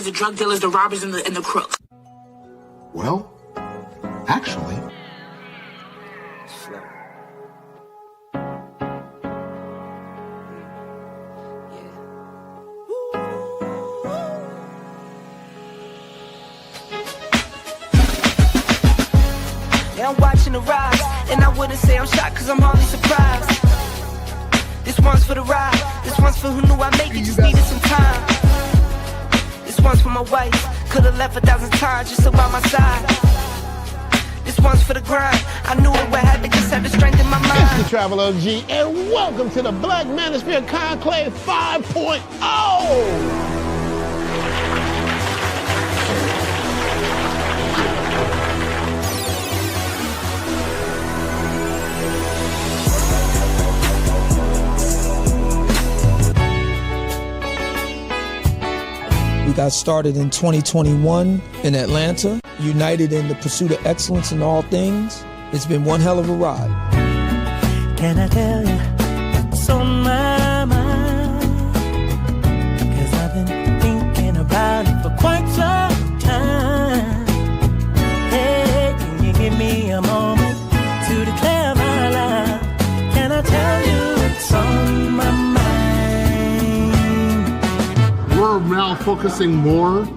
scammers, the drug dealers, the robbers, and the crooks. Well, actually... I'm watching the rise, and I wouldn't say I'm shocked cause I'm hardly surprised. This one's for the ride, this one's for who knew I'd make it, just needed some time. This one's for my wife, could've left 1,000 times just about my side. This one's for the grind, I knew it would happen, just had the strength in my mind. It's the Travel OG, and welcome to the Black Manosphere Conclave 5.0! We got started in 2021 in Atlanta, united in the pursuit of excellence in all things. It's been one hell of a ride. Can I tell you what's on my mind? 'Cause I've been thinking about it for quite some time. Hey, can you give me a moment to declare my love? Can I tell you what's on my mind? We're now focusing more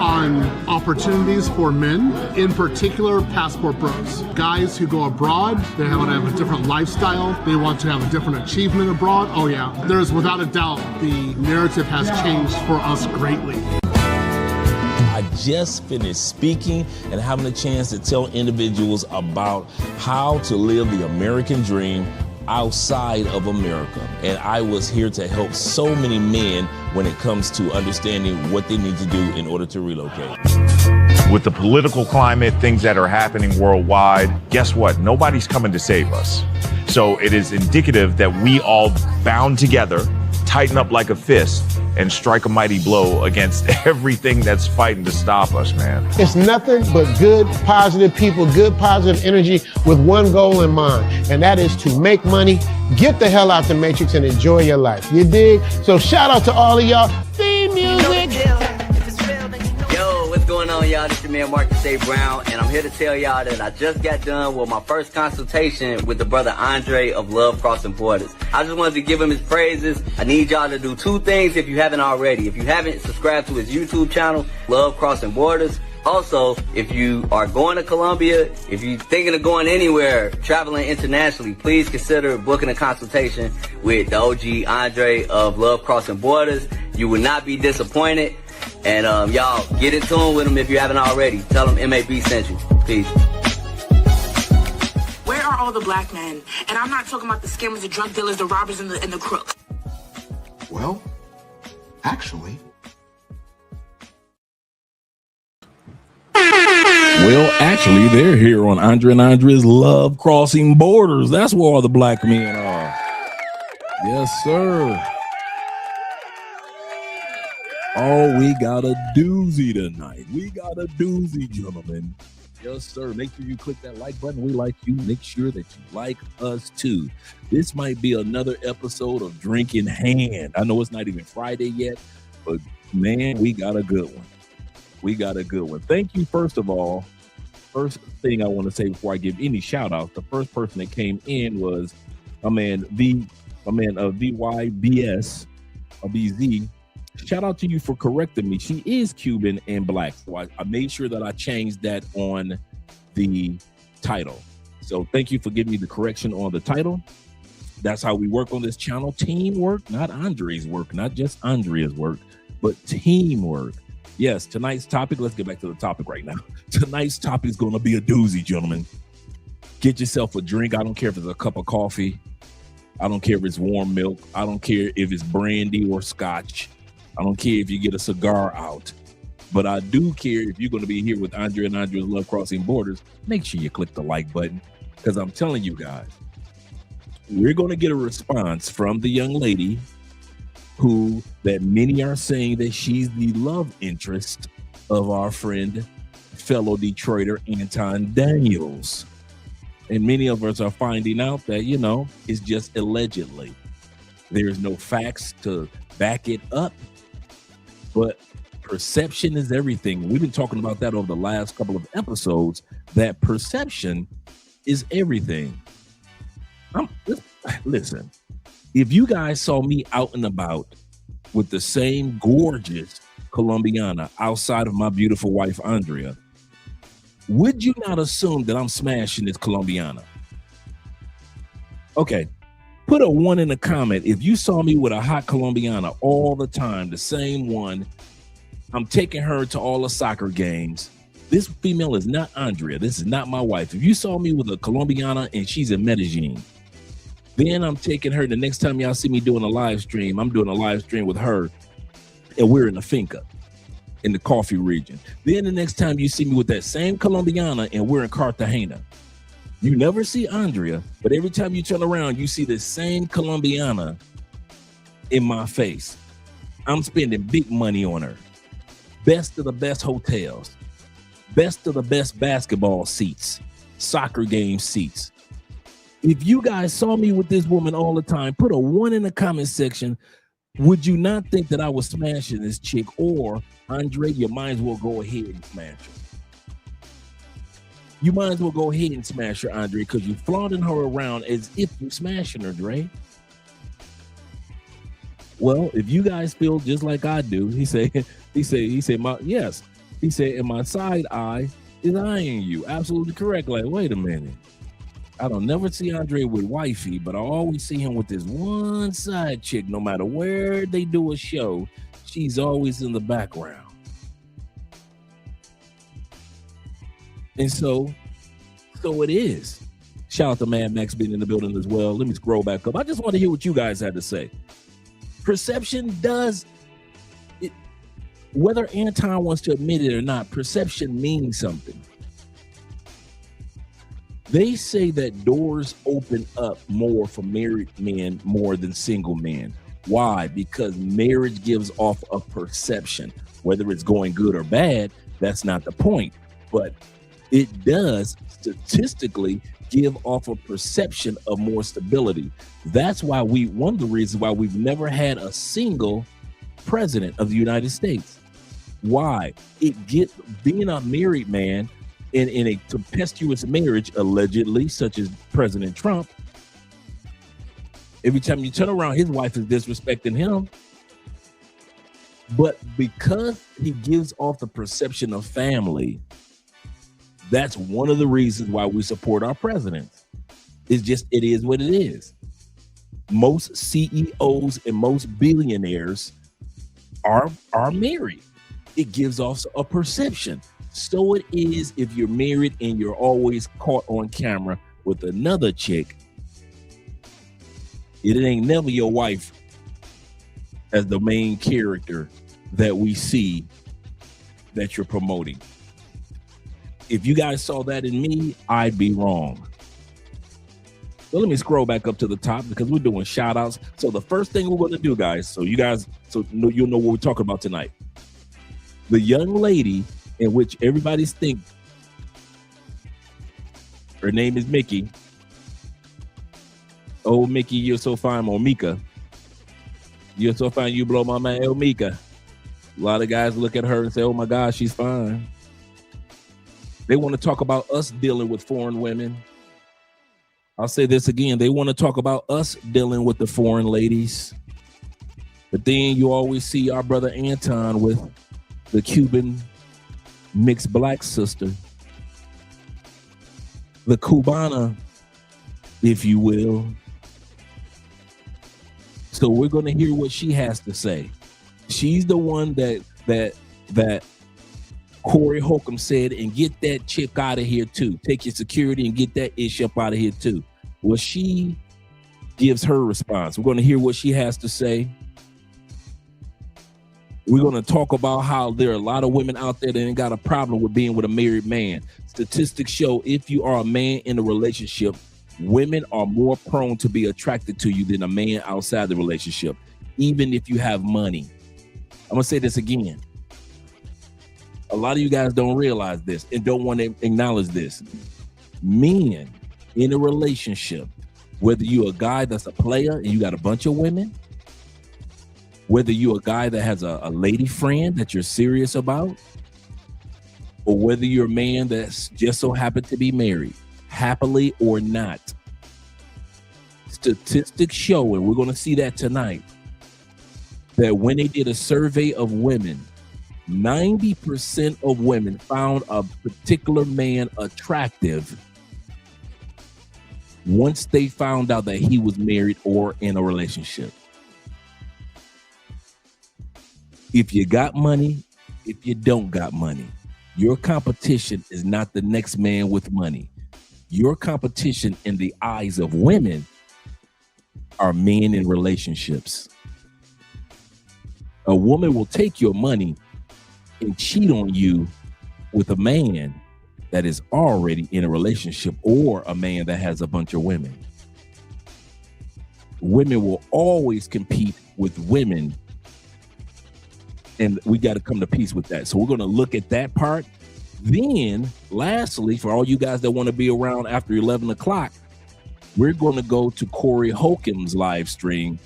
on opportunities for men, in particular passport bros. Guys who go abroad, they want to have a different lifestyle, they want to have a different achievement abroad. Oh yeah, there's without a doubt the narrative has changed for us greatly. I just finished speaking and having a chance to tell individuals about how to live the American dream outside of America. And I was here to help so many men when it comes to understanding what they need to do in order to relocate. With the political climate, things that are happening worldwide, guess what? Nobody's coming to save us. So it is indicative that we all bound together, tighten up like a fist, and strike a mighty blow against everything that's fighting to stop us, man. It's nothing but good, positive people, good, positive energy with one goal in mind, and that is to make money, get the hell out the Matrix, and enjoy your life. You dig? So shout out to all of y'all. Theme music! Yo, what's going on, y'all? This is your man Marcus A. Brown, and I'm here to tell y'all that I just got done with my first consultation with the brother Andre of Love Crossing Borders. I just wanted to give him his praises. I need y'all to do two things if you haven't already. If you haven't, subscribe to his YouTube channel, Love Crossing Borders. Also, if you are going to Colombia, if you're thinking of going anywhere, traveling internationally, please consider booking a consultation with the OG Andre of Love Crossing Borders. You will not be disappointed. And y'all, get in tune with him if you haven't already. Tell him MAB sent you. Peace. Where are all the black men? And I'm not talking about the scammers, the drug dealers, the robbers, and the crooks. Well, actually... Well, actually, they're here on Andre and Andre's Love Crossing Borders. That's where all the black men are. Yes, sir. Oh, we got a doozy tonight. We got a doozy, gentlemen. Yes, sir. Make sure you click that like button. We like you. Make sure that you like us, too. This might be another episode of Drink in Hand. I know it's not even Friday yet, but, man, we got a good one. We got a good one. Thank you, first of all. First thing I want to say before I give any shout outs, the first person that came in was my man VYBS or BZ. Shout out to you for correcting me. She is Cuban and black. So I made sure that I changed that on the title. So thank you for giving me the correction on the title. That's how we work on this channel. Teamwork, not Andre's work, not just Andrea's work, but teamwork. Yes, tonight's topic, let's get back to the topic right now. Tonight's topic is going to be a doozy, gentlemen. Get yourself a drink. I don't care if it's a cup of coffee. I don't care if it's warm milk. I don't care if it's brandy or scotch. I don't care if you get a cigar out. But I do care if you're going to be here with Andre and Andre's Love Crossing Borders, make sure you click the like button. Because I'm telling you guys, we're going to get a response from the young lady that many are saying that she's the love interest of our friend, fellow Detroiter, Anton Daniels. And many of us are finding out that, it's just allegedly. There's no facts to back it up. But Perception is everything. We've been talking about that over the last couple of episodes, that perception is everything. Listen, if you guys saw me out and about with the same gorgeous Colombiana outside of my beautiful wife, Andrea, would you not assume that I'm smashing this Colombiana? Okay, put a 1 in the comment if you saw me with a hot Colombiana all the time, the same one. I'm taking her to all the soccer games. This female is not Andrea. This is not my wife. If you saw me with a Colombiana and she's in Medellin, then I'm taking her. The next time y'all see me doing a live stream, I'm doing a live stream with her, and we're in the finca, in the coffee region. Then the next time you see me with that same Colombiana and we're in Cartagena, you never see Andrea, but every time you turn around, you see the same Colombiana in my face. I'm spending big money on her. Best of the best hotels, best of the best basketball seats, soccer game seats. If you guys saw me with this woman all the time, put a 1 in the comment section. Would you not think that I was smashing this chick? Or, Andre, you might as well go ahead and smash her. You might as well go ahead and smash her, Andre, because you're flaunting her around as if you're smashing her, Dre. Well, if you guys feel just like I do, he said, and my side eye is eyeing you. Absolutely correct. Like, wait a minute. I don't never see Andre with wifey, but I always see him with this one side chick. No matter where they do a show, she's always in the background. And so it is. Shout out to Mad Max being in the building as well. Let me scroll back up. I just want to hear what you guys had to say. Perception does it, whether Anton wants to admit it or not, perception means something. They say that doors open up more for married men more than single men. Why? Because marriage gives off a perception. Whether it's going good or bad, that's not the point. But it does statistically give off a perception of more stability. That's why one of the reasons why we've never had a single president of the United States. Why? Being a married man in a tempestuous marriage, allegedly, such as President Trump, every time you turn around, his wife is disrespecting him. But because he gives off the perception of family, that's one of the reasons why we support our president. It is what it is. Most CEOs and most billionaires are married. It gives off a perception. So it is if you're married and you're always caught on camera with another chick. It ain't never your wife as the main character that we see that you're promoting. If you guys saw that in me, I'd be wrong. So let me scroll back up to the top because we're doing shout outs. So the first thing we're going to do, guys, so you'll know what we're talking about tonight. The young lady in which everybody's think her name is Mickey. Oh, Mickey, you're so fine. Or Mika. You're so fine, you blow my mind. Oh, Mika. A lot of guys look at her and say, oh my gosh, she's fine. They want to talk about us dealing with foreign women. I'll say this again. They want to talk about us dealing with the foreign ladies. But then you always see our brother Anton with the Cuban mixed black sister, the Cubana, if you will. So we're going to hear what she has to say. She's the one that Corey Holcomb said, and get that chick out of here too. Take your security and get that ish up out of here too. Well, she gives her response. We're going to hear what she has to say. We're going to talk about how there are a lot of women out there that ain't got a problem with being with a married man. Statistics show if you are a man in a relationship, women are more prone to be attracted to you than a man outside the relationship, even if you have money. I'm going to say this again. A lot of you guys don't realize this and don't want to acknowledge this. Men in a relationship, whether you're a guy that's a player and you got a bunch of women, Whether you're a guy that has a lady friend that you're serious about, or whether you're a man that's just so happened to be married, happily or not, statistics show, and we're going to see that tonight, that when they did a survey of women, 90% of women found a particular man attractive once they found out that he was married or in a relationship. If you got money, if you don't got money, your competition is not the next man with money. Your competition in the eyes of women are men in relationships. A woman will take your money and cheat on you with a man that is already in a relationship or a man that has a bunch of women. Women will always compete with women, and we got to come to peace with that. So we're going to look at that part. Then, lastly, for all you guys that want to be around after 11 o'clock, we're going to go to Corey Holcomb's live stream,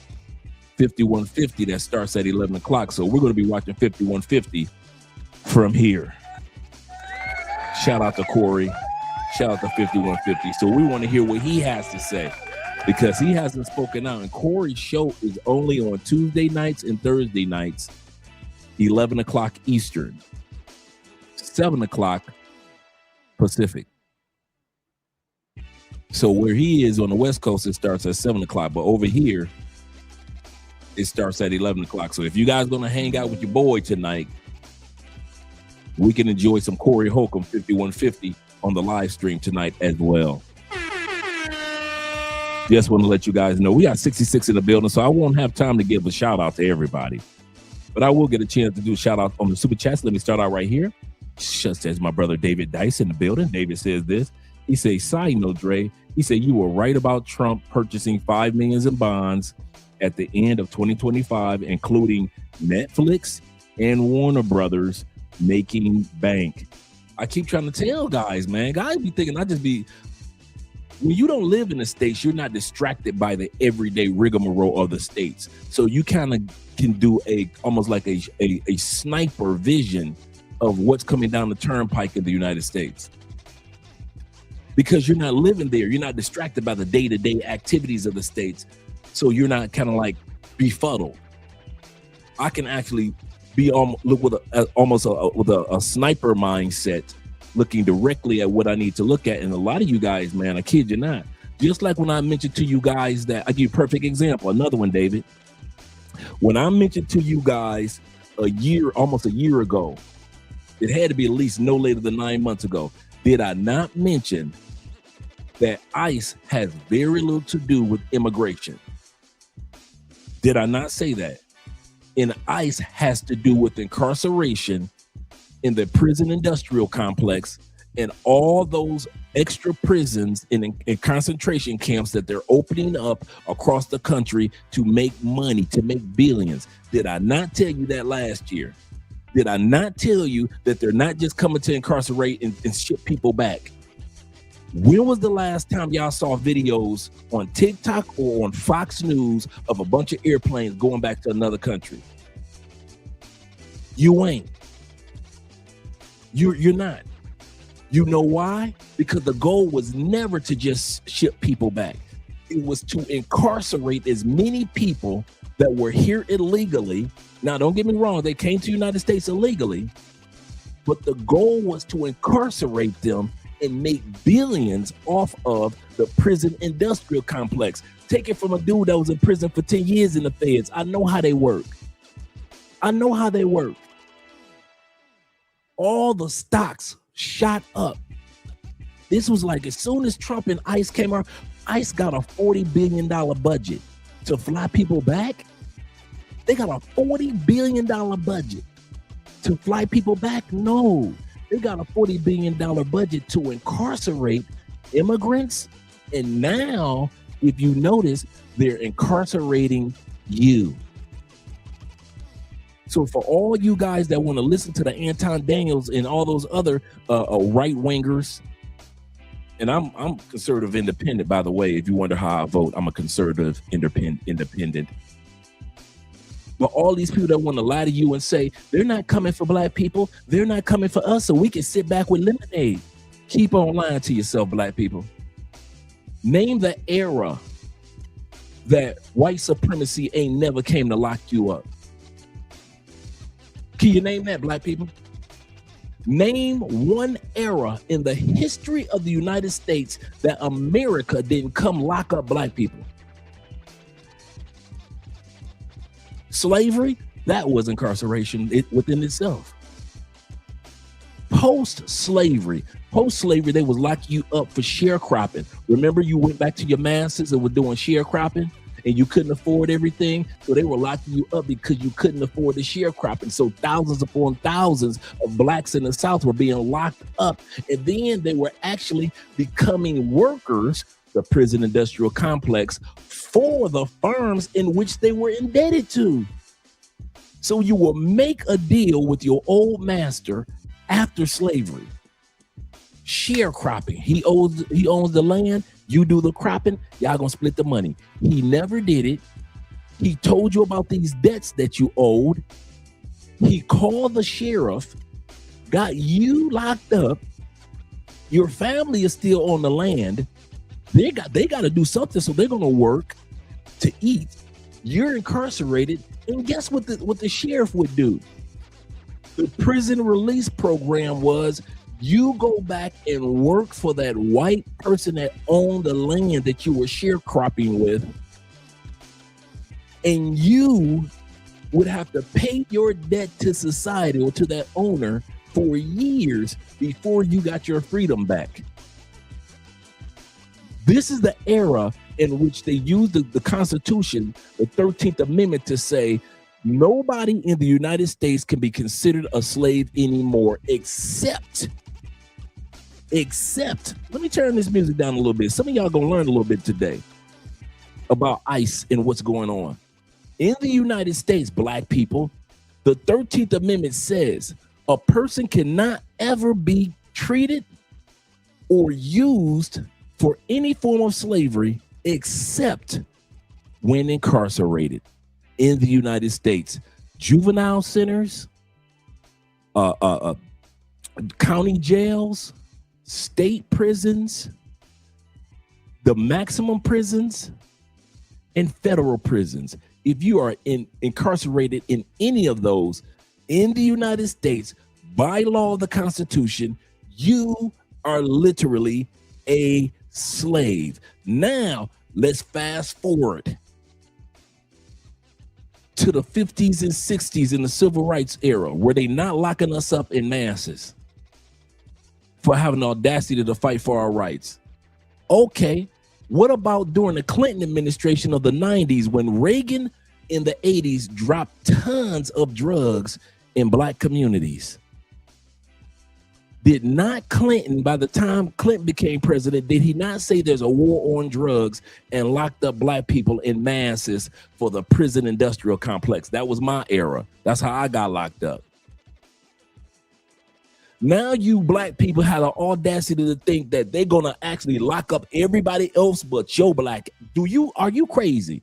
5150, that starts at 11 o'clock. So we're going to be watching 5150 from here. Shout out to Corey. Shout out to 5150. So we want to hear what he has to say, because he hasn't spoken out. And Corey's show is only on Tuesday nights and Thursday nights, 11 o'clock Eastern, 7 o'clock Pacific. So where he is on the West Coast, it starts at 7 o'clock. But over here, it starts at 11 o'clock. So if you guys going to hang out with your boy tonight, we can enjoy some Corey Holcomb 5150 on the live stream tonight as well. Just want to let you guys know we got 66 in the building, so I won't have time to give a shout out to everybody. But I will get a chance to do a shout out on the super chats. Let me start out right here. Just says my brother David Dice in the building. David says this. He says, side note, Dre. He said, you were right about Trump purchasing $5 million in bonds at the end of 2025, including Netflix and Warner Brothers making bank. I keep trying to tell guys, man. Guys be thinking when you don't live in the States, you're not distracted by the everyday rigmarole of the States. So you kind of can do almost like a sniper vision of what's coming down the turnpike in the United States. Because you're not living there. You're not distracted by the day-to-day activities of the States. So you're not kind of like befuddled. I can actually look with a sniper mindset, looking directly at what I need to look at. And a lot of you guys, man, I kid you not, just like when I mentioned to you guys that, I give you a perfect example, another one, David. When I mentioned to you guys almost a year ago, it had to be at least no later than 9 months ago, did I not mention that ICE has very little to do with immigration? Did I not say that? And ICE has to do with incarceration in the prison industrial complex and all those extra prisons and concentration camps that they're opening up across the country to make money, to make billions. Did I not tell you that last year? Did I not tell you that they're not just coming to incarcerate and ship people back? When was the last time y'all saw videos on TikTok or on Fox News of a bunch of airplanes going back to another country? You ain't. You're not. You know why? Because the goal was never to just ship people back. It was to incarcerate as many people that were here illegally. Now, don't get me wrong. They came to the United States illegally, but the goal was to incarcerate them and make billions off of the prison industrial complex. Take it from a dude that was in prison for 10 years in the feds. I know how they work. All the stocks shot up. This was like, as soon as Trump and ICE came out, ICE got a $40 billion budget to fly people back. They got a $40 billion budget to fly people back. No, they got a $40 billion budget to incarcerate immigrants. And now, if you notice, they're incarcerating you. So for all you guys that want to listen to the Anton Daniels and all those other right-wingers, and I'm conservative independent, by the way, if you wonder how I vote, I'm a conservative independent. But all these people that want to lie to you and say they're not coming for black people, they're not coming for us, so we can sit back with lemonade. Keep on lying to yourself, black people. Name the era that white supremacy ain't never came to lock you up. Can you name that, black people? Name one era in the history of the United States that America didn't come lock up black people. Slavery, that was incarceration within itself. Post-slavery, they was locking you up for sharecropping. Remember, you went back to your masters and were doing sharecropping and you couldn't afford everything, so they were locking you up because you couldn't afford the sharecropping. So thousands upon thousands of blacks in the South were being locked up, and then they were actually becoming workers, the prison industrial complex, for the firms in which they were indebted to. So you will make a deal with your old master after slavery. Sharecropping. He owns the land. You do the cropping. Y'all gonna split the money. He never did it. He told you about these debts that you owed. He called the sheriff, got you locked up. Your family is still on the land. They got to do something, so they're gonna work to eat. You're incarcerated, and guess what the sheriff would do? The prison release program was you go back and work for that white person that owned the land that you were sharecropping with, and you would have to pay your debt to society or to that owner for years before you got your freedom back. This is the era in which they used the Constitution, the 13th Amendment, to say nobody in the United States can be considered a slave anymore except, let me turn this music down a little bit. Some of y'all gonna learn a little bit today about ICE and what's going on. In the United States, black people, the 13th Amendment says a person cannot ever be treated or used for any form of slavery except when incarcerated in the United States. Juvenile centers, county jails, state prisons, the maximum prisons, and federal prisons. If you are incarcerated in any of those in the United States, by law of the Constitution, you are literally a slave. Now, let's fast forward to the 50s and 60s in the civil rights era, where they not locking us up in masses for having the audacity to fight for our rights. Okay, what about during the Clinton administration of the 90s, when Reagan in the 80s dropped tons of drugs in black communities? Did not Clinton, by the time Clinton became president, did he not say there's a war on drugs and locked up black people in masses for the prison industrial complex? That was my era. That's how I got locked up. Now you black people have the audacity to think that they're gonna actually lock up everybody else but your black. Are you crazy?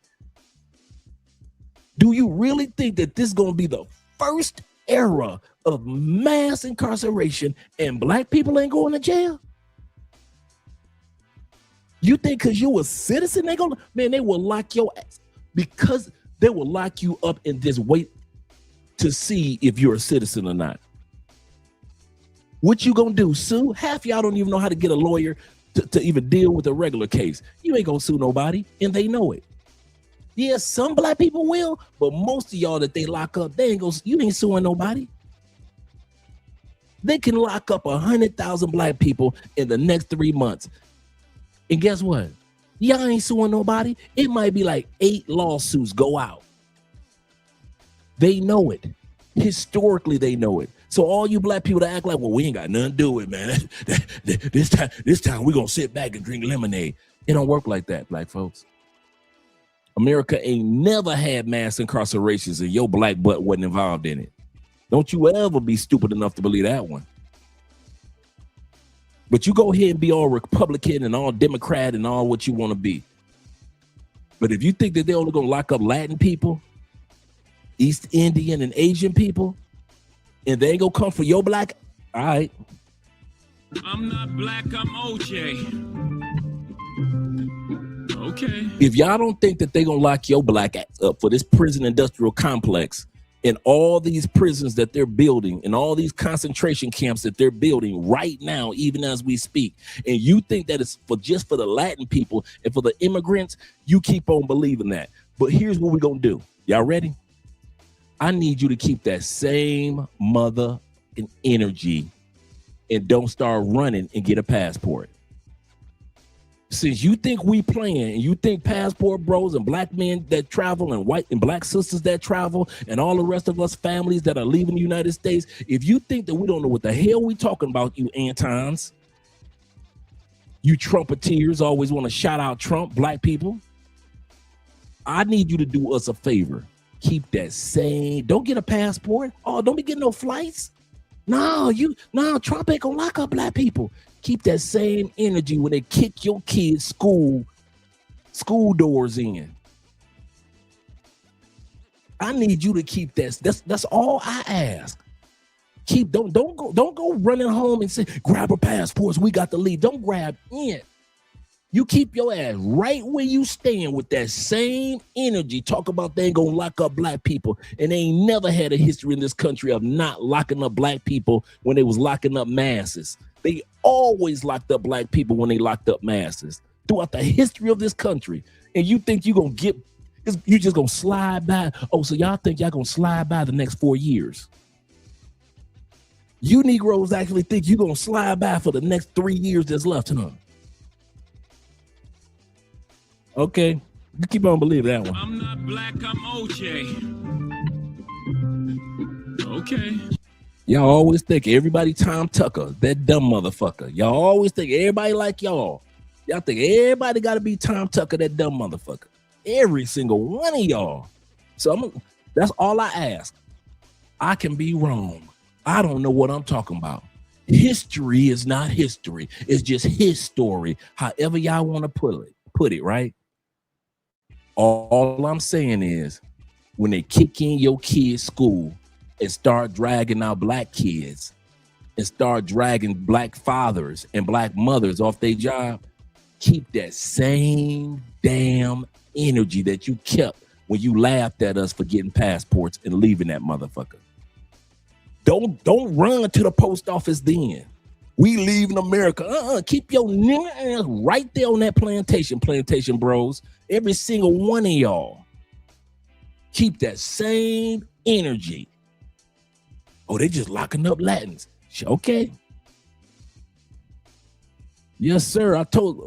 Do you really think that this is gonna be the first era of mass incarceration and black people ain't going to jail? You think because you a citizen they will lock your ass, because they will lock you up and just wait to see if you're a citizen or not. What you gonna do, sue? Half y'all don't even know how to get a lawyer to even deal with a regular case. You ain't gonna sue nobody, and they know it. Yeah, some black people will, but most of y'all that they lock up, you ain't suing nobody. They can lock up 100,000 black people in the next 3 months. And guess what? Y'all ain't suing nobody. It might be like 8 lawsuits go out. They know it. Historically, they know it. So all you black people that act like, well, we ain't got nothing to do with it, man. This time we're going to sit back and drink lemonade. It don't work like that, black folks. America ain't never had mass incarcerations and your black butt wasn't involved in it. Don't you ever be stupid enough to believe that one. But you go ahead and be all Republican and all Democrat and all what you want to be. But if you think that they're only going to lock up Latin people East Indian and Asian people, and they ain't gonna come for your black. All right. I'm not black, I'm OJ. Okay. If y'all don't think that they gonna lock your black ass up for this prison industrial complex and all these prisons that they're building and all these concentration camps that they're building right now, even as we speak, and you think that it's for just for the Latin people and for the immigrants, you keep on believing that. But here's what we're gonna do. Y'all ready? I need you to keep that same mother and energy and don't start running and get a passport. Since you think we playing and you think passport bros and black men that travel and white and black sisters that travel and all the rest of us families that are leaving the United States, if you think that we don't know what the hell we talking about, you Antons, you Trumpeteers always want to shout out Trump, black people, I need you to do us a favor. Keep that same, don't get a passport. Oh, don't be getting no flights. No, Trump ain't gonna lock up black people. Keep that same energy when they kick your kids' school doors in. I need you to keep that. That's all I ask. Don't go running home and say, grab our passports, we got to leave. Don't grab in. You keep your ass right where you stand with that same energy. Talk about they ain't gonna lock up black people, and they ain't never had a history in this country of not locking up black people when they was locking up masses. They always locked up black people when they locked up masses throughout the history of this country. And you think you just gonna slide by? Oh, so y'all think y'all gonna slide by the next 4 years? You Negroes actually think you gonna slide by for the next 3 years that's left, huh? Okay, you keep on believing that one. I'm not black, I'm OJ. Okay. Y'all always think everybody Tom Tucker, that dumb motherfucker. Y'all always think everybody like y'all. Y'all think everybody got to be Tom Tucker, that dumb motherfucker. Every single one of y'all. So that's all I ask. I can be wrong. I don't know what I'm talking about. History is not history. It's just his story. However y'all want to put it, right? All I'm saying is when they kick in your kid's school and start dragging out black kids and start dragging black fathers and black mothers off their job, keep that same damn energy that you kept when you laughed at us for getting passports and leaving that motherfucker. Don't run to the post office then. We leaving America. Keep your ass right there on that plantation bros. Every single one of y'all. Keep that same energy. Oh, they just locking up Latins. Okay. Yes, sir.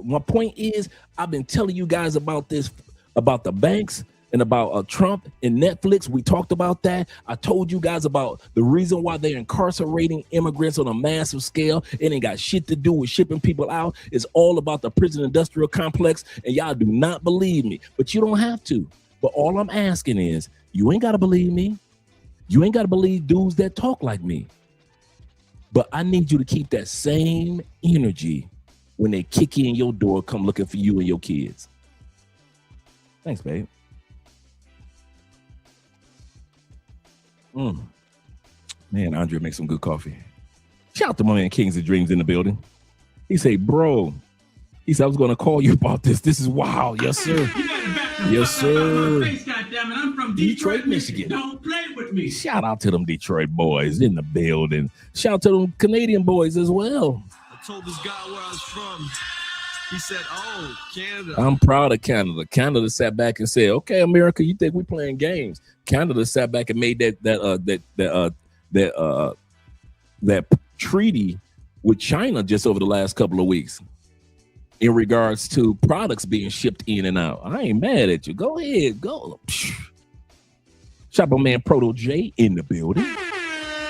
My point is, I've been telling you guys about this, about the banks and about Trump and Netflix. We talked about that. I told you guys about the reason why they're incarcerating immigrants on a massive scale. It ain't got shit to do with shipping people out. It's all about the prison industrial complex. And y'all do not believe me, but you don't have to. But all I'm asking is, you ain't got to believe me. You ain't got to believe dudes that talk like me. But I need you to keep that same energy when they kick in your door, come looking for you and your kids. Thanks, babe. Man, Andre makes some good coffee. Shout out to my man Kings of Dreams in the building. He say, bro, he said, I was going to call you about this. This is wild. Yes, sir. Yes, sir. I'm from Detroit, Michigan. Don't play with me. Shout out to them Detroit boys in the building. Shout out to them Canadian boys as well. I told this guy where I was from. He said, oh, Canada. I'm proud of Canada. Canada sat back and said, okay, America, you think we playing games? Canada sat back and made that treaty with China just over the last couple of weeks in regards to products being shipped in and out. I ain't mad at you. Go ahead, go. Shop my man Proto J in the building.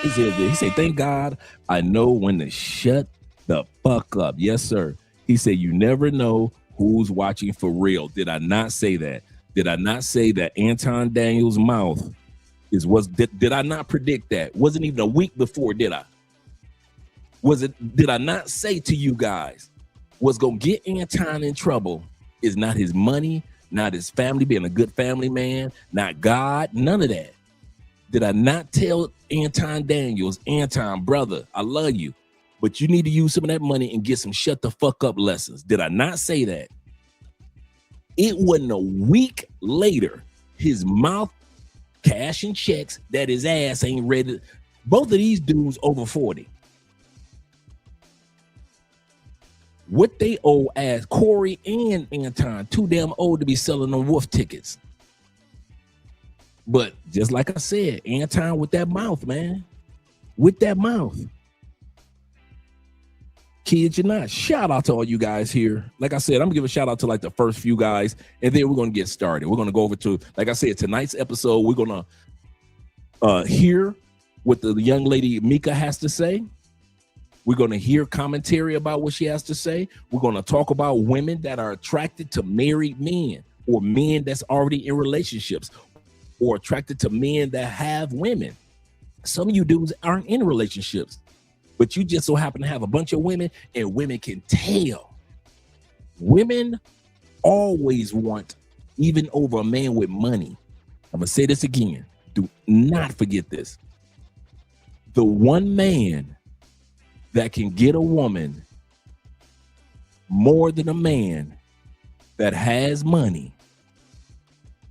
He said, thank God I know when to shut the fuck up. Yes, sir. He said, you never know who's watching for real. Did I not say that? Did I not say that Anton Daniels' mouth did I not predict that? Wasn't even a week before, did I? Did I not say to you guys, what's gonna get Anton in trouble is not his money, not his family being a good family man, not God, none of that. Did I not tell Anton Daniels, Anton, brother, I love you, but you need to use some of that money and get some shut the fuck up lessons? Did I not say that? It wasn't a week later, his mouth cashing checks that his ass ain't ready. Both of these dudes over 40. What they owe as Corey and Anton, too damn old to be selling them wolf tickets. But just like I said, Anton with that mouth, man. With that mouth. Kid, you're not. Shout out to all you guys here. Like I said, I'm gonna give a shout out to like the first few guys, and then we're gonna get started. We're gonna go over to, like I said, tonight's episode. We're gonna hear what the young lady Micca has to say. We're gonna hear commentary about what she has to say. We're gonna talk about women that are attracted to married men, or men that's already in relationships, or attracted to men that have women. Some of you dudes aren't in relationships, but you just so happen to have a bunch of women, and women can tell. Women always want, even over a man with money. I'm gonna say this again. Do not forget this. The one man that can get a woman more than a man that has money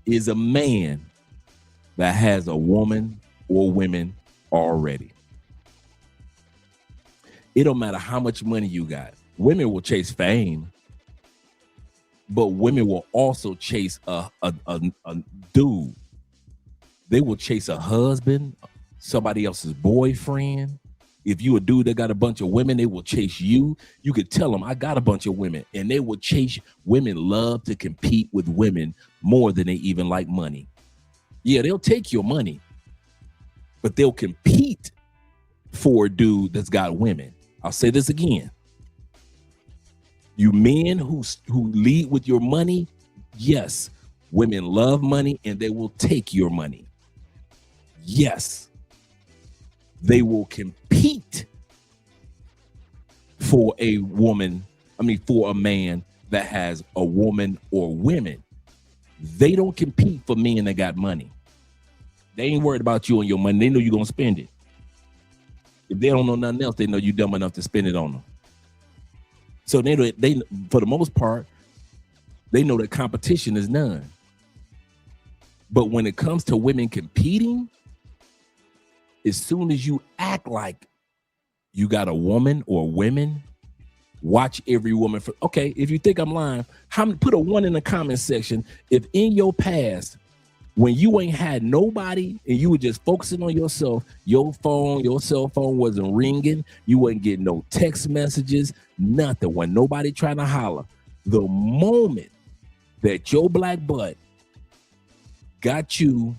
is a man that has a woman or women already. It don't matter how much money you got. Women will chase fame, but women will also chase a dude. They will chase a husband, somebody else's boyfriend. If you a dude that got a bunch of women, they will chase you. You could tell them, I got a bunch of women, and they will chase. Women love to compete with women more than they even like money. Yeah, they'll take your money, but they'll compete for a dude that's got women. I'll say this again. You men who lead with your money, yes, women love money and they will take your money. Yes, they will compete for a woman, for a man that has a woman or women. They don't compete for men that got money. They ain't worried about you and your money. They know you're going to spend it. If they don't know nothing else, they know you're dumb enough to spend it on them. So they for the most part, they know that competition is none. But when it comes to women competing, as soon as you act like you got a woman or women, watch every woman for, okay, if you think I'm lying, put a 1 in the comment section. If in your past, when you ain't had nobody and you were just focusing on yourself, your cell phone wasn't ringing, you wasn't getting no text messages, nothing, when nobody trying to holler. The moment that your black butt got you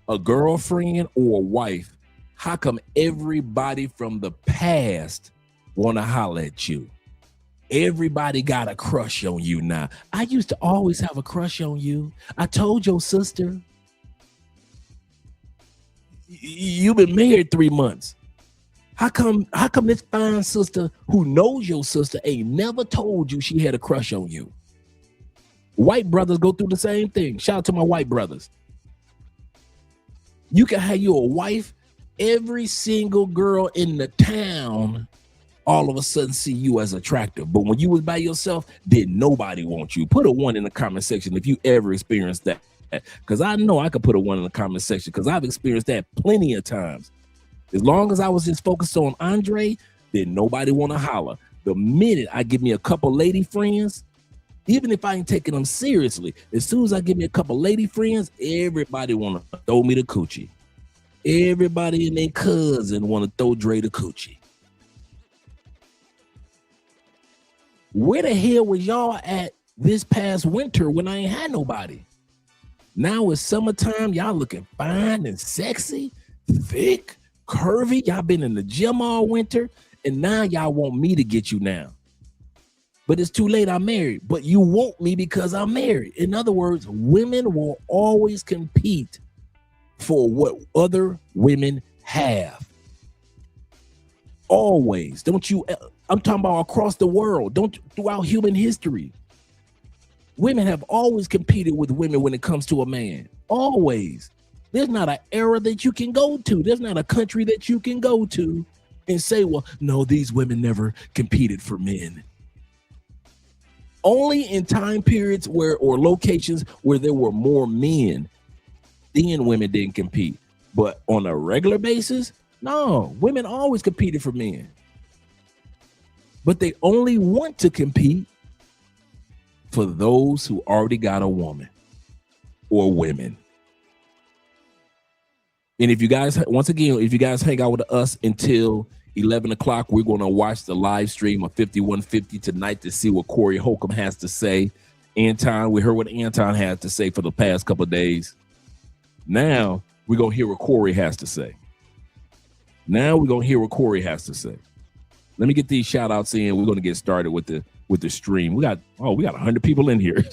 a girlfriend or a wife, how come everybody from the past want to holler at you? Everybody got a crush on you now. I used to always have a crush on you. I told your sister. You've been married 3 months. How come this fine sister who knows your sister ain't never told you she had a crush on you? White brothers go through the same thing. Shout out to my white brothers. You can have you a wife, every single girl in the town all of a sudden see you as attractive. But when you was by yourself, did nobody want you? Put a 1 in the comment section if you ever experienced that. Because I know I could put a 1 in the comment section because I've experienced that plenty of times. As long as I was just focused on Andre, did nobody want to holler. The minute I give me a couple lady friends, even if I ain't taking them seriously, as soon as I give me a couple lady friends, everybody want to throw me the coochie. Everybody and their cousin want to throw Dre the coochie. Where the hell was y'all at this past winter when I ain't had nobody? Now it's summertime, y'all looking fine and sexy, thick, curvy. Y'all been in the gym all winter, and now y'all want me to get you now. But it's too late, I'm married. But you want me because I'm married. In other words, women will always compete for what other women have. Always. Don't you? I'm talking about across the world. Throughout human history. Women have always competed with women when it comes to a man. Always. There's not an era that you can go to. There's not a country that you can go to and say, well, no, these women never competed for men. Only in time periods or locations where there were more men, then women didn't compete. But on a regular basis, no, women always competed for men. But they only want to compete for those who already got a woman or women. And if you guys, once again, if you guys hang out with us until 11 o'clock, we're going to watch the live stream of 5150 tonight to see what Corey Holcomb has to say. Anton, we heard what Anton had to say for the past couple of days. Now we're going to hear what Corey has to say. Let me get these shout outs in. We're going to get started with the stream. We got 100 people in here.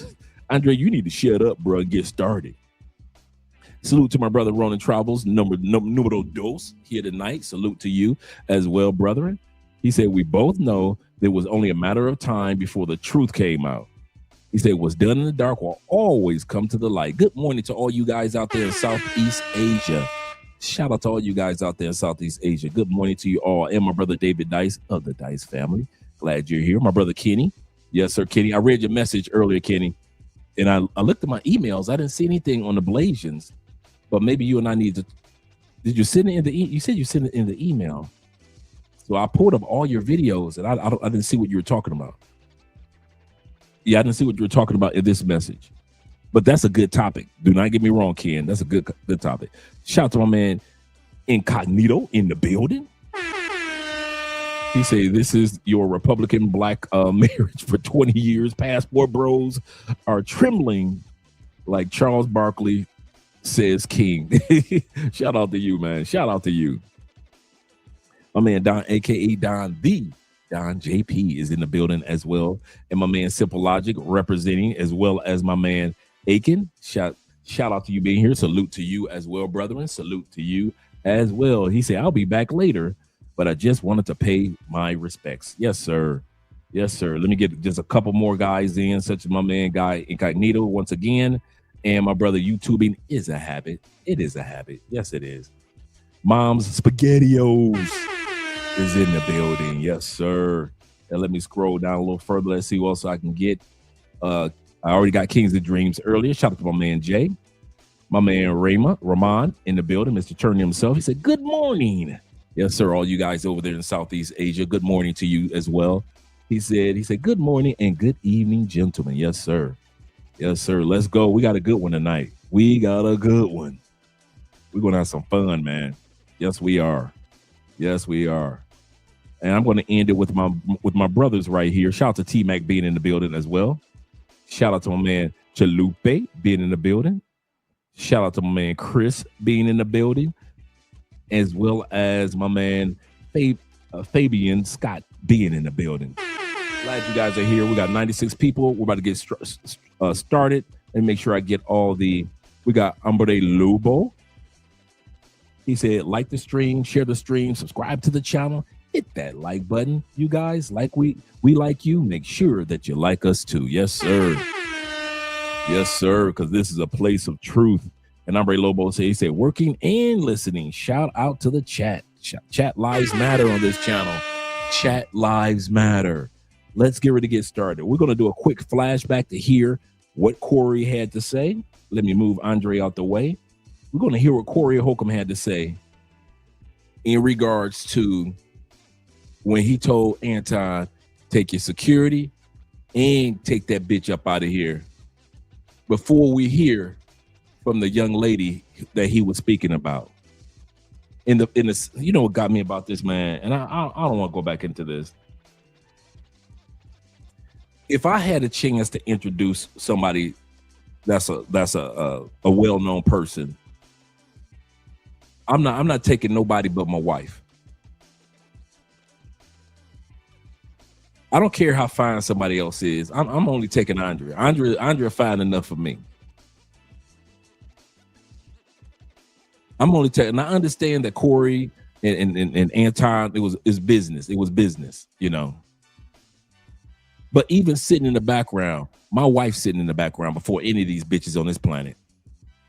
Andre, you need to shut up, bro, and get started. Salute to my brother Ronan Travels, numero dos here tonight. Salute to you as well, brethren. He said, we both know there was only a matter of time before the truth came out. He said, what's done in the dark will always come to the light. Good morning to all you guys out there in Southeast Asia. Shout out to all you guys out there in Southeast Asia. Good morning to you all. And my brother David Dice of the Dice family. Glad you're here. My brother Kenny. Yes, sir, Kenny. I read your message earlier, Kenny. And I looked at my emails. I didn't see anything on the Blasians. But maybe you and I need to. Did you send it in the? You said you sent it in the email. So I pulled up all your videos, and I didn't see what you were talking about. Yeah, I didn't see what you were talking about in this message. But that's a good topic. Do not get me wrong, Ken. That's a good topic. Shout out to my man Incognito in the building. He said, "This is your Republican black marriage for 20 years. Passport bros are trembling like Charles Barkley." Says King. Shout out to you, man. Shout out to you. My man Don, aka Don JP, is in the building as well. And my man Simple Logic representing, as well as my man Aiken. Shout out to you being here. Salute to you as well, brethren. Salute to you as well. He said, I'll be back later, but I just wanted to pay my respects. Yes, sir. Yes, sir. Let me get just a couple more guys in, such as my man Guy Incognito once again. And my brother, YouTubing is a habit. It is a habit. Yes, it is. Mom's SpaghettiOs is in the building. Yes, sir. And let me scroll down a little further. Let's see what else I can get. I already got Kings of Dreams earlier. Shout out to my man Jay. My man Rahman in the building. Mr. Turner himself. He said, good morning. Yes, sir. All you guys over there in Southeast Asia. Good morning to you as well. He said, good morning and good evening, gentlemen. Yes, sir. Yes, sir. Let's go. We got a good one tonight. We're going to have some fun, man. Yes, we are. Yes, we are. And I'm going to end it with my brothers right here. Shout out to T-Mac being in the building as well. Shout out to my man Chalupe being in the building. Shout out to my man Chris being in the building, as well as my man Fabian Scott being in the building. Glad you guys are here. We got 96 people. We're about to get started and make sure I get all the. We got Hombre Lubo. He said, like the stream, share the stream, subscribe to the channel, hit that like button. You guys, like we like you. Make sure that you like us too. Yes, sir. Yes, sir. Because this is a place of truth. And Hombre Lobo said, he said, working and listening. Shout out to the chat. Chat lives matter on this channel. Chat lives matter. Let's get ready to get started. We're going to do a quick flashback to hear what Corey had to say. Let me move Andre out the way. We're going to hear what Corey Holcomb had to say in regards to when he told Anton, take your security and take that bitch up out of here, before we hear from the young lady that he was speaking about. In the you know what got me about this, man, and I don't want to go back into this. If I had a chance to introduce somebody that's a well-known person, I'm not taking nobody but my wife. I don't care how fine somebody else is. I'm only taking Andre. Andre fine enough for me. I'm only taking. I understand that Corey and Anton, it was business. It was business, you know. But even sitting in the background, my wife's sitting in the background before any of these bitches on this planet.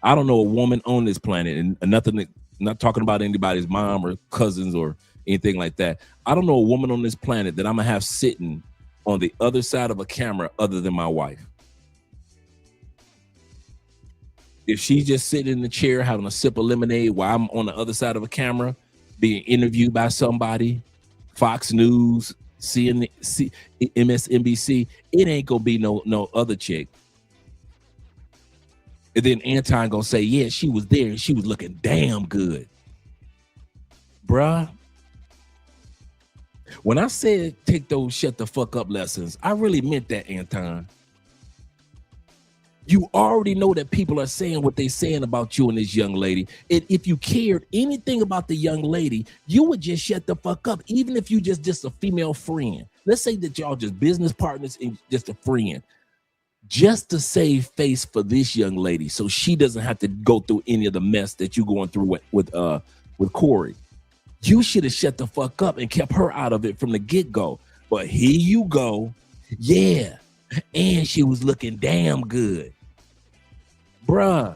I don't know a woman on this planet, and nothing, not talking about anybody's mom or cousins or anything like that. I don't know a woman on this planet that I'm gonna have sitting on the other side of a camera other than my wife. If she's just sitting in the chair having a sip of lemonade while I'm on the other side of a camera being interviewed by somebody, Fox News, CNN, MSNBC, it ain't gonna be no other chick. And then Anton gonna say, yeah, she was there and she was looking damn good. Bruh. When I said take those shut the fuck up lessons, I really meant that, Anton. You already know that people are saying what they're saying about you and this young lady. And if you cared anything about the young lady, you would just shut the fuck up, even if you just a female friend. Let's say that y'all just business partners and just a friend. Just to save face for this young lady so she doesn't have to go through any of the mess that you're going through with Corey. You should have shut the fuck up and kept her out of it from the get-go. But here you go. Yeah. And she was looking damn good. Bruh,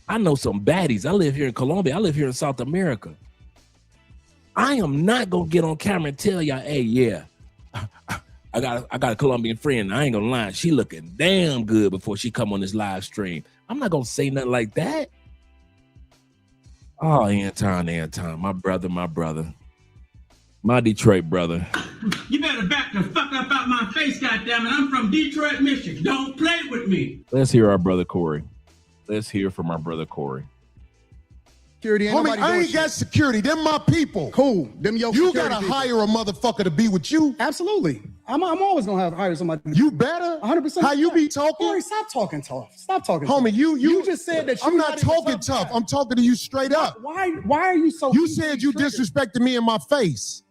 I know some baddies. I live here in Colombia. I live here in South America. I am not going to get on camera and tell y'all, hey, yeah, I got a Colombian friend. I ain't going to lie. She looking damn good before she come on this live stream. I'm not going to say nothing like that. Oh, Anton, my brother. My Detroit brother. You better back the fuck up out my face, goddammit. I'm from Detroit, Michigan. Don't play with me. Let's hear our brother Corey. Let's hear from our brother Corey. Security, homie, I ain't got security. Them my people. Cool. Them your You gotta hire a motherfucker to be with you. Absolutely. I'm always gonna have to hire somebody. You better. 100%. How you be talking? Corey, stop talking tough. Stop talking. Homie, tough. you just said that. I'm not talking tough. I'm talking to you straight up. Why are you so? You said you disrespected me in my face,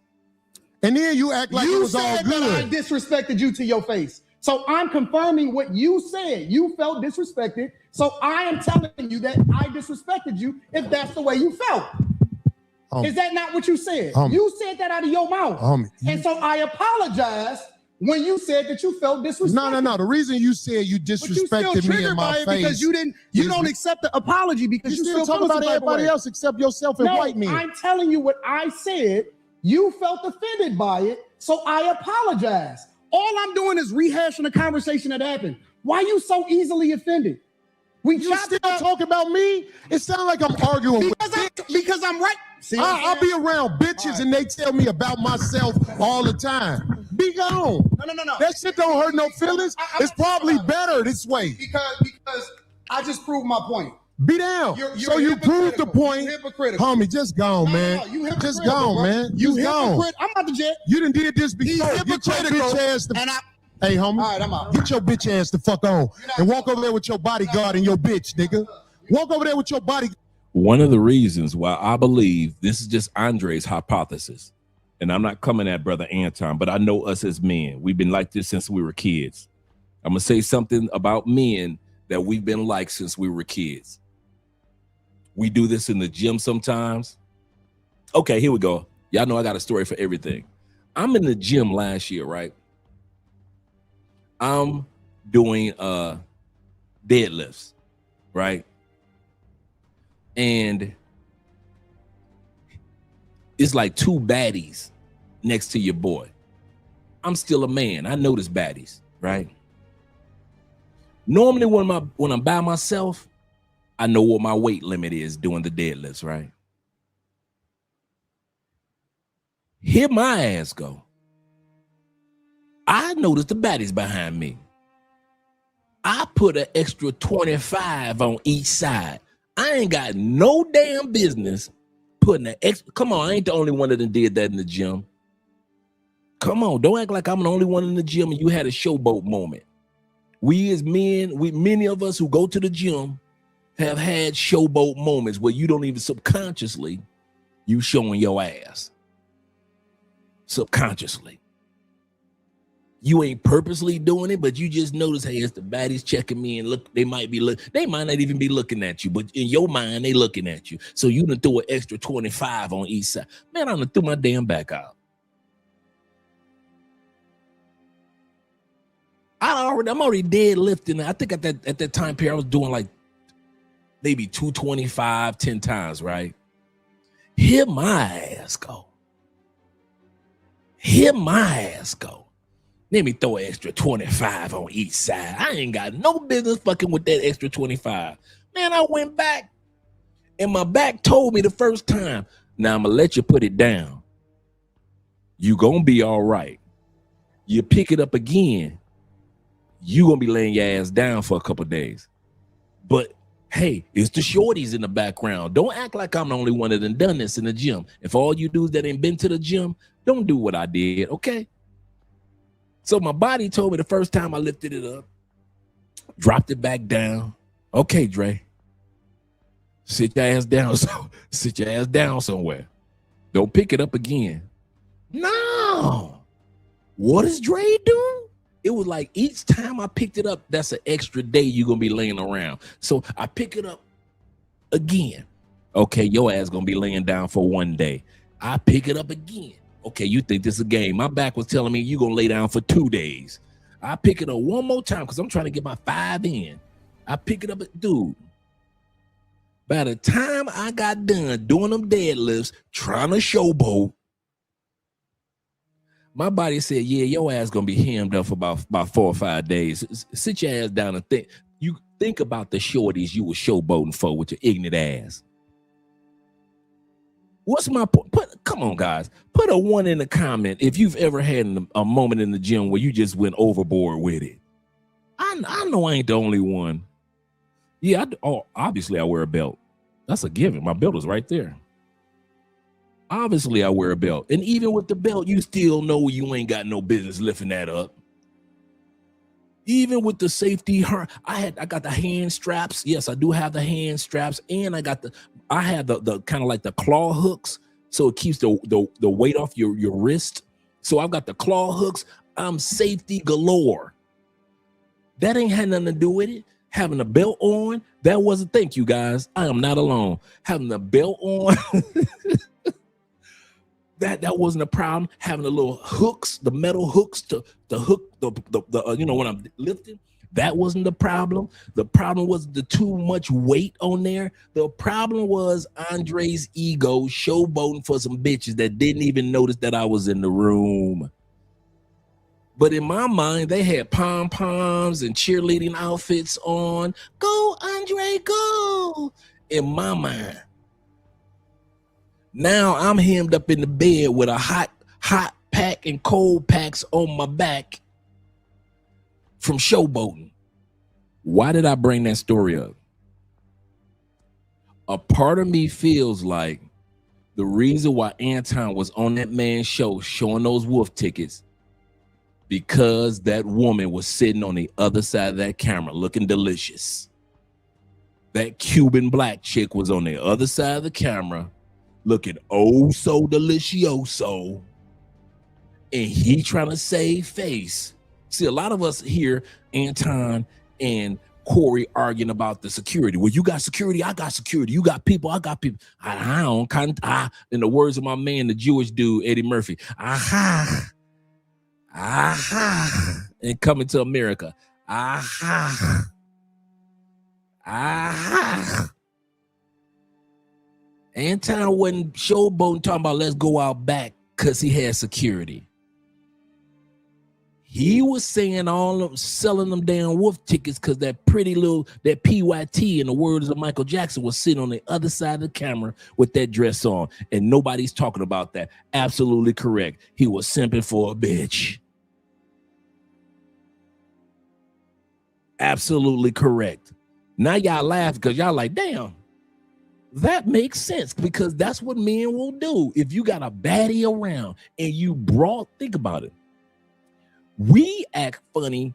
and then you act like it was all good. That I disrespected you to your face. So I'm confirming what you said. You felt disrespected. So I am telling you that I disrespected you if that's the way you felt. Is that not what you said? You said that out of your mouth. And so I apologize when you said that you felt disrespected. No. The reason you said you disrespected me in my face because you don't accept the apology because you still talk about everybody else except yourself and white men. I'm telling you what I said. You felt offended by it, so I apologize. All I'm doing is rehashing a conversation that happened. Why are you so easily offended? You still talk about me? It sounds like I'm arguing because I'm right. See, I'll be around bitches and they tell me about myself all the time. Be gone. No. That shit don't hurt no feelings. It's probably better this way. Because I just proved my point. Be down. So you proved the point. Homie, just gone, man. Just gone, man. You gone. I'm out the jet. You done did this before. Get your bitch ass Hey, homie. All right, I'm out. Get your bitch ass the fuck on and walk over there with your bodyguard and your bitch, nigga. Walk over there with your bodyguard. One of the reasons why I believe this is just Andre's hypothesis, and I'm not coming at Brother Anton, but I know us as men. We've been like this since we were kids. I'm going to say something about men that we've been like since we were kids. We do this in the gym sometimes. Okay, here we go. Y'all know I got a story for everything. I'm in the gym last year, right? I'm doing deadlifts, right? And it's like two baddies next to your boy. I'm still a man. I notice baddies, right? Normally when I'm by myself, I know what my weight limit is doing the deadlifts, right? Here my ass go. I noticed the baddies behind me. I put an extra 25 on each side. I ain't got no damn business putting an extra. Come on, I ain't the only one that did that in the gym. Come on, don't act like I'm the only one in the gym and you had a showboat moment. We as men, many of us who go to the gym have had showboat moments where you don't even subconsciously, you showing your ass. Subconsciously. You ain't purposely doing it, but you just notice, hey, it's the baddies checking me and look, they might not even be looking at you, but in your mind, they looking at you. So you done throw an extra 25 on each side. Man, I done threw my damn back out. I'm already deadlifting. I think at that time period, I was doing like maybe 225 10 times, right? Here my ass go. Here my ass go. Let me throw an extra 25 on each side. I ain't got no business fucking with that extra 25. Man, I went back and my back told me the first time, now I'm gonna let you put it down. You gonna be all right. You pick it up again, you gonna be laying your ass down for a couple of days. But hey, it's the shorties in the background. Don't act like I'm the only one that done this in the gym. If all you dudes that ain't been to the gym, don't do what I did, okay? So my body told me the first time I lifted it up, dropped it back down. Okay, Dre, sit your ass down. So sit your ass down somewhere. Don't pick it up again. No. What does Dre do? It was like each time I picked it up, that's an extra day you're going to be laying around. So I pick it up again. Okay, your ass going to be laying down for one day. I pick it up again. Okay, you think this is a game. My back was telling me you're going to lay down for 2 days. I pick it up one more time because I'm trying to get my 5 in. I pick it up, dude. By the time I got done doing them deadlifts, trying to showboat, my body said, yeah, your ass gonna be hemmed up for about 4 or 5 days. Sit your ass down and think about the shorties you were showboating for with your ignorant ass. What's my point? Come on, guys. Put a 1 in the comment if you've ever had a moment in the gym where you just went overboard with it. I know I ain't the only one. Yeah, obviously I wear a belt. That's a given. My belt is right there. Obviously, I wear a belt. And even with the belt, you still know you ain't got no business lifting that up. Even with the safety, I got the hand straps. Yes, I do have the hand straps. And I have the kind of like the claw hooks. So it keeps the weight off your wrist. So I've got the claw hooks. I'm safety galore. That ain't had nothing to do with it. Having a belt on, that wasn't, thank you guys. I am not alone. Having the belt on. That wasn't a problem. Having the little hooks, the metal hooks to hook the when I'm lifting, that wasn't the problem. The problem was the too much weight on there. The problem was Andre's ego showboating for some bitches that didn't even notice that I was in the room. But in my mind, they had pom-poms and cheerleading outfits on. Go, Andre, go. In my mind. Now I'm hemmed up in the bed with a hot pack and cold packs on my back from showboating. Why did I bring that story up? A part of me feels like the reason why Anton was on that man's show showing those wolf tickets, because that woman was sitting on the other side of that camera looking delicious. That Cuban black chick was on the other side of the camera looking oh so delicioso, and he trying to save face. See, a lot of us hear Anton and Corey arguing about the security. Well, you got security, I got security. You got people, I got people. I don't in the words of my man, the Jewish dude, Eddie Murphy, aha, and Coming to America, aha. Anton wasn't showboating talking about let's go out back because he had security. He was saying selling them damn wolf tickets because that PYT, in the words of Michael Jackson, was sitting on the other side of the camera with that dress on, and nobody's talking about that. Absolutely correct. He was simping for a bitch. Absolutely correct. Now y'all laugh because y'all like, damn. That makes sense because that's what men will do. If you got a baddie around and you think about it. We act funny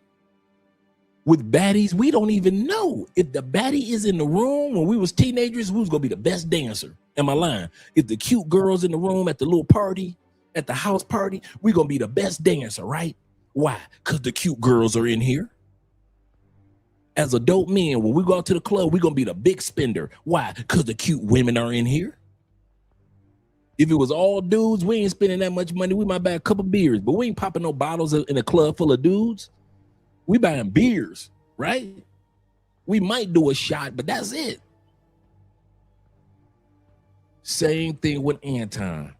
with baddies. We don't even know if the baddie is in the room. When we was teenagers, who's going to be the best dancer? Am I lying? If the cute girl's in the room at the little party, at the house party, we're going to be the best dancer, right? Why? Because the cute girls are in here. As adult men, when we go out to the club, we're going to be the big spender. Why? Because the cute women are in here. If it was all dudes, we ain't spending that much money. We might buy a couple beers, but we ain't popping no bottles in a club full of dudes. We buying beers, right? We might do a shot, but that's it. Same thing with Anton.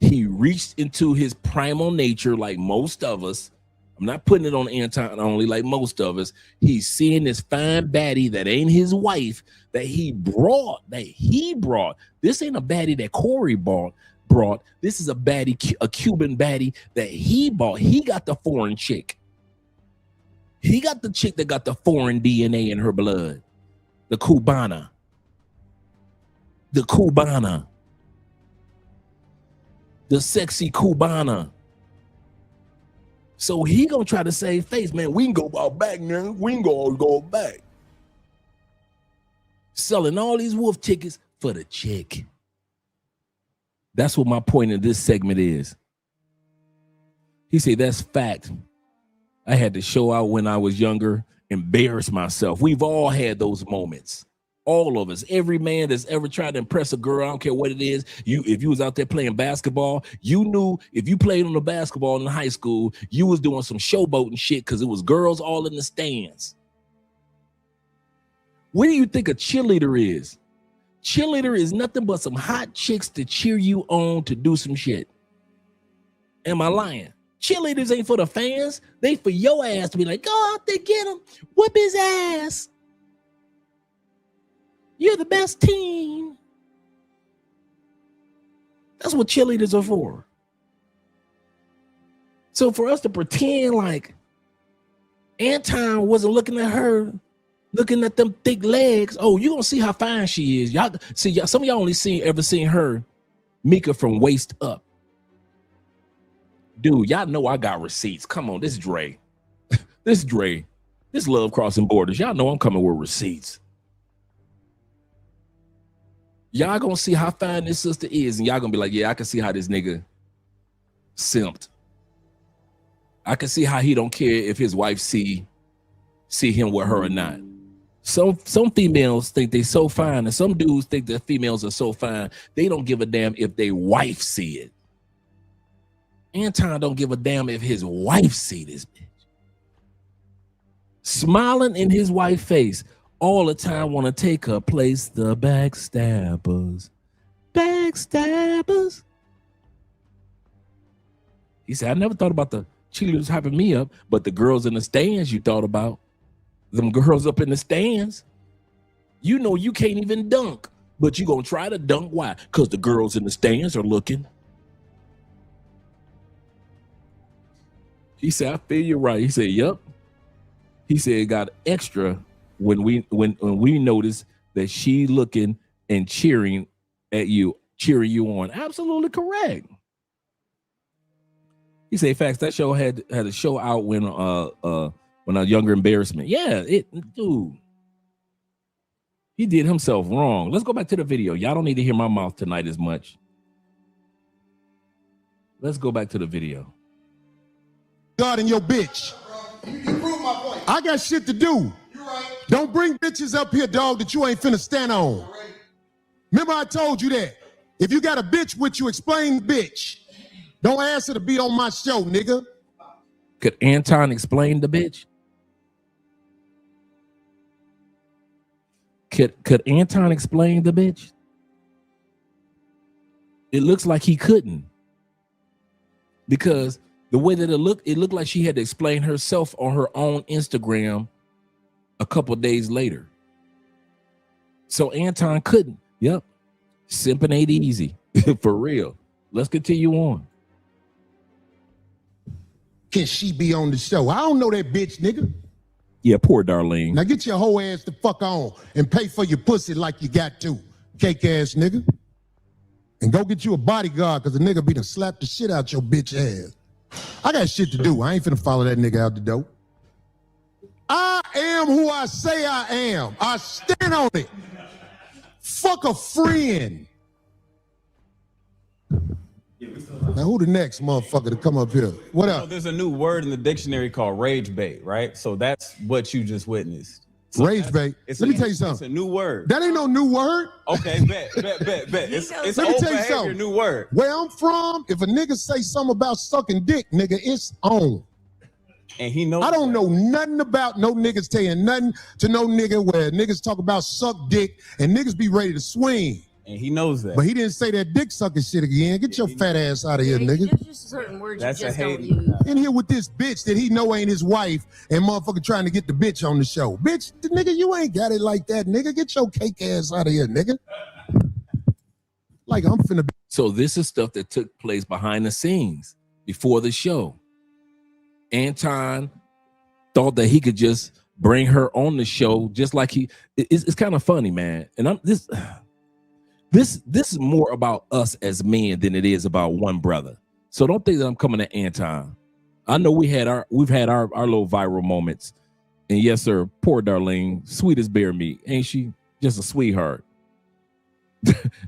He reached into his primal nature like most of us. I'm not putting it on Anton only, like most of us. He's seeing this fine baddie that ain't his wife that he brought. This ain't a baddie that Corey brought. This is a baddie, a Cuban baddie that he bought. He got the foreign chick. He got the chick that got the foreign DNA in her blood. The Cubana. The Cubana. The sexy Cubana. So he gonna try to save face, man. We can go back now. We can go back. Selling all these wolf tickets for the chick. That's what my point in this segment is. He said, that's fact. I had to show out when I was younger, embarrass myself. We've all had those moments. All of us, every man that's ever tried to impress a girl, I don't care what it is. If you was out there playing basketball, you knew if you played on the basketball in high school, you was doing some showboating shit because it was girls all in the stands. What do you think a cheerleader is? Cheerleader is nothing but some hot chicks to cheer you on to do some shit. Am I lying? Cheerleaders ain't for the fans. They for your ass to be like, go out there, get him, whip his ass. You're the best team. That's what cheerleaders are for. So for us to pretend like Anton wasn't looking at her, looking at them thick legs. Oh, you're gonna see how fine she is. Y'all see, some of y'all only ever seen her, Micca, from waist up. Dude, y'all know I got receipts. Come on, this is Dre. This is Dre. This Love Crossing Borders. Y'all know I'm coming with receipts. Y'all gonna see how fine this sister is, and y'all gonna be like, yeah, I can see how this nigga simped. I can see how he don't care if his wife see him with her or not. Some females think they so fine, and some dudes think that females are so fine, they don't give a damn if their wife see it. Anton don't give a damn if his wife see this bitch. Smiling in his wife's face all the time, want to take her place. The backstabbers. Backstabbers. He said, I never thought about the cheerleaders hyping me up, but the girls in the stands you thought about. Them girls up in the stands. You know you can't even dunk, but you gonna try to dunk. Why? Because the girls in the stands are looking. He said, I feel you right. He said, yep. He said it got extra when we noticed that she looking and cheering at you, cheering you on. Absolutely correct. He said, facts, that show had a show out when a younger embarrassment. Yeah, dude. He did himself wrong. Let's go back to the video. Y'all don't need to hear my mouth tonight as much. Let's go back to the video. God and your bitch. You prove my point. I got shit to do. You're right. Don't bring bitches up here, dog, that you ain't finna stand on. Right. Remember I told you that. If you got a bitch with you, explain bitch. Don't ask her to be on my show, nigga. Could Anton explain the bitch? Could Anton explain the bitch? It looks like he couldn't. Because the way that it looked like she had to explain herself on her own Instagram a couple days later. So Anton couldn't. Yep. Simping ain't easy. For real. Let's continue on. Can she be on the show? I don't know that bitch, nigga. Yeah, poor Darlene. Now get your whole ass the fuck on and pay for your pussy like you got to, cake ass nigga. And go get you a bodyguard, because the nigga be done slap the shit out your bitch ass. I got shit to do. I ain't finna follow that nigga out the door. I am who I say I am. I stand on it. Fuck a friend. Now who the next motherfucker to come up here? What up? There's a new word in the dictionary called rage bait, right? So that's what you just witnessed. So rage bait. Let me tell you something. It's a new word. That ain't no new word. Okay, bet. It's Let me old tell you behavior, something. new word. Where I'm from, if a nigga say something about sucking dick, nigga, it's on. And he knows. I don't know nothing about no niggas saying nothing to no nigga where niggas talk about suck dick and niggas be ready to swing. and he knows that. But he didn't say that dick sucking shit again. Get your fat ass out of here, nigga. There's just certain words That's you a just don't hating. use. In here with this bitch that he know ain't his wife and motherfucker trying to get the bitch on the show. Bitch, nigga, you ain't got it like that, nigga. Get your cake ass out of here, nigga. Like I'm finna be. So this is stuff that took place behind the scenes before the show. Anton thought that he could just bring her on the show just like it's kind of funny, man. And this is more about us as men than it is about one brother. So don't think that I'm coming at Anton. I know we've had our little viral moments. And yes, sir, poor Darlene, sweet as bear meat. Ain't she just a sweetheart?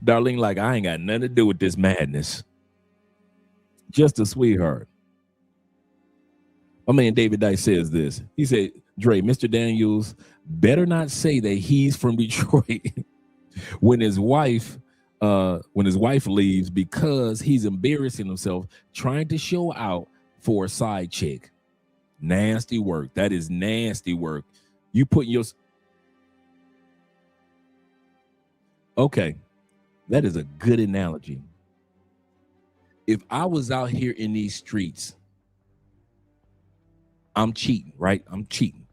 Darlene, like, I ain't got nothing to do with this madness. Just a sweetheart. My man David Dice says this. He said, Dre, Mr. Daniels better not say that he's from Detroit when his wife leaves because he's embarrassing himself trying to show out for a side chick. Nasty work. That is nasty work. You put your... Okay, that is a good analogy. If I was out here in these streets, I'm cheating, right? I'm cheating.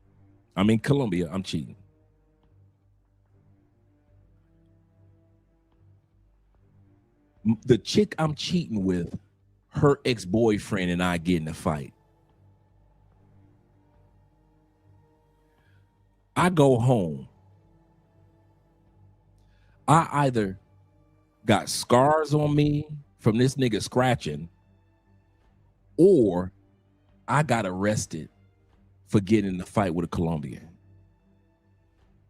I'm in Colombia, I'm cheating. The chick I'm cheating with, her ex-boyfriend and I get in a fight. I go home. I either got scars on me from this nigga scratching, or I got arrested for getting in a fight with a Colombian.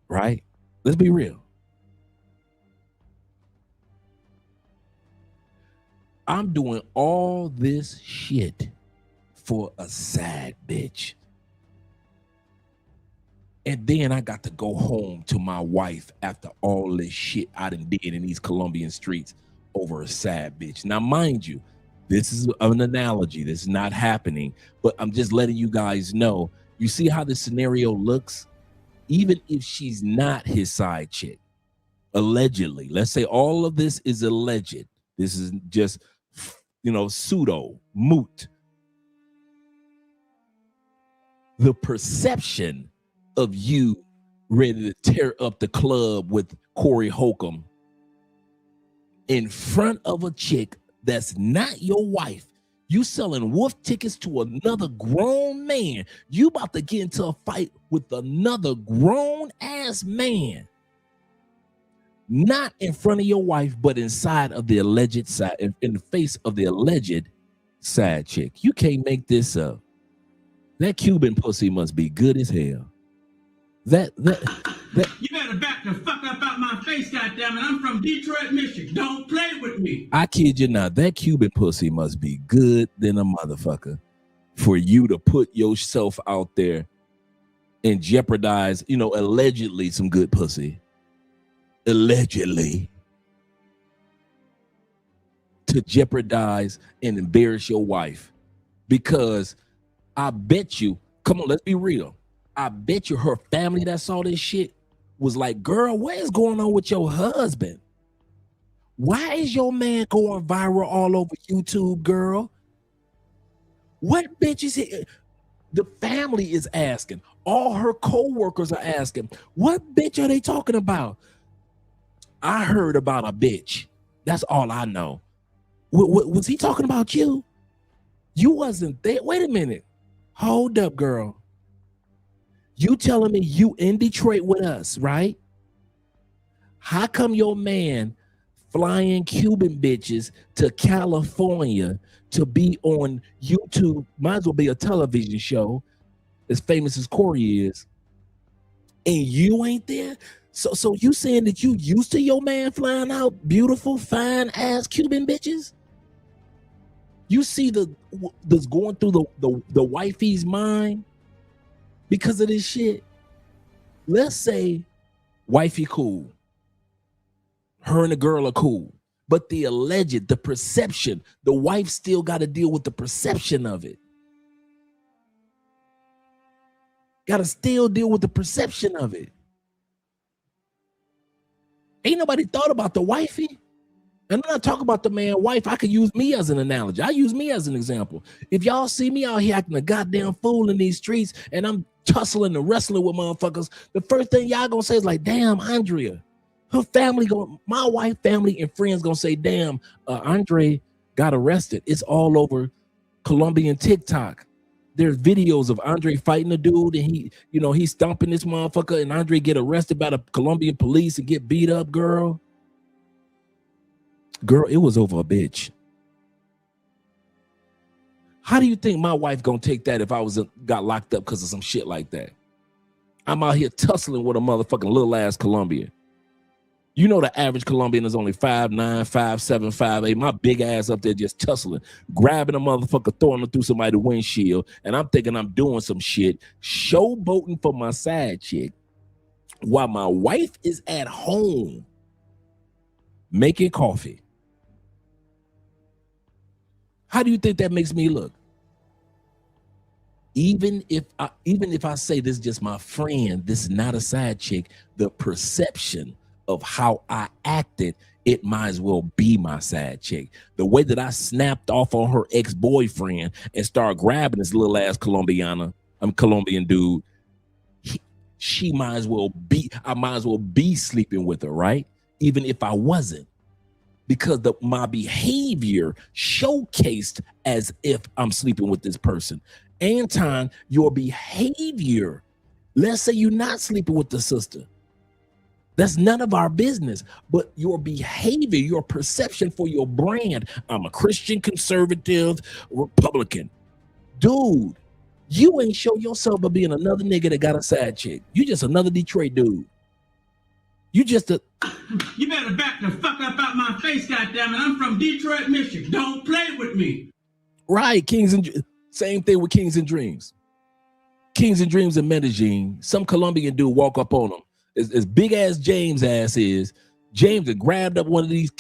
Right? Let's be real. I'm doing all this shit for a sad bitch. And then I got to go home to my wife after all this shit I done did in these Colombian streets over a sad bitch. Now, mind you, this is an analogy. This is not happening, but I'm just letting you guys know. You see how the scenario looks? Even if she's not his side chick, allegedly, let's say all of this is alleged. This is just, pseudo, moot. The perception of you ready to tear up the club with Corey Holcomb in front of a chick that's not your wife. You selling wolf tickets to another grown man. You about to get into a fight with another grown ass man. Not in front of your wife, but inside of the alleged side, in the face of the alleged side chick. You can't make this up. That Cuban pussy must be good as hell. That You better back the fuck up out my face, goddammit. I'm from Detroit, Michigan. Don't play with me. I kid you not, that Cuban pussy must be good than a motherfucker for you to put yourself out there and jeopardize, allegedly some good pussy. Allegedly. To jeopardize and embarrass your wife. Because I bet you, come on, let's be real. I bet you her family that saw this shit was like, girl, what is going on with your husband? Why is your man going viral all over YouTube, girl? What bitch is it? The family is asking. All her co-workers are asking, what bitch are they talking about? I heard about a bitch. That's all I know. Was he talking about you? You wasn't there. Wait a minute. Hold up, girl. You telling me you in Detroit with us, right? How come your man flying Cuban bitches to California to be on YouTube? Might as well be a television show as famous as Corey is. And you ain't there? So you saying that you used to your man flying out beautiful, fine ass Cuban bitches? You see that's going through the wifey's mind because of this shit. Let's say wifey cool. Her and the girl are cool. But the perception, the wife still got to deal with the perception of it. Got to still deal with the perception of it. Ain't nobody thought about the wifey. And I'm not talking about the man wife. I could use me as an analogy. I use me as an example. If y'all see me out here acting a goddamn fool in these streets and I'm tussling and wrestling with motherfuckers, the first thing y'all gonna say is like, damn, Andrea. Her family my wife, family, and friends gonna say, damn, Andre got arrested. It's all over Colombian TikTok. There's videos of Andre fighting a dude and he's stomping this motherfucker and Andre get arrested by the Colombian police and get beat up, girl. Girl, it was over a bitch. How do you think my wife gonna take that if I got locked up because of some shit like that? I'm out here tussling with a motherfucking little ass Colombian. You know the average Colombian is only 5'9", 5'7", 5'8". My big ass up there just tussling, grabbing a motherfucker, throwing him through somebody's windshield, and I'm thinking I'm doing some shit, showboating for my side chick, while my wife is at home making coffee. How do you think that makes me look? Even if I say this is just my friend, this is not a side chick, the perception of how I acted, it might as well be my side chick. The way that I snapped off on her ex-boyfriend and started grabbing this little ass Colombian dude, I might as well be sleeping with her, right? Even if I wasn't. Because my behavior showcased as if I'm sleeping with this person. Anton, your behavior, let's say you're not sleeping with the sister. That's none of our business, but your behavior, your perception for your brand. I'm a Christian, conservative, Republican. Dude, you ain't show yourself by being another nigga that got a side chick. You just another Detroit dude. You just a... You better back the fuck up out my face, goddammit. I'm from Detroit, Michigan. Don't play with me. Right, same thing with Kings and Dreams. Kings and Dreams in Medellin, some Colombian dude walk up on him. As big as James' ass is, James had grabbed up one of these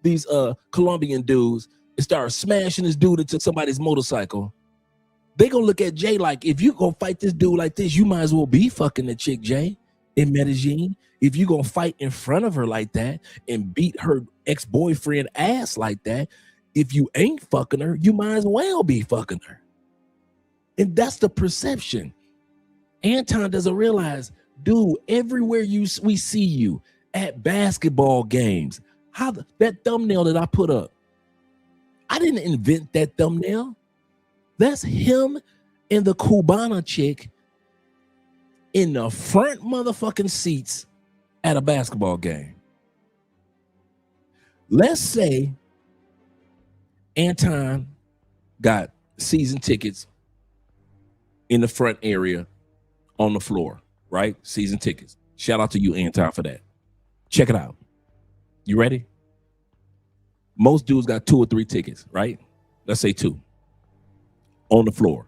these Colombian dudes and started smashing this dude into somebody's motorcycle. They gonna look at Jay like, if you gonna fight this dude like this, you might as well be fucking the chick, Jay, in Medellin. If you gonna fight in front of her like that and beat her ex-boyfriend ass like that, if you ain't fucking her, you might as well be fucking her. And that's the perception. Anton doesn't realize, dude, everywhere we see you at basketball games, that thumbnail that I put up, I didn't invent that thumbnail. That's him and the Cubana chick in the front motherfucking seats at a basketball game. Let's say Anton got season tickets in the front area on the floor, right? Season tickets. Shout out to you, Anton, for that. Check it out. You ready? Most dudes got 2 or 3 tickets, right? Let's say 2 on the floor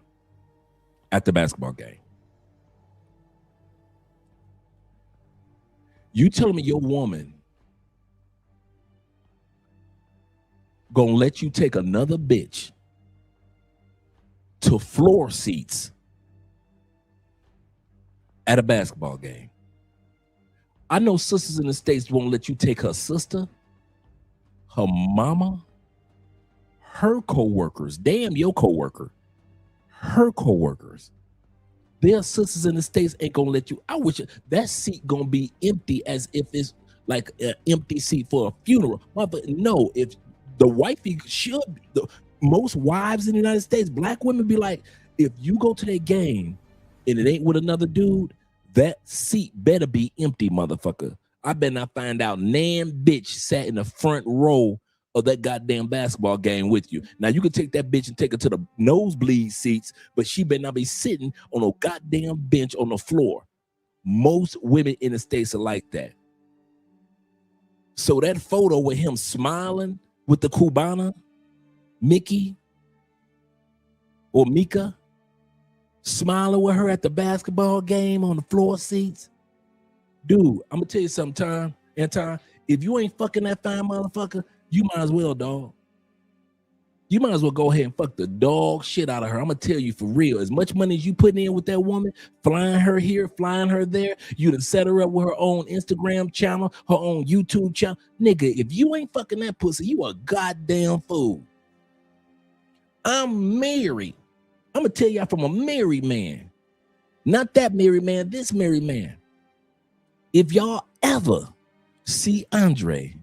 at the basketball game. You telling me your woman gonna let you take another bitch to floor seats at a basketball game? I know sisters in the States won't let you take her sister, her mama, her co-workers, damn your co-worker, her co-workers. Their sisters in the States ain't gonna let you. I wish that seat gonna be empty as if it's like an empty seat for a funeral. But no, if the wifey should, most wives in the United States, black women be like, if you go to that game and it ain't with another dude, that seat better be empty, motherfucker. I better not find out nan bitch sat in the front row of that goddamn basketball game with you. Now you can take that bitch and take her to the nosebleed seats, but she better not be sitting on a goddamn bench on the floor. Most women in the States are like that. So that photo with him smiling with the Cubana, Mickey or Micca, smiling with her at the basketball game on the floor seats. Dude, I'm gonna tell you something, Anton, if you ain't fucking that fine motherfucker, you might as well, dog. You might as well go ahead and fuck the dog shit out of her. I'm gonna tell you for real. As much money as you putting in with that woman, flying her here, flying her there, you done set her up with her own Instagram channel, her own YouTube channel. Nigga, if you ain't fucking that pussy, you a goddamn fool. I'm married. I'm gonna tell y'all from a married man. Not that married man, this married man. If y'all ever see Andre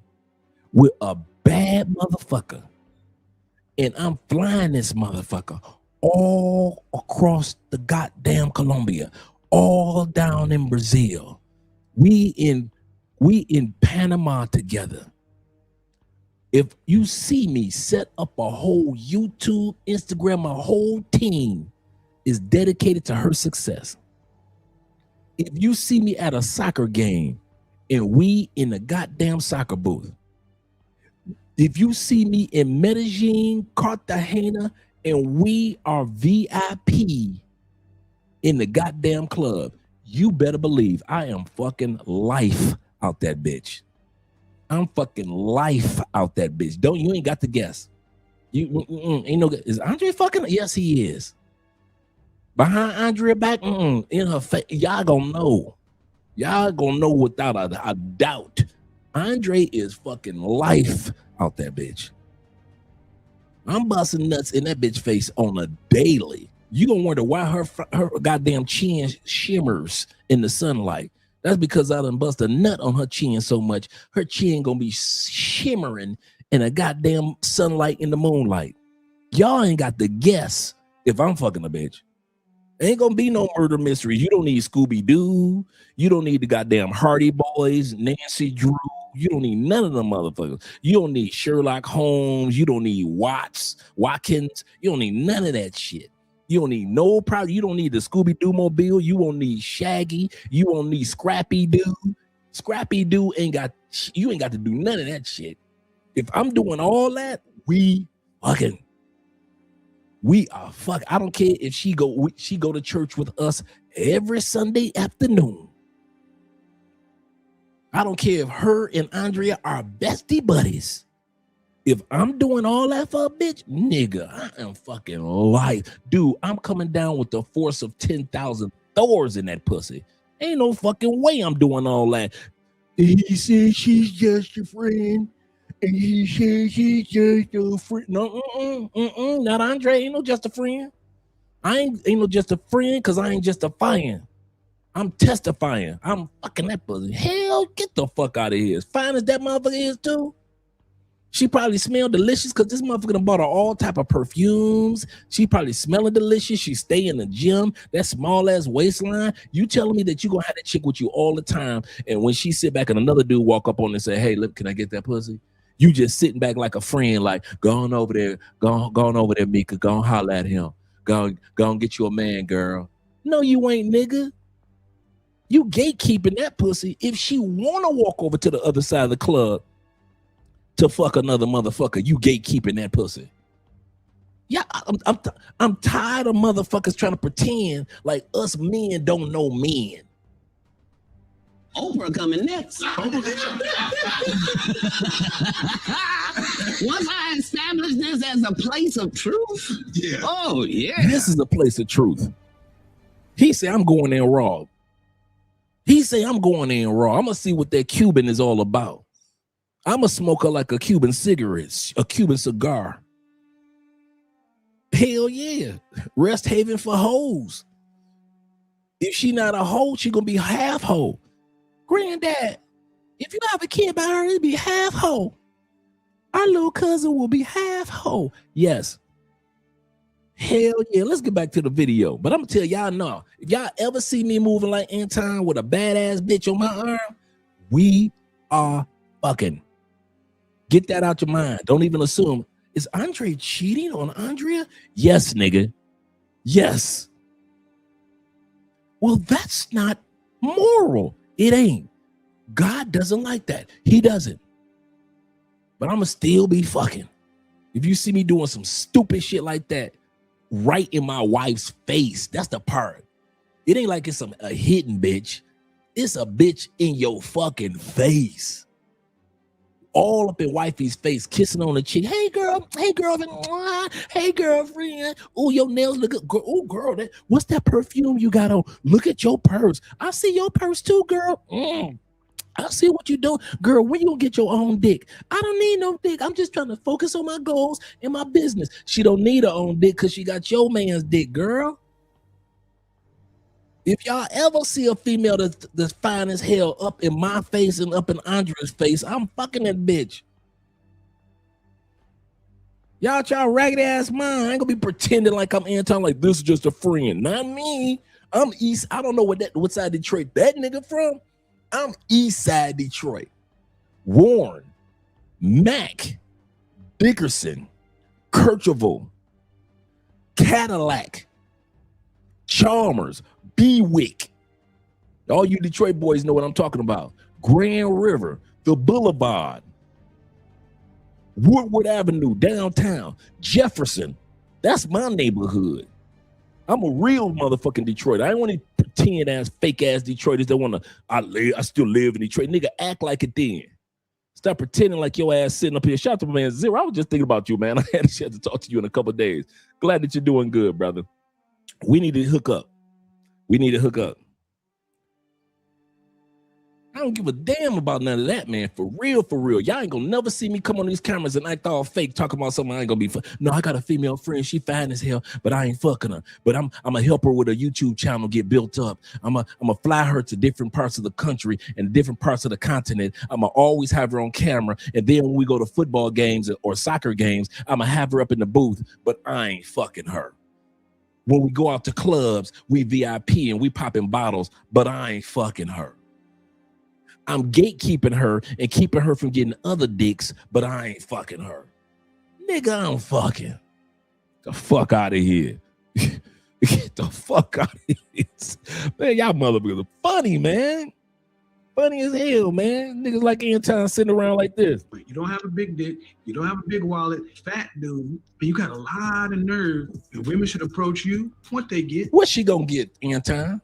with a bad motherfucker, and I'm flying this motherfucker all across the goddamn Colombia, all down in Brazil. We in Panama together. If you see me set up a whole YouTube, Instagram, my whole team is dedicated to her success. If you see me at a soccer game and we in the goddamn soccer booth, if you see me in Medellin, Cartagena, and we are VIP in the goddamn club, you better believe I am fucking life out that bitch. I'm fucking life out that bitch. You ain't got to guess. You ain't no. Is Andre fucking? Yes, he is. Behind Andrea back, in her face, y'all gonna know. Y'all gonna know without a doubt. Andre is fucking life out that bitch. I'm busting nuts in that bitch face on a daily. You gonna wonder why her goddamn chin shimmers in the sunlight. That's because I done bust a nut on her chin so much. Her chin gonna be shimmering in a goddamn sunlight in the moonlight. Y'all ain't got to guess if I'm fucking a bitch. Ain't gonna be no murder mysteries. You don't need Scooby-Doo. You don't need the goddamn Hardy Boys, Nancy Drew. You don't need none of them motherfuckers. You don't need Sherlock Holmes. You don't need Watkins. You don't need none of that shit. You don't need no problem. You don't need the Scooby-Doo mobile. You won't need Shaggy. You won't need Scrappy-Doo. Scrappy-Doo ain't got to do none of that shit. If I'm doing all that, we are fucking. I don't care if she go to church with us every Sunday afternoon. I don't care if her and Andrea are bestie buddies. If I'm doing all that for a bitch, nigga, I am fucking life. Dude, I'm coming down with the force of 10,000 Thors in that pussy. Ain't no fucking way I'm doing all that. He said she's just a friend. And he said she's just a friend. No, not Andre. Ain't no just a friend. I ain't no just a friend because I ain't justifying. I'm testifying. I'm fucking that pussy. Hell, get the fuck out of here. As fine as that motherfucker is too. She probably smelled delicious because this motherfucker done bought her all type of perfumes. She probably smelling delicious. She stay in the gym. That small ass waistline. You telling me that you gonna have that chick with you all the time, and when she sit back and another dude walk up on her and say, "Hey, look, can I get that pussy?" You just sitting back like a friend, like, go on over there, Mika. Go on holler at him. Go on get you a man, girl. No, you ain't, nigga. You gatekeeping that pussy. If she wanna walk over to the other side of the club to fuck another motherfucker, you gatekeeping that pussy. Yeah, I'm tired of motherfuckers trying to pretend like us men don't know men. Oprah coming next. Once I establish this as a place of truth, oh yeah, this is a place of truth. He said, "I'm going in raw." I'm gonna see what that Cuban is all about. I'm a smoker like a Cuban cigarette, a Cuban cigar. Hell yeah. Rest haven for hoes. If she not a hoe, she gonna be half hoe. Granddad, if you have a kid by her, it'd be half hoe. Our little cousin will be half hoe. Yes. Hell yeah. Let's get back to the video. But I'm gonna tell y'all now, if y'all ever see me moving like Anton with a badass bitch on my arm, we are fucking. Get that out your mind. Don't even assume. Is Andre cheating on Andrea? Yes, nigga. Yes. Well, that's not moral. It ain't. God doesn't like that. He doesn't. But I'm going to still be fucking. If you see me doing some stupid shit like that, right in my wife's face, that's the part. It ain't like it's a hidden bitch. It's a bitch in your fucking face. all up in wifey's face, kissing on the cheek. Hey girl, hey girlfriend, hey girlfriend. Oh, your nails look good. Oh girl, what's that perfume you got on? Look at your purse. I see your purse too, girl. I see what you do. Girl, when you gonna get your own dick? I don't need no dick. I'm just trying to focus on my goals and my business. She don't need her own dick because she got your man's dick, girl. If y'all ever see a female that's fine as hell up in my face and up in Andre's face, I'm fucking that bitch. Y'all try raggedy ass mine. I ain't gonna be pretending like I'm Anton, like this is just a friend. Not me. I'm East. I don't know what side of Detroit that nigga from. I'm East Side Detroit. Warren, Mack, Dickerson, Kercheval, Cadillac, Chalmers, Bewick. All you Detroit boys know what I'm talking about. Grand River, the Boulevard, Woodward Avenue, downtown, Jefferson. That's my neighborhood. I'm a real motherfucking Detroit. I ain't want to pretend ass fake ass Detroiters that want to. I still live in Detroit. Nigga, act like it then. Stop pretending like your ass sitting up here. Shout out to my man Zero. I was just thinking about you, man. I had a chance to talk to you in a couple of days. Glad that you're doing good, brother. We need to hook up. We need to hook up. I don't give a damn about none of that, man. For real, for real. Y'all ain't gonna never see me come on these cameras and act all fake, talking about something I ain't gonna be. No, I got a female friend. She fine as hell, but I ain't fucking her. But I'm gonna help her with a YouTube channel get built up. I'm gonna fly her to different parts of the country and different parts of the continent. I'm gonna always have her on camera. And then when we go to football games or soccer games, I'm gonna have her up in the booth, but I ain't fucking her. When we go out to clubs, we VIP and we popping bottles, but I ain't fucking her. I'm gatekeeping her and keeping her from getting other dicks, but I ain't fucking her. Nigga, I'm fucking. The fuck out of here. Get the fuck out of here. Man, y'all motherfuckers are funny, man. Funny as hell, man. Niggas like Anton sitting around like this. You don't have a big dick. You don't have a big wallet. Fat dude. But you got a lot of nerve. And women should approach you. What they get. What she gonna get, Anton?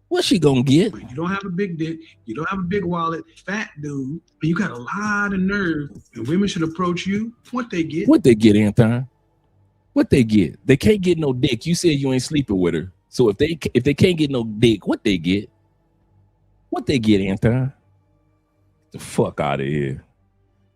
What she gonna get? You don't have a big dick. You don't have a big wallet. Fat dude. But you got a lot of nerve. And women should approach you. What they get. What they get, Anton? What they get? They can't get no dick. You said you ain't sleeping with her. So if they can't get no dick, what they get? What they get, Anton? Get the fuck out of here.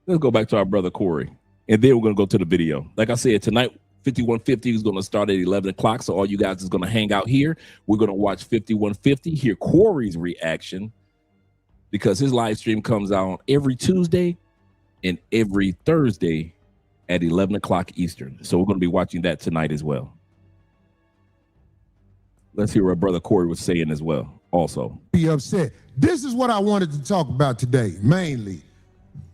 Let's go back to our brother Corey. And then we're gonna go to the video. Like I said, tonight 5150 is going to start at 11 o'clock. So all you guys is going to hang out here. We're going to watch 5150, hear Corey's reaction, because his live stream comes out every Tuesday and every Thursday at 11 o'clock Eastern. So we're going to be watching that tonight as well. Let's hear what brother Corey was saying as well. Also, be upset. This is what I wanted to talk about today, mainly.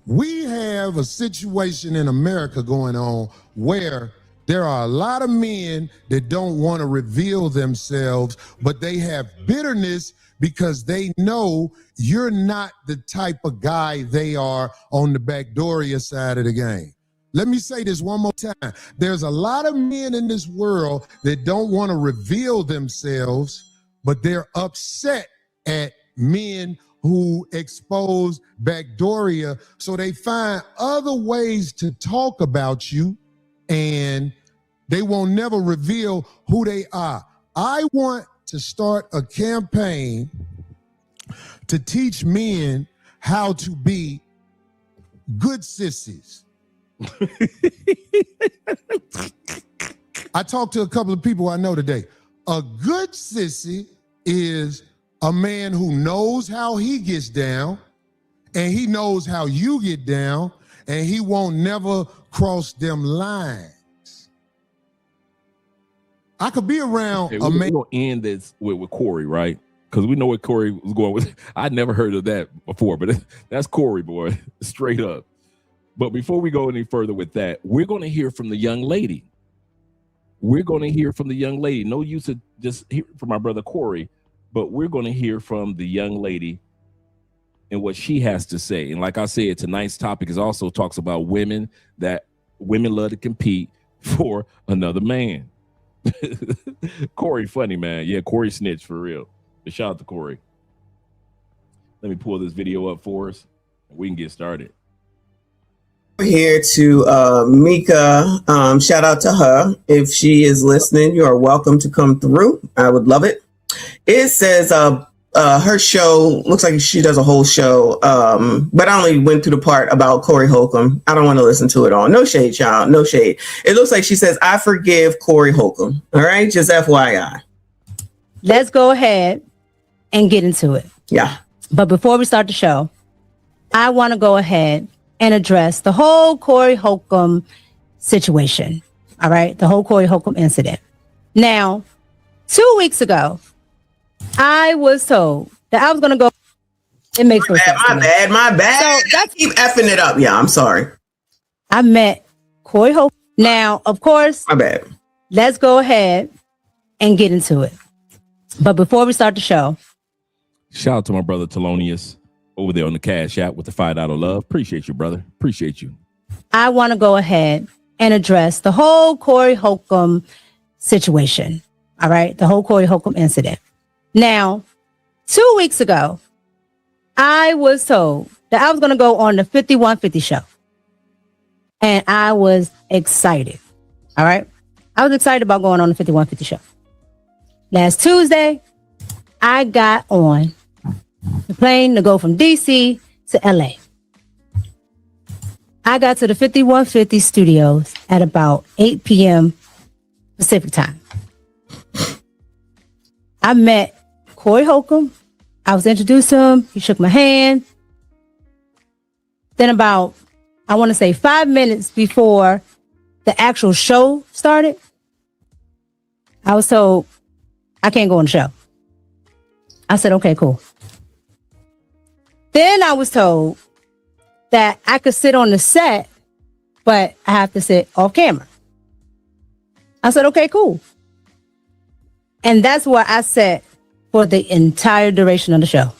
We have a situation in America going on where there are a lot of men that don't want to reveal themselves, but they have bitterness because they know you're not the type of guy they are on the Backdooria side of the game. Let me say this one more time. There's a lot of men in this world that don't want to reveal themselves, but they're upset at men who expose Backdooria, so they find other ways to talk about you, and they won't never reveal who they are. I want to start a campaign to teach men how to be good sissies. I talked to a couple of people I know today. A good sissy is a man who knows how he gets down, and he knows how you get down, and he won't never cross them lines. I could be around okay, a man. We're going to end this with Corey, right? Because we know what Corey was going with. I'd never heard of that before, but that's Corey, boy, straight up. But before we go any further with that, we're going to hear from the young lady. We're going to hear from the young lady. No use to just hear from our brother Corey, but we're going to hear from the young lady and what she has to say. And like I said, tonight's topic is also talks about women, that women love to compete for another man. Corey funny, man. Yeah, Corey snitched for real. But shout out to Corey. Let me pull this video up for us and we can get started. Here to Mika. Shout out to her. If she is listening, you are welcome to come through. I would love it. It says her show looks like she does a whole show, but I only went through the part about Corey Holcomb. I don't want to listen to it all. No shade, child. No shade. It looks like she says, I forgive Corey Holcomb. All right, just FYI. Let's go ahead and get into it. Yeah. But before we start the show, I want to go ahead and address the whole Corey Holcomb situation. All right. The whole Corey Holcomb incident. Now, 2 weeks ago, I was told that I was going to go. It makes no sense. My bad. So that's keep effing it up. Yeah, I'm sorry. I met Corey Holcomb. Now, of course, my bad. Let's go ahead and get into it. But before we start the show, shout out to my brother Thelonious over there on the Cash App with the $5 love. Appreciate you, brother. Appreciate you. I want to go ahead and address the whole Corey Holcomb situation. All right. The whole Corey Holcomb incident. Now, 2 weeks ago, I was told that I was going to go on the 5150 show. And I was excited. All right. I was excited about going on the 5150 show. Last Tuesday, I got on the plane to go from DC to LA. I got to the 5150 studios at about 8 p.m. Pacific time. I met Corey Holcomb. I was introduced to him. He shook my hand. Then about, I want to say 5 minutes before the actual show started, I was told I can't go on the show. I said, okay, cool. Then I was told that I could sit on the set, but I have to sit off camera. I said, okay, cool. And that's where I sat for the entire duration of the show.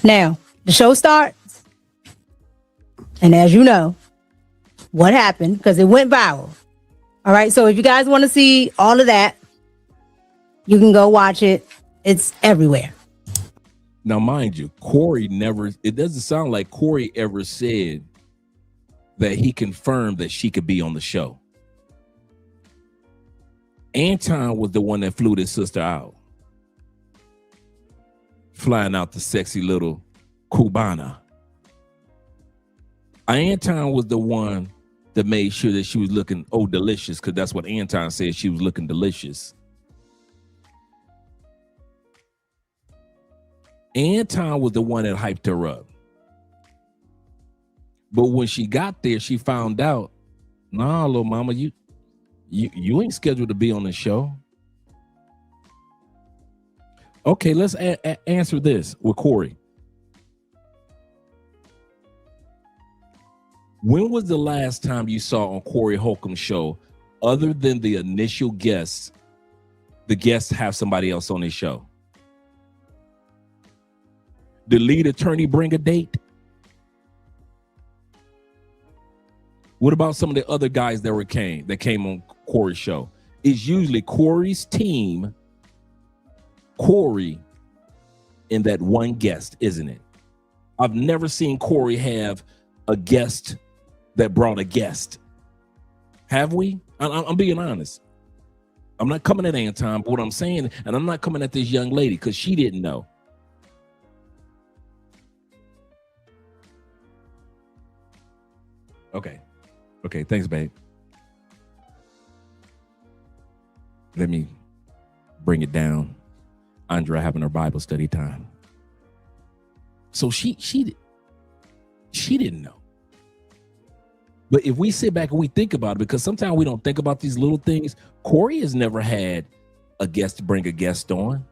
Now, the show starts. And as you know, what happened, because it went viral. All right, so if you guys want to see all of that, you can go watch it. It's everywhere. Now, mind you, Corey never, it doesn't sound like Corey ever said that he confirmed that she could be on the show. Anton was the one that flew his sister out. Flying out the sexy little Cubana. Anton was the one that made sure that she was looking, delicious, because that's what Anton said, she was looking delicious. Anton was the one that hyped her up. But when she got there, she found out, nah, little mama, you ain't scheduled to be on the show. Okay, let's answer this with Corey. When was the last time you saw on Corey Holcomb's show, other than the initial guests, the guests have somebody else on his show? The lead attorney bring a date? What about some of the other guys that came on Corey's show? It's usually Corey's team, Corey, and that one guest, isn't it? I've never seen Corey have a guest that brought a guest. Have we? I'm being honest. I'm not coming at Anton, but what I'm saying, and I'm not coming at this young lady because she didn't know. Okay, thanks, babe. Let me bring it down. Andrea having her Bible study time. So she didn't know. But if we sit back and we think about it, because sometimes we don't think about these little things, Corey has never had a guest to bring a guest on.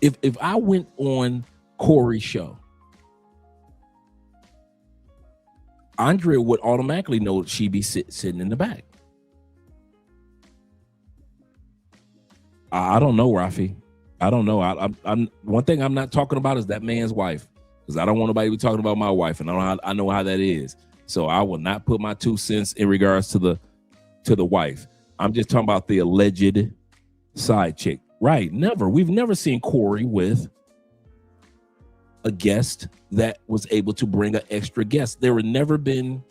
If I went on Corey's show, Andrea would automatically know that she'd be sitting in the back. I don't know, Rafi. I don't know. I'm one thing I'm not talking about is that man's wife, because I don't want nobody to be talking about my wife, and I know how that is. So I will not put my 2 cents in regards to the wife. I'm just talking about the alleged side chick. Right? Never. We've never seen Corey with a guest that was able to bring an extra guest. There had never been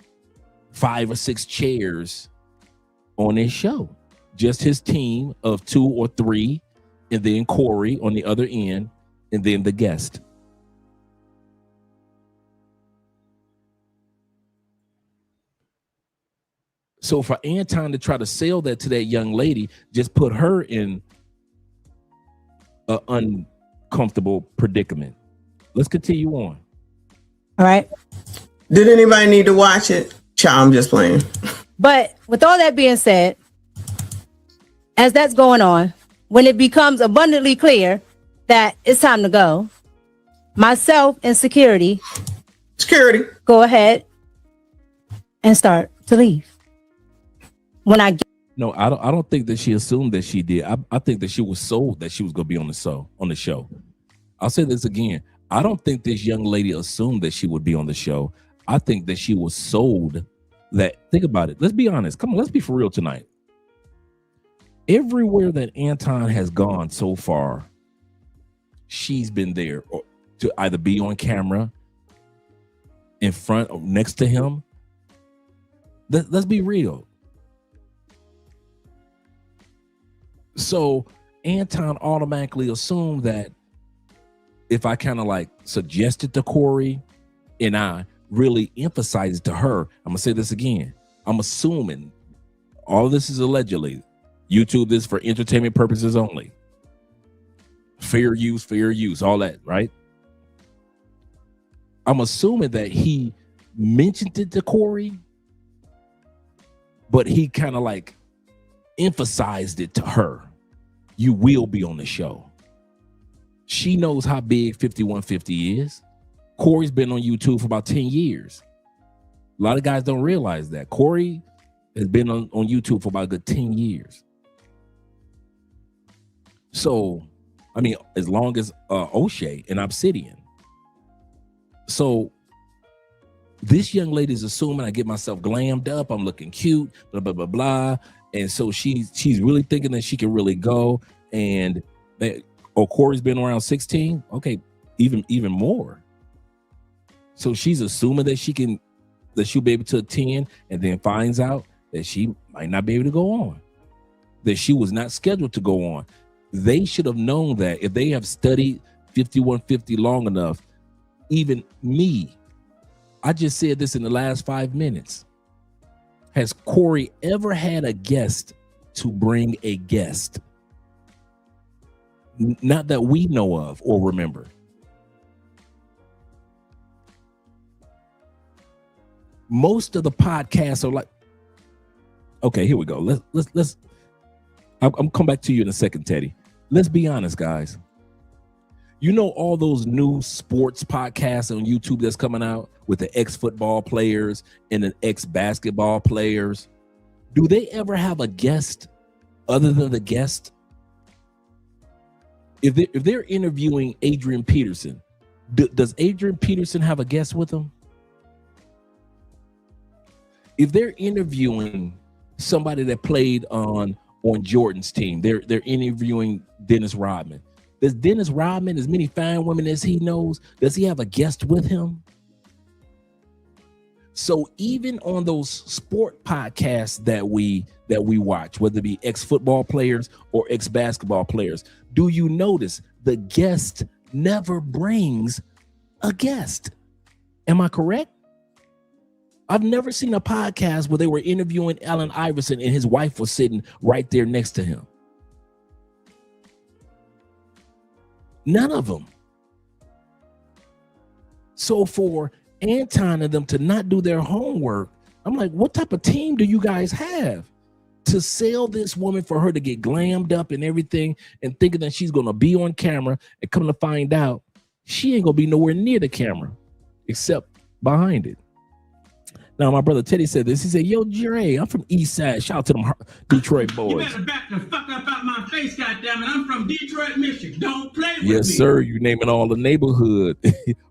5 or 6 chairs on his show. Just his team of 2 or 3, and then Corey on the other end, and then the guest. So for Anton to try to sell that to that young lady, just put her in an uncomfortable predicament. Let's continue on. All right. Did anybody need to watch it? Child, I'm just playing. But with all that being said, as that's going on, when it becomes abundantly clear that it's time to go, myself and security go ahead and start to leave. When I get No, I don't think that she assumed that she did. I think that she was sold that she was going to be on the show. I'll say this again. I don't think this young lady assumed that she would be on the show. I think that she was sold that. Think about it. Let's be honest. Come on, let's be for real tonight. Everywhere that Anton has gone so far, she's been there to either be on camera, in front or next to him. Let's be real. So Anton automatically assumed that if I kind of like suggested to Corey and I really emphasize it to her, I'm gonna say this again. I'm assuming all of this is allegedly. YouTube this for entertainment purposes only. Fair use, all that, right? I'm assuming that he mentioned it to Corey, but he kind of like emphasized it to her. You will be on the show. She knows how big 5150 is. Corey's been on YouTube for about 10 years. A lot of guys don't realize that. Corey has been on YouTube for about a good 10 years. So, I mean, as long as O'Shea and Obsidian. So this young lady's assuming I get myself glammed up. I'm looking cute, blah, blah, blah, blah. And so she's really thinking that she can really go. And Corey's been around 16. Okay, even more. So she's assuming that she'll be able to attend, and then finds out that she might not be able to go on. That she was not scheduled to go on. They should have known that if they have studied 5150 long enough. Even me, I just said this in the last 5 minutes. Has Corey ever had a guest to bring a guest? Not that we know of or remember. Most of the podcasts are like, okay, here we go. Let's I'll come back to you in a second, Teddy. Let's be honest, guys. You know all those new sports podcasts on YouTube that's coming out with the ex-football players and the ex-basketball players? Do they ever have a guest other than the guest? If they're interviewing Adrian Peterson, does Adrian Peterson have a guest with him? If they're interviewing somebody that played on Jordan's team, they're interviewing Dennis Rodman. Does Dennis Rodman, as many fine women as he knows, does he have a guest with him? So even on those sport podcasts that we watch, whether it be ex-football players or ex-basketball players, do you notice the guest never brings a guest? Am I correct? I've never seen a podcast where they were interviewing Allen Iverson and his wife was sitting right there next to him. None of them. So for Anton and them to not do their homework, I'm like, what type of team do you guys have to sell this woman for her to get glammed up and everything and thinking that she's going to be on camera and come to find out she ain't going to be nowhere near the camera except behind it. Now, my brother Teddy said this. He said, yo, Dre, I'm from East Side. Shout out to them Detroit boys. You better back the fuck up out my face, goddammit. I'm from Detroit, Michigan. Don't play with me. Yes, sir. You naming all the neighborhood.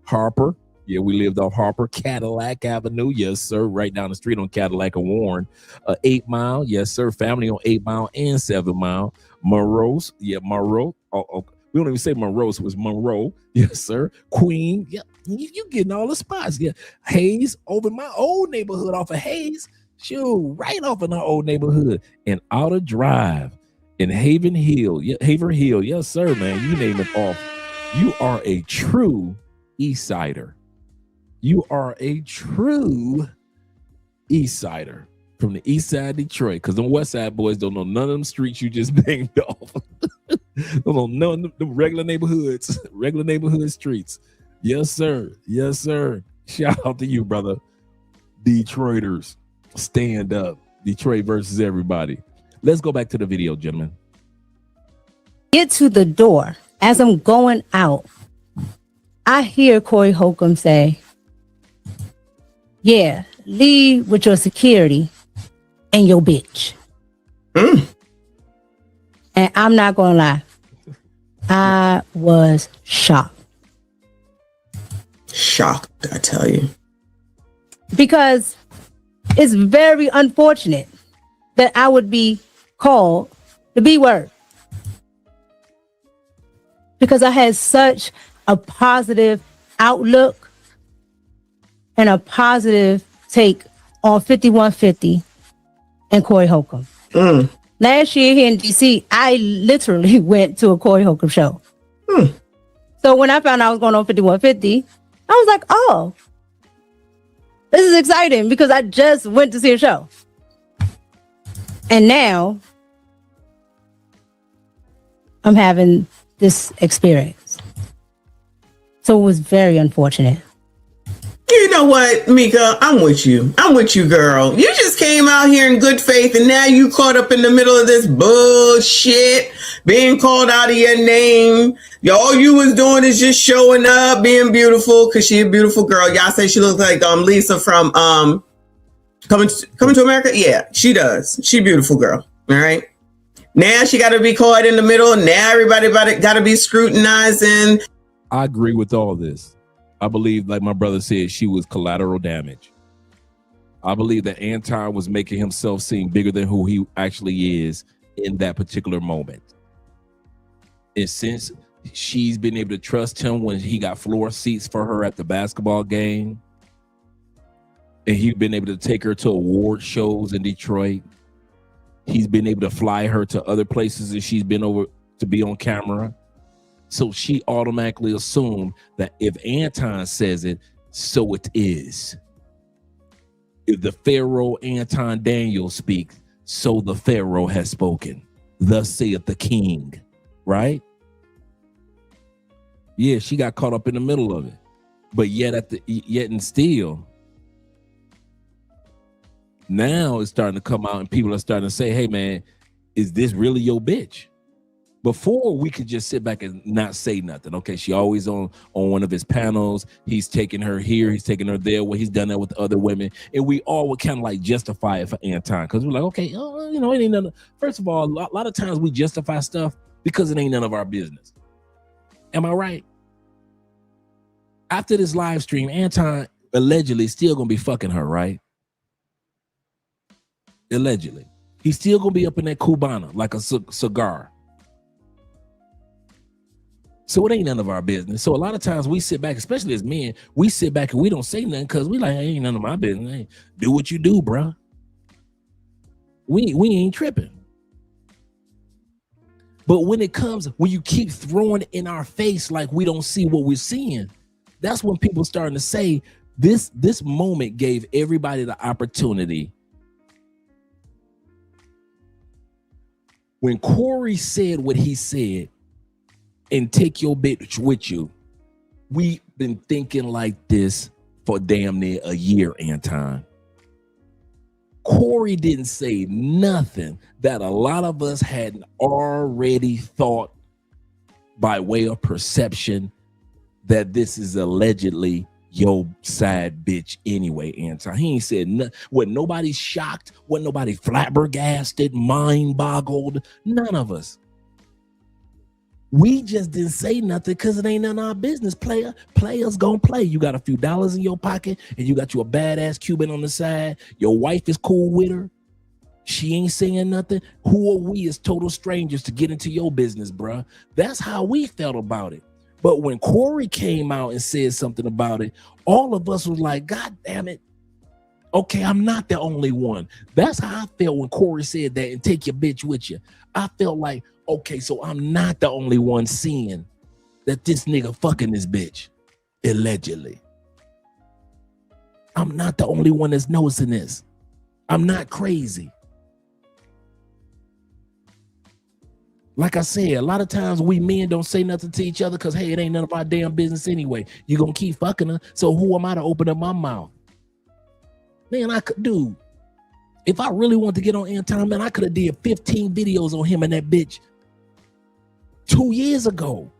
Harper. Yeah, we lived off Harper. Cadillac Avenue. Yes, sir. Right down the street on Cadillac and Warren. 8 Mile. Yes, sir. Family on 8 Mile and 7 Mile. Monroe's. Yeah, Monroe. We don't even say Monroe, so it was Monroe. Yes, sir. Queen. Yeah, you getting all the spots. Yeah. Hayes over in my old neighborhood off of Hayes. Shoot, right off in our old neighborhood. And Outer Drive in Haven Hill. Yeah, Haver Hill. Yes, sir, man. You name it off. You are a true East Sider. You are a true East Sider from the East Side of Detroit. Because them West Side boys don't know none of them streets you just banged off. Don't know none of them regular neighborhoods, regular neighborhood streets. Yes, sir. Yes, sir. Shout out to you, brother. Detroiters, stand up. Detroit versus everybody. Let's go back to the video, gentlemen. Get to the door. As I'm going out, I hear Corey Holcomb say, yeah, leave with your security and your bitch. And I'm not going to lie. I was shocked. Shocked, I tell you. Because it's very unfortunate that I would be called the B word. Because I had such a positive outlook and a positive take on 5150 and Corey Holcomb. Last year here in DC, I literally went to a Corey Holcomb show. So when I found out I was going on 5150, I was like, oh, this is exciting because I just went to see a show. And now I'm having this experience. So it was very unfortunate. You know what, Mika? I'm with you. I'm with you, girl. You just came out here in good faith, and now you caught up in the middle of this bullshit, being called out of your name. All you was doing is just showing up, being beautiful, because she a beautiful girl. Y'all say she looks like Lisa from Coming to America? Yeah, she does. She a beautiful girl. All right. Now she got to be caught in the middle. Now everybody got to be scrutinizing. I agree with all this. I believe, like my brother said, she was collateral damage. I believe that Anton was making himself seem bigger than who he actually is in that particular moment. And since she's been able to trust him when he got floor seats for her at the basketball game, and he's been able to take her to award shows in Detroit, he's been able to fly her to other places that she's been over to be on camera. So she automatically assumed that if Anton says it, so it is. If the Pharaoh Anton Daniel speaks, so the Pharaoh has spoken. Thus saith the king, right? Yeah, she got caught up in the middle of it. But yet and still, now it's starting to come out and people are starting to say, hey man, is this really your bitch? Before we could just sit back and not say nothing. Okay, she always on one of his panels. He's taking her here, he's taking her there. Well, he's done that with other women, and we all would kind of like justify it for Anton because we're like, okay, it ain't none. First of all, a lot of times we justify stuff because it ain't none of our business. Am I right? After this live stream, Anton allegedly still gonna be fucking her, right? Allegedly, he's still gonna be up in that Cubana like a cigar. So it ain't none of our business. So a lot of times we sit back, especially as men, we sit back and we don't say nothing because we like, hey, ain't none of my business. Hey, do what you do, bro. We ain't tripping. But when you keep throwing it in our face like we don't see what we're seeing, that's when people starting to say this moment gave everybody the opportunity. When Corey said what he said, and take your bitch with you, we've been thinking like this for damn near a year, Anton. Corey didn't say nothing that a lot of us had already thought by way of perception that this is allegedly your side bitch anyway, Anton. He ain't said nothing. When nobody's shocked, when nobody flabbergasted, mind boggled, none of us. We just didn't say nothing because it ain't none of our business. Players gonna play. You got a few dollars in your pocket and you got you a badass Cuban on the side. Your wife is cool with her. She ain't saying nothing. Who are we as total strangers to get into your business, bruh? That's how we felt about it. But when Corey came out and said something about it, all of us was like, God damn it. Okay, I'm not the only one. That's how I felt when Corey said that, and take your bitch with you. I felt like, okay, so I'm not the only one seeing that this nigga fucking this bitch, allegedly. I'm not the only one that's noticing this. I'm not crazy. Like I said, a lot of times we men don't say nothing to each other because, hey, it ain't none of our damn business anyway. You're going to keep fucking her. So who am I to open up my mouth? Man, I could do. If I really wanted to get on Anton, man, I could have did 15 videos on him and that bitch 2 years ago.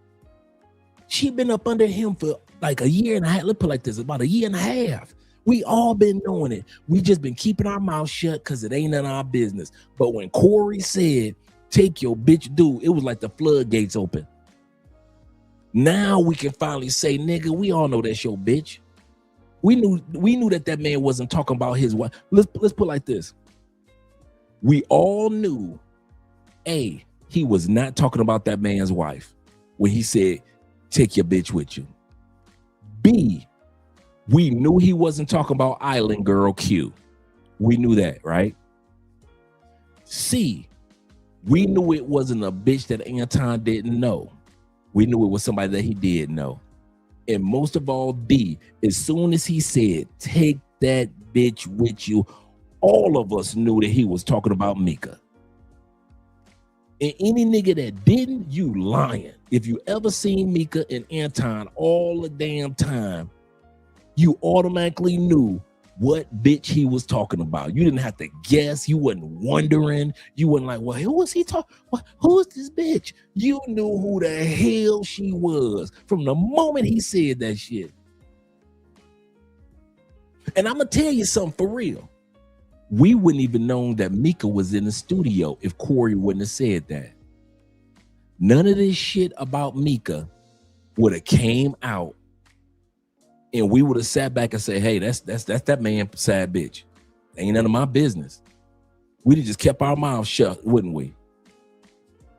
She been up under him for like a year and a half. Let's put it like this, about a year and a half. We all been knowing it. We just been keeping our mouth shut because it ain't none of our business. But when Corey said, take your bitch dude, it was like the floodgates open. Now we can finally say, nigga, we all know that's your bitch. We knew that man wasn't talking about his wife. Let's put it like this. We all knew, A, he was not talking about that man's wife when he said, take your bitch with you. B, we knew he wasn't talking about Island Girl Q. We knew that, right? C, we knew it wasn't a bitch that Anton didn't know. We knew it was somebody that he did know. And most of all, D, as soon as he said, take that bitch with you, all of us knew that he was talking about Micca. And any nigga that didn't, you lying. If you ever seen Micca and Anton all the damn time, you automatically knew what bitch he was talking about. You didn't have to guess. You wasn't wondering. You wasn't like, well, who was he talking? Who is this bitch? You knew who the hell she was from the moment he said that shit. And I'm going to tell you something for real. We wouldn't even known that Micca was in the studio if Corey wouldn't have said that. None of this shit about Micca would have came out, and we would have sat back and said, hey, that's that man sad bitch. Ain't none of my business. We'd have just kept our mouths shut, wouldn't we?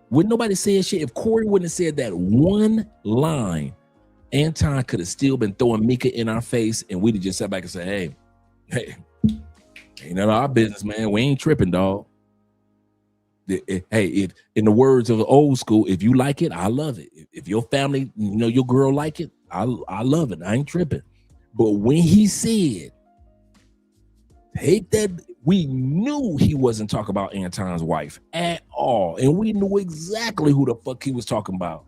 Wouldn't nobody say shit? If Corey wouldn't have said that one line, Anton could have still been throwing Micca in our face, and we'd have just sat back and said, hey, ain't none of our business, man. We ain't tripping, dog. Hey, if in the words of the old school, if you like it, I love it. If your family, your girl like it, I love it. I ain't tripping. But when he said, take that, we knew he wasn't talking about Anton's wife at all. And we knew exactly who the fuck he was talking about.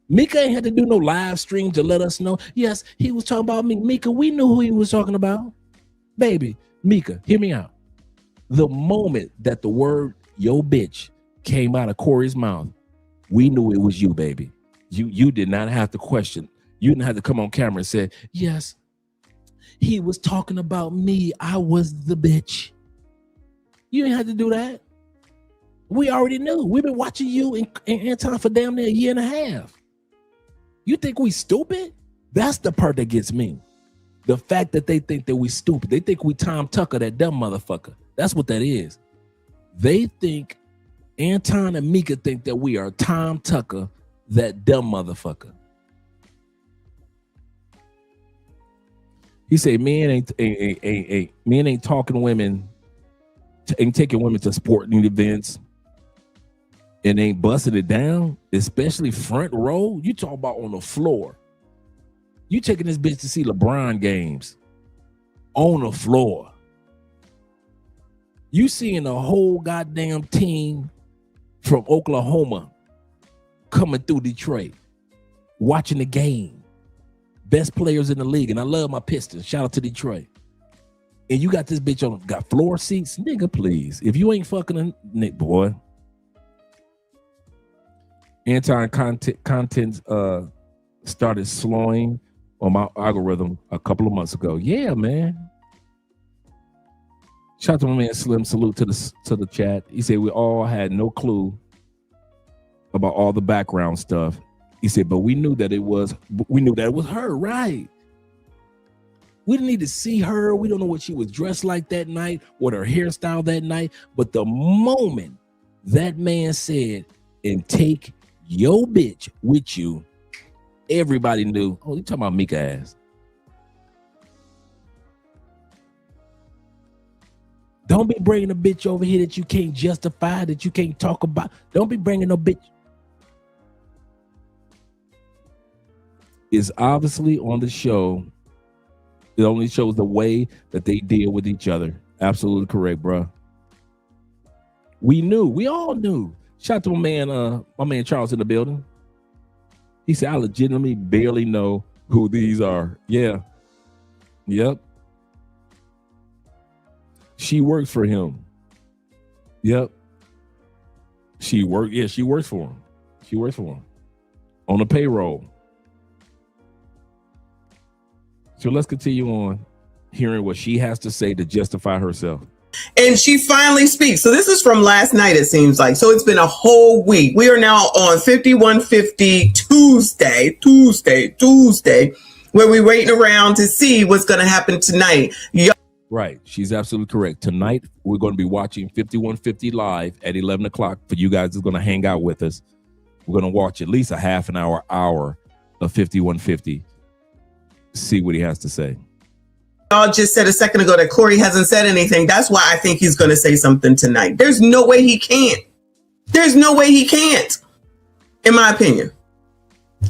Micca ain't had to do no live stream to let us know. Yes, he was talking about me. Micca, we knew who he was talking about. Baby, Micca, hear me out. The moment that the word yo bitch came out of Corey's mouth, we knew it was you, baby. You did not have to question. You didn't have to come on camera and say, yes, he was talking about me. I was the bitch. You didn't have to do that. We already knew. We've been watching you and Anton for damn near a year and a half. You think we stupid? That's the part that gets me. The fact that they think that we stupid. They think we Tom Tucker, that dumb motherfucker. That's what that is. They think, Anton and Micca think that we are Tom Tucker, that dumb motherfucker. He said, men ain't talking women, ain't taking women to sporting events, and ain't busting it down, especially front row. You talk about on the floor. You taking this bitch to see LeBron games on the floor. You seeing a whole goddamn team from Oklahoma coming through Detroit, watching the game. Best players in the league. And I love my Pistons. Shout out to Detroit. And you got this bitch on, got floor seats. Nigga, please. If you ain't fucking a Nick boy. Anti-content started slowing on my algorithm a couple of months ago. Yeah, man. Shout out to my man Slim. Salute to the chat. He said we all had no clue about all the background stuff. He said, but we knew that it was her, right? We didn't need to see her. We don't know what she was dressed like that night, what her hairstyle that night. But the moment that man said, and take your bitch with you, everybody knew, oh, you talking about Micca ass. Don't be bringing a bitch over here that you can't justify, that you can't talk about. Don't be bringing no bitch. It's obviously on the show. It only shows the way that they deal with each other. Absolutely correct, bro. We knew. We all knew. Shout out to my man Charles in the building. He said, I legitimately barely know who these are. Yeah. Yep. She works for him. Yep. She works for him. She works for him. On the payroll. So let's continue on hearing what she has to say to justify herself. And she finally speaks. So this is from last night, it seems like. So it's been a whole week. We are now on 5150 Tuesday, where we're waiting around to see what's going to happen tonight. Right. She's absolutely correct. Tonight, we're going to be watching 5150 live at 11 o'clock. For you guys that's going to hang out with us, we're going to watch at least a half an hour of 5150. See what he has to say. Y'all just said a second ago that Corey hasn't said anything. That's why I think he's going to say something tonight. There's no way he can't. There's no way he can't, in my opinion.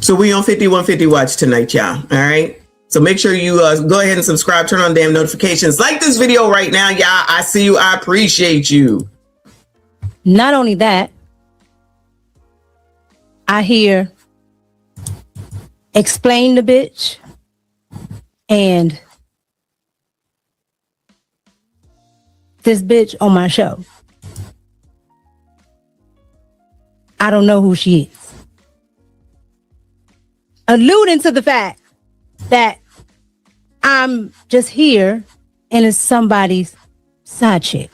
So we on 5150 watch tonight, y'all. All right. So make sure you go ahead and subscribe, turn on damn notifications. Like this video right now, y'all. I see you. I appreciate you. Not only that, I hear explain the bitch and this bitch on my show. I don't know who she is. Alluding to the fact that I'm just here and it's somebody's side chick.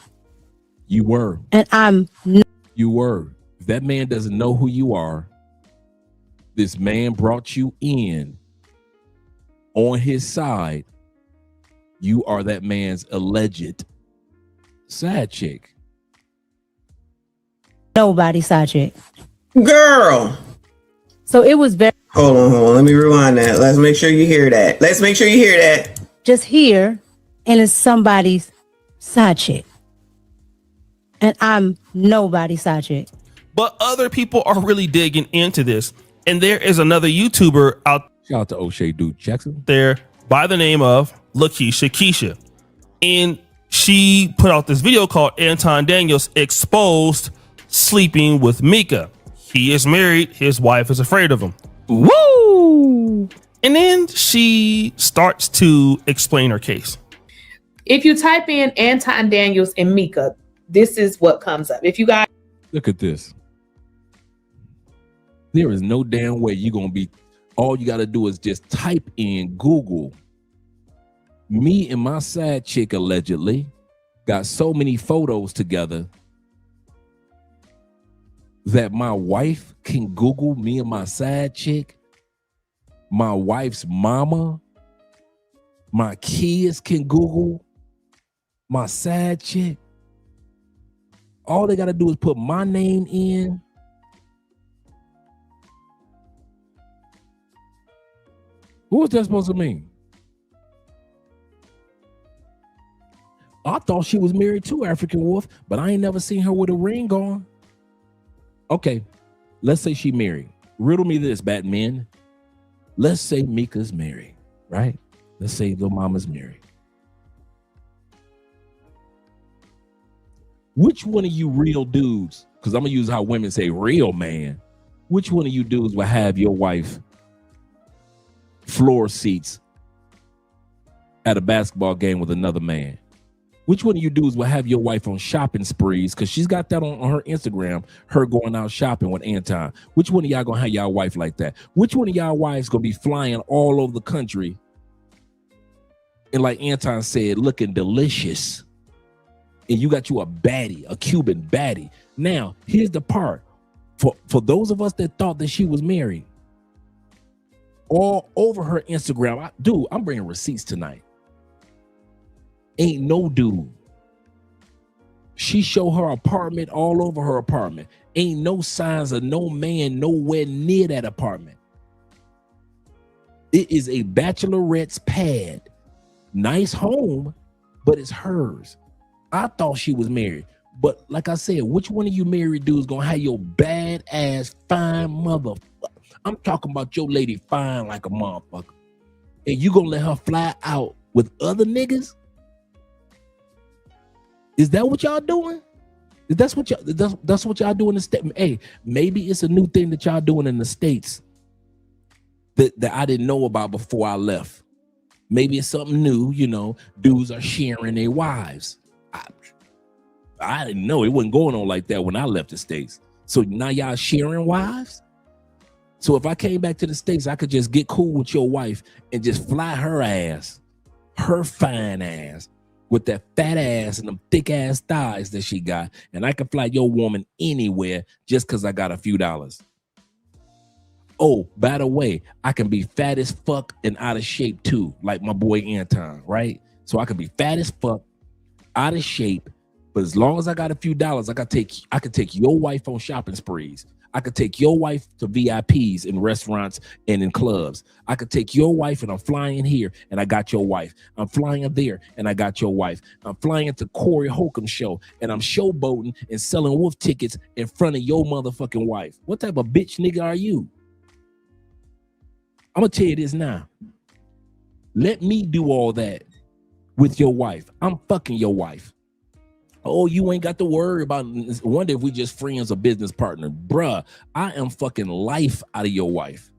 You were. And you were. If that man doesn't know who you are, this man brought you in on his side. You are that man's alleged side chick. Nobody's side chick. Girl. So it was very. Hold on. Let me rewind that. Let's make sure you hear that. Just here, and it's somebody's side chick. And I'm nobody's side chick. But other people are really digging into this. And there is another YouTuber out. Shout out to O'Shea Dude Jackson. There by the name of Lakeisha Keisha. And she put out this video called Anton Daniels Exposed Sleeping with Micca. He is married. His wife is afraid of him. Woo! And then she starts to explain her case. If you type in Anton Daniels and Micca, this is what comes up. If you guys look at this, there is no damn way you're gonna be. All you got to do is just type in Google. Me and my side chick allegedly got so many photos together that my wife can Google me and my side chick, my wife's mama, my kids can Google my side chick. All they got to do is put my name in. What was that supposed to mean? I thought she was married to African Wolf, but I ain't never seen her with a ring on. Okay, let's say she married. Riddle me this, Batman. Let's say Micca's married, right? Let's say the mama's married. Which one of you real dudes, because I'm going to use how women say real man, which one of you dudes will have your wife floor seats at a basketball game with another man? Which one of you dudes will have your wife on shopping sprees? Because she's got that on her Instagram, her going out shopping with Anton. Which one of y'all gonna have y'all wife like that? Which one of y'all wives gonna be flying all over the country and, like Anton said, looking delicious? And you got you a baddie, a Cuban baddie. Now, here's the part. For those of us that thought that she was married, all over her Instagram, I'm bringing receipts tonight. Ain't no dude. She show her apartment all over her apartment. Ain't no signs of no man nowhere near that apartment. It is a bachelorette's pad. Nice home, but it's hers. I thought she was married. But like I said, which one of you married dudes gonna have your bad ass fine motherfucker? I'm talking about your lady fine like a motherfucker. And you gonna let her fly out with other niggas? Is that what y'all doing? That's what y'all doing in the States. Hey, maybe it's a new thing that y'all doing in the States that I didn't know about before I left. Maybe it's something new, you know, dudes are sharing their wives. I didn't know it wasn't going on like that when I left the States. So now y'all sharing wives? So if I came back to the States, I could just get cool with your wife and just fly her ass, her fine ass, with that fat ass and them thick ass thighs that she got. And I can fly your woman anywhere just because I got a few dollars. Oh, by the way, I can be fat as fuck and out of shape too, like my boy Anton, right? So I can be fat as fuck, out of shape, but as long as I got a few dollars, I can take your wife on shopping sprees. I could take your wife to VIPs in restaurants and in clubs. I could take your wife and I'm flying here and I got your wife. I'm flying there and I got your wife. I'm flying to Corey Holcomb show and I'm showboating and selling wolf tickets in front of your motherfucking wife. What type of bitch nigga are you? I'm gonna tell you this now. Let me do all that with your wife. I'm fucking your wife. Oh, you ain't got to worry about wonder if we just friends or business partner. Bruh, I am fucking life out of your wife.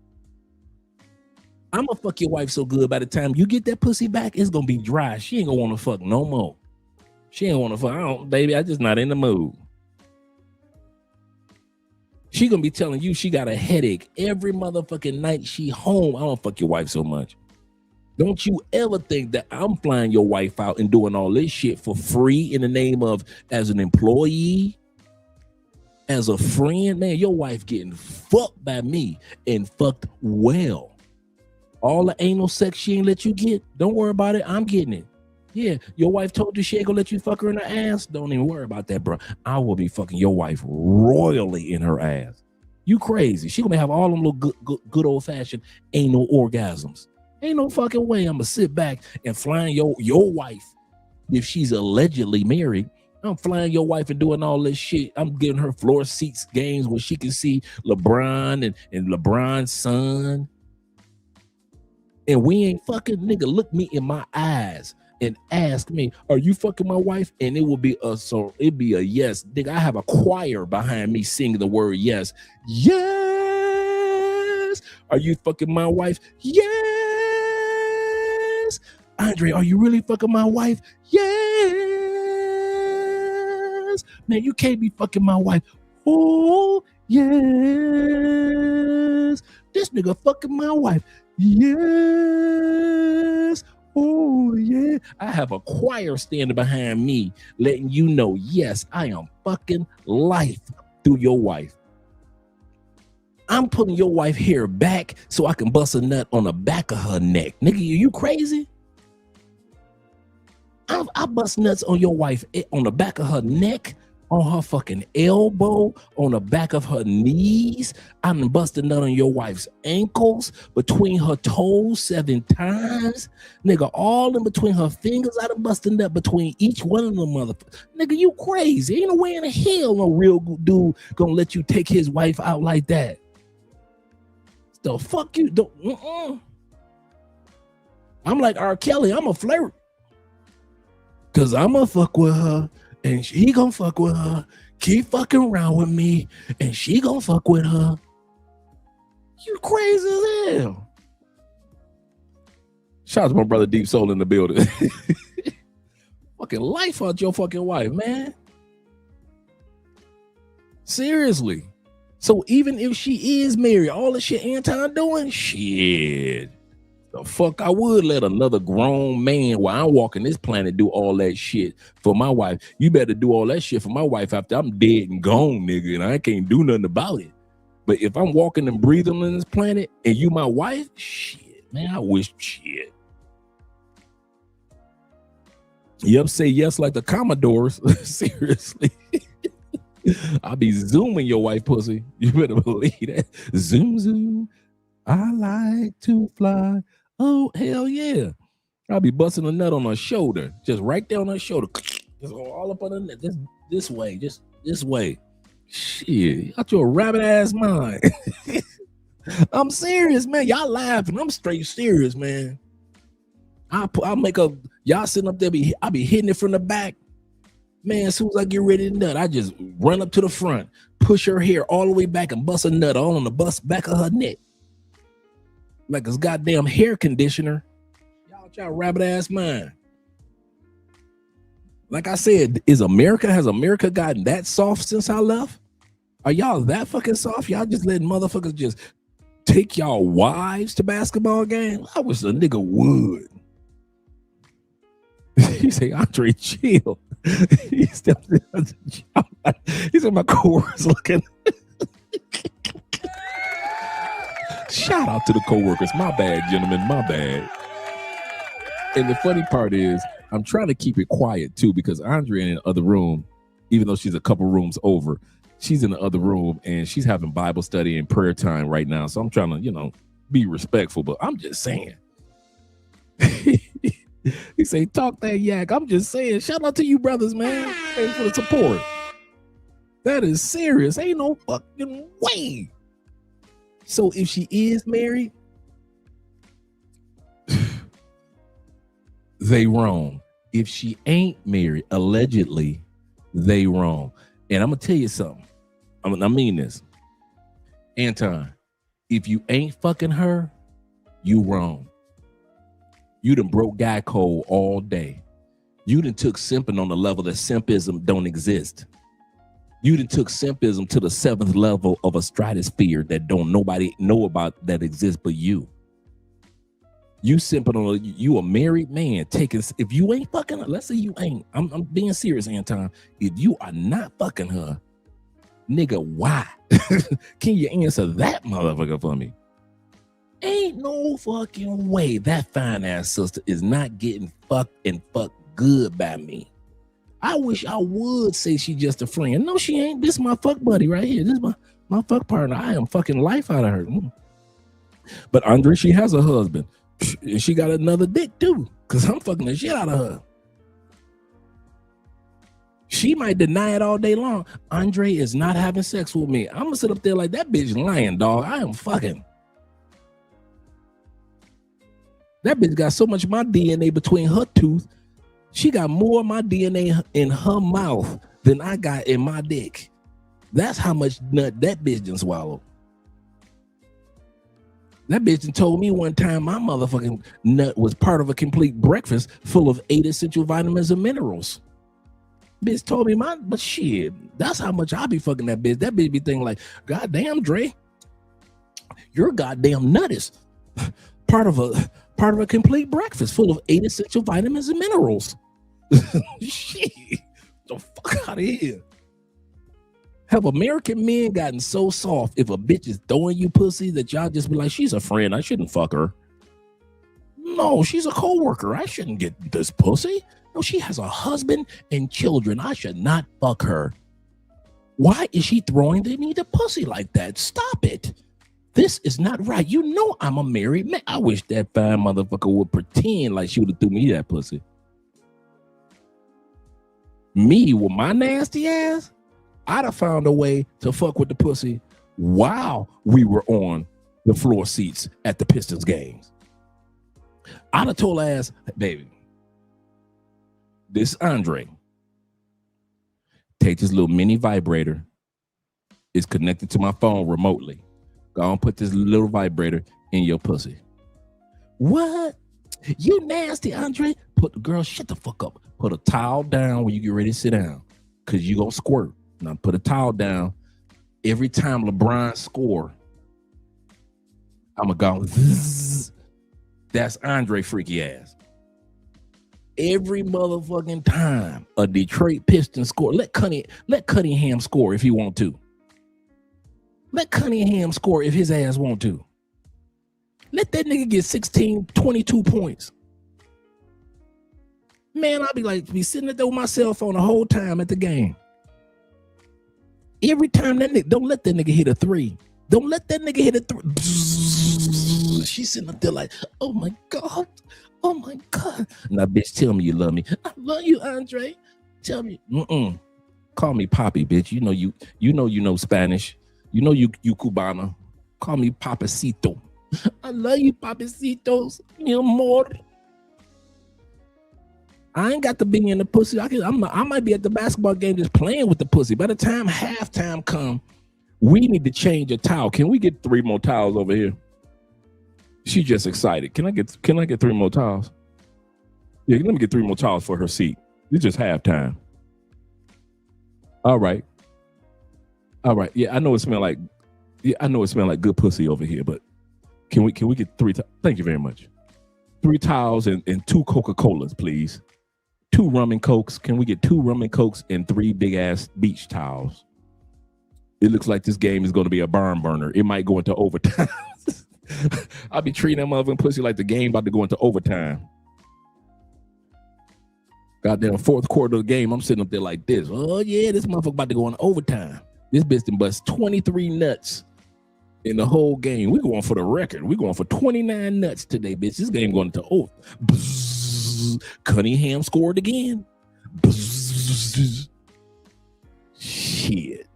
I'm gonna fuck your wife so good by the time you get that pussy back, it's gonna be dry. She ain't gonna wanna fuck no more. She ain't wanna fuck. Baby, I just not in the mood. She gonna be telling you she got a headache every motherfucking night she home. I don't fuck your wife so much. Don't you ever think that I'm flying your wife out and doing all this shit for free in the name of as an employee, as a friend. Man, your wife getting fucked by me and fucked well. All the anal sex she ain't let you get, don't worry about it. I'm getting it. Yeah, your wife told you she ain't gonna let you fuck her in her ass. Don't even worry about that, bro. I will be fucking your wife royally in her ass. You crazy. She gonna have all them little good old fashioned anal orgasms. Ain't no fucking way I'm gonna sit back and flying your wife if she's allegedly married. I'm flying your wife and doing all this shit. I'm giving her floor seats games where she can see LeBron and LeBron's son. And we ain't fucking. Nigga, look me in my eyes and ask me, are you fucking my wife? And it will be it'd be a yes. Nigga, I have a choir behind me singing the word yes. Yes. Are you fucking my wife? Yes. Andre, are you really fucking my wife? Yes. Man, you can't be fucking my wife. Oh, yes. This nigga fucking my wife. Yes. Oh, yeah. I have a choir standing behind me letting you know, yes, I am fucking life through your wife. I'm putting your wife hair back so I can bust a nut on the back of her neck. Nigga, you crazy? I bust nuts on your wife on the back of her neck, on her fucking elbow, on the back of her knees. I done busted nut on your wife's ankles, between her toes 7 times. Nigga, all in between her fingers. I done busted nut between each one of them motherfuckers. Nigga, you crazy. Ain't no way in the hell no real dude gonna let you take his wife out like that. The fuck you don't. I'm like R. Kelly. I'm a flirt. Cause I'ma fuck with her and she gonna fuck with her. Keep fucking around with me and she gonna fuck with her. You crazy as hell. Shout out to my brother Deep Soul in the building. Fucking life out your fucking wife, man. Seriously. So even if she is married, all the shit Anton doing, shit. The fuck I would let another grown man while I'm walking this planet do all that shit for my wife. You better do all that shit for my wife after I'm dead and gone, nigga, and I can't do nothing about it. But if I'm walking and breathing on this planet and you my wife, shit, man, I wish shit. Yep, say yes like the Commodores. Seriously. I'll be zooming your white pussy. You better believe that. Zoom, zoom. I like to fly. Oh, hell yeah. I'll be busting a nut on her shoulder. Just right there on her shoulder. Just all up on the net. This way. Just this way. Shit. Out your rabbit ass mind. I'm serious, man. Y'all laughing. I'm straight serious, man. I'll make a y'all sitting up there. I'll be hitting it from the back. Man, as soon as I get ready to nut, I just run up to the front, push her hair all the way back and bust a nut all on the back of her neck. Like it's goddamn hair conditioner. Y'all rabbit ass mind. Like I said, has America gotten that soft since I left? Are y'all that fucking soft? Y'all just letting motherfuckers just take y'all wives to basketball games? I wish a nigga would. He say, Andre, chill. He stepped in. He said, my coworkers looking. Shout out to the coworkers. My bad, gentlemen. My bad. And the funny part is, I'm trying to keep it quiet too, because Andre in the other room, even though she's a couple rooms over, she's in the other room and she's having Bible study and prayer time right now. So I'm trying to, be respectful, but I'm just saying. He say, talk that yak. I'm just saying, shout out to you brothers, man. Thanks for the support. That is serious. Ain't no fucking way. So if she is married, they wrong. If she ain't married, allegedly, they wrong. And I'm gonna tell you something. I mean this. Anton, if you ain't fucking her, you wrong. You done broke guy code all day. You done took simping on the level that simpism don't exist. You done took simpism to the 7th level of a stratosphere that don't nobody know about that exists but you. You simping on you a married man taking, if you ain't fucking her, let's say you ain't, I'm being serious, Anton. If you are not fucking her, nigga, why? Can you answer that motherfucker for me? Ain't no fucking way that fine ass sister is not getting fucked and fucked good by me. I wish I would say she just a friend. No, she ain't. This is my fuck buddy right here. This is my fuck partner. I am fucking life out of her. But Andre, she has a husband. And she got another dick too, because I'm fucking the shit out of her. She might deny it all day long. Andre is not having sex with me. I'm gonna sit up there like that bitch lying, dog. I am fucking. That bitch got so much of my DNA between her tooth. She got more of my DNA in her mouth than I got in my dick. That's how much nut that bitch done swallowed. That bitch done told me one time my motherfucking nut was part of a complete breakfast full of 8 essential vitamins and minerals. Bitch told me but shit, that's how much I be fucking that bitch. That bitch be thinking like, goddamn, Dre, your goddamn nut is part of a complete breakfast full of 8 essential vitamins and minerals. Shit, the fuck out of here. Have American men gotten so soft if a bitch is throwing you pussy that y'all just be like, she's a friend, I shouldn't fuck her? No, she's a coworker, I shouldn't get this pussy. No, she has a husband and children, I should not fuck her. Why is she throwing me the pussy like that? Stop it. This is not right. You know I'm a married man. I wish that fine motherfucker would pretend like she would have threw me that pussy. Me with my nasty ass, I'd have found a way to fuck with the pussy while we were on the floor seats at the Pistons games. I'd have told her ass, baby, this Andre, take this little mini vibrator. It's connected to my phone remotely. Go and put this little vibrator in your pussy. What? You nasty, Andre? Girl, shut the fuck up. Put a towel down when you get ready to sit down, because you gonna squirt. Now put a towel down. Every time LeBron score, I'm gonna go, zzz. That's Andre freaky ass. Every motherfucking time a Detroit Pistons score, let Cunningham score if he want to. Let Cunningham score if his ass want to. Let that nigga get 16, 22 points. Man, I'll be sitting there with my cell phone the whole time at the game. Every time that nigga, don't let that nigga hit a three. Don't let that nigga hit a three. She's sitting up there like, oh my God. Oh my God. Now, bitch, tell me you love me. I love you, Andre. Tell me. Call me Poppy, bitch. You know Spanish. You Cubana. Call me Papacito. I love you, Papacitos. Mi amor. I ain't got to be in the pussy. I might be at the basketball game just playing with the pussy. By the time halftime come, we need to change a towel. Can we get 3 more towels over here? She's just excited. Can I get 3 more towels? Yeah, let me get 3 more towels for her seat. It's just halftime. All right. Yeah, I know it smell like good pussy over here, but can we get 3 towels? Thank you very much. 3 towels and 2 Coca-Colas, please. 2 rum and cokes. Can we get 2 rum and cokes and 3 big ass beach towels? It looks like this game is going to be a barn burner. It might go into overtime. I'll be treating that motherfucking pussy like the game about to go into overtime. Goddamn, 4th quarter of the game, I'm sitting up there like this. Oh yeah, this motherfucker about to go into overtime. This bitch done bust 23 nuts in the whole game. We going for the record. We going for 29 nuts today, bitch. This game going to over. Cunningham scored again. Shit.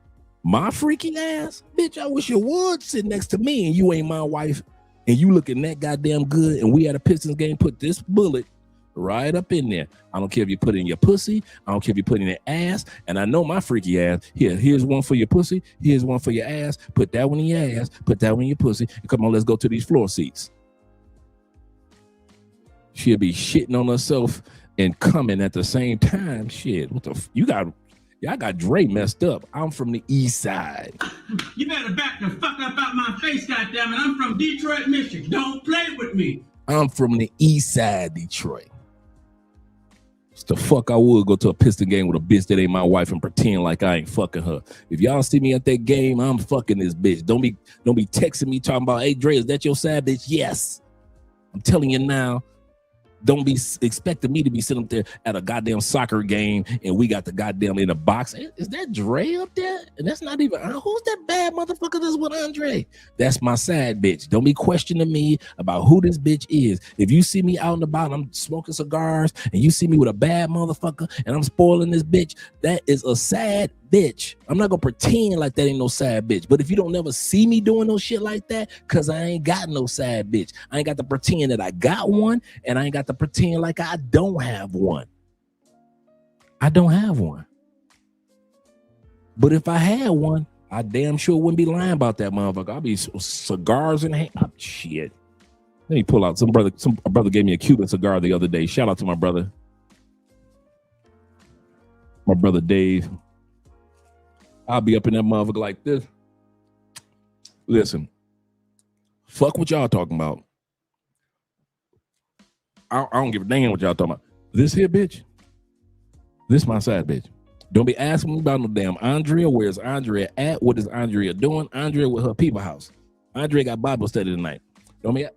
My freaky ass, bitch, I wish you would sit next to me and you ain't my wife and you looking that goddamn good and we at a Pistons game, put this bullet right up in there. I don't care if you put it in your pussy. I don't care if you put it in your ass. And I know my freaky ass. Here's one for your pussy. Here's one for your ass. Put that one in your ass. Put that one in your pussy. And come on, let's go to these floor seats. She'll be shitting on herself and coming at the same time. Shit, what the y'all got Dre messed up. I'm from the east side. You better back the fuck up out my face, goddammit. I'm from Detroit, Michigan. Don't play with me. I'm from the east side, Detroit. It's the fuck I would go to a Piston game with a bitch that ain't my wife and pretend like I ain't fucking her. If y'all see me at that game, I'm fucking this bitch. Don't be texting me talking about, hey Dre, is that your side bitch? Yes. I'm telling you now. Don't be expecting me to be sitting up there at a goddamn soccer game and we got the goddamn in a box. Is that Dre up there? And that's not even, who's that bad motherfucker that's with Andre? That's my side bitch. Don't be questioning me about who this bitch is. If you see me out and about, I'm smoking cigars and you see me with a bad motherfucker and I'm spoiling this bitch, that is a sad bitch. I'm not gonna pretend like that ain't no sad bitch. But if you don't never see me doing no shit like that, cause I ain't got no sad bitch. I ain't got to pretend that I got one, and I ain't got to pretend like I don't have one. I don't have one. But if I had one, I damn sure wouldn't be lying about that motherfucker. I'll be cigars in hand. Oh, shit. Let me pull out some brother gave me a Cuban cigar the other day. Shout out to my brother. My brother Dave. I'll be up in that motherfucker like this. Listen, fuck what y'all talking about. I don't give a damn what y'all talking about. This here bitch, this my side bitch. Don't be asking me about no damn Andrea. Where's Andrea at? What is Andrea doing? Andrea with her people house. Andrea got Bible study tonight. Don't be,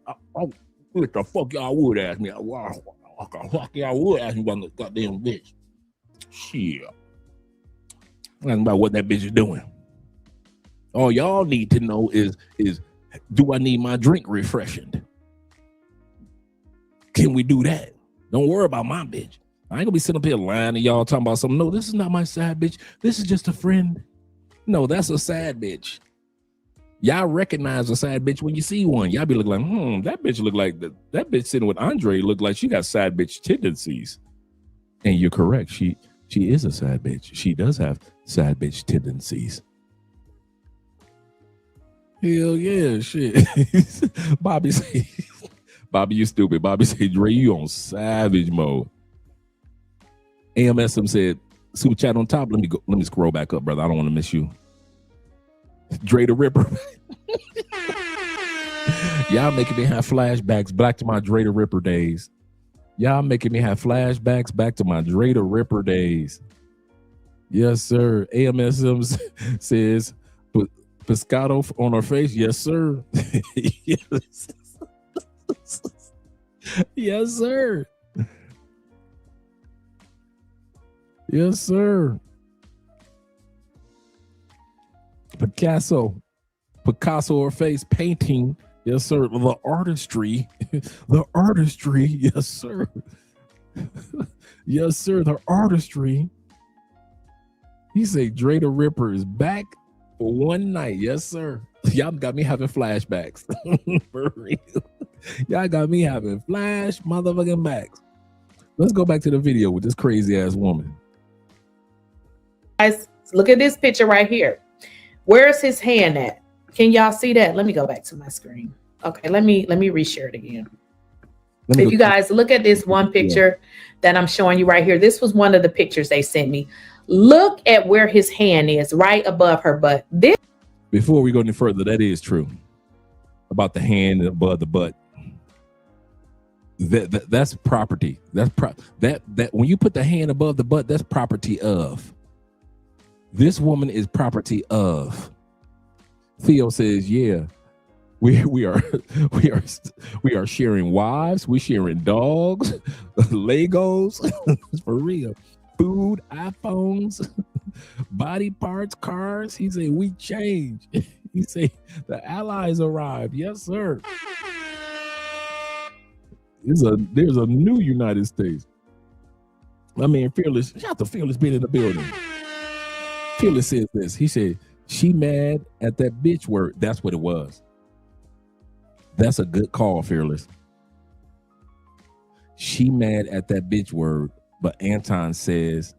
what the fuck y'all would ask me? Fuck y'all would ask me about the goddamn bitch. Shit. That's about what that bitch is doing. All y'all need to know is do I need my drink refreshened? Can we do that? Don't worry about my bitch. I ain't gonna be sitting up here lying to y'all talking about something. No, this is not my side bitch. This is just a friend. No, that's a side bitch. Y'all recognize a side bitch when you see one. Y'all be looking like, that bitch look like that bitch sitting with Andre look like she got side bitch tendencies. And you're correct. She is a side bitch. She does have side bitch tendencies. Hell yeah, shit. Bobby, you stupid. Bobby say, Dre, you on savage mode. AMSM said, super chat on top. Let me scroll back up, brother. I don't want to miss you. Dre the Ripper. Y'all making me have flashbacks back to my Dre the Ripper days. Y'all making me have flashbacks back to my Dre the Ripper days. Yes, sir. AMSM says, Pescado on her face. Yes, sir. Yes. Yes, sir. Yes, sir. Picasso or face painting. Yes, sir. The artistry. The artistry. Yes, sir. Yes, sir. The artistry. He say Dre the Ripper is back for one night. Yes, sir. Y'all got me having flashbacks. For real. Y'all got me having flash motherfucking backs. Let's go back to the video with this crazy ass woman. Guys, look at this picture right here. Where's his hand at? Can y'all see that? Let me go back to my screen. Okay, let me reshare it again. If you guys look at this one picture that I'm showing you right here, this was one of the pictures they sent me. Look at where his hand is, right above her butt. This. Before we go any further, that is true about the hand above the butt. That's property. That when you put the hand above the butt, that's property of. This woman is property of. Theo says, "Yeah, we are sharing wives, we sharing dogs, Legos, for real, food, iPhones, body parts, cars." He said, "We change." He said, "The allies arrived." Yes, sir. There's a new United States. I mean, Fearless. Shout out to Fearless being in the building. Fearless says this. He said, "She mad at that bitch word." That's what it was. That's a good call, Fearless. She mad at that bitch word, but Anton says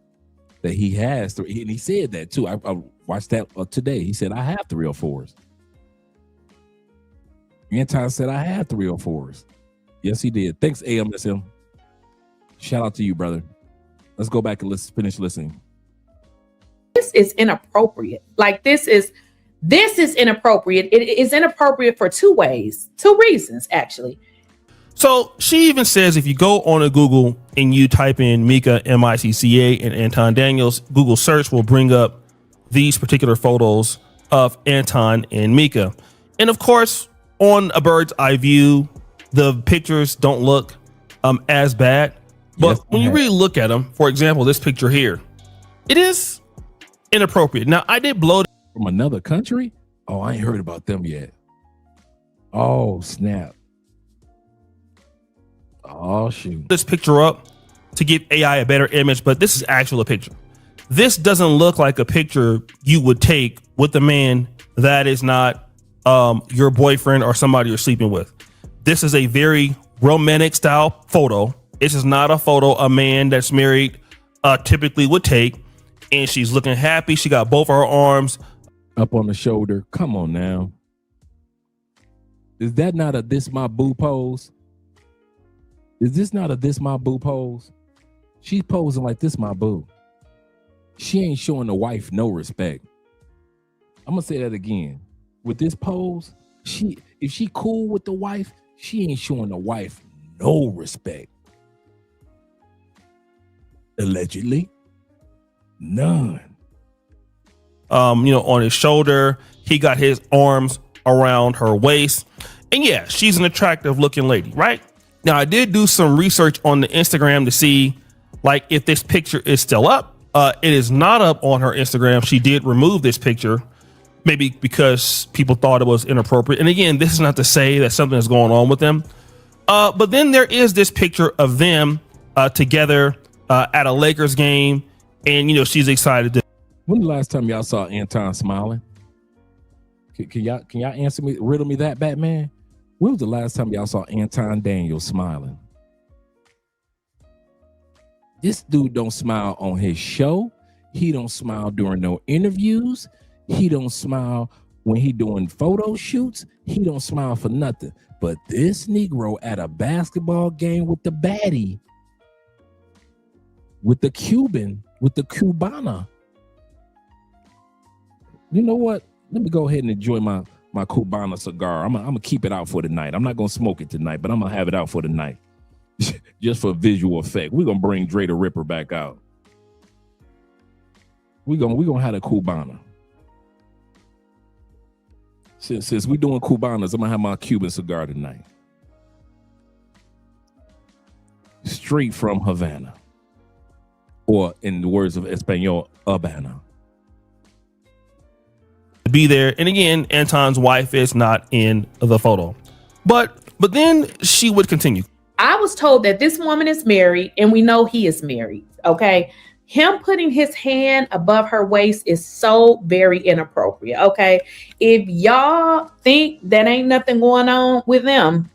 that he has three, and he said that too. I watched that today. He said, "I have 304s." Anton said, "I have 304s." Yes, he did. Thanks, AMSM. Shout out to you, brother. Let's go back and finish listening. This is inappropriate. Like this is inappropriate. It is inappropriate for two reasons, actually. So she even says if you go on a Google and you type in Micca, M-I-C-C-A, and Anton Daniels, Google search will bring up these particular photos of Anton and Micca. And of course, on a bird's eye view, the pictures don't look as bad. But when you really look at them, for example, this picture here, it is inappropriate. Now, I did blow from another country. Oh, I ain't heard about them yet. Oh, snap. Oh, shoot. This picture up to give AI a better image, but this is actually a picture. This doesn't look like a picture you would take with a man that is not your boyfriend or somebody you're sleeping with. This is a very romantic style photo. This is not a photo a man that's married typically would take. And she's looking happy. She got both her arms up on the shoulder. Come on now. Is that not a "this my boo" pose? Is this not a "this my boo" pose? She's posing like "this my boo." She ain't showing the wife no respect. I'm gonna say that again. With this pose, if she cool with the wife, she ain't showing the wife no respect. Allegedly. None. On his shoulder, he got his arms around her waist. And yeah, she's an attractive looking lady, right? Now, I did do some research on the Instagram to see like if this picture is still up. It is not up on her Instagram. She did remove this picture, maybe because people thought it was inappropriate. And again, this is not to say that something is going on with them. But then there is this picture of them together at a Lakers game. And, she's excited to. When the last time y'all saw Anton smiling? Can y'all answer me, riddle me that, Batman? When was the last time y'all saw Anton Daniels smiling? This dude don't smile on his show. He don't smile during no interviews. He don't smile when he doing photo shoots. He don't smile for nothing. But this Negro at a basketball game with the baddie, with the Cuban, with the Cubana. You know what? Let me go ahead and enjoy my Cubana cigar. I'm gonna keep it out for tonight. I'm not gonna smoke it tonight, but I'm gonna have it out for tonight. Just for visual effect. We're gonna bring Dre the Ripper back out. We're gonna have a Cubana. Since we're doing Cubanas, I'm gonna have my Cuban cigar tonight. Straight from Havana. or in the words of Espanol, Habana. Be there. And again, Anton's wife is not in the photo. But then she would continue. I was told that this woman is married, and we know he is married. Okay. Him putting his hand above her waist is so very inappropriate. Okay. If y'all think that ain't nothing going on with them,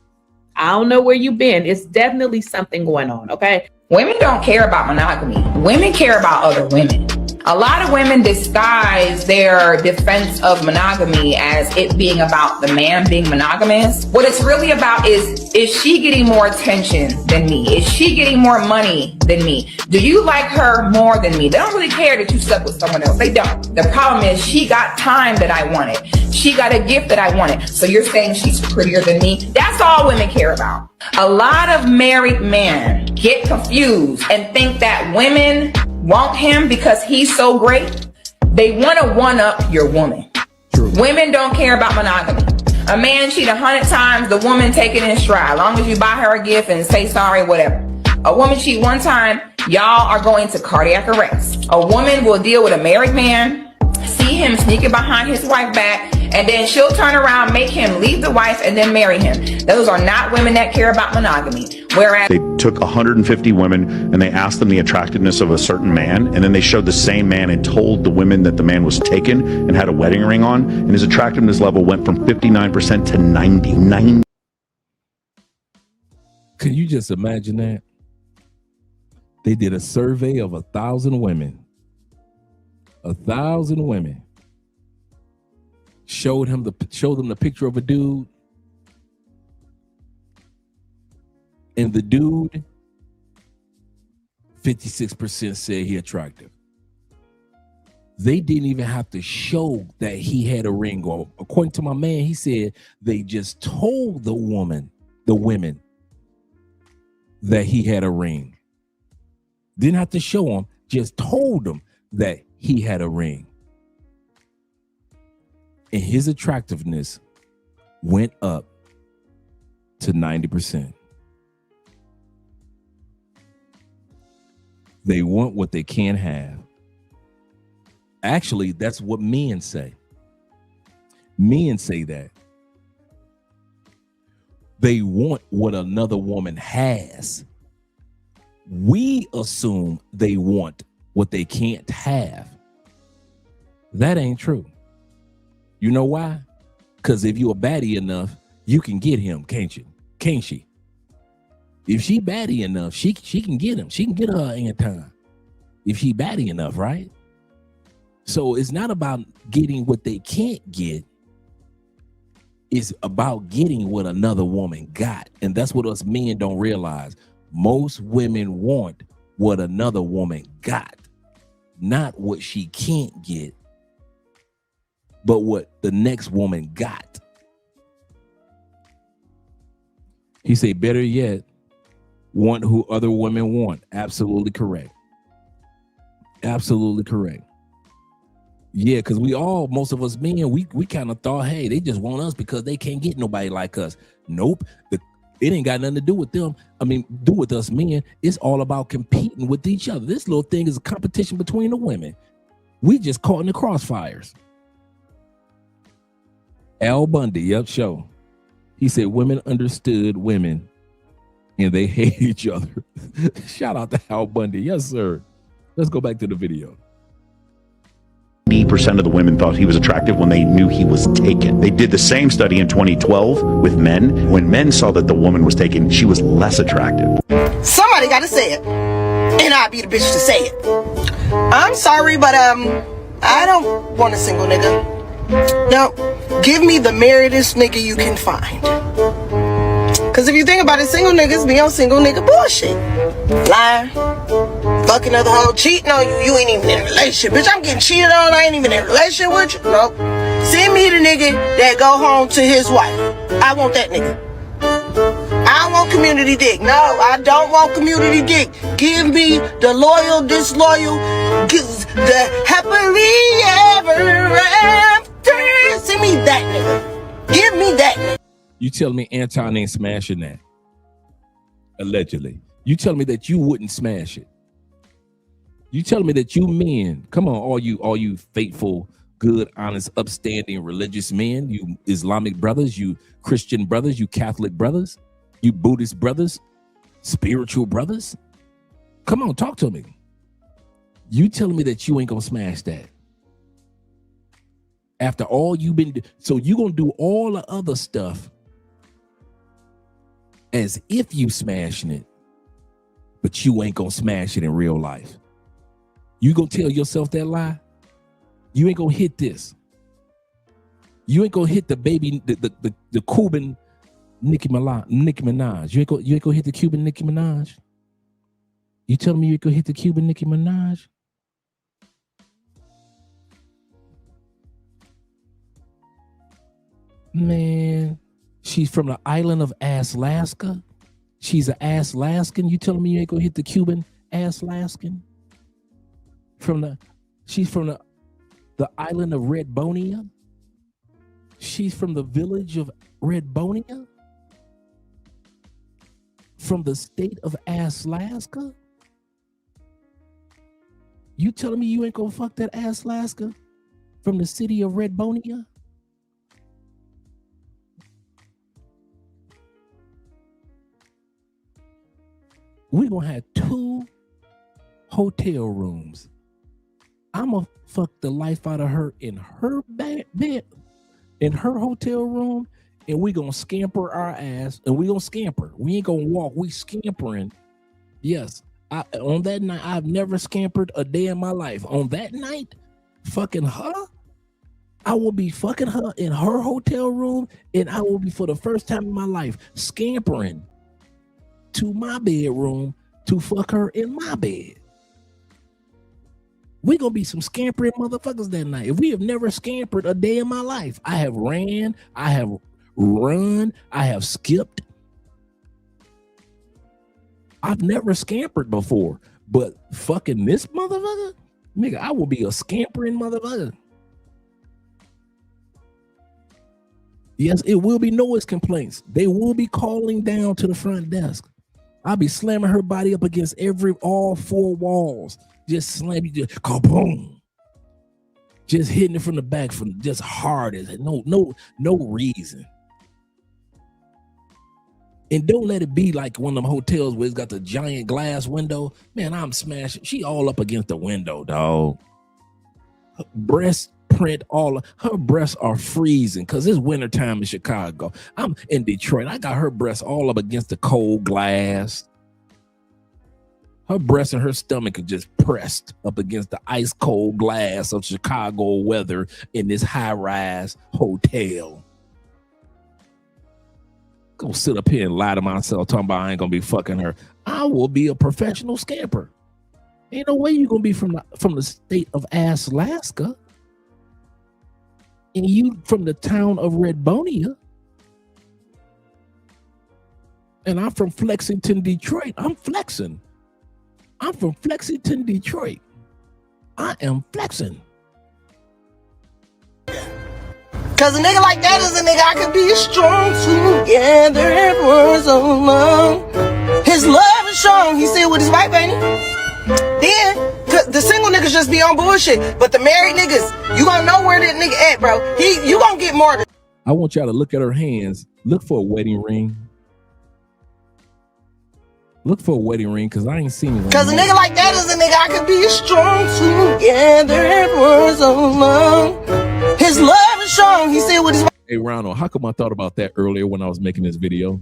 I don't know where you've been. It's definitely something going on. Okay. Women don't care about monogamy. Women care about other women. A lot of women disguise their defense of monogamy as it being about the man being monogamous. What it's really about is she getting more attention than me? Is she getting more money than me? Do you like her more than me? They don't really care that you slept with someone else. They don't. The problem is she got time that I wanted. She got a gift that I wanted. So you're saying she's prettier than me? That's all women care about. A lot of married men get confused and think that women want him because he's so great. They want to one-up your woman. True. Women don't care about monogamy. A man cheat 100 times, the woman take it in stride. As long as you buy her a gift and say sorry, whatever. A woman cheat one time, y'all are going to cardiac arrest. A woman will deal with a married man, see him sneaking behind his wife back, and then she'll turn around, make him leave the wife, and then marry him. Those are not women that care about monogamy. Whereas they took 150 women and they asked them the attractiveness of a certain man, and then they showed the same man and told the women that the man was taken and had a wedding ring on, and his attractiveness level went from 59% to 99%. Can you just imagine that? They did a survey of 1,000 women. 1,000 women. Showed them the picture of a dude. And the dude, 56% said he attractive. They didn't even have to show that he had a ring. Or according to my man, he said they just told the women that he had a ring. Didn't have to show them, just told them that he had a ring. And his attractiveness went up to 90%. They want what they can't have. Actually, that's what men say. Men say that. They want what another woman has. We assume they want what they can't have. That ain't true. You know why? Because if you're baddie enough, you can get him, can't you? Can't she? If she baddie enough, she can get him. She can get her Anton. If she baddie enough, right? So it's not about getting what they can't get. It's about getting what another woman got. And that's what us men don't realize. Most women want what another woman got, not what she can't get, but what the next woman got. He said, better yet, want who other women want. Absolutely correct. Absolutely correct. Yeah, because most of us men, we kind of thought, hey, they just want us because they can't get nobody like us. Nope. It ain't got nothing to do with them. Do with us men. It's all about competing with each other. This little thing is a competition between the women. We just caught in the crossfires. Al Bundy, show. He said women understood women and they hate each other. Shout out to Al Bundy. Yes, sir. Let's go back to the video. 80% of the women thought he was attractive when they knew he was taken. They did the same study in 2012 with men. When men saw that the woman was taken, she was less attractive. Somebody gotta say it, and I'll be the bitch to say it. I'm sorry, but I don't want a single nigga. No, give me the marriedest nigga you can find. Cause if you think about it, single niggas be on single nigga bullshit. Lying, fucking other hoe, cheating on you. You ain't even in a relationship. Bitch, I'm getting cheated on. I ain't even in a relationship with you. Nope. Send me the nigga that go home to his wife. I want that nigga. I don't want community dick. No, I don't want community dick. Give me the loyal, disloyal, the happily ever after. Send me that nigga. Give me that nigga. You tell me Anton ain't smashing that. Allegedly. You tell me that you wouldn't smash it. You telling me that you men, come on, all you faithful, good, honest, upstanding, religious men, you Islamic brothers, you Christian brothers, you Catholic brothers, you Buddhist brothers, spiritual brothers. Come on, talk to me. You telling me that you ain't gonna smash that? After all you've been, so you gonna do all the other stuff as if you smashing it, but you ain't gonna smash it in real life. You gonna tell yourself that lie? You ain't gonna hit this. You ain't gonna hit the baby, the Cuban Nicki Minaj. You ain't gonna hit the Cuban Nicki Minaj. You telling me you ain't gonna hit the Cuban Nicki Minaj? Man, she's from the island of Alaska. She's an Alaskan. You telling me you ain't gonna hit the Cuban Alaskan? She's from the island of Redbonia. She's from the village of Redbonia. From the state of Alaska. You telling me you ain't gonna fuck that Alaska from the city of Redbonia? We're gonna have 2 hotel rooms. I'm gonna fuck the life out of her in her bed, in her hotel room, and we gonna scamper our ass, and we gonna scamper. We ain't gonna walk, we scampering. Yes, on that night, I've never scampered a day in my life. On that night, fucking her, I will be fucking her in her hotel room, and I will be, for the first time in my life, scampering to my bedroom to fuck her in my bed. We're gonna be some scampering motherfuckers that night. If we have never scampered a day in my life, I have ran, I have run, I have skipped. I've never scampered before, but fucking this motherfucker, nigga, I will be a scampering motherfucker. Yes, it will be noise complaints. They will be calling down to the front desk. I'll be slamming her body up against all 4 walls. Just slamming, just kaboom. Just hitting it from the back, from just hard as no reason. And don't let it be like one of them hotels where it's got the giant glass window. Man, I'm smashing. She all up against the window, dog. Her breast print, her breasts are freezing because it's wintertime in Chicago. I'm in Detroit. I got her breasts all up against the cold glass. Her breasts and her stomach are just pressed up against the ice cold glass of Chicago weather in this high-rise hotel. Go sit up here and lie to myself talking about I ain't gonna be fucking her. I will be a professional scamper. Ain't no way you're gonna be from the state of Alaska. And you from the town of Redbonia. And I'm from Flexington, Detroit. I'm flexing. I'm from Flexington, Detroit. I am flexing. Cause a nigga like that is a nigga I could be strong together for so long. His love is strong. He still with his wife, ain't he? Then, the single niggas just be on bullshit. But the married niggas, you gonna know where that nigga at, bro. You gonna get more than. I want y'all to look at her hands. Look for a wedding ring. Look for a wedding ring, cause I ain't seen one. Cause a nigga like that is a nigga I could be strong together for so long. His love is strong. He still with his. Hey, Ronald, how come I thought about that earlier when I was making this video?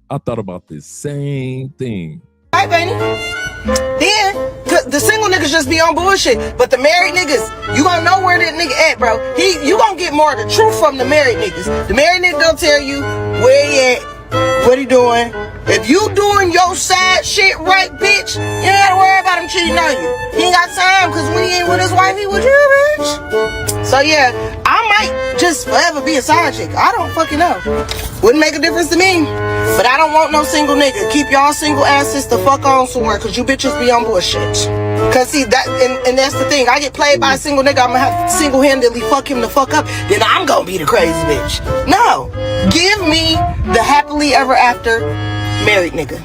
I thought about the same thing. Right, baby? Then, the single niggas just be on bullshit. But the married niggas, you gonna know where that nigga at, bro. You gonna get more of the truth from the married niggas. The married nigga gonna tell you where he at, what he doing. If you doing your side shit right, bitch, you ain't gotta worry about him cheating on you. He ain't got time, cause when he ain't with his wife, he with you, bitch. So yeah, I might just forever be a side chick. I don't fucking know. Wouldn't make a difference to me. But I don't want no single nigga. Keep y'all single asses the fuck on somewhere, cause you bitches be on bullshit. Cause see that, and that's the thing. I get played by a single nigga, I'm gonna have to single-handedly fuck him the fuck up. Then I'm gonna be the crazy bitch. No, give me the happily ever after married nigga.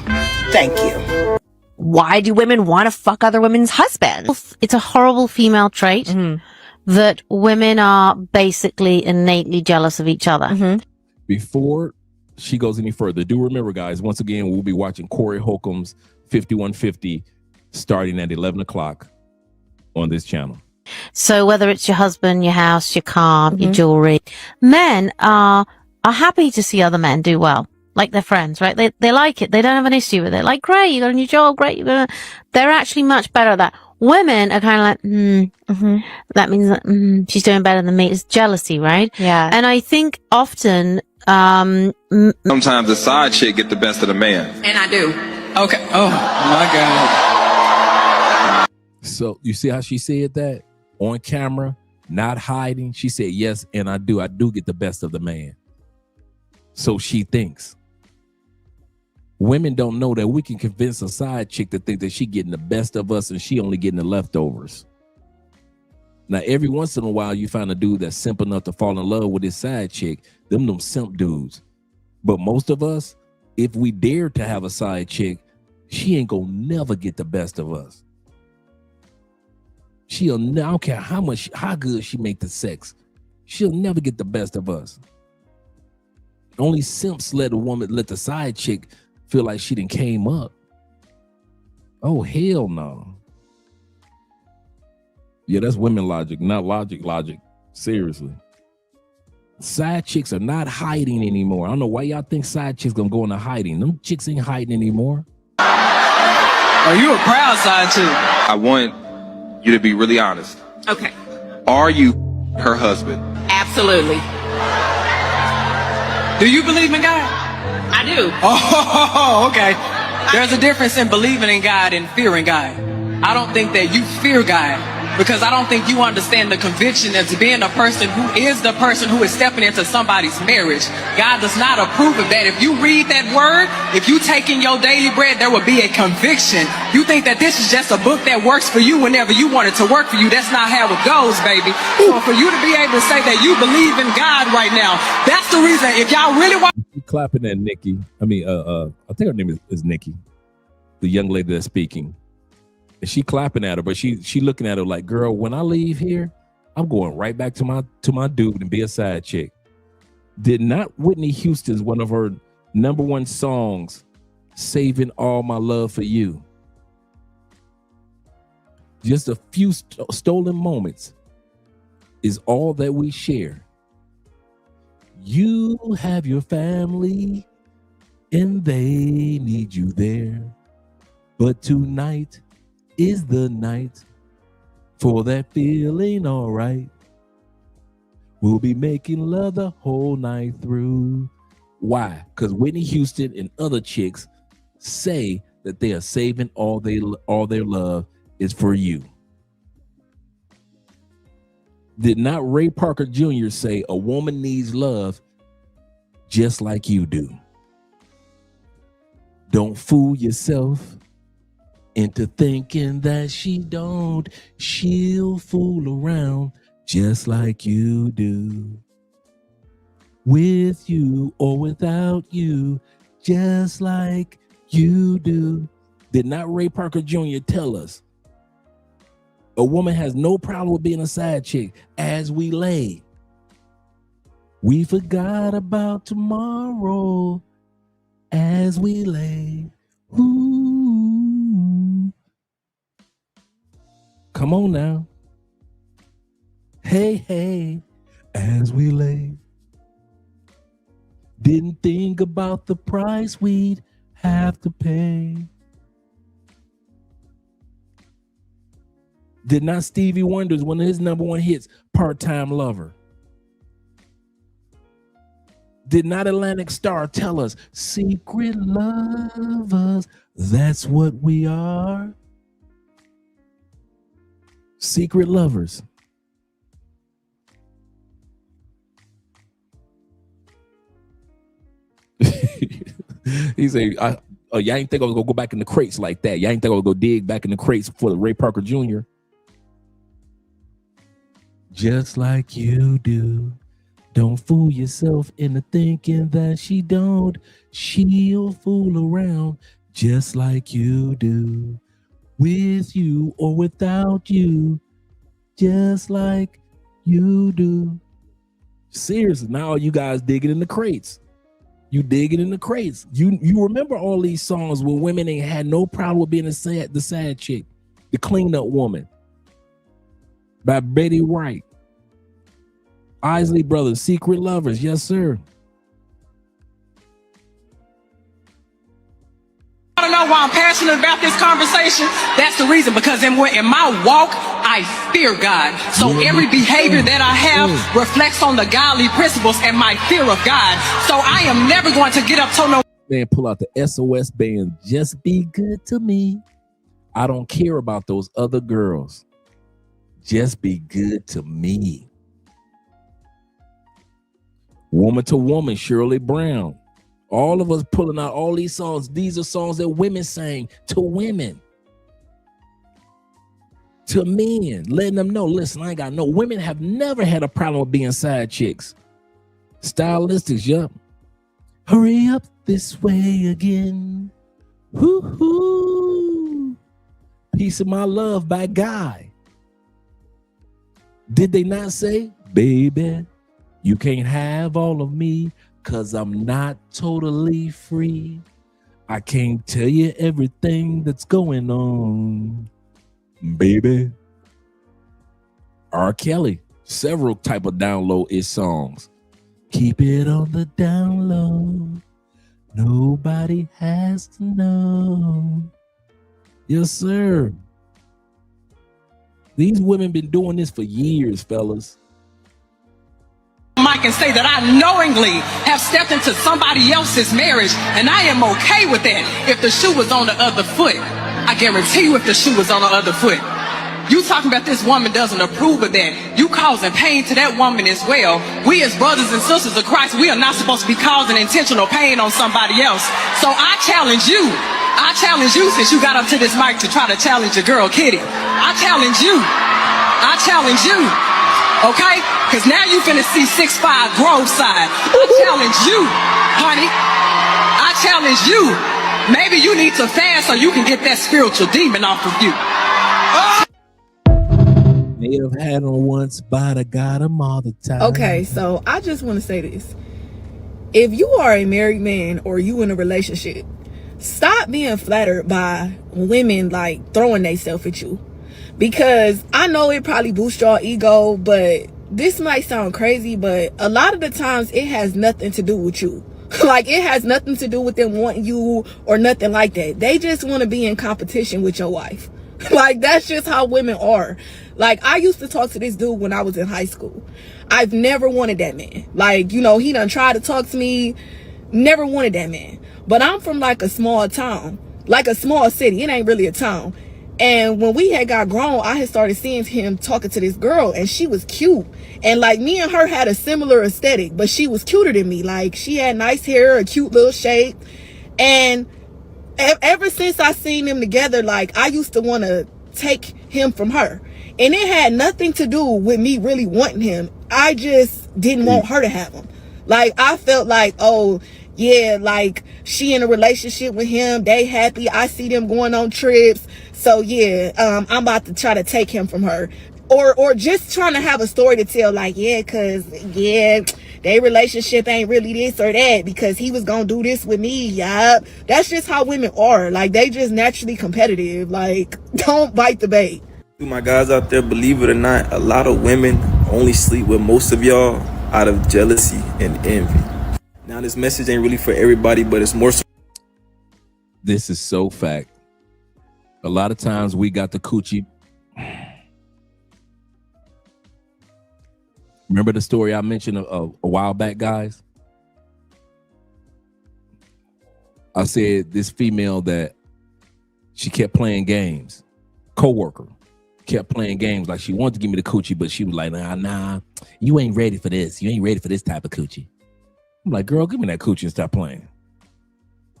Thank you. why do women want to fuck other women's husbands? It's a horrible female trait that women are basically innately jealous of each other. Before she goes any further, do remember, guys, once again, we'll be watching Corey Holcomb's 5150 starting at 11 o'clock on this channel. So whether it's your husband, your house, your car, your jewelry, men are happy to see other men do well, like their friends, right? They like it. They don't have an issue with it. Like, great, you got a new job, great. They're actually much better at that. Women are kind of like, that means that she's doing better than me. It's jealousy, right? Yeah. And I think often, sometimes the side chick get the best of the man. And I do. Okay. Oh my God. So you see how she said that on camera, not hiding. She said, yes, and I do. I do get the best of the man. So she thinks. Women don't know that we can convince a side chick to think that she getting the best of us and she only getting the leftovers. Now, every once in a while, you find a dude that's simp enough to fall in love with his side chick. Them simp dudes. But most of us, if we dare to have a side chick, she ain't gonna never get the best of us. I don't care how good she make the sex. She'll never get the best of us. Only simps let the side chick feel like she done came up. Oh, hell no. Yeah, that's women logic, not logic. Seriously. Side chicks are not hiding anymore. I don't know why y'all think side chicks gonna go into hiding. Them chicks ain't hiding anymore. Are you a proud side chick? I want you to be really honest. Okay. Are you her husband? Absolutely. Do you believe in God? I do. Oh, okay. There's a difference in believing in God and fearing God. I don't think that you fear God because I don't think you understand the conviction as being a person who is the person who is stepping into somebody's marriage. God does not approve of that. If you read that word, if you take in your daily bread, there will be a conviction. You think that this is just a book that works for you whenever you want it to work for you. That's not how it goes, baby. So for you to be able to say that you believe in God right now, that's the reason. If y'all really want Clapping at Nikki. I mean, I think her name is Nikki, the young lady that's speaking. And she clapping at her, but she looking at her like, girl, when I leave here, I'm going right back to my dude and be a side chick. Did not Whitney Houston's one of her #1 songs, Saving All My Love for You? Just a few stolen moments is all that we share. You have your family and they need you there. But tonight is the night for that feeling all right. We'll be making love the whole night through. Why? Because Whitney Houston and other chicks say that they are saving all their love is for you. Did not Ray Parker Jr. say a woman needs love just like you do? Don't fool yourself into thinking that she don't. She'll fool around just like you do. With you or without you, just like you do. Did not Ray Parker Jr. tell us a woman has no problem with being a side chick as we lay? We forgot about tomorrow as we lay. Ooh. Come on now. Hey, hey, as we lay. Didn't think about the price we'd have to pay. Did not Stevie Wonder's one of his #1 hits, Part-Time Lover? Did not Atlantic Star tell us, secret lovers, that's what we are? Secret lovers. He said, y'all ain't think I was gonna go back in the crates like that. Y'all ain't think I was gonna go dig back in the crates for the Ray Parker Jr. Just like you do. Don't fool yourself into thinking that she don't. She'll fool around just like you do, with you or without you, just like you do. Seriously, now you guys digging in the crates. You digging in the crates. You remember all these songs where women ain't had no problem with being the sad chick, the clean up woman, by Betty Wright. Isley Brothers, Secret Lovers, yes sir. I don't know why I'm passionate about this conversation. That's the reason, because in my walk, I fear God. So every behavior that I have reflects on the godly principles and my fear of God. So I am never going to get up to no man, pull out the SOS band. Just be good to me. I don't care about those other girls. Just be good to me. Woman to Woman, Shirley Brown. All of us pulling out all these songs. These are songs that women sang to women, to men, letting them know, listen, I ain't got no. Women have never had a problem with being side chicks. Stylistics, yup. Hurry up this way again. Woo-hoo. Piece of My Love by Guy. Did they not say, baby, you can't have all of me, 'cause I'm not totally free. I can't tell you everything that's going on, baby. R. Kelly, several type of download-ish songs. Keep it on the down low. Nobody has to know. Yes, sir. These women been doing this for years, fellas. I can say that I knowingly have stepped into somebody else's marriage, and I am okay with that. If the shoe was on the other foot, I guarantee you, if the shoe was on the other foot, you talking about this woman doesn't approve of that. You causing pain to that woman as well. We as brothers and sisters of Christ, we are not supposed to be causing intentional pain on somebody else. So I challenge you, since you got up to this mic to try to challenge your girl Kitty. I challenge you. Okay? Because now you finna see 6'5" Grove side. I challenge you, honey. I challenge you. Maybe you need to fast so you can get that spiritual demon off of you. May have had them once, but I got them all the time. Okay, so I just want to say this. If you are a married man or you in a relationship, stop being flattered by women like throwing themselves at you. Because I know it probably boosts your ego, but this might sound crazy, but a lot of the times it has nothing to do with you. Like, it has nothing to do with them wanting you or nothing like that. They just want to be in competition with your wife. Like, that's just how women are. Like, I used to talk to this dude when I was in high school. I've never wanted that man. Like, you know, he done tried to talk to me. Never wanted that man. But I'm from like a small town, like a small city. It ain't really a town. And when we had got grown, I had started seeing him talking to this girl, and she was cute. And like, me and her had a similar aesthetic, but she was cuter than me. Like, she had nice hair, a cute little shape. And ever since I seen them together, like, I used to want to take him from her. And it had nothing to do with me really wanting him. I just didn't want her to have him. Like, I felt like, oh, yeah, like, she in a relationship with him, they happy, I see them going on trips, so yeah, I'm about to try to take him from her. Or just trying to have a story to tell, like, yeah, cause yeah, their relationship ain't really this or that, because he was gonna do this with me. Yup. That's just how women are. Like, they just naturally competitive. Like, don't bite the bait. To my guys out there, believe it or not, a lot of women only sleep with most of y'all out of jealousy and envy. Now, this message ain't really for everybody, but it's more so. This is so fact. A lot of times we got the coochie. Remember the story I mentioned a while back, guys? I said this female that she kept playing games, coworker, kept playing games like she wanted to give me the coochie, but she was like, nah, you ain't ready for this. You ain't ready for this type of coochie. I'm like, girl, give me that coochie and stop playing.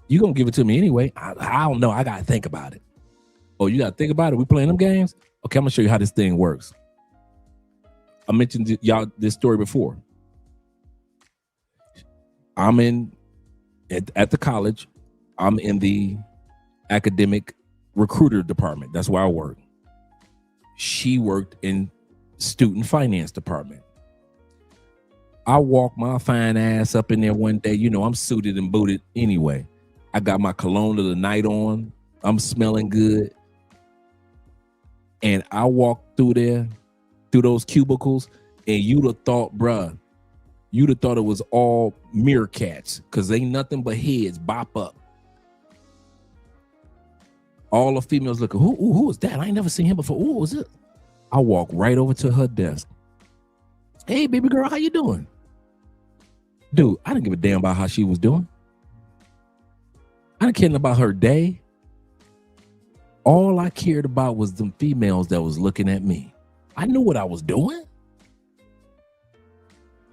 You gonna give it to me anyway. I don't know. I gotta think about it. Oh, you gotta think about it? We playing them games? Okay, I'm gonna show you how this thing works. I mentioned y'all this story before. I'm at the college. I'm in the academic recruiter department. That's where I work. She worked in student finance department. I walked my fine ass up in there one day. You know, I'm suited and booted anyway. I got my cologne of the night on. I'm smelling good. And I walked through there, through those cubicles, and you'd have thought, bruh, you'd have thought it was all meerkats, because ain't nothing but heads bop up. All the females looking, who is that? I ain't never seen him before. Who was it? I walked right over to her desk. Hey, baby girl, how you doing? Dude, I didn't give a damn about how she was doing. I didn't care about her day. All I cared about was them females that was looking at me. I knew what I was doing.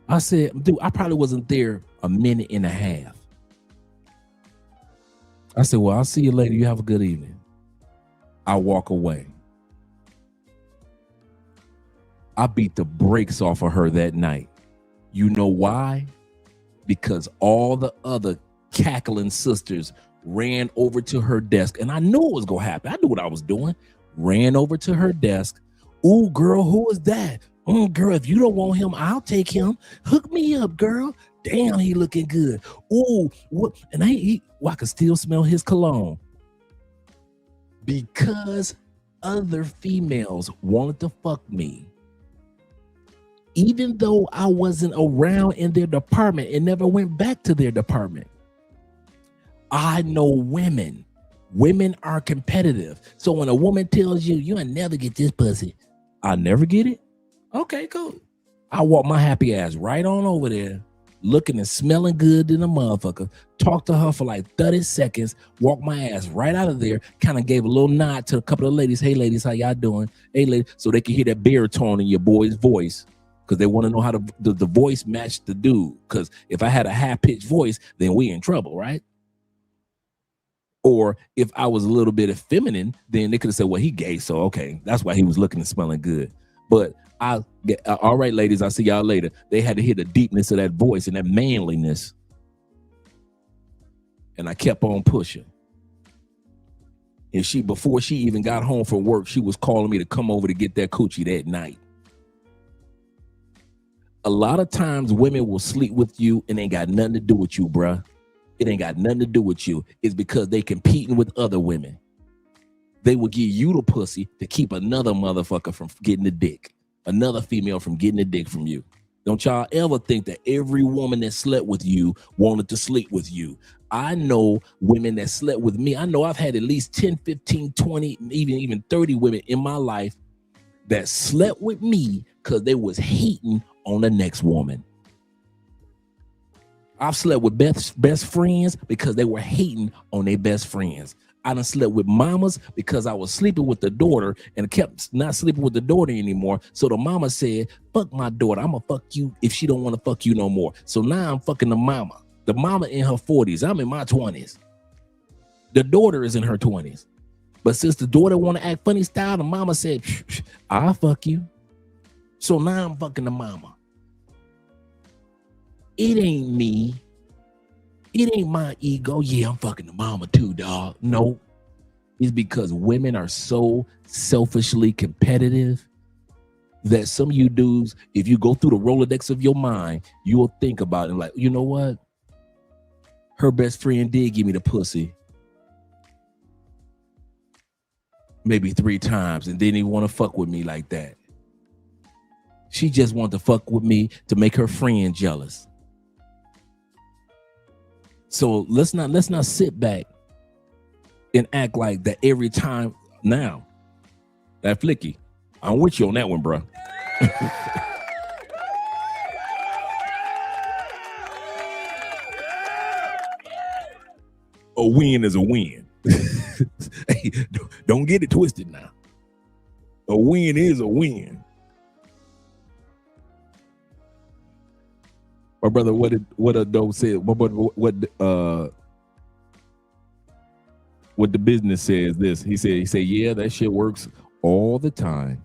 I said, dude, I probably wasn't there a minute and a half. I said, well, I'll see you later. You have a good evening. I walk away. I beat the brakes off of her that night. You know why? Because all the other cackling sisters ran over to her desk, and I knew it was gonna happen. I knew what I was doing. Ran over to her desk. Ooh, girl, who is that? Girl, if you don't want him, I'll take him. Hook me up, girl. Damn, he looking good. Ooh, what? And I could still smell his cologne. Because other females wanted to fuck me. Even though I wasn't around in their department and never went back to their department. I know women. Women are competitive. So when a woman tells you, you'll never get this pussy, I never get it. Okay, cool. I walk my happy ass right on over there, looking and smelling good than a motherfucker. Talk to her for like 30 seconds, walk my ass right out of there, kind of gave a little nod to a couple of ladies. Hey, ladies, how y'all doing? Hey, ladies, so they can hear that baritone in your boy's voice, because they want to know how the voice matched the dude. Because if I had a high-pitched voice, then we in trouble, right? Or if I was a little bit effeminate, then they could have said, well, he gay, so okay, that's why he was looking and smelling good. But all right, ladies, I'll see y'all later. They had to hear the deepness of that voice and that manliness. And I kept on pushing. And before she even got home from work, she was calling me to come over to get that coochie that night. A lot of times women will sleep with you and ain't got nothing to do with you, bruh. It ain't got nothing to do with you. It's because they competing with other women. They will give you the pussy to keep another motherfucker from getting the dick. Another female from getting the dick from you. Don't y'all ever think that every woman that slept with you wanted to sleep with you. I know women that slept with me. I know I've had at least 10, 15, 20, even 30 women in my life that slept with me because they was hating on the next woman. I've slept with best friends because they were hating on their best friends. I done slept with mamas because I was sleeping with the daughter and kept not sleeping with the daughter anymore. So the mama said, fuck my daughter. I'm going to fuck you if she don't want to fuck you no more. So now I'm fucking the mama. The mama in her 40s. I'm in my 20s. The daughter is in her 20s. But since the daughter want to act funny style, the mama said, I'll fuck you. So now I'm fucking the mama. It ain't me. It ain't my ego. Yeah, I'm fucking the mama too, dog. No, it's because women are so selfishly competitive that some of you dudes, if you go through the Rolodex of your mind, you will think about it like, you know what? Her best friend did give me the pussy maybe 3 times and didn't even want to fuck with me like that. She just wanted to fuck with me to make her friend jealous. So let's not sit back and act like that every time. Now, that flicky, I'm with you on that one, bro. A win is a win. Hey, don't get it twisted now. A win is a win. My brother, what Adobe said, my brother, what the business says this. He said, yeah, that shit works all the time.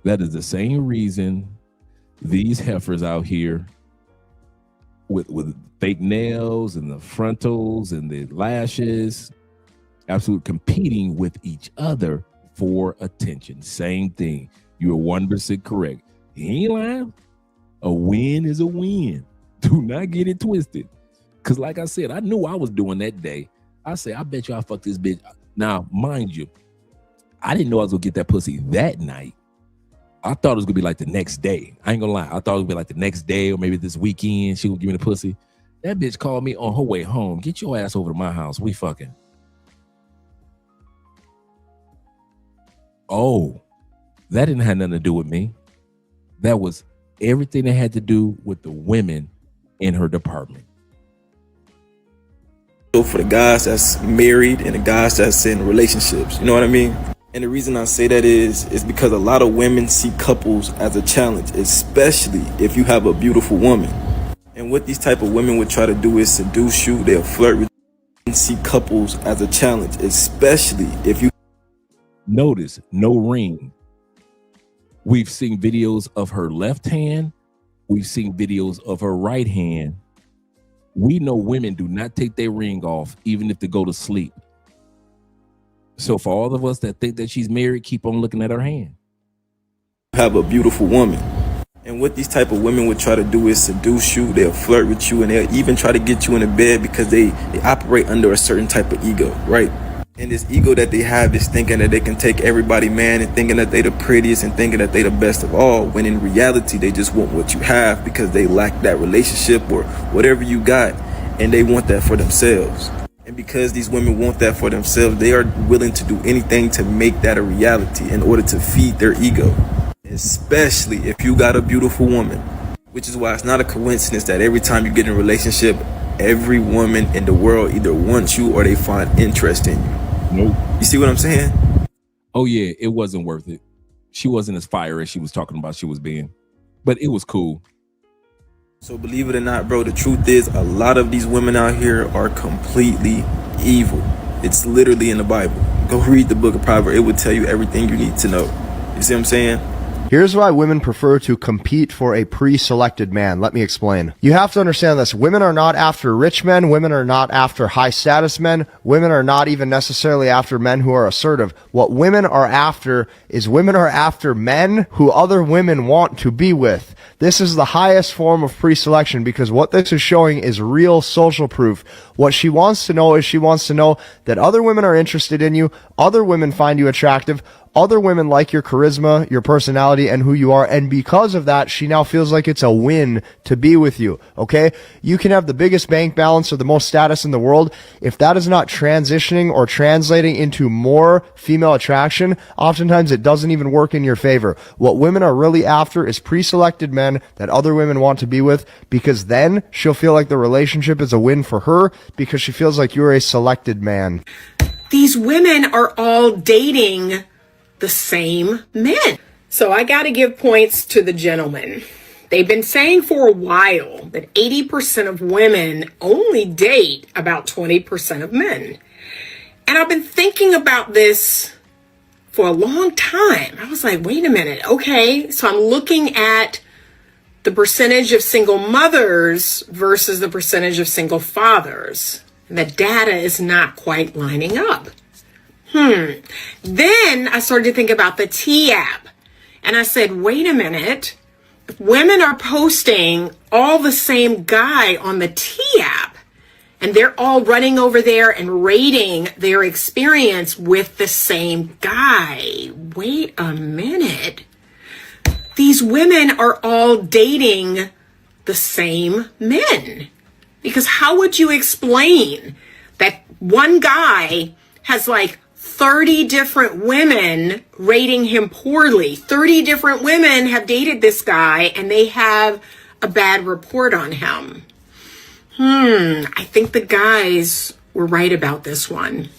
That is the same reason these heifers out here with fake nails and the frontals and the lashes absolute competing with each other for attention. Same thing. You are 100% correct. He ain't lying. A win is a win. Do not get it twisted. Because like I said, I knew I was doing that day. I said, I bet you I fuck this bitch. Now, mind you, I didn't know I was going to get that pussy that night. I thought it was going to be like the next day. I ain't going to lie. I thought it was going to be like the next day or maybe this weekend. She would give me the pussy. That bitch called me on her way home. Get your ass over to my house. We fucking. Oh, that didn't have nothing to do with me. That was everything that had to do with the women in her department. So for the guys that's married and the guys that's in relationships, you know what I mean? And the reason I say that is because a lot of women see couples as a challenge, especially if you have a beautiful woman. And what these type of women would try to do is seduce you. They'll flirt with you and see couples as a challenge, especially if you notice no ring. We've seen videos of her left hand. We've seen videos of her right hand. We know women do not take their ring off, even if they go to sleep. So for all of us that think that she's married, keep on looking at her hand. Have a beautiful woman. And what these type of women would try to do is seduce you. They'll flirt with you, and they'll even try to get you in a bed because they operate under a certain type of ego, right? And this ego that they have is thinking that they can take everybody, man, and thinking that they the prettiest and thinking that they the best of all, when in reality they just want what you have because they lack that relationship or whatever you got, and they want that for themselves. And because these women want that for themselves, they are willing to do anything to make that a reality in order to feed their ego, especially if you got a beautiful woman. Which is why it's not a coincidence that every time you get in a relationship, every woman in the world either wants you or they find interest in you. Nope. You see what I'm saying? Oh yeah, it wasn't worth it. She wasn't as fire as she was talking about she was being, but it was cool. So believe it or not, bro, the truth is a lot of these women out here are completely evil. It's literally in the Bible. Go read the book of Proverbs. It will tell you everything you need to know. You see what I'm saying? Here's why women prefer to compete for a pre-selected man. Let me explain. You have to understand this. Women are not after rich men. Women are not after high status men. Women are not even necessarily after men who are assertive. What women are after is women are after men who other women want to be with. This is the highest form of pre-selection because what this is showing is real social proof. What she wants to know is she wants to know that other women are interested in you. Other women find you attractive. Other women like your charisma, your personality, and who you are. And because of that, she now feels like it's a win to be with you. Okay? You can have the biggest bank balance or the most status in the world. If that is not transitioning or translating into more female attraction, oftentimes it doesn't even work in your favor. What women are really after is pre-selected men that other women want to be with, because then she'll feel like the relationship is a win for her because she feels like you're a selected man. These women are all dating the same men. So I got to give points to the gentlemen. They've been saying for a while that 80% of women only date about 20% of men. And I've been thinking about this for a long time. I was like, wait a minute. Okay, so I'm looking at the percentage of single mothers versus the percentage of single fathers. And the data is not quite lining up. Then I started to think about the T app. And I said, wait a minute. If women are posting all the same guy on the T app, and they're all running over there and rating their experience with the same guy. Wait a minute. These women are all dating the same men. Because how would you explain that one guy has like 30 different women rating him poorly? 30 different women have dated this guy and they have a bad report on him. I think the guys were right about this one.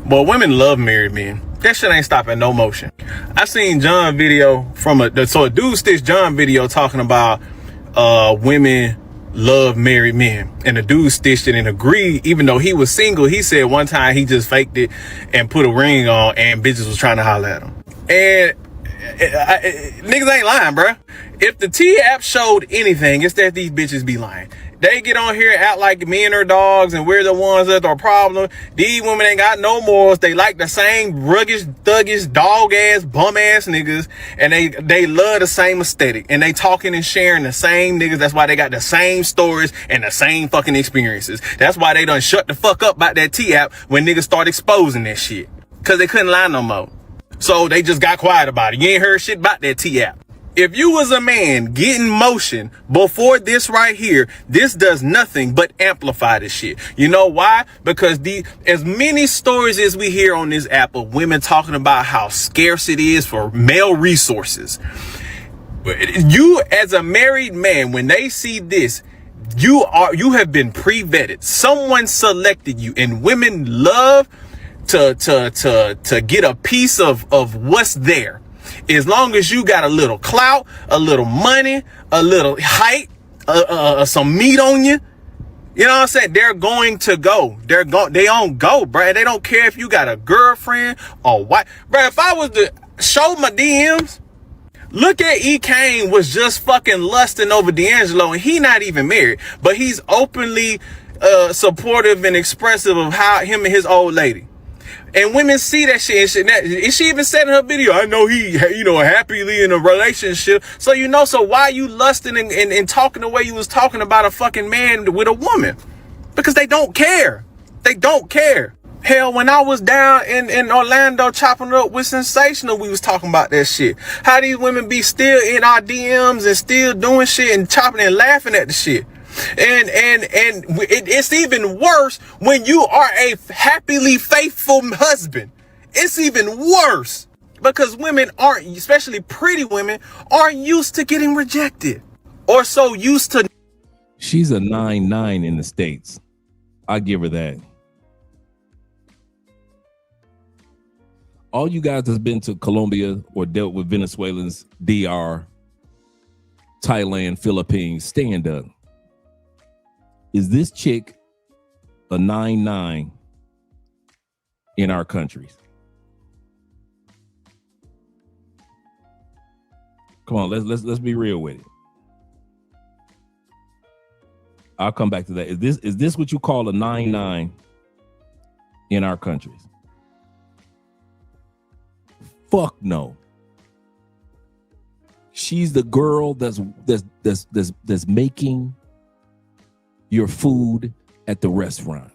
But women love married men. That shit ain't stopping no motion. I seen John video from a dude stitched John video talking about women love married men, and the dude stitched it and agreed. Even though he was single, he said one time he just faked it and put a ring on, and bitches was trying to holler at him. And niggas ain't lying, bruh. If the T app showed anything, it's that these bitches be lying. They get on here and act like men are dogs and we're the ones that are a problem. These women ain't got no morals. They like the same ruggish, thuggish, dog ass, bum ass niggas. And they love the same aesthetic. And they talking and sharing the same niggas. That's why they got the same stories and the same fucking experiences. That's why they done shut the fuck up about that T-app when niggas start exposing that shit. Cause they couldn't lie no more. So they just got quiet about it. You ain't heard shit about that T-app. If you was a man getting motion before this right here, this does nothing but amplify this shit. You know why? Because as many stories as we hear on this app of women talking about how scarce it is for male resources, you as a married man, when they see this, you have been pre-vetted. Someone selected you, and women love to get a piece of what's there. As long as you got a little clout, a little money, a little height, some meat on you, you know what I'm saying? They're going to go. They don't go, bruh. They don't care if you got a girlfriend or what. Bruh, if I was to show my DMs, look at E. Kane was just fucking lusting over D'Angelo, and he not even married, but he's openly supportive and expressive of how him and his old lady. And women see that shit. And she even said in her video, I know he, happily in a relationship. So, so why you lusting and talking the way you was talking about a fucking man with a woman? Because they don't care. They don't care. Hell, when I was down in Orlando chopping up with Sensational, we was talking about that shit. How these women be still in our DMs and still doing shit and chopping and laughing at the shit. And it's even worse when you are a happily faithful husband. It's even worse because women aren't, especially pretty women, aren't used to getting rejected or so used to. She's a 9-9 in the States. I give her that. All you guys that's been to Colombia or dealt with Venezuelans, DR, Thailand, Philippines, stand up. Is this chick a 9-9 in our countries? Come on, let's be real with it. I'll come back to that. Is this what you call a 9-9 in our countries? Fuck no. She's the girl that's making your food at the restaurant.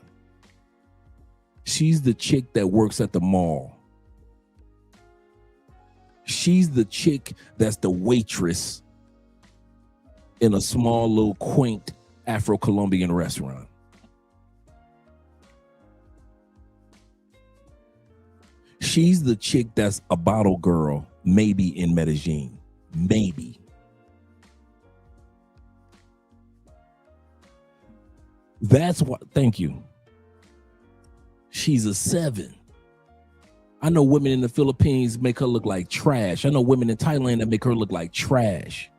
She's the chick that works at the mall. She's the chick that's the waitress in a small little quaint Afro-Colombian restaurant. She's the chick that's a bottle girl, maybe in Medellin, maybe. That's what, thank you. She's a 7. I know women in the Philippines make her look like trash. I know women in Thailand that make her look like trash.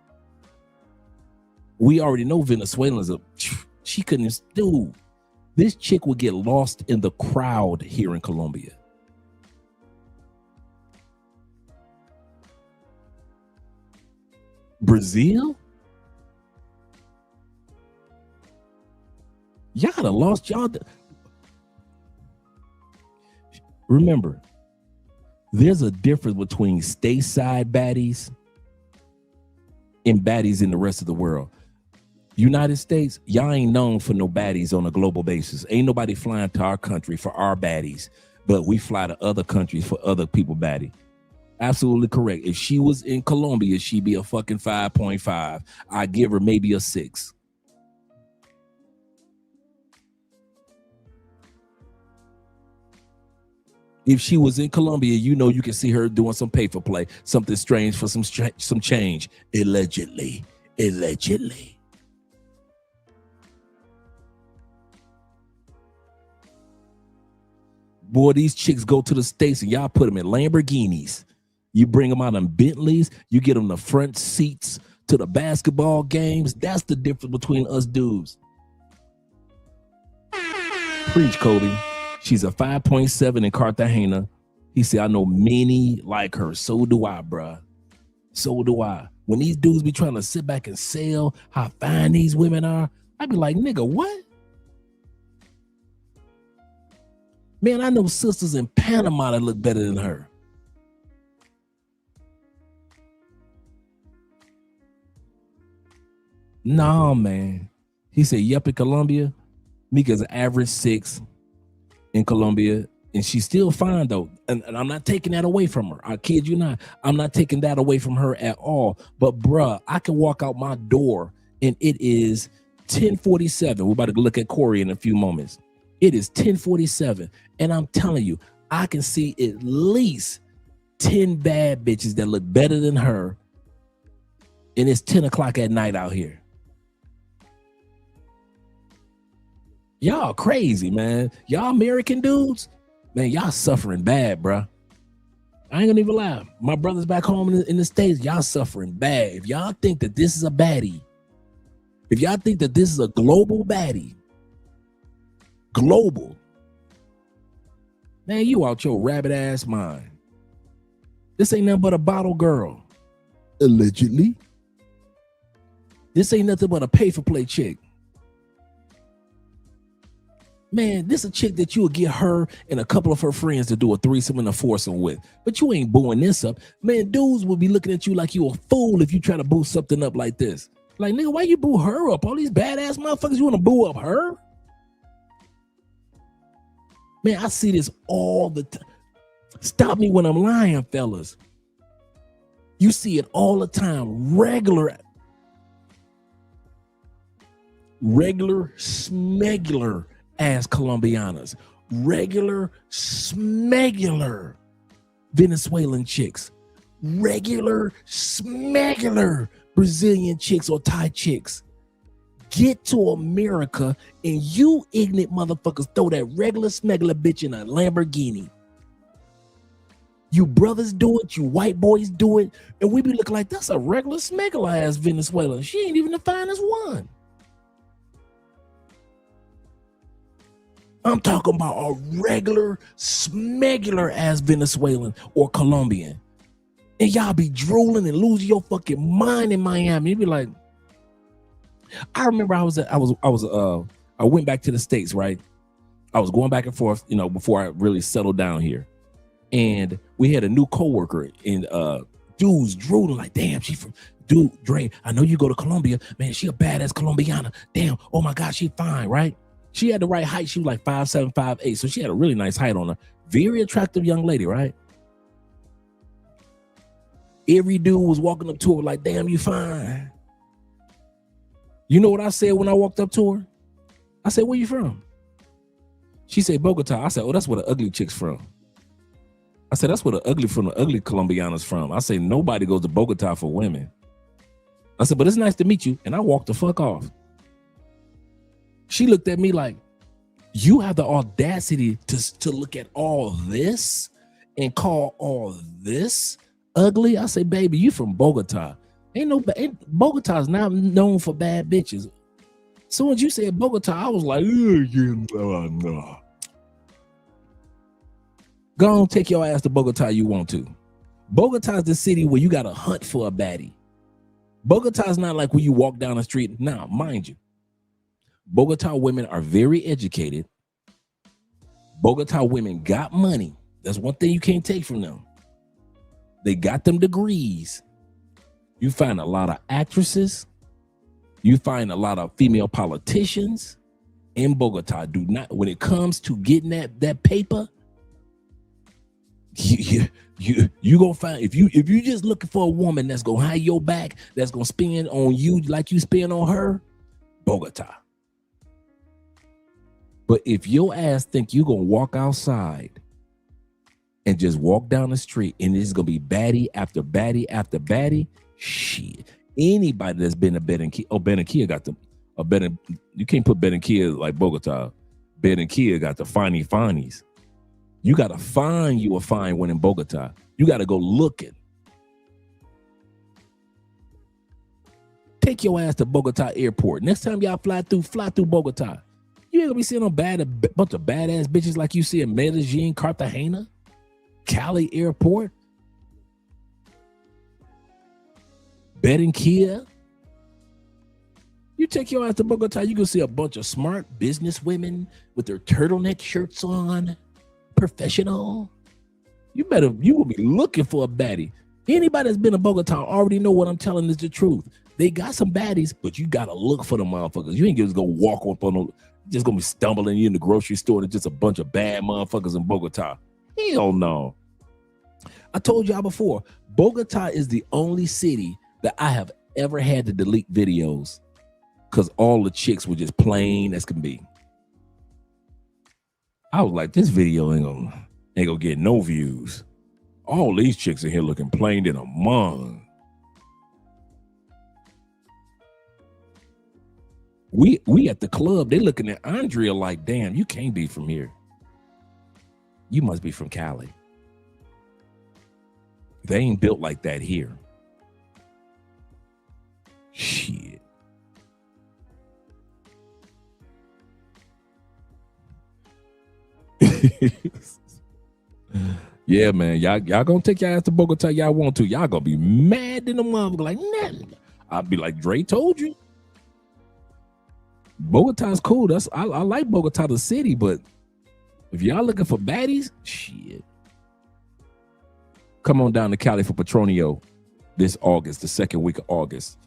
We already know Venezuelans, she couldn't do. This chick would get lost in the crowd here in Colombia. Brazil? Y'all have lost y'all. Remember, there's a difference between stateside baddies and baddies in the rest of the world. United States, y'all ain't known for no baddies on a global basis. Ain't nobody flying to our country for our baddies, but we fly to other countries for other people baddie. Absolutely correct. If she was in Colombia, she'd be a fucking 5.5. I give her maybe a 6. If she was in Colombia, you can see her doing some pay for play, something strange for some change. Allegedly. Boy, these chicks go to the States and y'all put them in Lamborghinis. You bring them out in Bentleys. You get them the front seats to the basketball games. That's the difference between us dudes. Preach, Kobe. She's a 5.7 in Cartagena. He said, I know many like her. So do I, bruh. So do I. When these dudes be trying to sit back and sell how fine these women are, I'd be like, nigga, what? Man, I know sisters in Panama that look better than her. Nah, man. He said, yep, in Colombia, Mika's average 6 in Colombia, and she's still fine, though. And I'm not taking that away from her. I kid you not. I'm not taking that away from her at all. But, bruh, I can walk out my door, and it is 10:47. We're about to look at Corey in a few moments. It is 10:47, and I'm telling you, I can see at least 10 bad bitches that look better than her, and it's 10 o'clock at night out here. Y'all crazy, man. Y'all American dudes, man, y'all suffering bad, bruh. I ain't gonna even lie. My brothers back home in the States, y'all suffering bad. If y'all think that this is a baddie, if y'all think that this is a global baddie, global, man, you out your rabbit ass mind. This ain't nothing but a bottle girl, allegedly. This ain't nothing but a pay-for-play chick. Man, this is a chick that you would get her and a couple of her friends to do a threesome and a foursome with. But you ain't booing this up. Man, dudes will be looking at you like you a fool if you try to boo something up like this. Like, nigga, why you boo her up? All these badass motherfuckers, you want to boo up her? Man, I see this all the time. Stop me when I'm lying, fellas. You see it all the time. Regular smegular ass Colombianas, regular smegular Venezuelan chicks, regular smegular Brazilian chicks or Thai chicks. Get to America and you ignorant motherfuckers throw that regular smegular bitch in a Lamborghini. You brothers do it, you white boys do it, and we be looking like that's a regular smegular ass Venezuelan. She ain't even the finest one. I'm talking about a regular smegular ass Venezuelan or Colombian. And y'all be drooling and losing your fucking mind in Miami. You be like, I remember I went back to the States, right? I was going back and forth, you know, before I really settled down here. And we had a new coworker and dudes drooling like, damn, she from, dude, Dre, I know you go to Colombia. Man, she a badass Colombiana. Damn, oh my God, she fine, right? She had the right height. She was like 5'7", 5'8". So she had a really nice height on her. Very attractive young lady, right? Every dude was walking up to her like, damn, you fine. You know what I said when I walked up to her? I said, where you from? She said, Bogota. I said, oh, that's where the ugly chick's from. I said, that's where the ugly Colombiana's from. I said, nobody goes to Bogota for women. I said, but it's nice to meet you. And I walked the fuck off. She looked at me like, you have the audacity to look at all this and call all this ugly? I say, baby, you from Bogota. Bogota's not known for bad bitches. So when you said Bogota, I was like, no. Go on, take your ass to Bogota you want to. Bogota's the city where you got to hunt for a baddie. Bogota's not like when you walk down the street. Now, mind you, Bogota women are very educated. Bogota women got money. That's one thing you can't take from them. They got them degrees. You find a lot of actresses. You find a lot of female politicians in Bogota. Do not, when it comes to getting that paper, you gonna find, if you just looking for a woman that's gonna have your back, that's gonna spend on you like you spend on her, Bogota. But if your ass think you gonna walk outside and just walk down the street and it's gonna be baddie after baddie after baddie, shit. Anybody that's been to Barranquilla got them. You can't put Barranquilla like Bogota. Barranquilla got the finies. You gotta find you a fine one in Bogota. You gotta go looking. Take your ass to Bogota Airport. Next time y'all fly through Bogota. You ain't gonna be seeing a bunch of badass bitches like you see in Medellin, Cartagena, Cali Airport, Barranquilla. You take your ass to Bogota, you can see a bunch of smart business women with their turtleneck shirts on, professional. You will be looking for a baddie. Anybody that's been to Bogota already know what I'm telling is the truth. They got some baddies, but you gotta look for them motherfuckers. You ain't just gonna walk up on them, just gonna be stumbling in the grocery store and just a bunch of bad motherfuckers in Bogota. Hell no. I told y'all before, Bogota is the only city that I have ever had to delete videos because all the chicks were just plain as can be. I was like, this video ain't gonna get no views. All these chicks in here looking plain in a mung. We at the club, they looking at Andrea like, damn, you can't be from here. You must be from Cali. They ain't built like that here. Shit. Yeah, man. Y'all gonna take your ass to Bogota. Y'all want to. Y'all gonna be mad in the motherfucker. Like, nah. I'll be like, Dre told you. Bogota's cool. I like Bogota, the city, but if y'all looking for baddies, shit. Come on down to Cali for Petronio this August, the second week of August.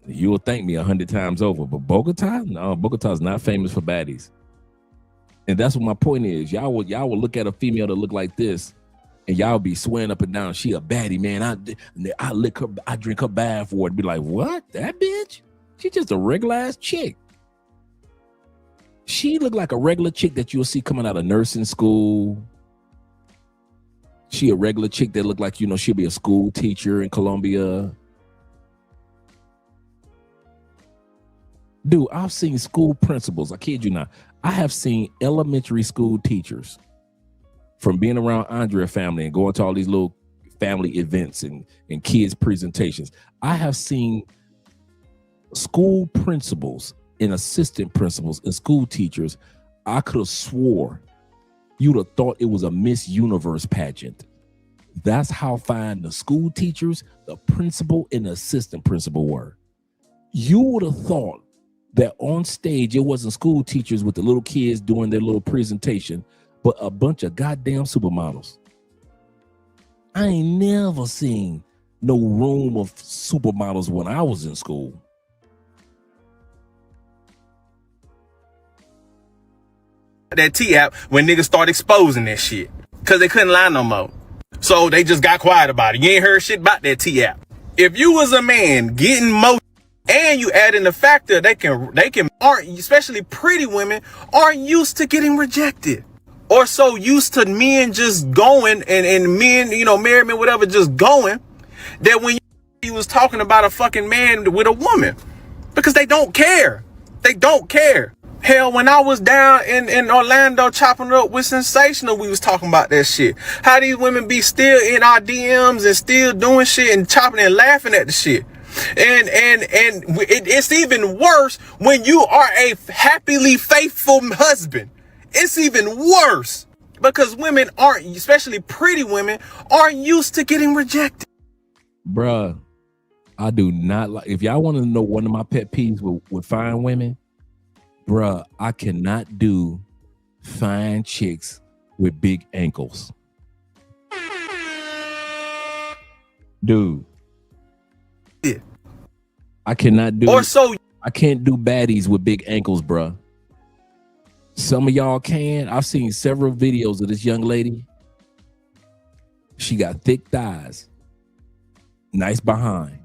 You'll thank me 100 times over. But Bogota? No, Bogota's not famous for baddies. And that's what my point is. Y'all will look at a female that look like this, and y'all be swearing up and down, she a baddie, man. I lick her, I drink her bath for it. Be like, what? That bitch? She just a regular ass chick. She look like a regular chick that you'll see coming out of nursing school. She a regular chick that look like, she'll be a school teacher in Colombia. Dude, I've seen school principals. I kid you not. I have seen elementary school teachers from being around Andrea family and going to all these little family events and kids presentations. I have seen school principals and assistant principals and school teachers. I could have swore you'd have thought it was a Miss Universe pageant. That's how fine the school teachers, the principal, and the assistant principal were. You would have thought that on stage it wasn't school teachers with the little kids doing their little presentation, but a bunch of goddamn supermodels. I ain't never seen no room of supermodels when I was in school. That T-app when niggas start exposing that shit because they couldn't lie no more. So they just got quiet about it. You ain't heard shit about that T-app. If you was a man getting motion and you add in the factor aren't, especially pretty women, aren't used to getting rejected or so used to men just going and men, married men, whatever, just going, that when you was talking about a fucking man with a woman, because they don't care. They don't care. Hell, when I was down in Orlando chopping it up with Sensational, we was talking about that shit. How these women be still in our DMs and still doing shit and chopping and laughing at the shit. And it's even worse when you are a happily faithful husband. It's even worse because women aren't, especially pretty women, aren't used to getting rejected. Bruh, I do not like, if y'all want to know one of my pet peeves with fine women, bruh, I cannot do fine chicks with big ankles. Dude. Yeah. I cannot do, I can't do baddies with big ankles, bruh. Some of y'all can. I've seen several videos of this young lady. She got thick thighs, nice behind,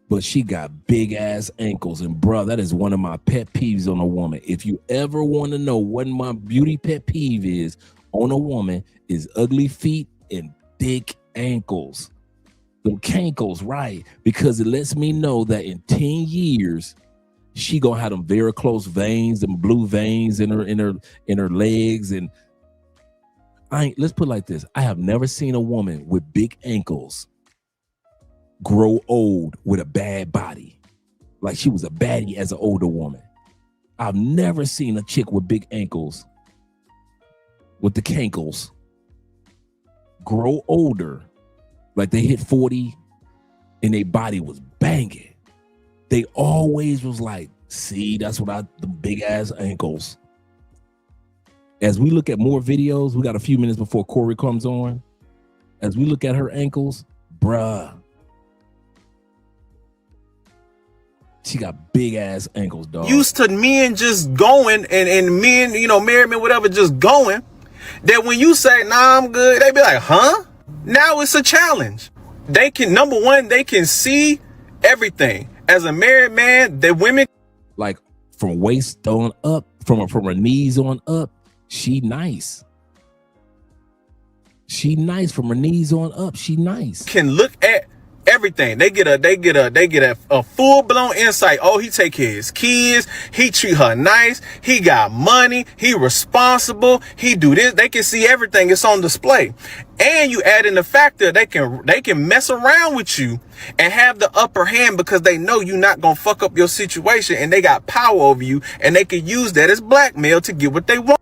but she got big ass ankles. And bruh, that is one of my pet peeves on a woman. If you ever want to know what my beauty pet peeve is on a woman, is ugly feet and thick ankles. Them cankles, right? Because it lets me know that in 10 years, she gonna have them very close veins and blue veins in her legs. And let's put it like this. I have never seen a woman with big ankles grow old with a bad body. Like she was a baddie as an older woman. I've never seen a chick with big ankles, with the cankles, grow older. Like they hit 40 and their body was banging. They always was like, see, that's what the big ass ankles. As we look at more videos, we got a few minutes before Corey comes on. As we look at her ankles, bruh, she got big ass ankles, dog. Used to men just going and men, you know, married men, whatever, just going. That when you say, nah, I'm good, they be like, huh? Now it's a challenge. They can, number one, they can see everything. As a married man, the women, like from waist on up, from her knees on up, she nice. She nice from her knees on up. She nice. Can look at everything. They get a full blown insight. Oh, he take care of his kids. He treat her nice. He got money. He responsible. He do this. They can see everything. It's on display. And you add in the factor they can mess around with you and have the upper hand because they know you're not gonna fuck up your situation, and they got power over you, and they can use that as blackmail to get what they want.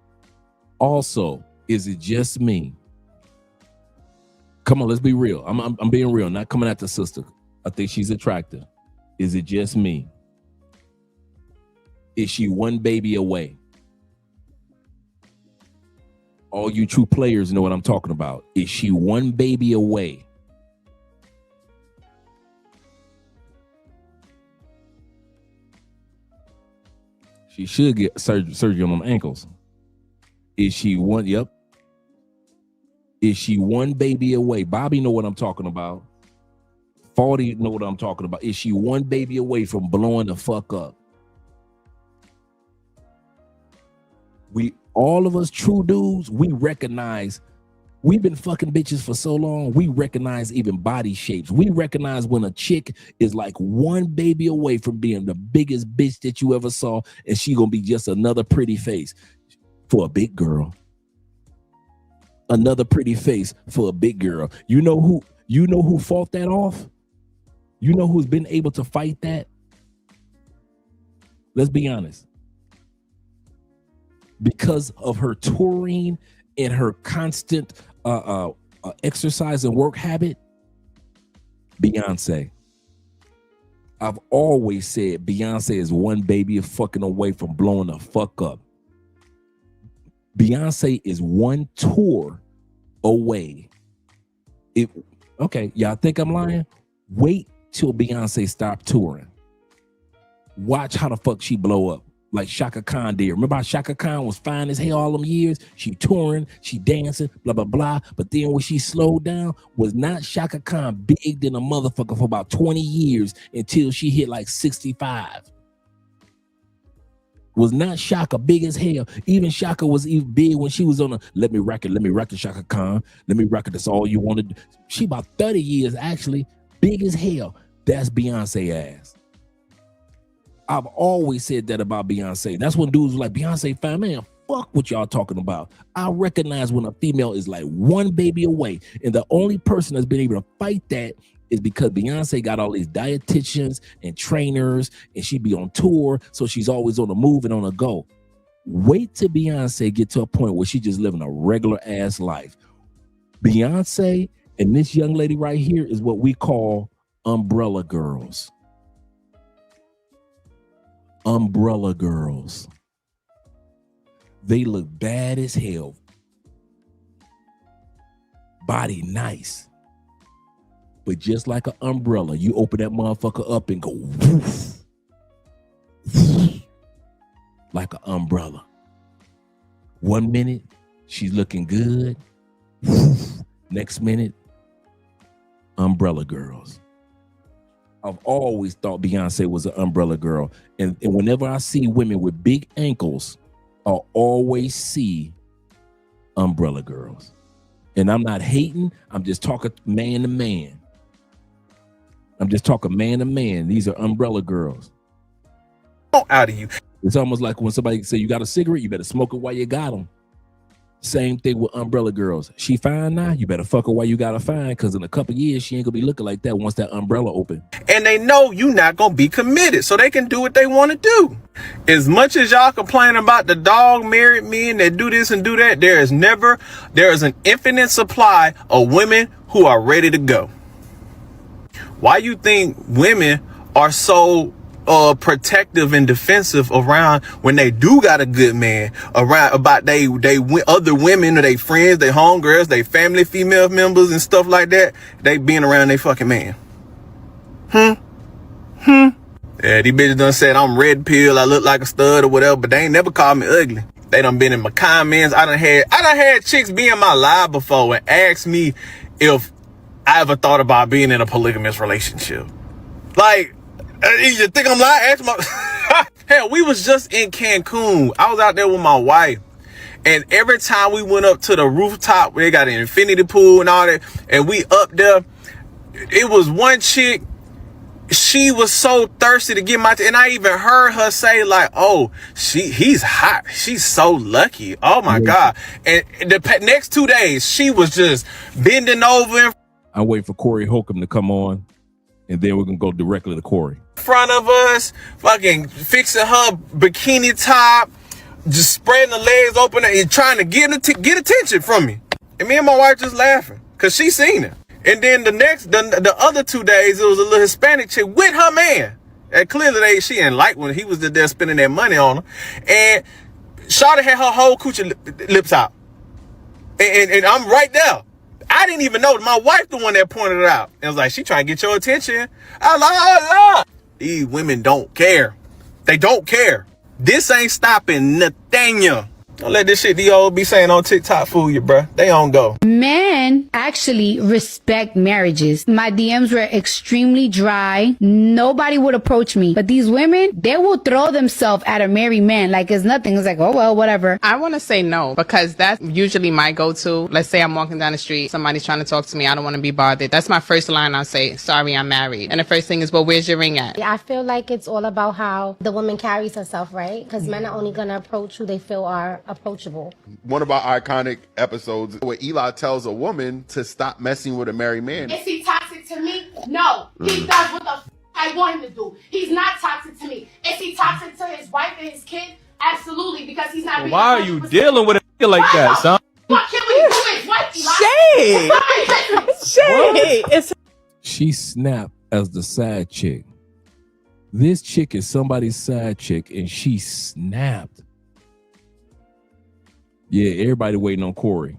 Also, is it just me? Come on, let's be real. I'm being real, not coming at the sister. I think she's attractive. Is it just me? Is she one baby away? All you true players know what I'm talking about. Is she one baby away? She should get surgery on them ankles. Is she one? Yep. Is she one baby away? Bobby know what I'm talking about. 40 know what I'm talking about. Is she one baby away from blowing the fuck up? All of us true dudes, we recognize, we've been fucking bitches for so long, we recognize even body shapes. We recognize when a chick is like one baby away from being the biggest bitch that you ever saw, and she gonna be just another pretty face for a big girl. Another pretty face for a big girl. You know who fought that off? You know who's been able to fight that? Let's be honest. Because of her touring and her constant exercise and work habit, Beyonce. I've always said Beyonce is one baby fucking away from blowing the fuck up. Beyonce is one tour away. Okay, y'all think I'm lying? Wait till Beyonce stop touring. Watch how the fuck she blow up. Like Chaka Khan did. Remember how Chaka Khan was fine as hell all them years? She touring, she dancing, blah, blah, blah. But then when she slowed down, was not Chaka Khan big than a motherfucker for about 20 years until she hit like 65. Was not Chaka big as hell. Even Chaka was even big when she was on a let me rock it, Chaka Khan. Let me rock it, that's all you wanted. She about 30 years actually, big as hell. That's Beyonce ass. I've always said that about Beyonce. That's when dudes were like, Beyonce fine, man, fuck what y'all talking about. I recognize when a female is like one baby away, and the only person that's been able to fight that is because Beyonce got all these dietitians and trainers, and she be on tour, so she's always on the move and on the go. Wait till Beyonce get to a point where she just living a regular ass life. Beyonce and this young lady right here is what we call umbrella girls. Umbrella girls. They look bad as hell. Body nice. But just like an umbrella, you open that motherfucker up and go woof. Woof, like an umbrella. 1 minute, she's looking good. Woof, next minute, umbrella girls. I've always thought Beyonce was an umbrella girl. And whenever I see women with big ankles, I'll always see umbrella girls. And I'm not hating. I'm just talking man to man. I'm just talking man to man. These are umbrella girls. Out of you. It's almost like when somebody say you got a cigarette, you better smoke it while you got them. Same thing with umbrella girls. She fine now, you better fuck her while you got her fine, because in a couple years, she ain't gonna be looking like that once that umbrella open. And they know you not gonna be committed, so they can do what they want to do. As much as y'all complain about the dog married men that do this and do that, there is an infinite supply of women who are ready to go. Why you think women are so protective and defensive around when they do got a good man around about they other women or they friends, they homegirls, they family female members and stuff like that. They being around their fucking man. Yeah, these bitches done said I'm red pill, I look like a stud or whatever, but they ain't never called me ugly. They done been in my comments. I done had chicks be in my live before and ask me if I ever thought about being in a polygamous relationship. Like, you think I'm lying? Ask my hell, we was just in Cancun. I was out there with my wife. And every time we went up to the rooftop, they got an infinity pool and all that, and we up there, it was one chick. She was so thirsty to get and I even heard her say like, "Oh, he's hot. She's so lucky. Oh my God." And the next 2 days, she was just bending over. I'm waiting for Corey Holcomb to come on, and then we're gonna go directly to Corey. In front of us, fucking fixing her bikini top, just spreading the legs open and trying to get attention from me. And me and my wife just laughing because she seen it. And then the other 2 days, it was a little Hispanic chick with her man. And clearly she didn't like when he was there spending that money on her. And Shawty had her whole coochie lips out. And I'm right there. I didn't even know. My wife the one that pointed it out. And was like, she trying to get your attention. I was like, oh, Lord. These women don't care. They don't care. This ain't stopping Nathaniel. Don't let this shit the old be saying on TikTok fool you, bruh. They on go. Men actually respect marriages. My DMs were extremely dry. Nobody would approach me. But these women, they will throw themselves at a married man like it's nothing. It's like, oh, well, whatever. I want to say no, because that's usually my go-to. Let's say I'm walking down the street. Somebody's trying to talk to me. I don't want to be bothered. That's my first line I'll say. Sorry, I'm married. And the first thing is, well, where's your ring at? I feel like it's all about how the woman carries herself, right? Because men are only going to approach who they feel are approachable. One of our iconic episodes where Eli tells a woman to stop messing with a married man. Is he toxic to me? No. He does what the I want him to do. He's not toxic to me. Is he toxic to his wife and his kid? Absolutely, because he's not. Why are you dealing with a nigga like that, son? What can we do his wife? Shade. She snapped as the side chick. This chick is somebody's side chick, and she snapped. Yeah, everybody waiting on Corey.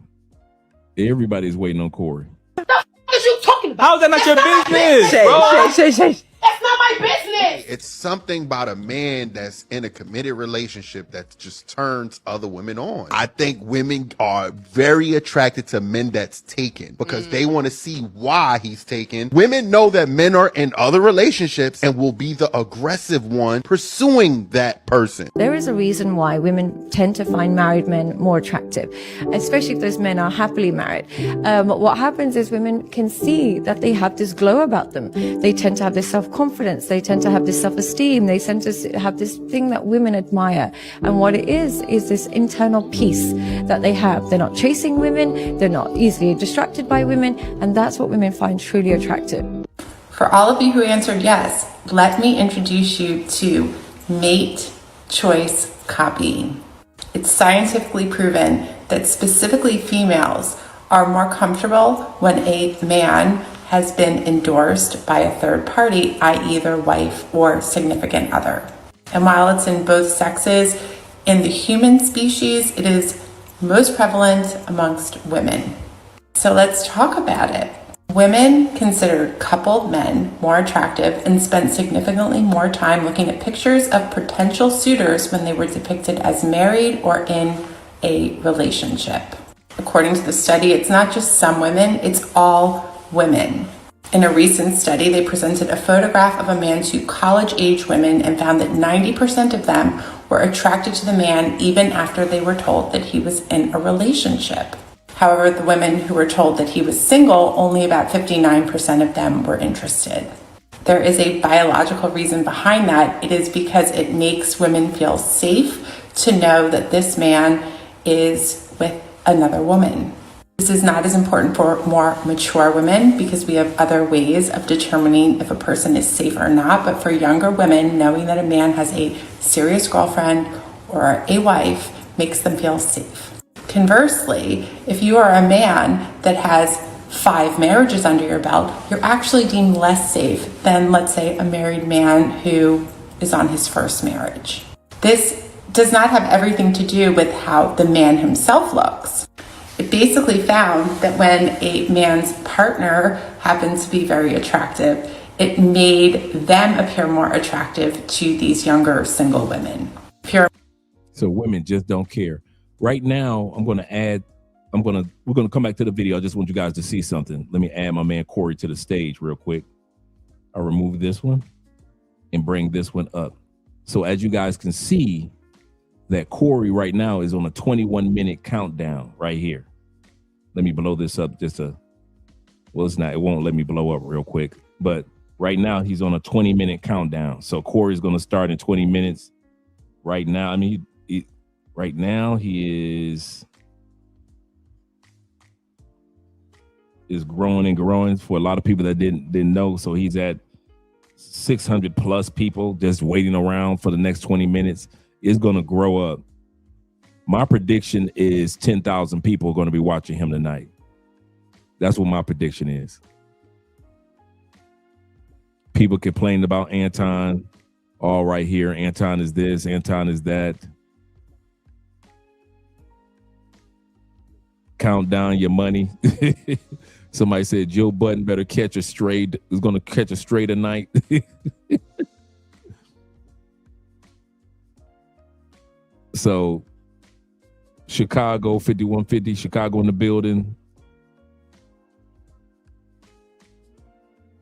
Everybody's waiting on Corey. What the f*** is you talking about? How is that not your business, bro? That's not my business. It's something about a man that's in a committed relationship that just turns other women on. I think women are very attracted to men that's taken because they want to see why he's taken. Women know that men are in other relationships and will be the aggressive one pursuing that person. There is a reason why women tend to find married men more attractive, especially if those men are happily married. What happens is women can see that they have this glow about them. They tend to have this self-confidence. They tend to have this self-esteem. They tend to have this thing that women admire. And what it is this internal peace that they have. They're not chasing women. They're not easily distracted by women. And that's what women find truly attractive. For all of you who answered yes, let me introduce you to mate choice copying. It's scientifically proven that specifically females are more comfortable when a man has been endorsed by a third party, i.e. their wife or significant other. And while it's in both sexes, in the human species, it is most prevalent amongst women. So let's talk about it. Women considered coupled men more attractive and spent significantly more time looking at pictures of potential suitors when they were depicted as married or in a relationship. According to the study, it's not just some women, it's all women. In a recent study, they presented a photograph of a man to college-age women and found that 90% of them were attracted to the man even after they were told that he was in a relationship. However, the women who were told that he was single, only about 59% of them were interested. There is a biological reason behind that. It is because it makes women feel safe to know that this man is with another woman. This is not as important for more mature women because we have other ways of determining if a person is safe or not. But for younger women, knowing that a man has a serious girlfriend or a wife makes them feel safe. Conversely, if you are a man that has 5 marriages under your belt, you're actually deemed less safe than, let's say, a married man who is on his first marriage. This does not have everything to do with how the man himself looks. It basically found that when a man's partner happens to be very attractive, it made them appear more attractive to these younger single women. So women just don't care. Right now, we're gonna come back to the video. I just want you guys to see something. Let me add my man Corey to the stage real quick. I'll remove this one and bring this one up. So as you guys can see, that Corey right now is on a 21-minute countdown right here. Let me blow this up well, it's not, it won't let me blow up real quick, but right now he's on a 20-minute countdown. So Corey's going to start in 20 minutes right now. I mean, right now he is growing and growing for a lot of people that didn't know. So he's at 600 plus people just waiting around for the next 20 minutes. It's going to grow up. My prediction is 10,000 people are going to be watching him tonight. That's what my prediction is. People complained about Anton. All right here, Anton is this, Anton is that. Count down your money. Somebody said Joe Budden better catch a stray. Is going to catch a stray tonight. So Chicago 5150, Chicago in the building.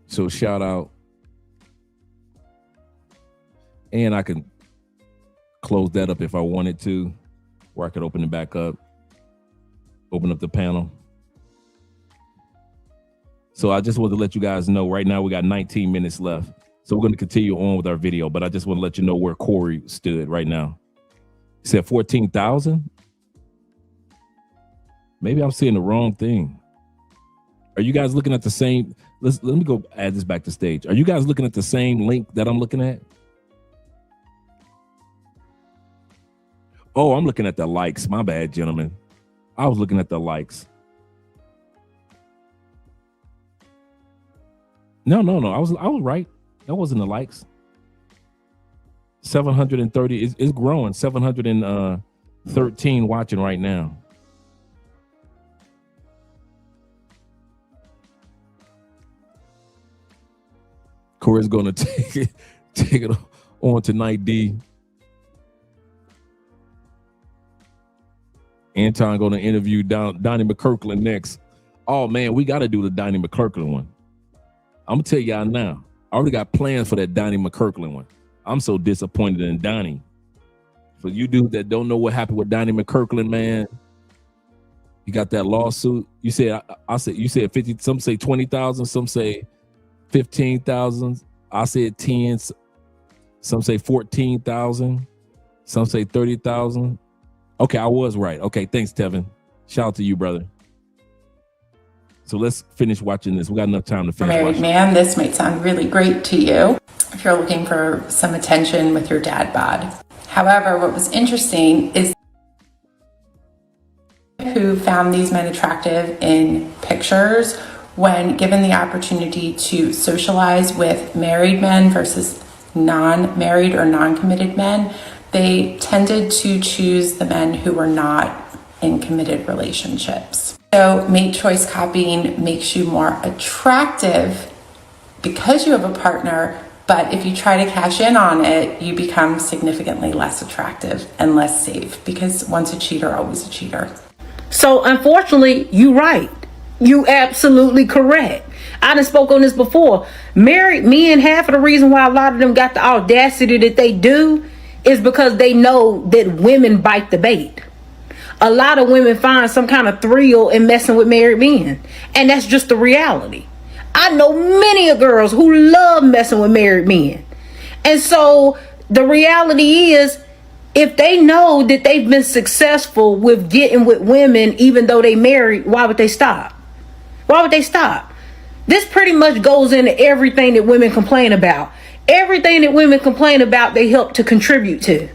So shout out. And I can close that up if I wanted to, or I could open it back up, open up the panel. So I just want to let you guys know right now we got 19 minutes left. So we're going to continue on with our video, but I just want to let you know where Corey stood right now. He said 14,000. Maybe I'm seeing the wrong thing. Are you guys looking at the same? Let me go add this back to stage. Are you guys looking at the same link that I'm looking at? Oh, I'm looking at the likes. My bad, gentlemen. I was looking at the likes. No. I was right. That wasn't the likes. 730 is growing. 713 watching right now. Corey's gonna take it on tonight, D. Anton gonna interview Donnie McKirkland next. Oh man, we gotta do the Donnie McKirkland one. I'm gonna tell y'all now. I already got plans for that Donnie McKirkland one. I'm so disappointed in Donnie. For you dudes that don't know what happened with Donnie McKirkland, man, he got that lawsuit. You said you said 50. Some say 20,000. Some say 15,000. I said 10. Some say 14,000. Some say 30,000. Okay, I was right. Okay, thanks, Tevin. Shout out to you, brother. So let's finish watching this. We got enough time to finish watching. Man, this might sound really great to you if you're looking for some attention with your dad bod. However, what was interesting is who found these men attractive in pictures when given the opportunity to socialize with married men versus non-married or non-committed men, they tended to choose the men who were not in committed relationships. So mate choice copying makes you more attractive because you have a partner, but if you try to cash in on it, you become significantly less attractive and less safe because once a cheater, always a cheater. So unfortunately, you're right. You absolutely correct. I done spoke on this before. Married men, half of the reason why a lot of them got the audacity that they do is because they know that women bite the bait. A lot of women find some kind of thrill in messing with married men. And that's just the reality. I know many of girls who love messing with married men. And so the reality is, if they know that they've been successful with getting with women, even though they married, why would they stop? Why would they stop? This pretty much goes into everything that women complain about. Everything that women complain about, they help to contribute to,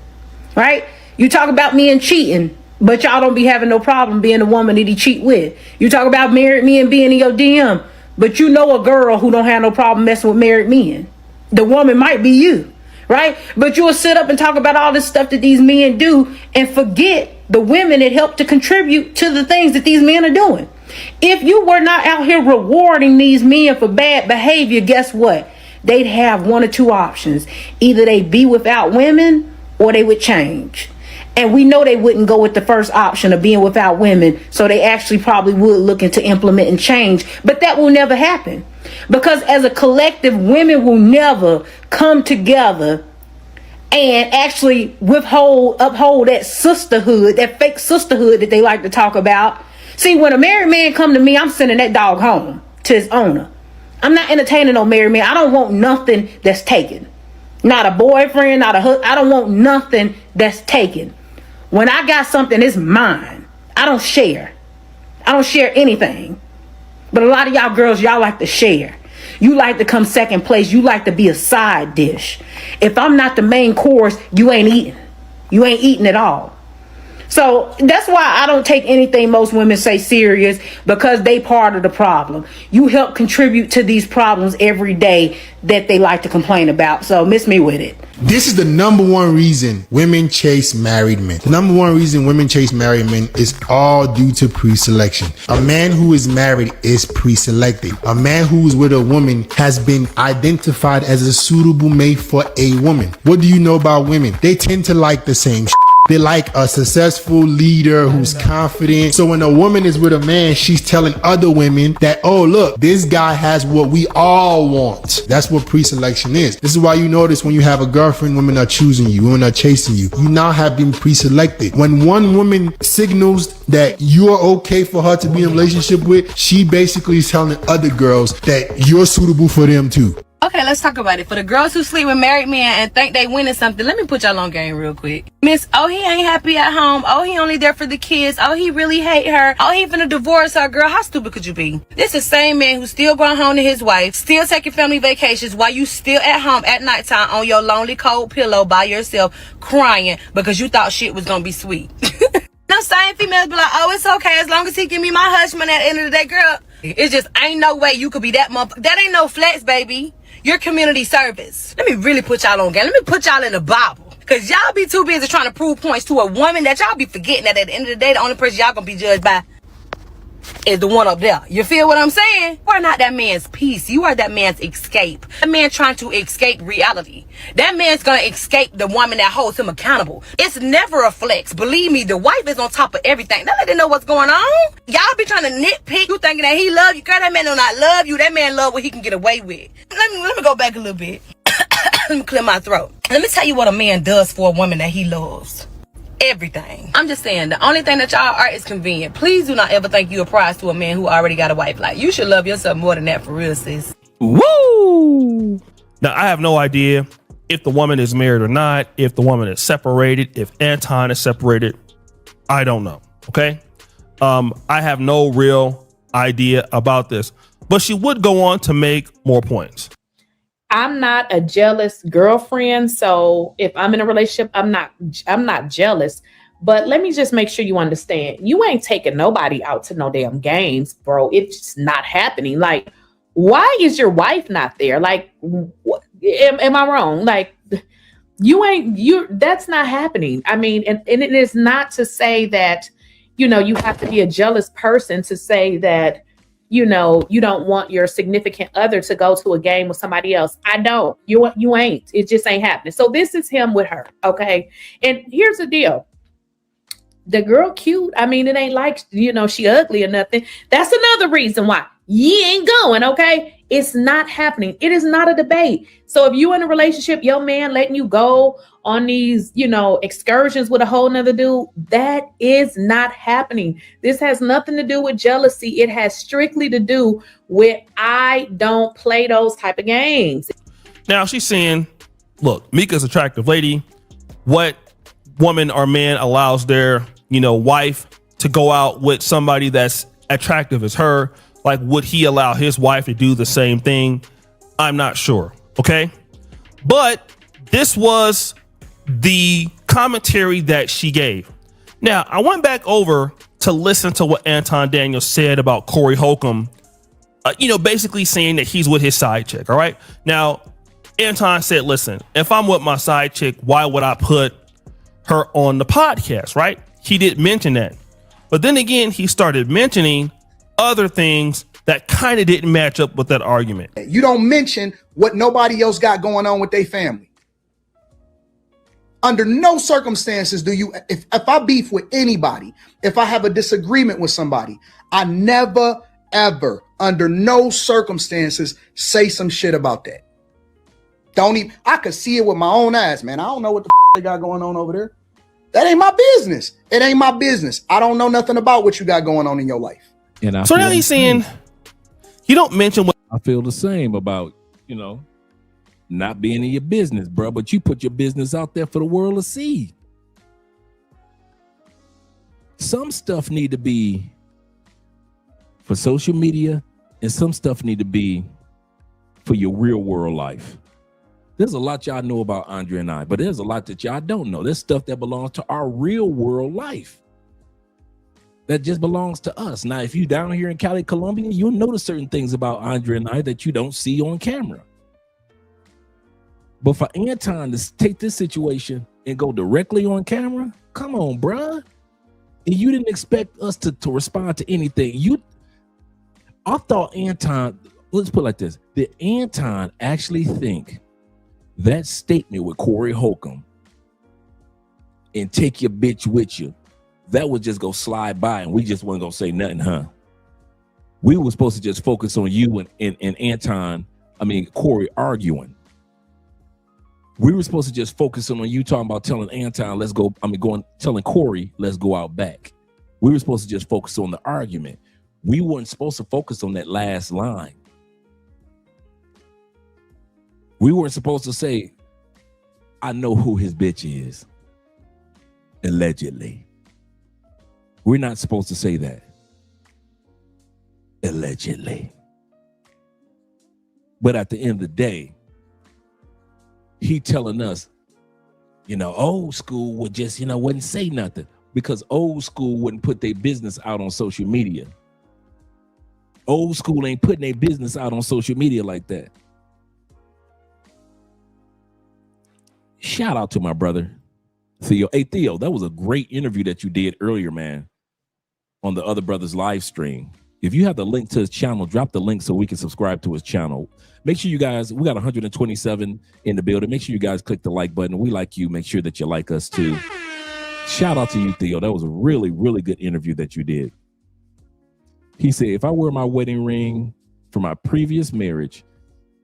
right? You talk about men cheating, but y'all don't be having no problem being the woman that he cheat with. You talk about married men being in your DM, but you know a girl who don't have no problem messing with married men. The woman might be you, right? But you will sit up and talk about all this stuff that these men do and forget the women that help to contribute to the things that these men are doing. If you were not out here rewarding these men for bad behavior, guess what? They'd have one or two options. Either they be without women or they would change. And we know they wouldn't go with the first option of being without women. So they actually probably would look into implementing change. But that will never happen. Because as a collective, women will never come together and actually uphold that sisterhood, that fake sisterhood that they like to talk about. See, when a married man come to me, I'm sending that dog home to his owner. I'm not entertaining no married man. I don't want nothing that's taken. Not a boyfriend, not a husband. I don't want nothing that's taken. When I got something, it's mine. I don't share. I don't share anything. But a lot of y'all girls, y'all like to share. You like to come second place. You like to be a side dish. If I'm not the main course, you ain't eating. You ain't eating at all. So that's why I don't take anything most women say serious, because they part of the problem. You help contribute to these problems every day that they like to complain about. So miss me with it. This is the number one reason women chase married men. The number one reason women chase married men is all due to pre-selection. A man who is married is pre-selected. A man who is with a woman has been identified as a suitable mate for a woman. What do you know about women? They tend to like the same shit. They like a successful leader who's confident. So when a woman is with a man, she's telling other women that, oh, look, this guy has what we all want. That's what pre-selection is. This is why you notice when you have a girlfriend, women are choosing you, women are chasing you. You now have been pre-selected. When one woman signals that you're okay for her to be in a relationship with, she basically is telling other girls that you're suitable for them too. Okay, let's talk about it. For the girls who sleep with married men and think they winning something, let me put y'all on game real quick. Miss, oh, he ain't happy at home. Oh, he only there for the kids. Oh, he really hate her. Oh, he finna divorce her. Girl, how stupid could you be? This is the same man who's still going home to his wife, still taking family vacations while you still at home at nighttime on your lonely cold pillow by yourself crying because you thought shit was gonna be sweet. Now, same females be like, oh, it's okay as long as he give me my husband at the end of the day, girl. It's just ain't no way you could be that motherfucker. That ain't no flex, baby. Your community service. Let me really put y'all on game. Let me put y'all in the Bible. Because y'all be too busy trying to prove points to a woman that y'all be forgetting that at the end of the day, the only person y'all gonna be judged by is the one up there. You feel what I'm saying? You are not that man's peace. You are that man's escape. That man trying to escape reality. That man's gonna escape the woman that holds him accountable. It's never a flex. Believe me, the wife is on top of everything. Now let them know what's going on. Y'all be trying to nitpick. You thinking that he love you. Girl, that man do not love you. That man love what he can get away with. Let me go back a little bit. Let me clear my throat. Let me tell you what a man does for a woman that he loves. Everything. I'm just saying, the only thing that y'all are is convenient. Please do not ever think you a prize to a man who already got a wife. Like, you should love yourself more than that, for real, sis. Woo! Now, I have no idea if the woman is married or not, if the woman is separated, if Anton is separated. I don't know. Okay. I have no real idea about this, but she would go on to make more points. I'm not a jealous girlfriend, so if I'm in a relationship, I'm not jealous. But let me just make sure you understand. You ain't taking nobody out to no damn games, bro. It's just not happening. Like, why is your wife not there? Like, am I wrong? Like, that's not happening. I mean, and it is not to say that, you know, you have to be a jealous person to say that, you know, you don't want your significant other to go to a game with somebody else. I don't. You ain't. It just ain't happening. So this is him with her. Okay. And here's the deal. The girl cute. I mean, it ain't like, you know, she ugly or nothing. That's another reason why you ain't going. Okay. It's not happening. It is not a debate. So if you in a relationship, your man letting you go on these, you know, excursions with a whole nother dude, that is not happening. This has nothing to do with jealousy. It has strictly to do with, I don't play those type of games. Now she's saying, look, Mika's an attractive lady. What woman or man allows their, you know, wife to go out with somebody that's attractive as her? Like, would he allow his wife to do the same thing? I'm not sure. Okay. But this was the commentary that she gave. Now, I went back over to listen to what Anton Daniels said about Corey Holcomb, you know, basically saying that he's with his side chick. All right. Now, Anton said, listen, if I'm with my side chick, why would I put her on the podcast, right? He did mention that. But then again, he started mentioning other things that kind of didn't match up with that argument. You don't mention what nobody else got going on with their family. Under no circumstances do you, if I beef with anybody, if I have a disagreement with somebody, I never, ever, under no circumstances, say some shit about that. Don't even, I could see it with my own eyes, man. I don't know what the they got going on over there. That ain't my business. It ain't my business. I don't know nothing about what you got going on in your life. And so now he's saying, you don't mention what I feel the same about, you know, not being in your business, bro, but you put your business out there for the world to see. Some stuff need to be for social media and some stuff need to be for your real world life. There's a lot y'all know about Andre and I, but there's a lot that y'all don't know. There's stuff that belongs to our real world life that just belongs to us. Now, if you down here in Cali, Colombia, you'll notice certain things about Andre and I that you don't see on camera. But for Anton to take this situation and go directly on camera, come on, bruh. And you didn't expect us to respond to anything. I thought Anton, let's put it like this. Did Anton actually think that statement with Corey Holcomb and take your bitch with you, that would just go slide by and we just wasn't gonna say nothing, huh? We were supposed to just focus on you and Anton, Corey arguing. We were supposed to just focus on you talking about telling Anton, telling Corey, let's go out back. We were supposed to just focus on the argument. We weren't supposed to focus on that last line. We weren't supposed to say, I know who his bitch is. Allegedly. We're not supposed to say that. Allegedly. But at the end of the day, he telling us, old school would just, wouldn't say nothing because old school wouldn't put their business out on social media. Old school ain't putting their business out on social media like that. Shout out to my brother, Theo. Hey, Theo, that was a great interview that you did earlier, man, on the other brother's live stream. If you have the link to his channel, drop the link so we can subscribe to his channel. Make sure you guys, we got 127 in the building. Make sure you guys click the like button. We like you. Make sure that you like us too. Shout out to you, Theo. That was a really, really good interview that you did. He said, if I wear my wedding ring from my previous marriage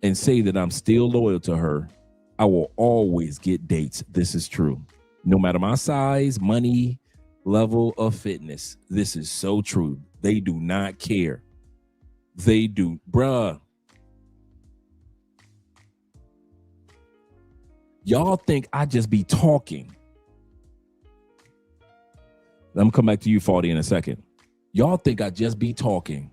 and say that I'm still loyal to her, I will always get dates. This is true. No matter my size, money, level of fitness. This is so true. They do not care. They do. Bruh. Y'all think I just be talking. I'm gonna come back to you, Faudi, in a second. Y'all think I just be talking.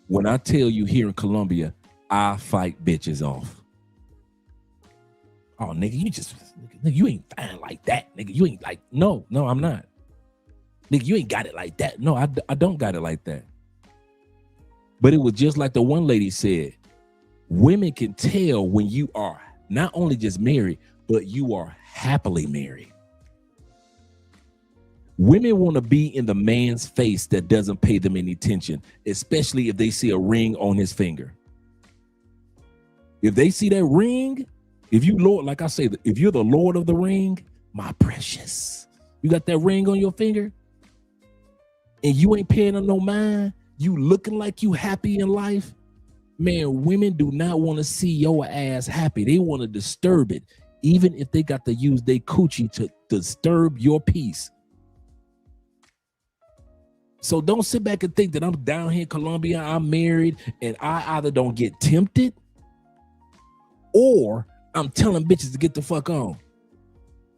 When I tell you here in Colombia, I fight bitches off. Oh, nigga, you ain't fine like that, nigga. You ain't like, no, I'm not. Nigga, you ain't got it like that. No, I don't got it like that. But it was just like the one lady said, women can tell when you are not only just married, but you are happily married. Women want to be in the man's face that doesn't pay them any attention, especially if they see a ring on his finger. If they see that ring, if you Lord, like I say, if you're the Lord of the ring, my precious, you got that ring on your finger and you ain't paying them no mind, you looking like you happy in life, man, women do not want to see your ass happy. They want to disturb it, even if they got to use their coochie to disturb your peace. So don't sit back and think that I'm down here in Colombia, I'm married, and I either don't get tempted or I'm telling bitches to get the fuck on.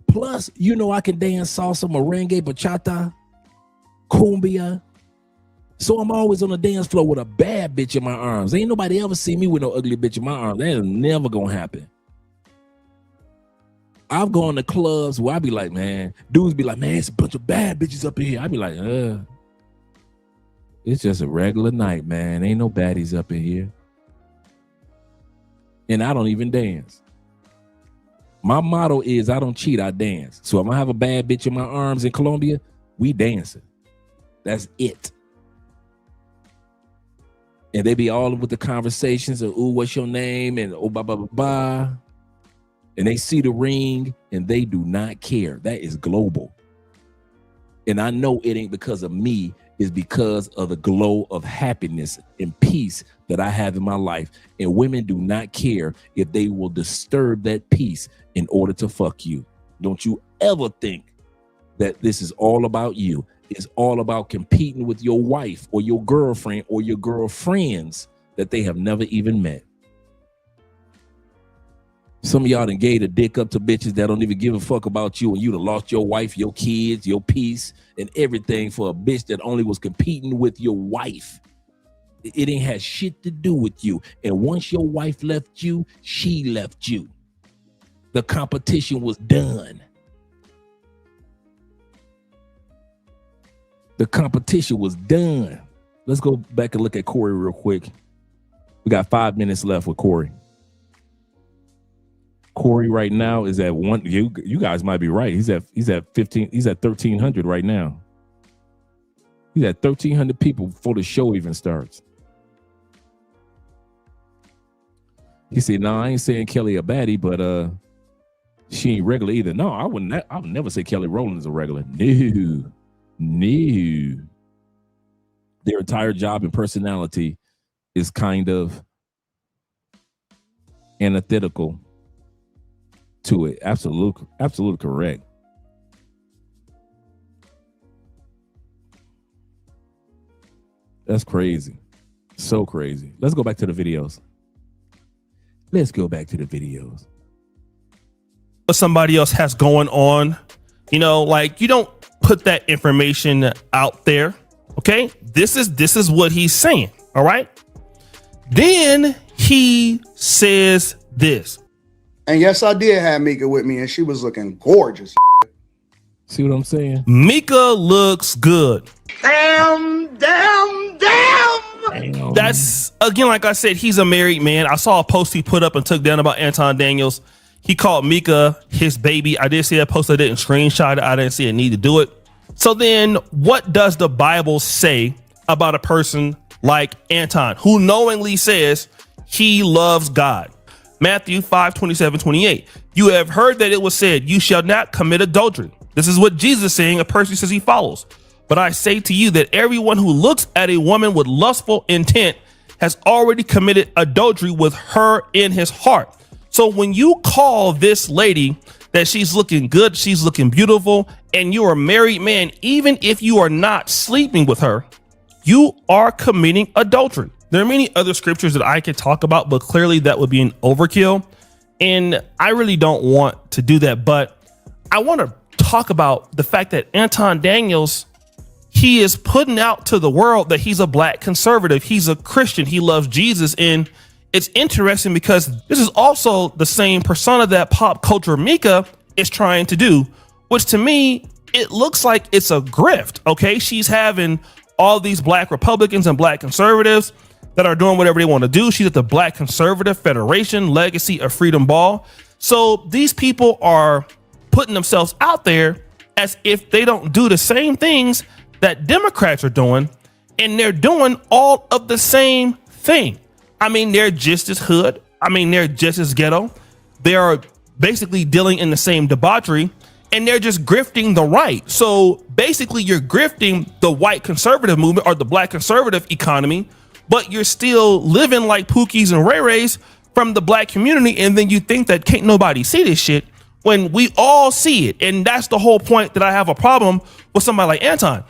Plus, I can dance salsa, merengue, bachata, cumbia. So I'm always on the dance floor with a bad bitch in my arms. Ain't nobody ever see me with no ugly bitch in my arms. That is never gonna happen. I've gone to clubs where I be like, man, dudes be like, man, it's a bunch of bad bitches up in here. I be like, it's just a regular night, man. Ain't no baddies up in here. and I don't even dance. My motto is I don't cheat, I dance. So if I have a bad bitch in my arms in Colombia, we dancing. That's it. And they be all with the conversations of, ooh, what's your name? And oh, blah, blah, blah, blah. And they see the ring and they do not care. That is global. And I know it ain't because of me. It's because of the glow of happiness and peace that I have in my life. And women do not care if they will disturb that peace in order to fuck you. Don't you ever think that this is all about you. It's all about competing with your wife or your girlfriend or your girlfriends that they have never even met. Some of y'all done gave a dick up to bitches that don't even give a fuck about you, and you done lost your wife, your kids, your peace, and everything for a bitch that only was competing with your wife. It ain't had shit to do with you. And once your wife left you, she left you. The competition was done. The competition was done. Let's go back and look at Corey real quick. We got 5 minutes left with Corey. Corey right now is at one. You guys might be right. He's at 15. He's at 1,300 right now. He's at 1,300 people before the show even starts. He said, "No, I ain't saying Kelly a baddie, but she ain't regular either." No, I would never say Kelly Rowland is a regular. No. Their entire job and personality is kind of antithetical to it. Absolutely correct. That's crazy. So crazy. Let's go back to the videos. What somebody else has going on, you know, like you don't put that information out there. Okay. This is what he's saying. All right. Then he says this. And yes, I did have Mika with me, and she was looking gorgeous. See what I'm saying? Mika looks good. Damn. That's, again, like I said, he's a married man. I saw a post he put up and took down about Anton Daniels. He called Mika his baby. I did see that post. I didn't screenshot it. I didn't see a need to do it. So then what does the Bible say about a person like Anton, who knowingly says he loves God? Matthew 5:27-28. You have heard that it was said, you shall not commit adultery. This is what Jesus is saying, a person says he follows. But I say to you that everyone who looks at a woman with lustful intent has already committed adultery with her in his heart. So when you call this lady that she's looking good, she's looking beautiful, and you're a married man, even if you are not sleeping with her, you are committing adultery. There are many other scriptures that I could talk about, but clearly that would be an overkill. And I really don't want to do that. But I want to talk about the fact that Anton Daniels, he is putting out to the world that he's a black conservative. He's a Christian. He loves Jesus. And it's interesting because this is also the same persona that pop culture Mika is trying to do, which to me, it looks like it's a grift. Okay. She's having all these black Republicans and black conservatives that are doing whatever they want to do. She's at the Black Conservative Federation Legacy of Freedom Ball. So these people are putting themselves out there as if they don't do the same things that Democrats are doing, and they're doing all of the same thing. I mean, they're just as hood. I mean, they're just as ghetto. They are basically dealing in the same debauchery, and they're just grifting the right. So basically you're grifting the white conservative movement or the black conservative economy, but you're still living like Pookies and Ray Rays from the black community. And then you think that can't nobody see this shit when we all see it. And that's the whole point that I have a problem with somebody like Anton.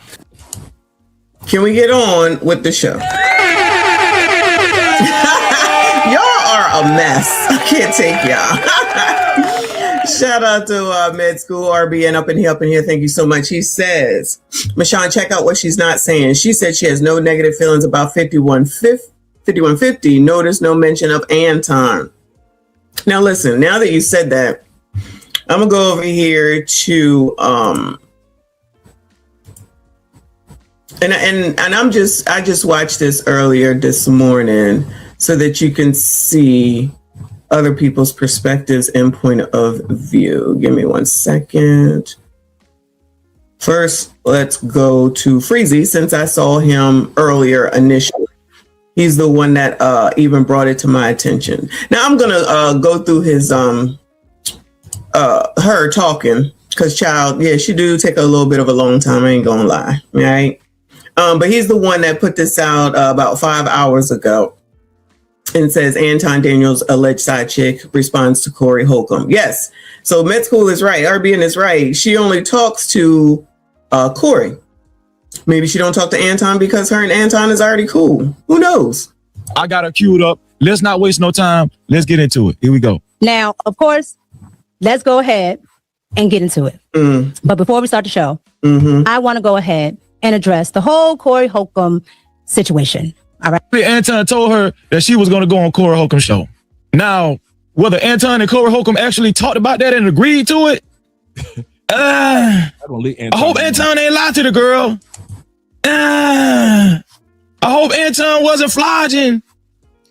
Can we get on with the show? Y'all are a mess. I can't take y'all. Shout out to Med School RBN up in here. Thank you so much. He says, Michonne, check out what she's not saying. She said she has no negative feelings about 5150. Notice no mention of Anton. Now listen, now that you said that, I'm gonna go over here to and I just watched this earlier this morning so that you can see other people's perspectives and point of view. Give me 1 second. First, let's go to Freezy, since I saw him earlier initially. He's the one that even brought it to my attention. Now I'm gonna go through his her talking, because child, yeah, she do take a little bit of a long time, I ain't gonna lie, right? But he's the one that put this out about 5 hours ago, and says Anton Daniels' alleged side chick responds to Corey Holcomb. Yes, so Med School is right, RBN is right. She only talks to Corey. Maybe she don't talk to Anton because her and Anton is already cool. Who knows? I got her queued up. Let's not waste no time. Let's get into it. Here we go. Now, of course, let's go ahead and get into it. But before we start the show, I want to go ahead and address the whole Corey Holcomb situation. All right. Anton told her that she was going to go on Corey Holcomb's show. Now, whether Anton and Corey Holcomb actually talked about that and agreed to it, I hope Anton ain't lied to the girl. I hope Anton wasn't flogging.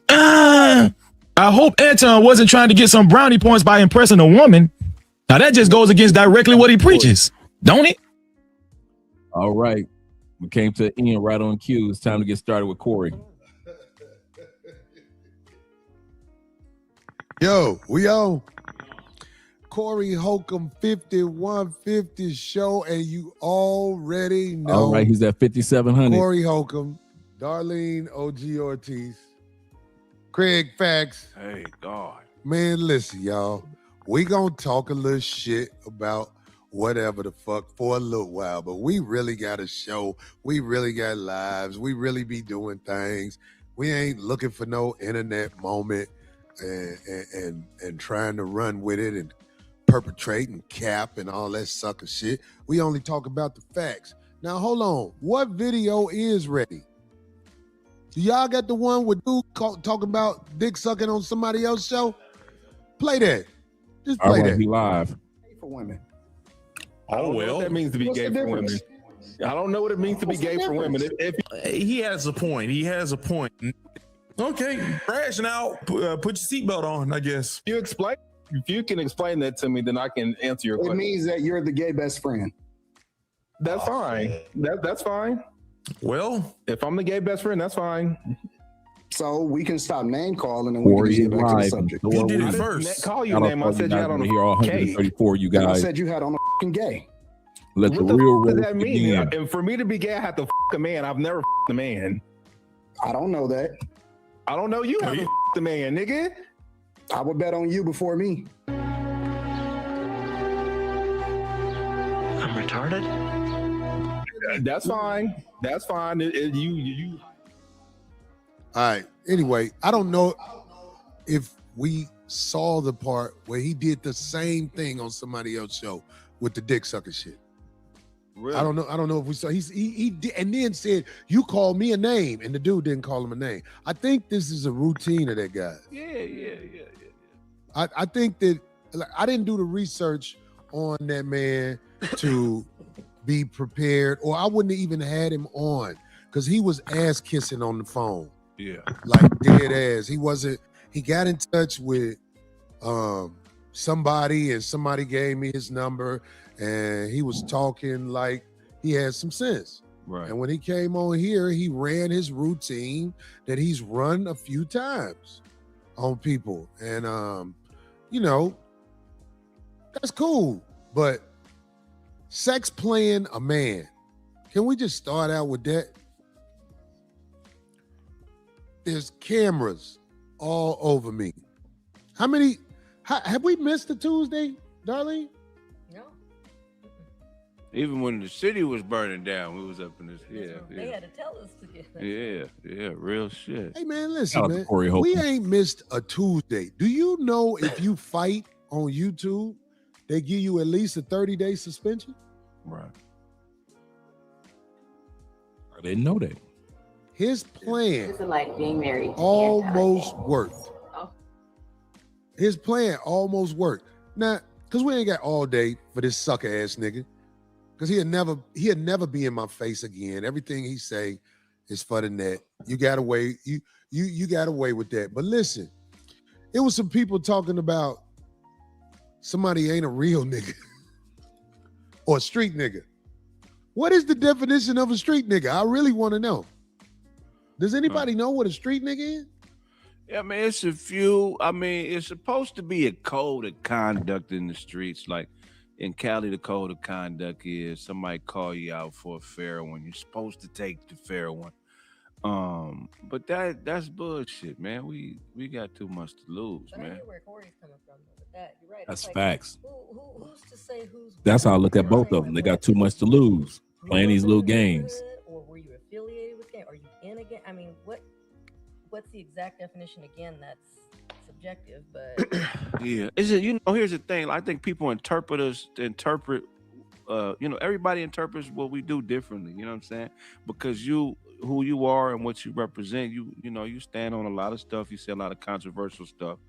I hope Anton wasn't trying to get some brownie points by impressing a woman. Now that just goes against directly what he preaches, don't it? All right. We came to the end right on cue. It's time to get started with Corey. Yo, we on Corey Holcomb 5150 show, and you already know. All right, he's at 5,700. Corey Holcomb, Darlene OG Ortiz, Craig Fax. Hey, God. Man, listen, y'all. We gonna talk a little shit about whatever the fuck for a little while, but we really got a show. We really got lives. We really be doing things. We ain't looking for no internet moment and trying to run with it and perpetrate and cap and all that sucker shit. We only talk about the facts. Now, hold on. What video is ready? Do y'all got the one with dude talking about dick sucking on somebody else's show? Play that. Just play that. Be live. For women. Oh, well. What that means to be gay for women. I don't know what it means to be gay for women. He has a point. He has a point. Okay, crashing out. Put your seatbelt on, I guess. If you can explain that to me, then I can answer your question. It means that you're the gay best friend. That's fine. That's fine. Well, if I'm the gay best friend, that's fine. So we can stop name calling and we can get back to the subject. You did it first. Call your name. I said you had on a here all 134 you guys. I said you had on a fucking gay. Let what the real does that mean? begin. And for me to be gay, I have to a man. I've never a man. I don't know that. I don't know you haven't the man, nigga. I would bet on you before me. I'm retarded. That's fine. That's fine. You. All right. Anyway, I don't know if we saw the part where he did the same thing on somebody else's show with the dick sucker shit. Really? I don't know if we saw. He did, and then said, "You called me a name," and the dude didn't call him a name. I think this is a routine of that guy. Yeah. I think that, like, I didn't do the research on that man to be prepared, or I wouldn't have even had him on because he was ass kissing on the phone. Yeah. Like dead ass. He got in touch with somebody, and somebody gave me his number, and he was talking like he had some sense. Right. And when he came on here, he ran his routine that he's run a few times on people. And that's cool. But sex playing a man. Can we just start out with that? There's cameras all over me. Have we missed a Tuesday, Darlene? No. Even when the city was burning down, we was up in this. They had to tell us to get that. Yeah, real shit. Hey man, listen, man. We ain't missed a Tuesday. Do you know if you fight on YouTube, they give you at least a 30-day suspension? Right. I didn't know that. His plan Is it like being married? almost worked. His plan almost worked. Now, because we ain't got all day for this sucker ass nigga. Because he'll never be in my face again. Everything he say is for the net. You got away. You got away with that. But listen, it was some people talking about somebody ain't a real nigga or a street nigga. What is the definition of a street nigga? I really want to know. Does anybody know what a street nigga is? Yeah, I mean, it's a few. I mean, it's supposed to be a code of conduct in the streets. Like in Cali, the code of conduct is somebody call you out for a fair one. You're supposed to take the fair one. But that's bullshit, man. We got too much to lose, But I man. hear where Corey's coming from with that. You're right. That's It's facts. Who's to say who's? That's how I look at both of them. They got too much to lose playing these little games. Or were you affiliated with gang? Are you in a gang? I mean, what's the exact definition again? That's subjective, but Yeah, is it? You know, here's the thing. I think people interpret. Everybody interprets what we do differently. You know what I'm saying? Because who you are and what you represent, you stand on a lot of stuff. You say a lot of controversial stuff.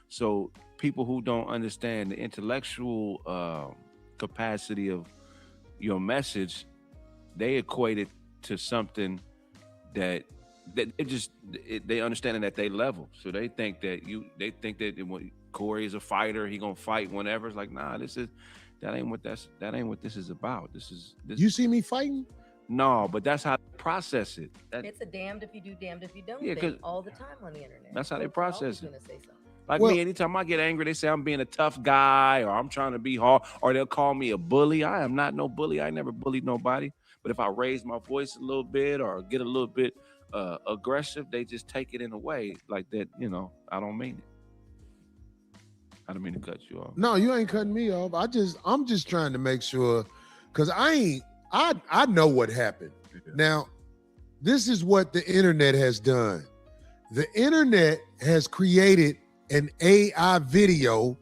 So people who don't understand the intellectual capacity of your message, they equate it to something that they understand it at their level. So they think that when Corey is a fighter, he gonna fight whenever. It's like, nah, that ain't what this is about. This is. You see me fighting? No, but that's how they process it. it's a damned if you do, damned if you don't Yeah, 'cause thing all the time on the internet. That's how they Folks are always process it. gonna say something. Like me, anytime I get angry, they say I'm being a tough guy or I'm trying to be hard, or they'll call me a bully. I am not no bully. I never bullied nobody. But if I raise my voice a little bit or get a little bit aggressive, they just take it in a way like that. I don't mean it. I don't mean to cut you off. No, you ain't cutting me off. I'm just trying to make sure, because I know what happened. Yeah. Now, this is what the internet has done. The internet has created an AI video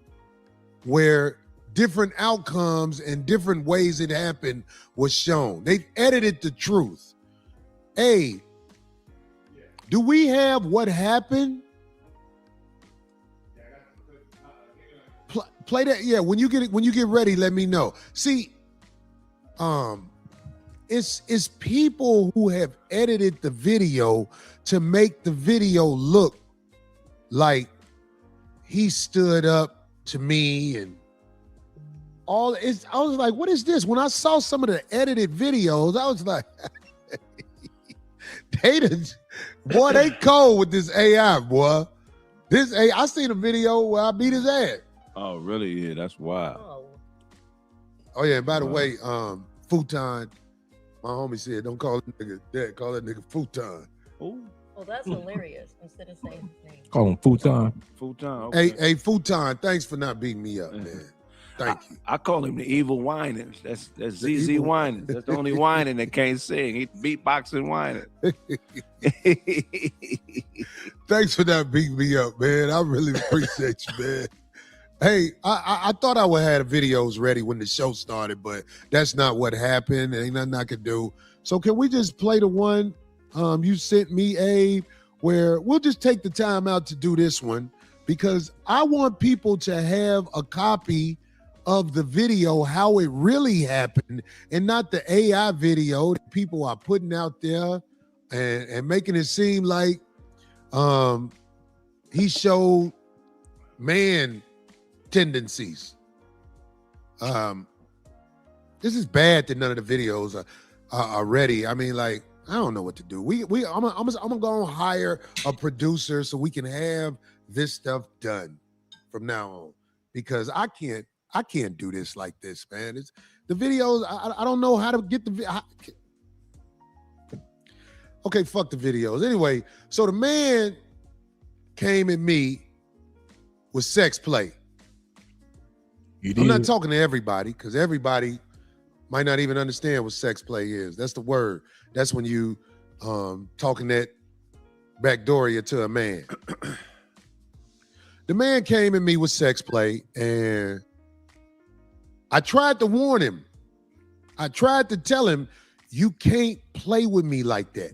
where different outcomes and different ways it happened was shown. They've edited the truth. Hey, do we have what happened? Play that. Yeah, when you get ready, let me know. See, it's people who have edited the video to make the video look like he stood up to me and all. I was like, what is this? When I saw some of the edited videos, I was like, they cold with this AI, boy. This AI, I seen a video where I beat his ass. Oh, really? Yeah, that's wild. Oh yeah, and by the way, futon, my homie said, don't call that nigga that, call that nigga futon. Oh, that's hilarious. Instead of saying his name. Call him futon. Futon. Okay. Hey, futon, thanks for not beating me up, man. Thank you. I call him the evil whining. That's ZZ whining. That's the only whining that can't sing. He beatboxing whining. Thanks for not beating me up, man. I really appreciate you, man. Hey, I thought I would have videos ready when the show started, but that's not what happened. Ain't nothing I could do. So can we just play the one you sent me, Abe, where we'll just take the time out to do this one because I want people to have a copy of the video, how it really happened, and not the AI video that people are putting out there and making it seem like he showed man tendencies. This is bad that none of the videos are ready. I mean, like, I don't know what to do. I'm gonna go and hire a producer so we can have this stuff done from now on because I can't do this like this, man. It's the videos. I don't know how to get the. Okay, fuck the videos. Anyway, so the man came at me with sex play. I'm not talking to everybody because everybody might not even understand what sex play is. That's the word. That's when you talking that backdooria to a man. The man came at me with sex play and I tried to warn him. I tried to tell him, you can't play with me like that.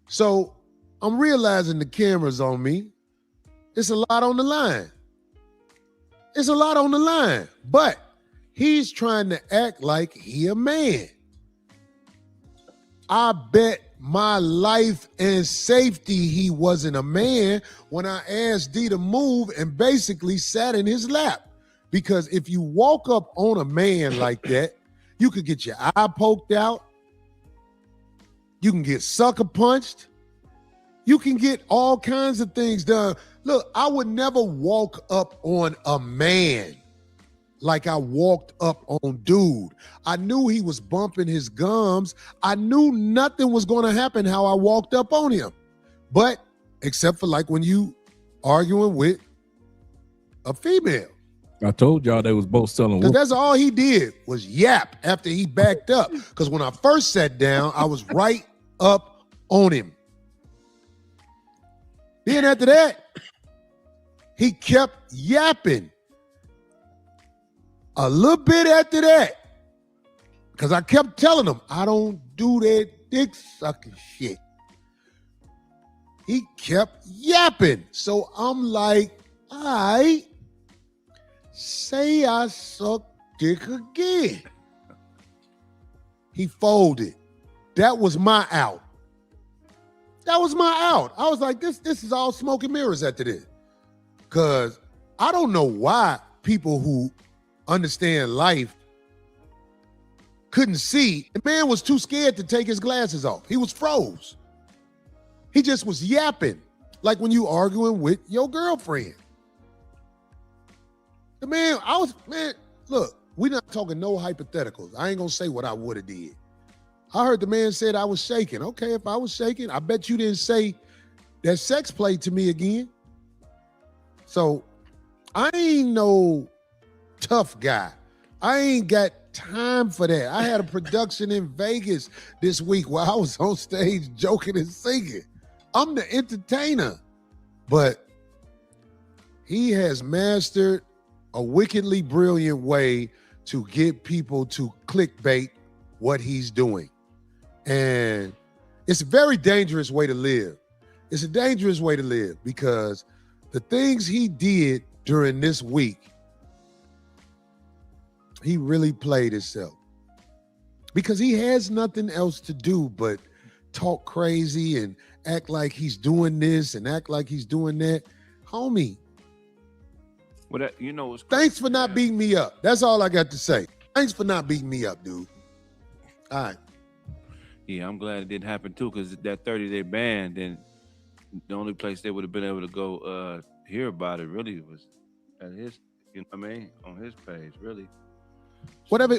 So I'm realizing the camera's on me. It's a lot on the line. It's a lot on the line, but he's trying to act like he a man. I bet my life and safety he wasn't a man when I asked D to move and basically sat in his lap. Because if you walk up on a man like that, you could get your eye poked out. You can get sucker punched. You can get all kinds of things done. Look, I would never walk up on a man like I walked up on dude. I knew he was bumping his gums. I knew nothing was going to happen how I walked up on him. But except for like when you arguing with a female. I told y'all they was both selling. Because that's all he did was yap after he backed up. Because when I first sat down, I was right up on him. Then after that, he kept yapping. A little bit after that, because I kept telling him, I don't do that dick sucking shit. He kept yapping. So I'm like, all right, say I suck dick again. He folded. That was my out. That was my out. I was like, this is all smoke and mirrors after this. Because I don't know why people who understand life couldn't see. The man was too scared to take his glasses off. He was froze. He just was yapping, like when you arguing with your girlfriend. The man, look, we're not talking no hypotheticals. I ain't gonna say what I would have did. I heard the man said I was shaking. Okay, if I was shaking, I bet you didn't say that sex play to me again. So I ain't no tough guy. I ain't got time for that. I had a production in Vegas this week where I was on stage joking and singing. I'm the entertainer. But he has mastered a wickedly brilliant way to get people to clickbait what he's doing. And it's a very dangerous way to live. It's a dangerous way to live because the things he did during this week, he really played himself because he has nothing else to do but talk crazy and act like he's doing this and act like he's doing that. Homie, well, that, you know, thanks for not beating me up. That's all I got to say. Thanks for not beating me up, dude. All right. Yeah, I'm glad it didn't happen too, because that 30-day ban, then the only place they would have been able to go hear about it really was at his, you know what I mean, on his page, really. Whatever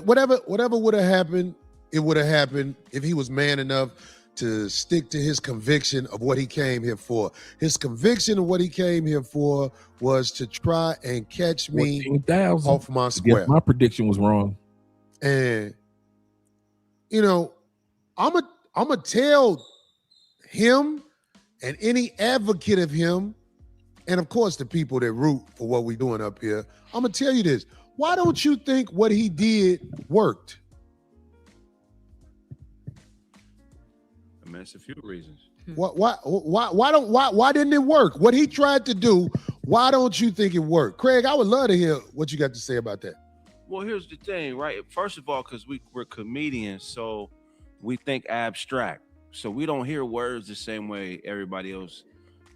would have happened, it would have happened if he was man enough to stick to his conviction of what he came here for. His conviction of what he came here for was to try and catch me 14,000 off my square. My prediction was wrong. And, you know, I'm a tell him and any advocate of him, and of course the people that root for what we're doing up here, I'm going to tell you this. Why don't you think what he did worked? I mean, it's a few reasons. Why didn't it work? What he tried to do, why don't you think it worked? Craig, I would love to hear what you got to say about that. Well, here's the thing, right? First of all, because we're comedians, so we think abstract. So we don't hear words the same way everybody else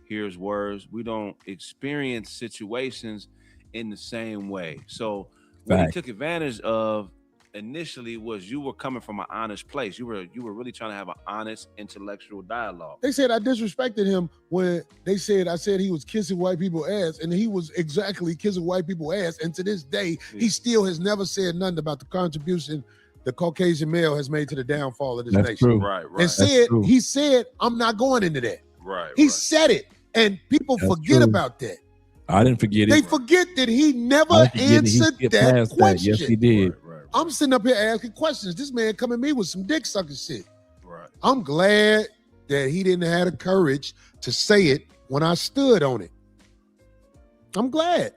hears words. We don't experience situations in the same way. So what he took advantage of initially was you were coming from an honest place. You were really trying to have an honest intellectual dialogue. They said I disrespected him when I said he was kissing white people's ass, and he was exactly kissing white people's ass. And to this day, he still has never said nothing about the contribution the Caucasian male has made to the downfall of this nation. True. Right. And he said, I'm not going into that. Right. He said it, and people forget about that. I didn't forget it. They forget that he never answered that question. Yes, he did. Right. I'm sitting up here asking questions. This man coming at me with some dick sucking shit. Right. I'm glad that he didn't have the courage to say it when I stood on it. I'm glad.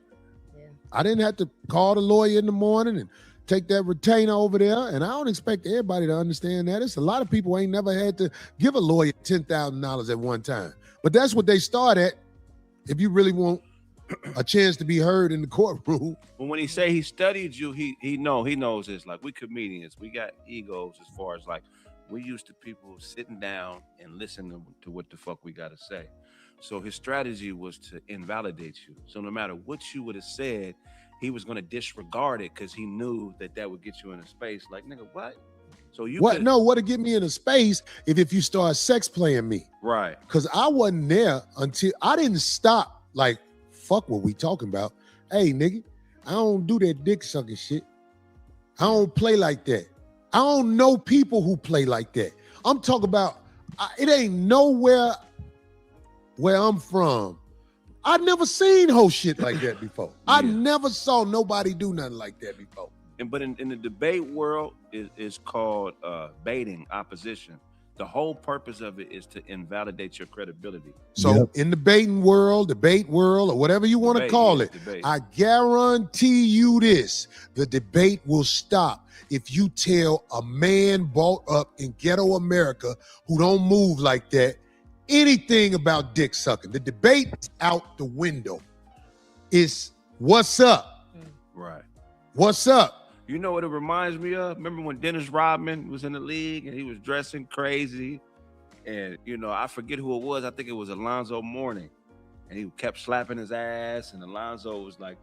Yeah. I didn't have to call the lawyer in the morning and take that retainer over there. And I don't expect everybody to understand that. It's a lot of people ain't never had to give a lawyer $10,000 at one time. But that's what they start at if you really want a chance to be heard in the courtroom. But when he say he studied you, he knows it's like we comedians. We got egos as far as like we used to people sitting down and listening to what the fuck we gotta say. So his strategy was to invalidate you. So no matter what you would have said, he was gonna disregard it because he knew that that would get you in a space like, nigga, what? So you what? could- No, what'll get me in a space if you start sex playing me? Right. Because I wasn't there until I didn't stop. Like, fuck what we talking about. Hey, nigga, I don't do that dick sucking shit. I don't play like that. I don't know people who play like that. I'm talking about, it ain't nowhere where I'm from. I never seen whole shit like that before. I never saw nobody do nothing like that before. And but in the debate world is called baiting, opposition. The whole purpose of it is to invalidate your credibility. So in the debate world, or whatever you want to call it, I guarantee you this, the debate will stop if you tell a man brought up in ghetto America who don't move like that anything about dick sucking. The debate's out the window. It's what's up? Right. What's up? You know what it reminds me of? Remember when Dennis Rodman was in the league and he was dressing crazy? And, you know, I forget who it was. I think it was Alonzo Mourning. And he kept slapping his ass. And Alonzo was like,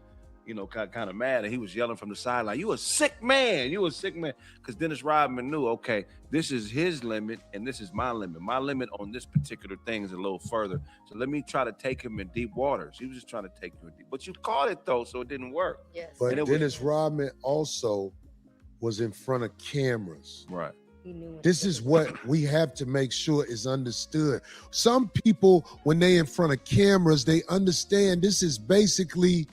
you know, kind of mad. And he was yelling from the sideline, you a sick man. You a sick man. Because Dennis Rodman knew, okay, this is his limit and this is my limit. My limit on this particular thing is a little further. So let me try to take him in deep waters. He was just trying to take you in deep. But you caught it, though, so it didn't work. Yes. But And Dennis Rodman also was in front of cameras. Right. This is what we have to make sure is understood. Some people, when they in front of cameras, they understand this is basically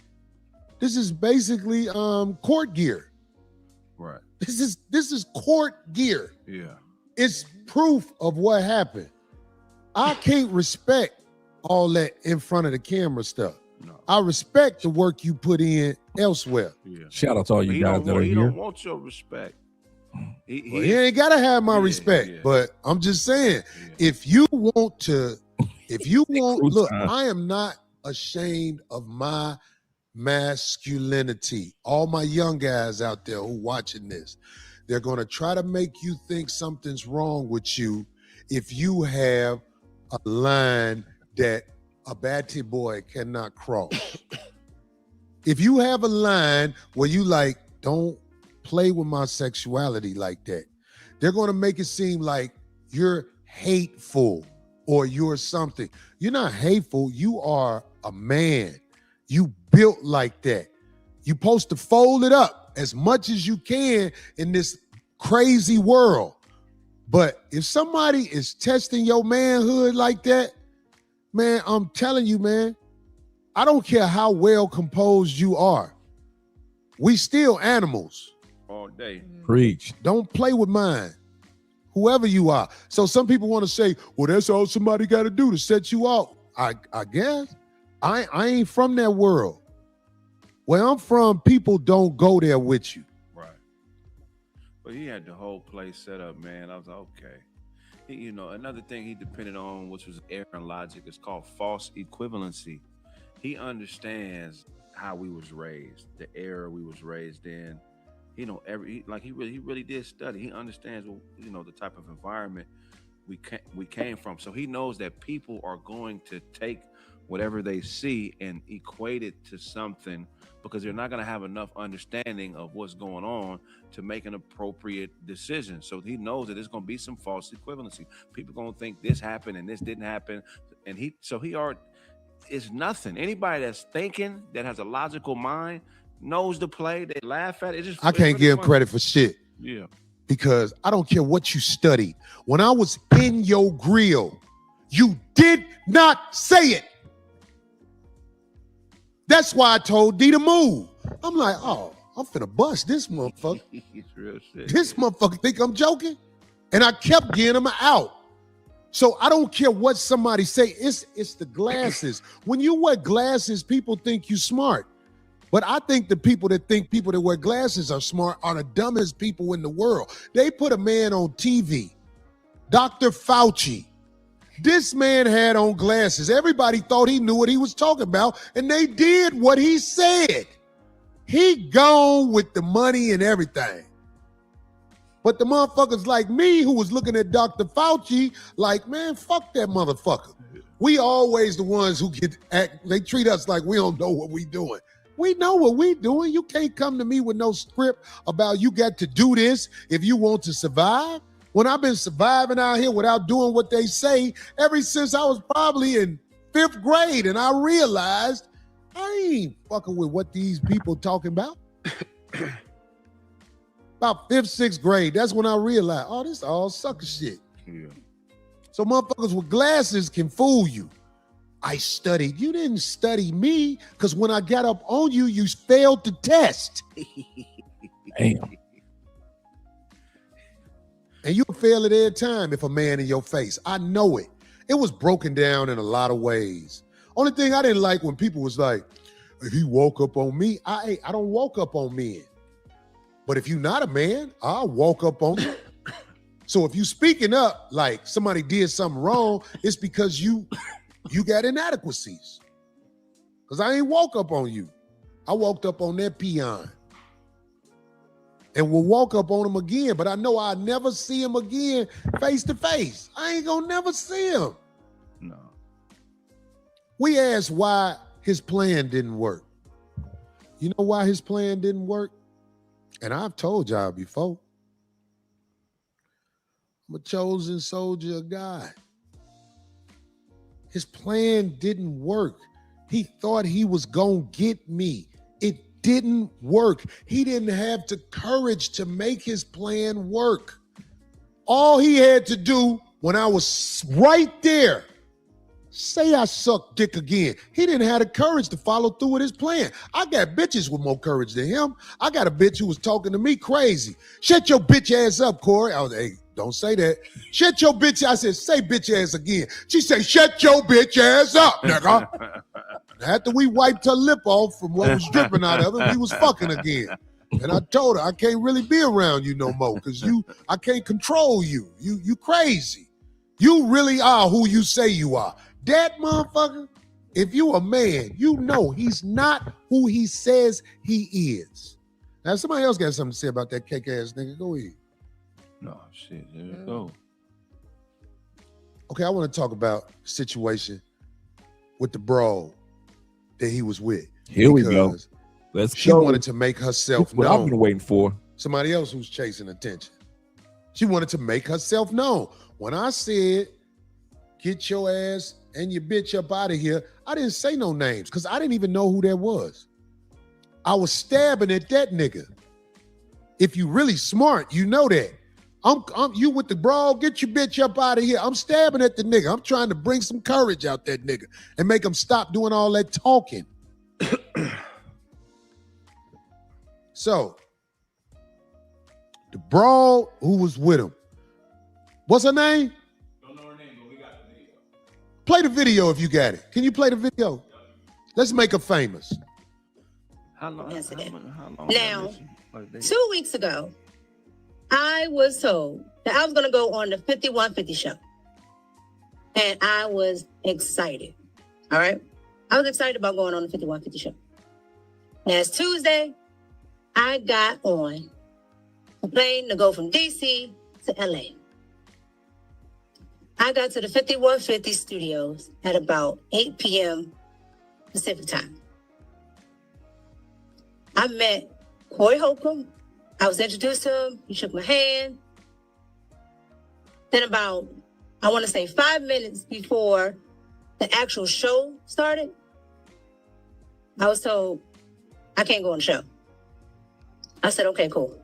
court gear. Right. This is court gear. Yeah. It's proof of what happened. I can't respect all that in front of the camera stuff. No. I respect the work you put in elsewhere. Yeah. Shout out to all you guys that are He here. don't want your respect. He ain't gotta have my respect, but I'm just saying, if you want, look, I am not ashamed of my masculinity. All my young guys out there who watching this, they're gonna try to make you think something's wrong with you if you have a line that a batty boy cannot cross. If you have a line where you like, don't play with my sexuality like that, they're going to make it seem like you're hateful or you're something. You're not hateful. You are a man. You built like that. You're supposed to fold it up as much as you can in this crazy world. But if somebody is testing your manhood like that, man, I'm telling you, man, I don't care how well composed you are. We still animals. All day. Preach. Don't play with mine, whoever you are. So some people want to say, well, that's all somebody got to do to set you off. I guess. I ain't from that world. Where I'm from, people don't go there with you. Right. But he had the whole place set up, man. I was like, okay. You know, another thing he depended on, which was error and logic, is called false equivalency. He understands how we was raised, the era we was raised in. You know, he really did study. He understands, you know, the type of environment we came from. So he knows that people are going to take whatever they see and equate it to something, because they're not going to have enough understanding of what's going on to make an appropriate decision. So he knows that there's going to be some false equivalency. People going to think this happened and this didn't happen, and it's nothing. Anybody that's thinking, that has a logical mind, knows the play. They laugh at it. I can't give him credit for shit. Yeah. Because I don't care what you studied. When I was in your grill, you did not say it. That's why I told D to move. I'm like, oh, I'm finna bust this motherfucker. He's real shit. This motherfucker think I'm joking? And I kept getting him out. So I don't care what somebody say. It's the glasses. When you wear glasses, people think you smart. But I think the people that wear glasses are smart are the dumbest people in the world. They put a man on TV, Dr. Fauci. This man had on glasses. Everybody thought he knew what he was talking about, and they did what he said. He gone with the money and everything. But the motherfuckers like me who was looking at Dr. Fauci like, man, fuck that motherfucker. We always the ones who they treat us like we don't know what we doing. We know what we doing. You can't come to me with no script about you got to do this if you want to survive. When I've been surviving out here without doing what they say ever since I was probably in 5th grade, and I realized I ain't fucking with what these people talking about. About 5th, 6th grade, that's when I realized, oh, this all sucker shit. Yeah. So motherfuckers with glasses can fool you. I studied. You didn't study me, because when I got up on you, you failed the test. Damn. And you'll fail it every time if a man in your face. I know it. It was broken down in a lot of ways. Only thing I didn't like when people was like, he woke up on me. I don't woke up on men. But if you're not a man, I'll walk up on you. So if you speaking up like somebody did something wrong, it's because you got inadequacies. Because I ain't walk up on you. I walked up on that peon. And we'll walk up on him again, but I know I'll never see him again face to face. I ain't gonna never see him. No. We asked why his plan didn't work. You know why his plan didn't work? And I've told y'all before. I'm a chosen soldier of God. His plan didn't work. He thought he was gonna get me. It didn't work. He didn't have the courage to make his plan work. All he had to do when I was right there, say I suck dick again. He didn't have the courage to follow through with his plan. I got bitches with more courage than him. I got a bitch who was talking to me crazy. Shut your bitch ass up, Corey. I was, hey, don't say that. Shut your bitch. I said, say bitch ass again. She said, shut your bitch ass up, nigga. After we wiped her lip off from what was dripping out of it, we was fucking again. And I told her, I can't really be around you no more because I can't control you. You crazy. You really are who you say you are. That motherfucker, if you a man, you know he's not who he says he is. Now, if somebody else got something to say about that cake ass nigga, go ahead. No, shit, there you go. Okay, I want to talk about the situation with the bro that he was with. Here we go. She wanted to make herself known. What I've been waiting for. Somebody else who's chasing attention. She wanted to make herself known. When I said, get your ass and your bitch up out of here, I didn't say no names because I didn't even know who that was. I was stabbing at that nigga. If you really smart, you know that. I'm you with the brawl, get your bitch up out of here. I'm stabbing at the nigga. I'm trying to bring some courage out that nigga and make him stop doing all that talking. So, the brawl who was with him, what's her name? Don't know her name, but we got the video. Play the video if you got it. Can you play the video? Let's make her famous. How long? Now, 2 weeks ago, I was told that I was going to go on the 5150 show. And I was excited. All right? I was excited about going on the 5150 show. Last Tuesday, I got on a plane to go from DC to LA. I got to the 5150 studios at about 8 p.m. Pacific time. I met Corey Holcomb. I was introduced to him. He shook my hand. Then about, I want to say 5 minutes before the actual show started, I was told, I can't go on the show. I said, okay, cool.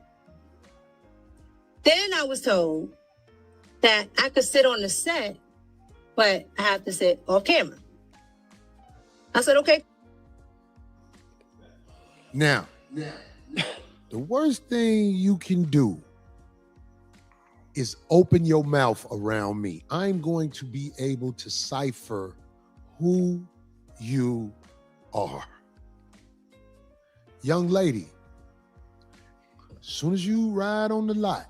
Then I was told that I could sit on the set, but I have to sit off camera. I said, okay. Now, the worst thing you can do is open your mouth around me. I'm going to be able to cipher who you are. Young lady, as soon as you ride on the lot,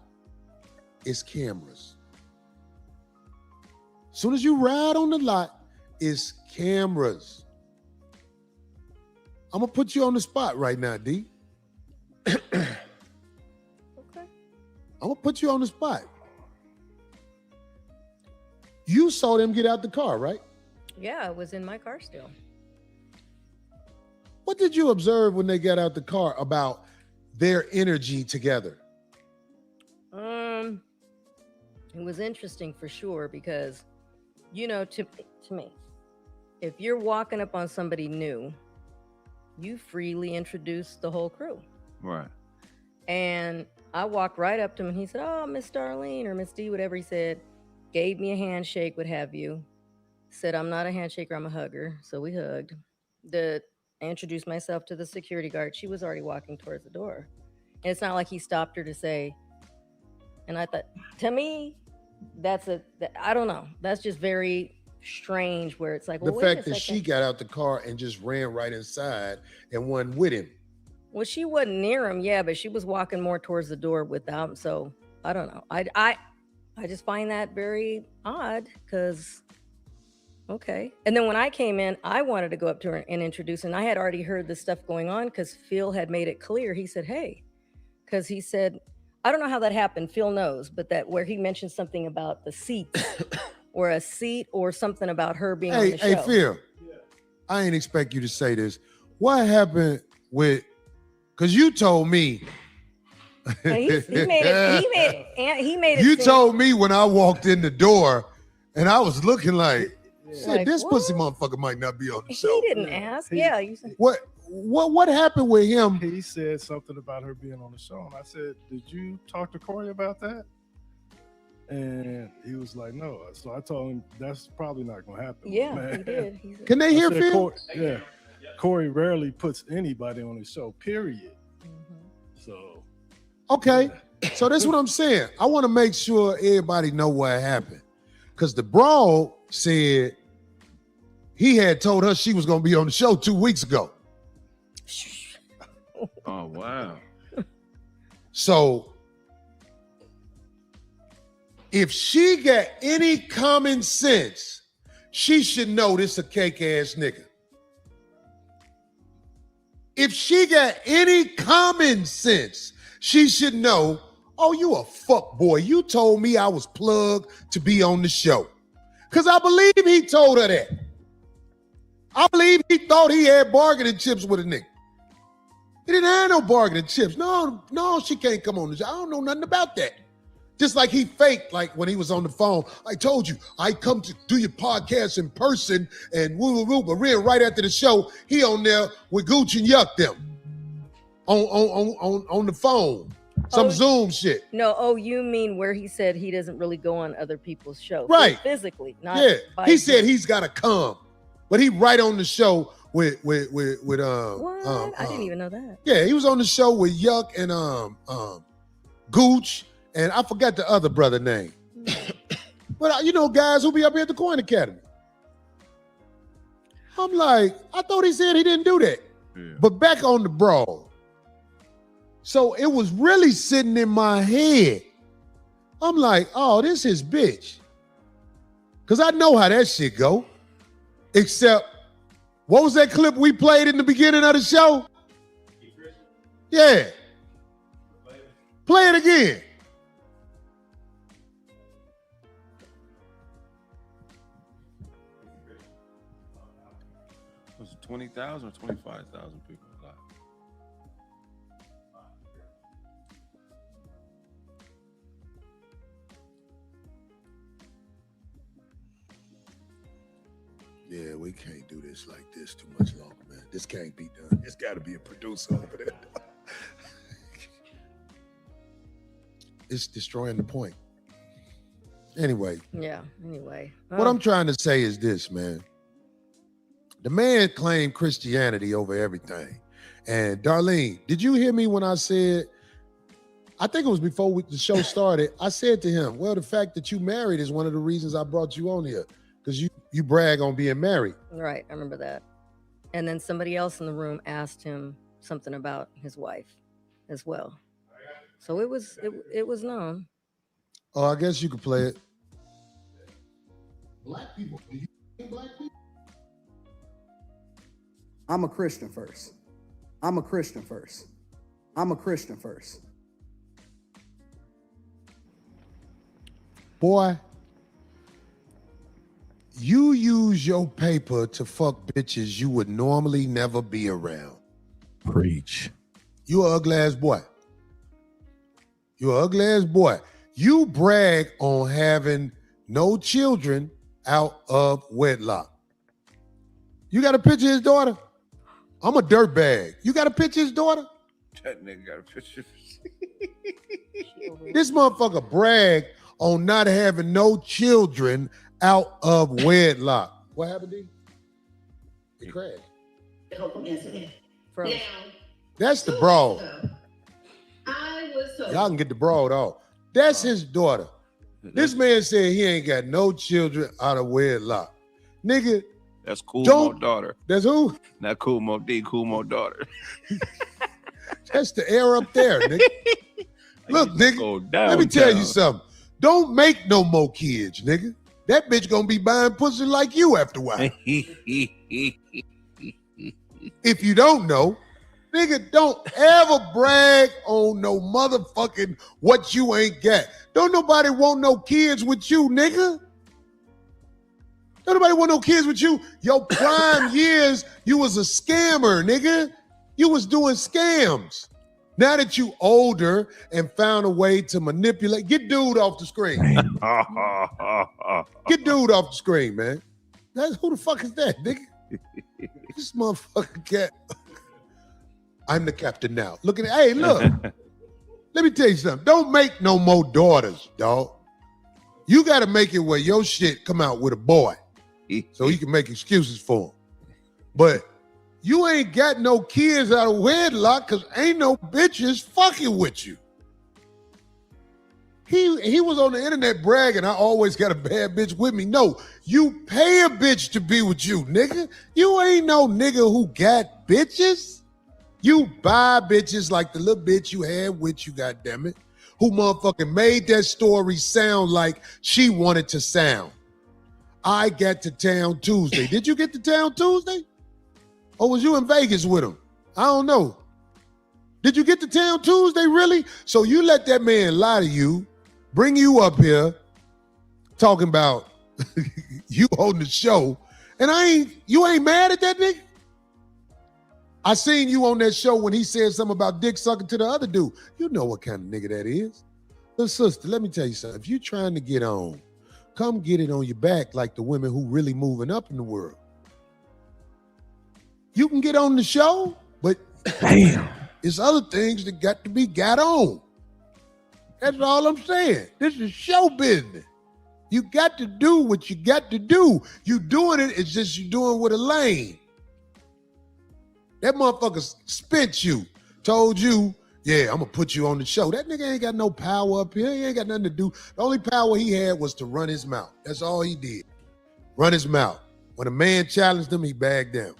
it's cameras. As soon as you ride on the lot, it's cameras. I'm gonna put you on the spot right now, D. Okay. I'm I'm gonna put you on the spot. You saw them get out the car, right? Yeah, it was in my car still. What did you observe when they got out the car about their energy together? It was interesting for sure because, you know, to me, if you're walking up on somebody new, you freely introduce the whole crew. Right. And I walked right up to him and he said, "Oh, Miss Darlene," or Miss D, whatever he said, gave me a handshake, what have you. Said, "I'm not a handshaker, I'm a hugger." So we hugged. I introduced myself to the security guard. She was already walking towards the door. And it's not like he stopped her to say, and I thought, to me, I don't know. That's just very strange where it's like, well, The wait fact a that second. she got out the car and just ran right inside and wasn't with him. Well, she wasn't near him, yeah, but she was walking more towards the door without him. So I don't know. I just find that very odd because, okay. And then when I came in, I wanted to go up to her and introduce her. And I had already heard this stuff going on because Phil had made it clear. He said, "Hey," because he said, I don't know how that happened. Phil knows, but that where he mentioned something about the seat or a seat or something about her being on the show. Hey, Phil, I ain't expect you to say this. What happened with, because you told me. And he made it. You told me when I walked in the door and I was looking like, Like, this what? pussy motherfucker might not be on the show. He didn't ask. Yeah. You said, What happened with him? He said something about her being on the show, and I said, "Did you talk to Corey about that?" And he was like, "No." So I told him that's probably not going to happen. yeah, man. he did. He said, Can they hear I said, Phil? Yeah. Corey rarely puts anybody on his show, period. So Okay, so that's what I'm saying. I want to make sure everybody know what happened. Because the broad said he had told her she was going to be on the show 2 weeks ago. Oh, wow. So if she got any common sense, she should know this a cake ass nigga. If she got any common sense, she should know, oh, you a fuck boy. You told me I was plugged to be on the show. Because I believe he told her that. I believe he thought he had bargaining chips with a nigga. He didn't have no bargaining chips. No, she can't come on the show. I don't know nothing about that. Just like he faked, like when he was on the phone. I told you, I come to do your podcast in person and woo, but then right after the show, he on there with Gooch and Yuck them on the phone. Some Zoom shit. No, you mean where he said he doesn't really go on other people's shows. Right. Physically, not Yeah. by He said Zoom. he's got to come, but he right on the show with What? I didn't even know that. Yeah, he was on the show with Yuck and Gooch, and I forgot the other brother name. But you know, guys who be up here at the Coin Academy. I'm like, I thought he said he didn't do that. Yeah. But back on the brawl. So it was really sitting in my head. I'm like, oh, this is bitch. Because I know how that shit go. Except, what was that clip we played in the beginning of the show? Yeah. Play it again. Was it 20,000 or 25,000 people live? Yeah, we can't do this like this too much longer, man. This can't be done. It's got to be a producer over there. It's destroying the point. Anyway. Yeah, anyway. What I'm trying to say is this, man. The man claimed Christianity over everything. And Darlene, did you hear me when I said, I think it was before the show started, I said to him, well, the fact that you married is one of the reasons I brought you on here. Because you brag on being married. Right, I remember that. And then somebody else in the room asked him something about his wife as well. So it was known. Oh, I guess you could play it. Black people. Do you hate black people? I'm a Christian first. I'm a Christian first. I'm a Christian first. Boy, you use your paper to fuck bitches you would normally never be around. Preach. You an ugly ass boy. You an ugly ass boy. You brag on having no children out of wedlock. You got a picture of his daughter? I'm a dirtbag. You got a picture of his daughter? That nigga got a picture. This motherfucker brag on not having no children out of wedlock. What happened, D? It crashed. That's the broad. Y'all can get the broad off. That's his daughter. This man said he ain't got no children out of wedlock. Nigga. That's Cool Mo daughter. That's who? Not Cool Mo D, Cool Mo daughter. That's the air up there, nigga. Look, nigga, let me tell you something. Don't make no more kids, nigga. That bitch gonna be buying pussy like you after a while. If you don't know, nigga, don't ever brag on no motherfucking what you ain't got. Don't nobody want no kids with you, nigga. Don't nobody want no kids with you. Your prime years, you was a scammer, nigga. You was doing scams. Now that you older and found a way to manipulate, get dude off the screen. Get dude off the screen, man. Who the fuck is that, nigga? This motherfucker cat. I'm the captain now. Look at it. Hey, look. Let me tell you something. Don't make no more daughters, dog. You got to make it where your shit come out with a boy so you can make excuses for him. But you ain't got no kids out of wedlock because ain't no bitches fucking with you. He was on the internet bragging, I always got a bad bitch with me. No, you pay a bitch to be with you, nigga. You ain't no nigga who got bitches. You buy bitches like the little bitch you had with you, goddammit, who motherfucking made that story sound like she wanted to sound. I got to town Tuesday. Did you get to town Tuesday? Or was you in Vegas with him? I don't know. Did you get to town Tuesday, really? So you let that man lie to you, bring you up here, talking about you on the show, and you ain't mad at that nigga? I seen you on that show when he said something about dick sucking to the other dude. You know what kind of nigga that is. Little sister, let me tell you something. If you trying to get on, come get it on your back like the women who really moving up in the world. You can get on the show, but damn, it's other things that got to be got on. That's all I'm saying. This is show business. You got to do what you got to do. You doing it, it's just you doing with a lane. That motherfucker spent you, told you, yeah, I'm gonna put you on the show. That nigga ain't got no power up here. He ain't got nothing to do. The only power he had was to run his mouth. That's all he did. Run his mouth. When a man challenged him, he bagged down.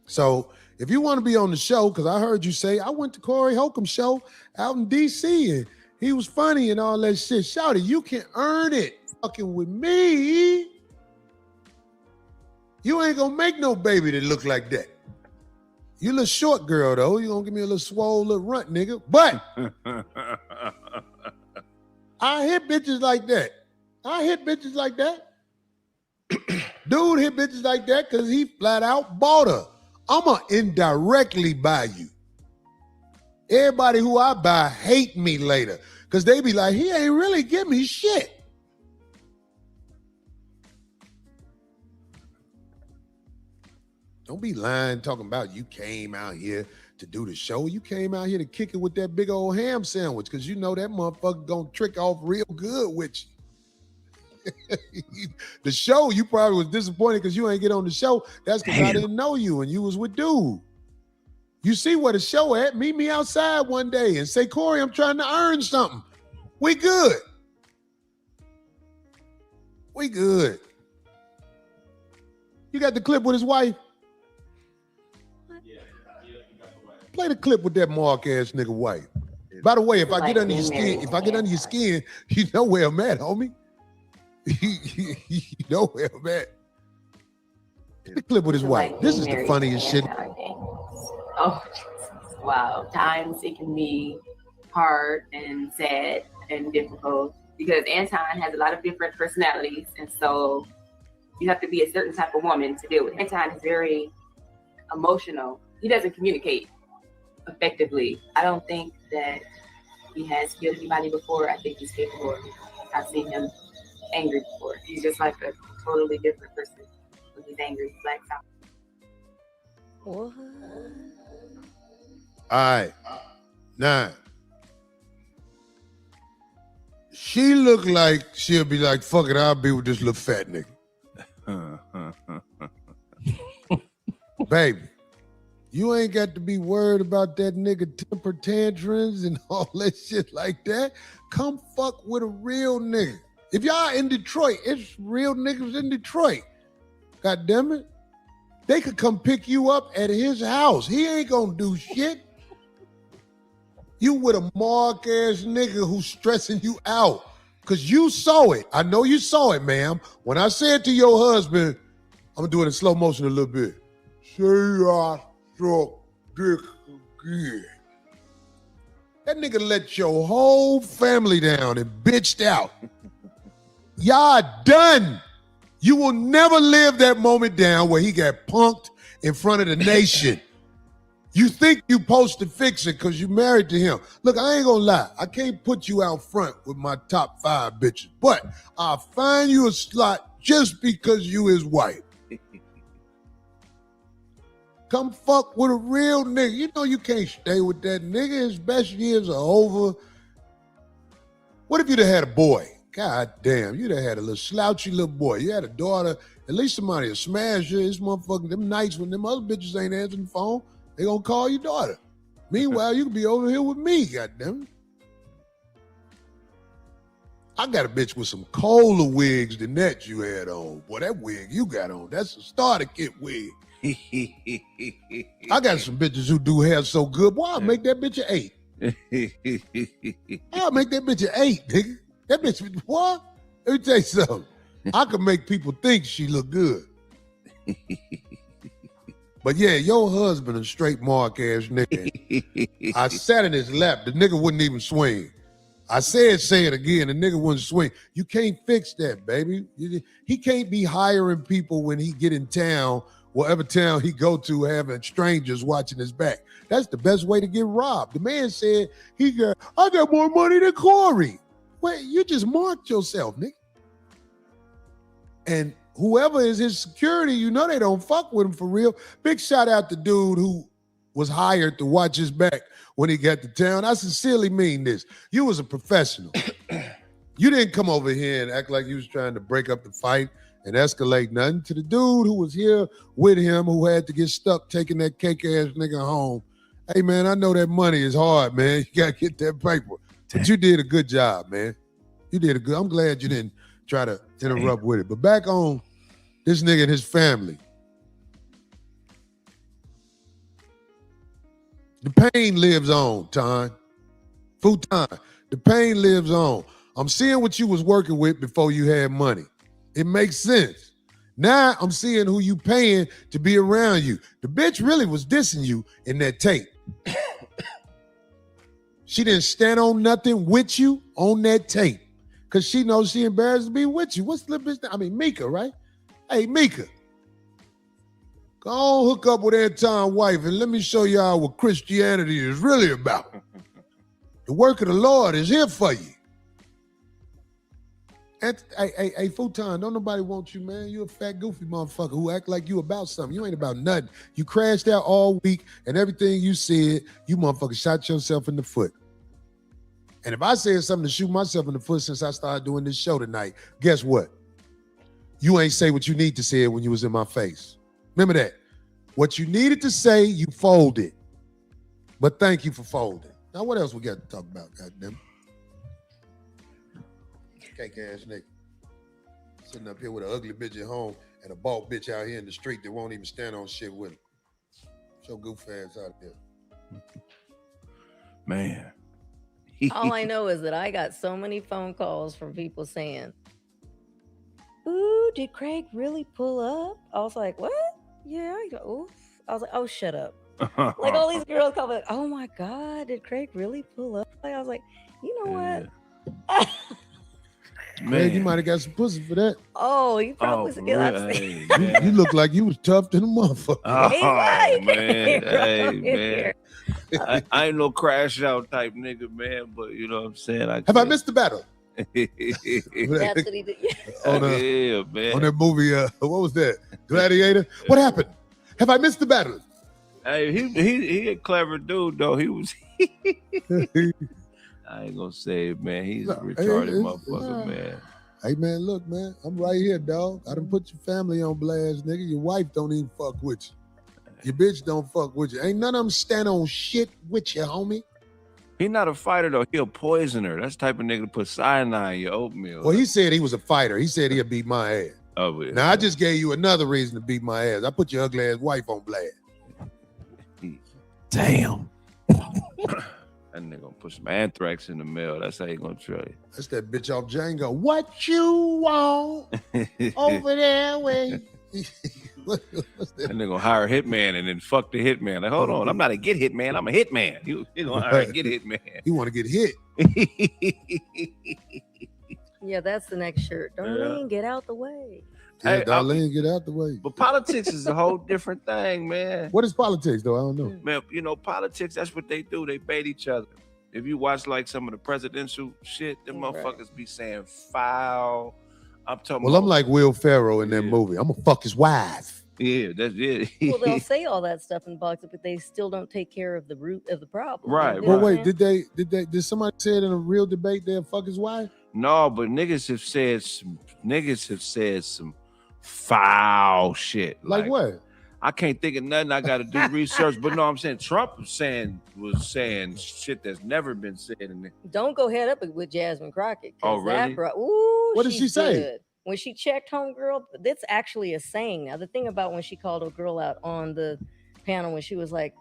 So if you want to be on the show, because I heard you say, I went to Corey Holcomb's show out in D.C. and he was funny and all that shit. Shouty, you can earn it fucking with me. You ain't gonna make no baby that look like that. You a little short girl, though. You gonna give me a little swole little runt, nigga. But I hit bitches like that. Dude hit bitches like that because he flat out bought her. I'ma indirectly buy you. Everybody who I buy hate me later because they be like, he ain't really give me shit. Don't be lying talking about you came out here to do the show. You came out here to kick it with that big old ham sandwich because you know that motherfucker gonna trick off real good with you. The show, you probably was disappointed because you ain't get on the show. That's because I didn't know you and you was with dude. You see where the show at? Meet me outside one day and say, Corey, I'm trying to earn something. We good. We good. You got the clip with his wife? Play the clip with that mark ass nigga wife. By the way, if I get under your skin, you know where I'm at, homie. You know where I'm at. The clip with his wife. This is the funniest shit. Oh, wow. Times it can be hard and sad and difficult because Anton has a lot of different personalities, and so you have to be a certain type of woman to deal with him. Anton is very emotional. He doesn't communicate effectively. I don't think that he has killed anybody before. I think he's capable of it. I've seen him angry before. He's just like a totally different person when he's angry. He's like What? All right. Now, she look like she'll be like, fuck it, I'll be with this little fat nigga. Baby, you ain't got to be worried about that nigga temper tantrums and all that shit like that. Come fuck with a real nigga. If y'all in Detroit, it's real niggas in Detroit. God damn it. They could come pick you up at his house. He ain't gonna do shit. You with a mark ass nigga who's stressing you out. Cause you saw it. I know you saw it, ma'am. When I said to your husband, I'm gonna do it in slow motion a little bit. Say I struck dick again. That nigga let your whole family down and bitched out. Y'all done. You will never live that moment down where he got punked in front of the nation. You think you supposed to fix it because you married to him. Look, I ain't gonna lie. I can't put you out front with my top 5 bitches, but I'll find you a slot just because you his wife. Come fuck with a real nigga. You know you can't stay with that nigga. His best years are over. What if you'd have had a boy? God damn, you'd have had a little slouchy little boy. You had a daughter. At least somebody will smash you. This motherfucker, them nights when them other bitches ain't answering the phone, they gonna call your daughter. Meanwhile, you can be over here with me, goddamn. I got a bitch with some colder wigs than that you had on. Boy, that wig you got on, that's a starter kit wig. I got some bitches who do hair so good. Boy, I'll make that bitch an 8. I'll make that bitch an 8, nigga. That bitch, what? Let me tell you something. I can make people think she look good. But yeah, your husband a straight mark ass nigga. I sat in his lap. The nigga wouldn't even swing. I said, say it again. The nigga wouldn't swing. You can't fix that, baby. He can't be hiring people when he get in town, whatever town he go to, having strangers watching his back. That's the best way to get robbed. The man said, I got more money than Corey. Wait, you just marked yourself, nigga. And whoever is his security, you know they don't fuck with him for real. Big shout out to dude who was hired to watch his back when he got to town. I sincerely mean this. You was a professional. You didn't come over here and act like you was trying to break up the fight and escalate nothing. To the dude who was here with him who had to get stuck taking that cake ass nigga home. Hey man, I know that money is hard, man. You gotta get that paper. But you did a good job, man. You did a good. I'm glad you didn't try to interrupt with it. But back on this nigga and his family. The pain lives on, Ton. Futon. The pain lives on. I'm seeing what you was working with before you had money. It makes sense. Now I'm seeing who you paying to be around you. The bitch really was dissing you in that tape. She didn't stand on nothing with you on that tape because she knows she embarrassed to be with you. What's the bitch? I mean, Micca, right? Hey, Micca, go on hook up with Anton's wife and let me show y'all what Christianity is really about. The work of the Lord is here for you. And, hey, Futon, don't nobody want you, man. You a fat, goofy motherfucker who act like you about something. You ain't about nothing. You crashed out all week and everything you said, you motherfucker shot yourself in the foot. And if I said something to shoot myself in the foot since I started doing this show tonight, guess what? You ain't say what you need to say when you was in my face. Remember that. What you needed to say, you folded. But thank you for folding. Now, what else we got to talk about, goddamn? Cake ass nigga. Sitting up here with an ugly bitch at home and a bald bitch out here in the street that won't even stand on shit with him. Show goof ass out there. Man. All I know is that I got so many phone calls from people saying, ooh, did Craig really pull up? I was like, what? Yeah. Oof. I was like, oh, shut up. Like all these girls come like, oh my God, did Craig really pull up? Like, I was like, you know what? Man, you might have got some pussy for that. Oh, he probably was a good. You look like you was tough to the motherfucker. Oh, man. Hey, man. I ain't no crash out type nigga, man, but you know what I'm saying? Have I missed the battle? That's what he did. Yeah, man. On that movie, what was that? Gladiator? What happened? Have I missed the battle? Hey, he a clever dude, though. He was. I ain't gonna say it, man. He's a retarded motherfucker, man. Hey, man, look, man. I'm right here, dog. I done put your family on blast, nigga. Your wife don't even fuck with you. Your bitch don't fuck with you. Ain't none of them stand on shit with you, homie. He not a fighter, though. He a poisoner. That's the type of nigga to put cyanide in your oatmeal. Well, he said he was a fighter. He said he'll beat my ass. Oh, yeah. Now, I just gave you another reason to beat my ass. I put your ugly ass wife on blast. Damn. That nigga gonna put some anthrax in the mail. That's how he gonna try you. That's that bitch off Django. What you want over there? Where? That nigga gonna hire a hitman and then fuck the hitman. Like, hold on, I'm not a get hitman. I'm a hitman. You gonna hire a get hitman. You want to get hit? Yeah, that's the next shirt. Darlene, get out the way. Yeah, Darlene, get out the way. But politics is a whole different thing, man. What is politics, though? I don't know. Man, you know, politics, that's what they do. They bait each other. If you watch like some of the presidential shit, them motherfuckers be saying foul. I'm talking Well, I'm like Will Ferrell in that movie. I'm gonna fuck his wife. Yeah, that's it. Well, they'll say all that stuff in box, but they still don't take care of the root of the problem. Right. You know Well, what I'm wait, saying? did somebody say it in a real debate they'll fuck his wife? No, but niggas have said some foul shit. Like what? I can't think of nothing. I got to do research. But no, I'm saying Trump was saying shit that's never been said in there. Don't go head up with Jasmine Crockett. Oh, really? What did she say? Good. When she checked homegirl, that's actually a saying. Now, the thing about when she called a girl out on the panel when she was like,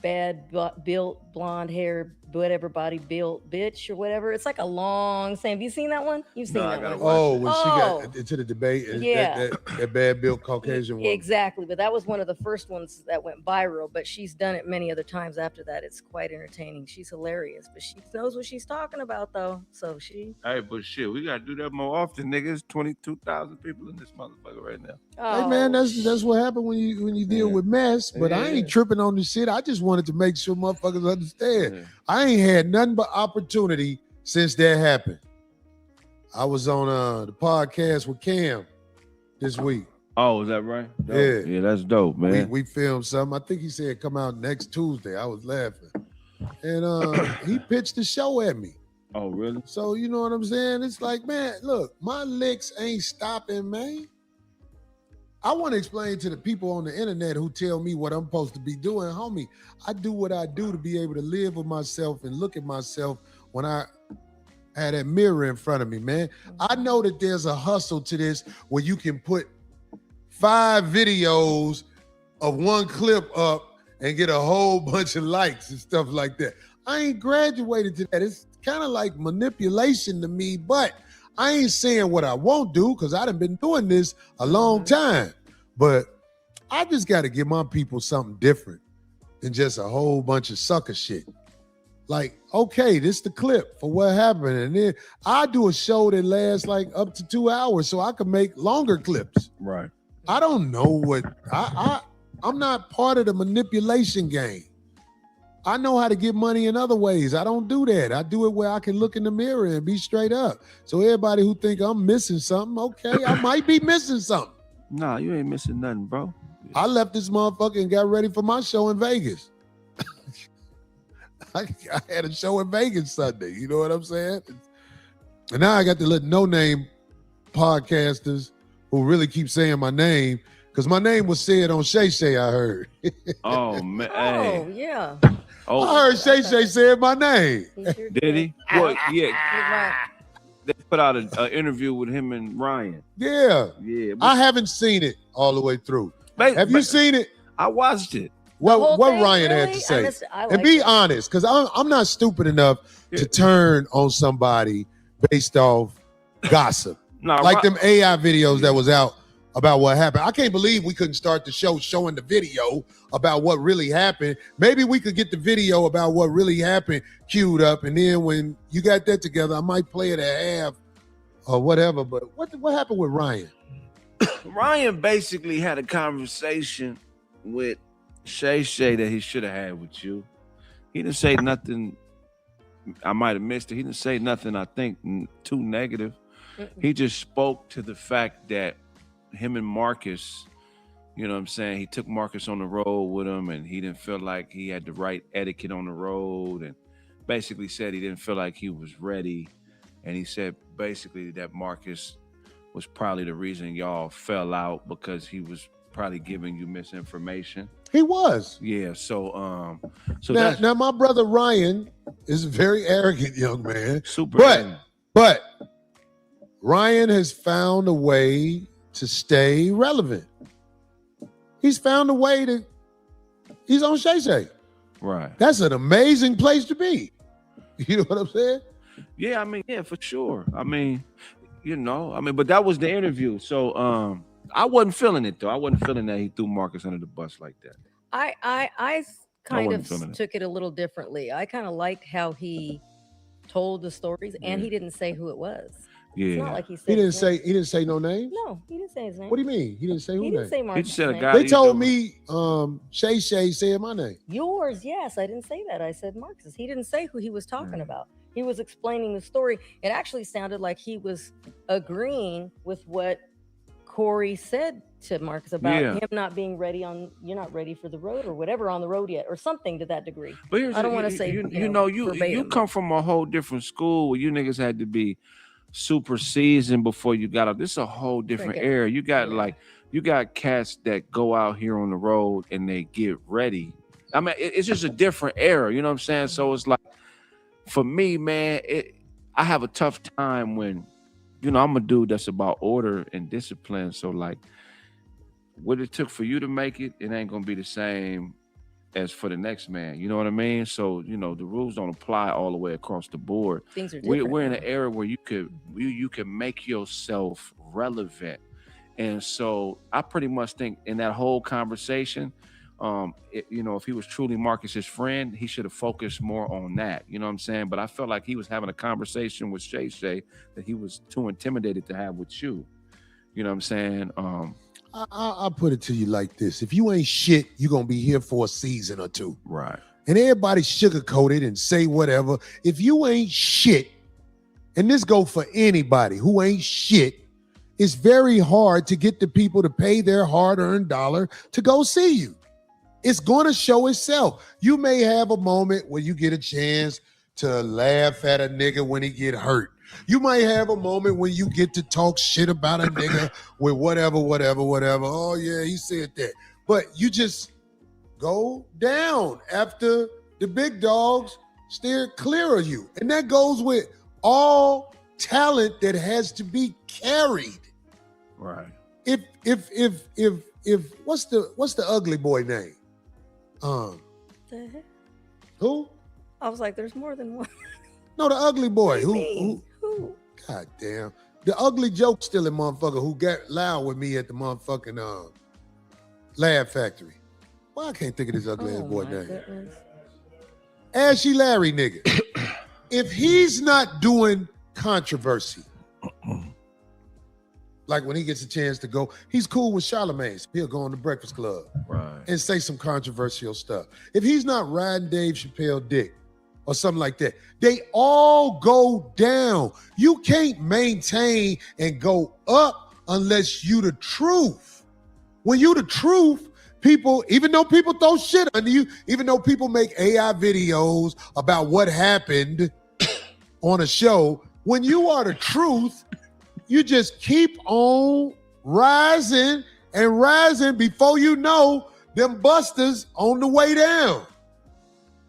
bad built, blonde hair, whatever body built bitch or whatever. It's like a long saying. Have you seen that one? You've seen that one. Oh, when she got into the debate, and Yeah. that bad built Caucasian woman. Exactly, but that was one of the first ones that went viral, but she's done it many other times after that. It's quite entertaining. She's hilarious, but she knows what she's talking about though. So she Hey, but shit, we gotta do that more often, niggas. 22,000 people in this motherfucker right now. Hey man, that's what happened when you deal with mess. But I ain't tripping on the shit. I just wanted to make sure motherfuckers understand. I ain't had nothing but opportunity since that happened. I was on the podcast with Cam this week. Oh, is that right? Dope. Yeah. Yeah, that's dope, man. We filmed something. I think he said come out next Tuesday. I was laughing. And he pitched the show at me. Oh, really? So you know what I'm saying? It's like, man, look, my licks ain't stopping, man. I want to explain to the people on the internet who tell me what I'm supposed to be doing, homie. I do what I do to be able to live with myself and look at myself when I had that mirror in front of me, man. I know that there's a hustle to this where you can put 5 videos of one clip up and get a whole bunch of likes and stuff like that. I ain't graduated to that. It's kind of like manipulation to me, but I ain't saying what I won't do because I done been doing this a long time. But I just got to give my people something different than just a whole bunch of sucker shit. Like, okay, this the clip for what happened. And then I do a show that lasts like up to 2 hours so I can make longer clips. Right. I don't know what, I'm not part of the manipulation game. I know how to get money in other ways. I don't do that. I do it where I can look in the mirror and be straight up. So everybody who think I'm missing something, okay, I might be missing something. Nah, you ain't missing nothing, bro. I left this motherfucker and got ready for my show in Vegas. I had a show in Vegas Sunday. You know what I'm saying? And now I got to let no-name podcasters who really keep saying my name, because my name was said on Shay Shay, I heard. Oh, man. Oh, yeah. Oh, I heard Shay Shay said my name. Did he? Well, yeah. They put out an interview with him and Ryan. Yeah. Yeah. I haven't seen it all the way through. Have you seen it? I watched it. What Ryan had to say. And be honest, because I'm not stupid enough to turn on somebody based off gossip. Nah, like them AI videos that was out about what happened. I can't believe we couldn't start the show showing the video about what really happened. Maybe we could get the video about what really happened queued up, and then when you got that together, I might play it at half or whatever. But what happened with Ryan? Ryan basically had a conversation with Shay that he should have had with you. He didn't say nothing. I might have missed it. He didn't say nothing, I think, too negative. He just spoke to the fact that him and Marcus, you know what I'm saying, he took Marcus on the road with him, and he didn't feel like he had the right etiquette on the road, and basically said he didn't feel like he was ready. And he said basically that Marcus was probably the reason y'all fell out, because he was probably giving you misinformation. He was. Yeah, so now my brother Ryan is a very arrogant young man. Super. But Ryan has found a way to stay relevant. He's found a way to, he's on Shay. Right. That's an amazing place to be. You know what I'm saying? Yeah, I mean, yeah, for sure. I mean, but that was the interview. So I wasn't feeling it though. I wasn't feeling that he threw Marcus under the bus like that. I kind of feeling it. took it a little differently. I kind of liked how he told the stories, and he didn't say who it was. Yeah, it's not like he said he didn't say no names. No, he didn't say his name. What do you mean? He didn't say who He name? didn't say Marcus. He said a name. guy. They told me Shay said my name. Yours, yes. I didn't say that. I said Marcus. He didn't say who he was talking about. He was explaining the story. It actually sounded like he was agreeing with what Corey said to Marcus about him not being ready you're not ready for the road or whatever on the road yet, or something to that degree. But I don't want to say, you come from a whole different school where you niggas had to be super seasoned before you got up. This is a whole different era. You got you got cats that go out here on the road and they get ready. I mean, it's just a different era. You know what I'm saying? So it's like, for me, man, I have a tough time when, I'm a dude that's about order and discipline. So like, what it took for you to make it, it ain't gonna be the same as for the next man. You know what I mean? So, the rules don't apply all the way across the board. Things are different. We're in an era where you can make yourself relevant. And so I pretty much think in that whole conversation, if he was truly Marcus's friend, he should have focused more on that. You know what I'm saying? But I felt like he was having a conversation with Shay that he was too intimidated to have with you. You know what I'm saying? I'll put it to you like this. If you ain't shit, you're going to be here for a season or two. Right. And everybody sugarcoat it and say whatever. If you ain't shit, and this go for anybody who ain't shit, it's very hard to get the people to pay their hard-earned dollar to go see you. It's going to show itself. You may have a moment where you get a chance to laugh at a nigga when he get hurt. You might have a moment when you get to talk shit about a nigga with whatever. Oh, yeah, he said that. But you just go down after the big dogs steer clear of you. And that goes with all talent that has to be carried. Right. If what's the ugly boy name? Who? I was like, there's more than one. No, the ugly boy. Who? God damn. The ugly joke stealing motherfucker who got loud with me at the motherfucking Lab Factory. Why I can't think of this ugly ass boy name? Goodness. Ashy Larry nigga. If he's not doing controversy, like when he gets a chance to go, he's cool with Charlamagne. So he'll go on the Breakfast Club and say some controversial stuff. If he's not riding Dave Chappelle dick or something like that, they all go down. You can't maintain and go up unless you the truth. When you the truth, people, even though people throw shit under you, even though people make AI videos about what happened on a show, when you are the truth, you just keep on rising and rising. Before you know, them busters on the way down.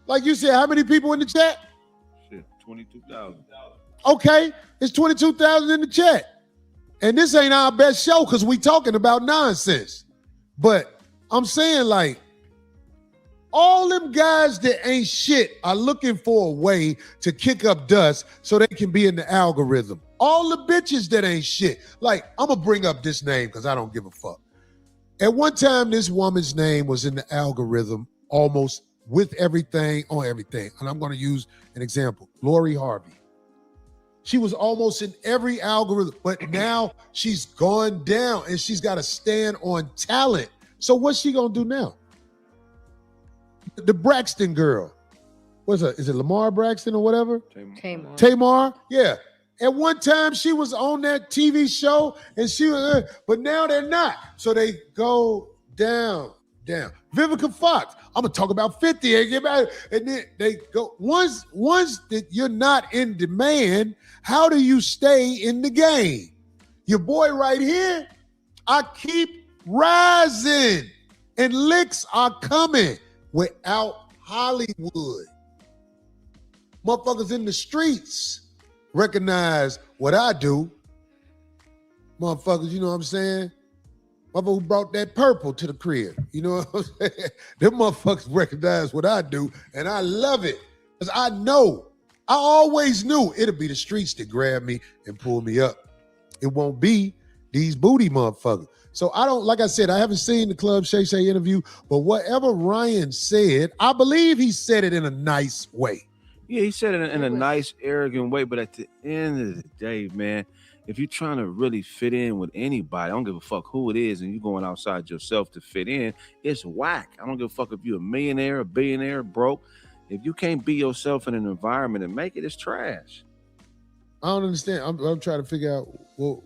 Like you said, how many people in the chat? Shit, 22,000. Okay, it's 22,000 in the chat. And this ain't our best show because we talking about nonsense. But I'm saying, like, All them guys that ain't shit are looking for a way to kick up dust so they can be in the algorithm. All the bitches that ain't shit. Like, I'm going to bring up this name because I don't give a fuck. At one time, this woman's name was in the algorithm almost with everything on everything. And I'm going to use an example. Lori Harvey. She was almost in every algorithm, but now she's gone down and she's got to stand on talent. So what's she going to do now? The Braxton girl. What's it? Is it Lamar Braxton or whatever? Tamar. Yeah. At one time, she was on that TV show, and she was, but now they're not. So they go down. Vivica Fox. I'm gonna talk about 50, and then they go. Once that you're not in demand, how do you stay in the game? Your boy right here, I keep rising, and licks are coming without Hollywood. Motherfuckers in the streets recognize what I do. Motherfuckers, you know what I'm saying? Motherfucker who brought that purple to the crib. You know what I'm saying? Them motherfuckers recognize what I do, and I love it. Because I always knew it'll be the streets that grab me and pull me up. It won't be these booty motherfuckers. So I don't, like I said, I haven't seen the Club Shay Shay interview, but whatever Ryan said, I believe he said it in a nice way. Yeah, he said it in a nice, arrogant way, but at the end of the day, man, if you're trying to really fit in with anybody, I don't give a fuck who it is, and you're going outside yourself to fit in, it's whack. I don't give a fuck if you're a millionaire, a billionaire, broke. If you can't be yourself in an environment and make it, it's trash. I don't understand. I'm trying to figure out, well,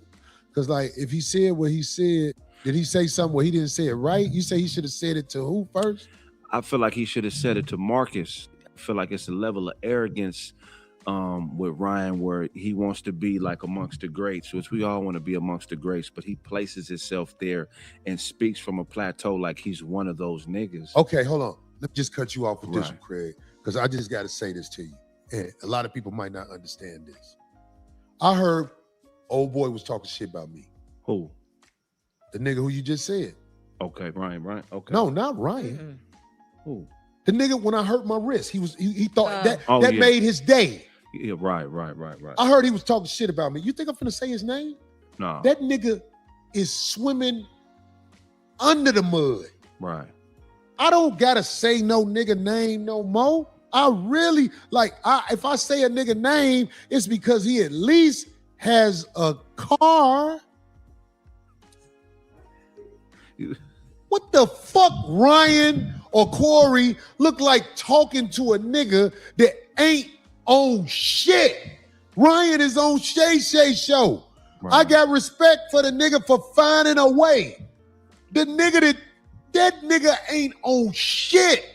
because like if he said what he said, did he say something where he didn't say it right? You say he should have said it to who first? I feel like he should have said it to Marcus. I feel like it's a level of arrogance with Ryan where he wants to be like amongst the greats, which we all want to be amongst the greats, but he places himself there and speaks from a plateau like he's one of those niggas. Okay, hold on. Let me just cut you off with this one, Craig, because I just got to say this to you. And a lot of people might not understand this. I heard old boy was talking shit about me. Who? The nigga who you just said. Okay, Ryan. Okay. No, not Ryan. Mm-hmm. Who? The nigga when I hurt my wrist, he thought that made his day. Yeah, right. I heard he was talking shit about me. You think I'm finna say his name? No. That nigga is swimming under the mud. Right. I don't gotta say no nigga name no more. I really if I say a nigga name, it's because he at least has a car. What the fuck, Ryan or Corey look like talking to a nigga that ain't on shit? Ryan is on Shay Shay show. Right. I got respect for the nigga for finding a way. The nigga that nigga ain't on shit.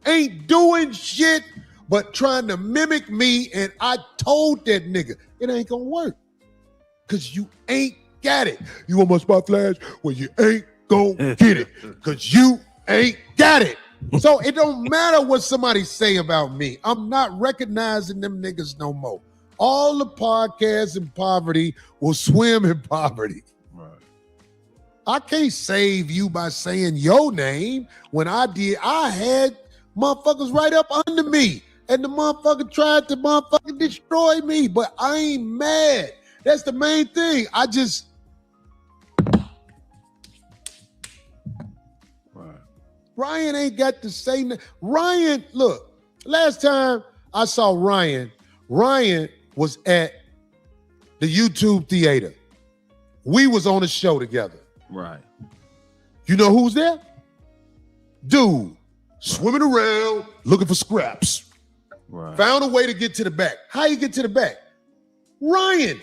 Ain't doing shit but trying to mimic me, and I told that nigga it ain't gonna work. Cause you ain't got it. You want my spot flash? Well, you ain't gonna get it. Cause you ain't got it. So it don't matter what somebody say about me. I'm not recognizing them niggas no more. All the podcasts in poverty will swim in poverty. Right. I can't save you by saying your name. When I had motherfuckers right up under me, and the motherfucker tried to motherfucking destroy me, but I ain't mad. That's the main thing. I just Ryan ain't got to say nothing. Ryan, look, last time I saw Ryan was at the YouTube theater. We was on a show together. Right. You know who's there? Dude, swimming around, looking for scraps. Right. Found a way to get to the back. How you get to the back? Ryan.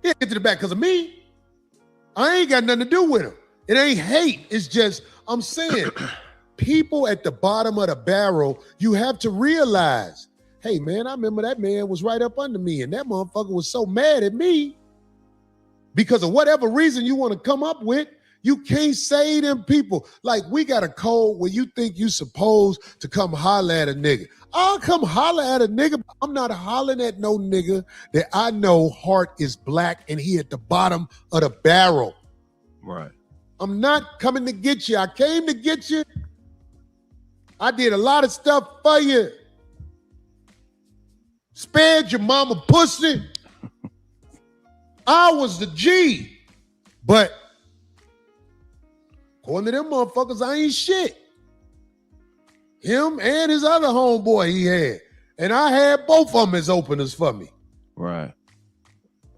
He didn't get to the back because of me. I ain't got nothing to do with him. It ain't hate. It's just, I'm saying, people at the bottom of the barrel, you have to realize, hey, man, I remember that man was right up under me, and that motherfucker was so mad at me because of whatever reason you want to come up with. You can't say them people. Like, we got a code where you think you supposed to come holler at a nigga. I'll come holler at a nigga. I'm not hollering at no nigga that I know heart is black and he at the bottom of the barrel. Right. I'm not coming to get you. I came to get you I did a lot of stuff for you. Spared your mama pussy. I was the G. But according to them motherfuckers, I ain't shit. Him and his other homeboy he had. And I had both of them as openers for me. Right.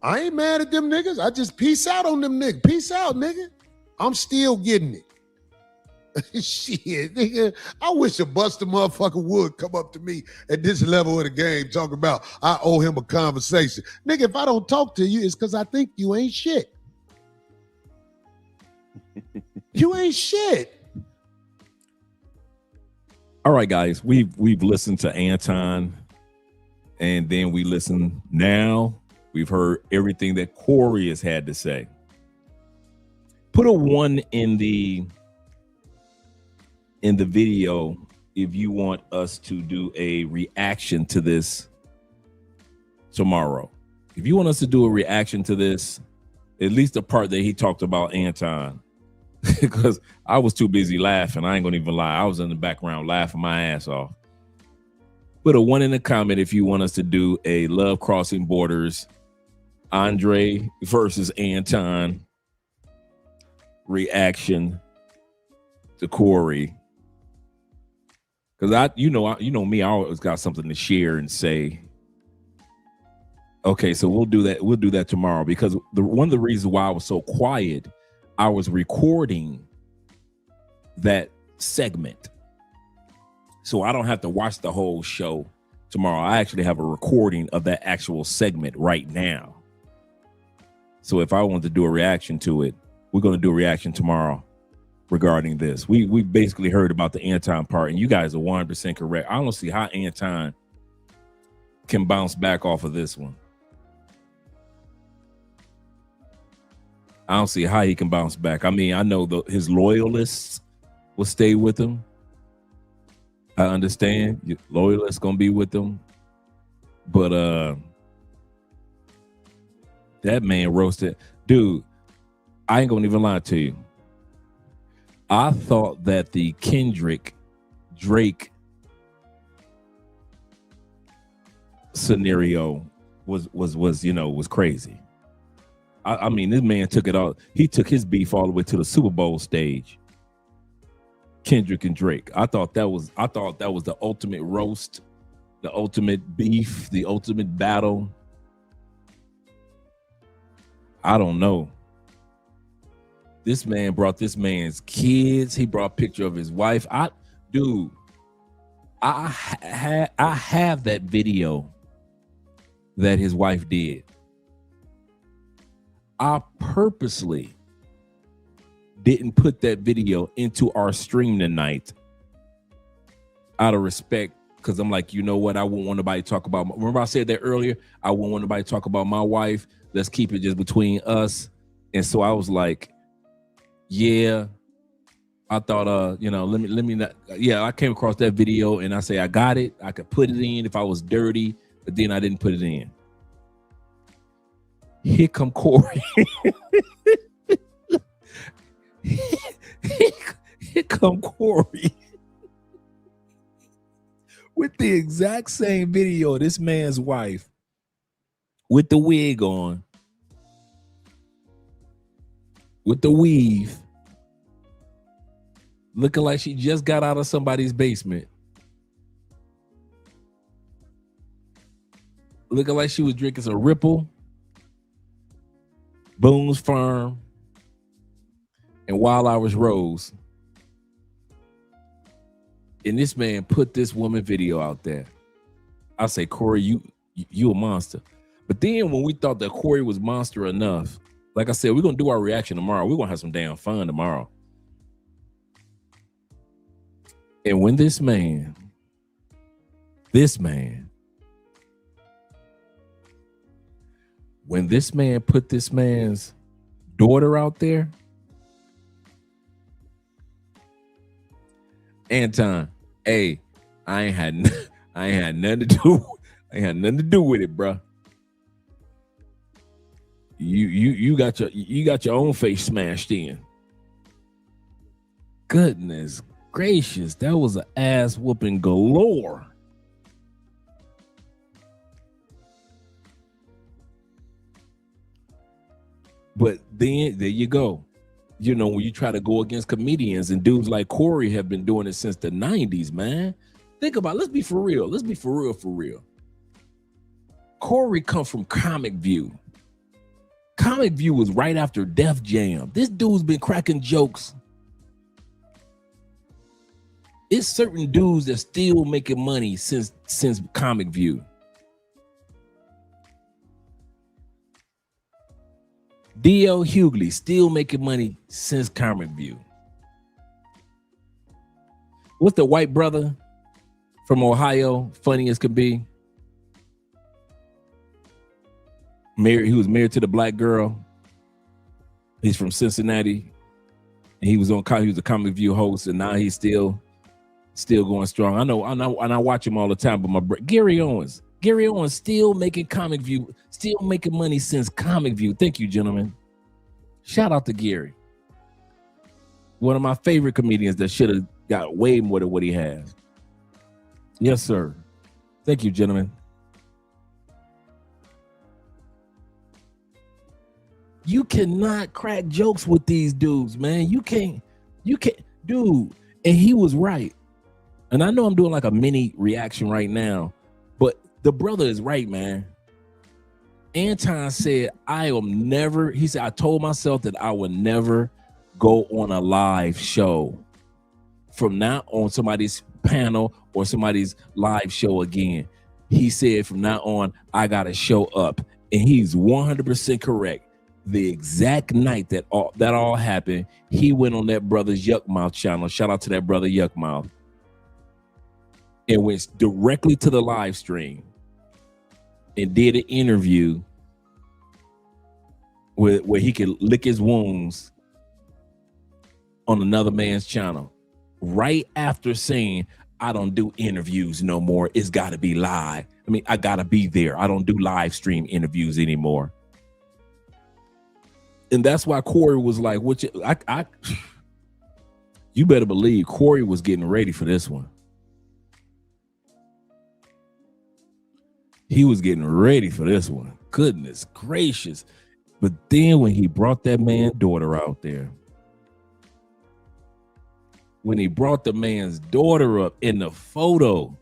I ain't mad at them niggas. I just peace out on them niggas. Peace out, nigga. I'm still getting it. Shit, nigga. I wish a busted motherfucker would come up to me at this level of the game talking about I owe him a conversation. Nigga, if I don't talk to you, it's because I think you ain't shit. You ain't shit. All right, guys, we've listened to Anton, and then we listen now. We've heard everything that Corey has had to say. Put a 1 in the video if you want us to do a reaction to this tomorrow. If you want us to do a reaction to this, at least the part that he talked about Anton, because I was too busy laughing. I ain't gonna even lie. I was in the background laughing my ass off. Put a 1 in the comment if you want us to do a Love Crossing Borders Andre versus Anton reaction to Corey. Because you know me, I always got something to share and say. Okay, so we'll do that. We'll do that tomorrow, because one of the reasons why I was so quiet, I was recording that segment, so I don't have to watch the whole show tomorrow. I actually have a recording of that actual segment right now. So if I want to do a reaction to it, we're going to do a reaction tomorrow regarding this. We basically heard about the Anton part, and you guys are 100% correct. I don't see how Anton can bounce back off of this one. I don't see how he can bounce back. I mean, I know his loyalists will stay with him. I understand your loyalists gonna be with him, but that man roasted, dude. I ain't gonna even lie to you. I thought that the Kendrick Drake scenario was crazy. I mean, this man took it all. He took his beef all the way to the Super Bowl stage. Kendrick and Drake. I thought that was the ultimate roast, the ultimate beef, the ultimate battle. I don't know. This man brought this man's kids. He brought a picture of his wife. I have that video that his wife did. I purposely didn't put that video into our stream tonight out of respect, because I'm like, you know what? I wouldn't want nobody to talk about. Remember I said that earlier? I wouldn't want nobody to talk about my wife. Let's keep it just between us. And so I was like, yeah, I thought, let me not. Yeah, I came across that video and I say, I got it. I could put it in if I was dirty, but then I didn't put it in. Here come Corey. Here come Corey with the exact same video of this man's wife with the wig on, with the weave, looking like she just got out of somebody's basement, looking like she was drinking some Ripple, Boone's Farm, and Wild Irish Rose. And this man put this woman video out there. I say, Corey, you a monster. But then when we thought that Corey was monster enough, like I said, we're going to do our reaction tomorrow. We're going to have some damn fun tomorrow. And when this man, when this man put this man's daughter out there, Anton, hey, I ain't had nothing to do. I ain't had nothing to do with it, bro. You got your own face smashed in. Goodness gracious. That was an ass whooping galore. But then there you go. You know, when you try to go against comedians and dudes like Corey have been doing it since the 90s, man. Think about it. Let's be for real. Let's be for real. Corey come from Comic View. Comic View was right after Def Jam. This dude's been cracking jokes. It's certain dudes that still making money since Comic View. D.L. Hughley still making money since Comic View. What's the white brother from Ohio? Funny as could be. He was married to the black girl. He's from Cincinnati. And he was a Comic View host, and now he's still going strong. I know, and I watch him all the time. But Gary Owens still making Comic View, still making money since Comic View. Thank you, gentlemen. Shout out to Gary. One of my favorite comedians that should have got way more than what he has. Yes, sir. Thank you, gentlemen. You cannot crack jokes with these dudes, man. You can't, dude. And he was right. And I know I'm doing like a mini reaction right now, but the brother is right, man. Anton said, he said, I told myself that I would never go on a live show from now on, somebody's panel or somebody's live show again. He said, from now on, I got to show up. And he's 100% correct. The exact night that all happened, he went on that brother's Yuckmouth channel. Shout out to that brother Yuckmouth. And went directly to the live stream and did an interview where he could lick his wounds on another man's channel. Right after saying, I don't do interviews no more. It's got to be live. I mean, I got to be there. I don't do live stream interviews anymore. And that's why Corey was like, you better believe Corey was getting ready for this one. He was getting ready for this one. Goodness gracious. But then when he brought that man's daughter out there, when he brought the man's daughter up in the photo,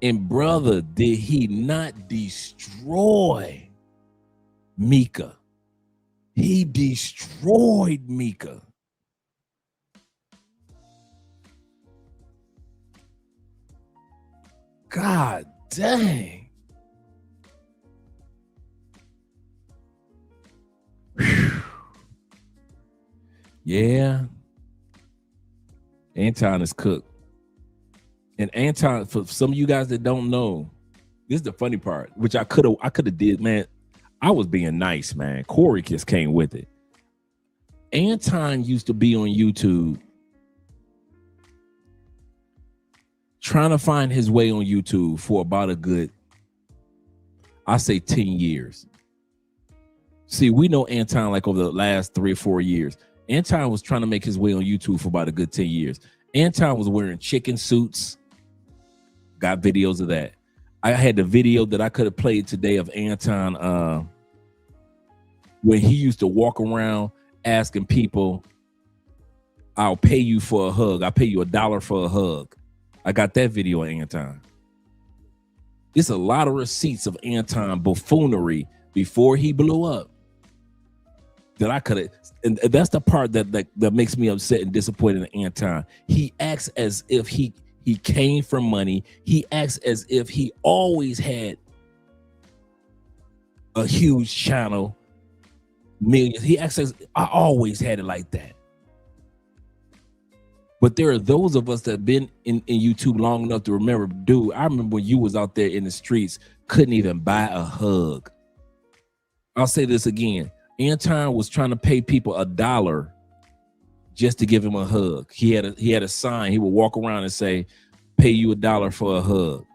and brother, did he not destroy Micca? He destroyed Micca. God dang. Whew. Yeah. Anton is cooked. And Anton, for some of you guys that don't know, this is the funny part, which I could have did, man. I was being nice, man. Corey just came with it. Anton used to be on YouTube trying to find his way on YouTube for about a good, I say 10 years. See, we know Anton like over the last 3 or 4 years. Anton was trying to make his way on YouTube for about a good 10 years. Anton was wearing chicken suits. Got videos of that. I had the video that I could have played today of Anton when he used to walk around asking people, I'll pay you for a hug. I'll pay you $1 for a hug. I got that video of Anton. It's a lot of receipts of Anton buffoonery before he blew up that I could have, and that's the part that makes me upset and disappointed in Anton. He acts as if he came from money. He acts as if he always had a huge channel, millions. He acts as I always had it like that. But there are those of us that have been in YouTube long enough to remember, dude, I remember when you was out there in the streets, couldn't even buy a hug. I'll say this again. Anton was trying to pay people $1 just to give him a hug. He had a sign. He would walk around and say, pay you $1 for a hug.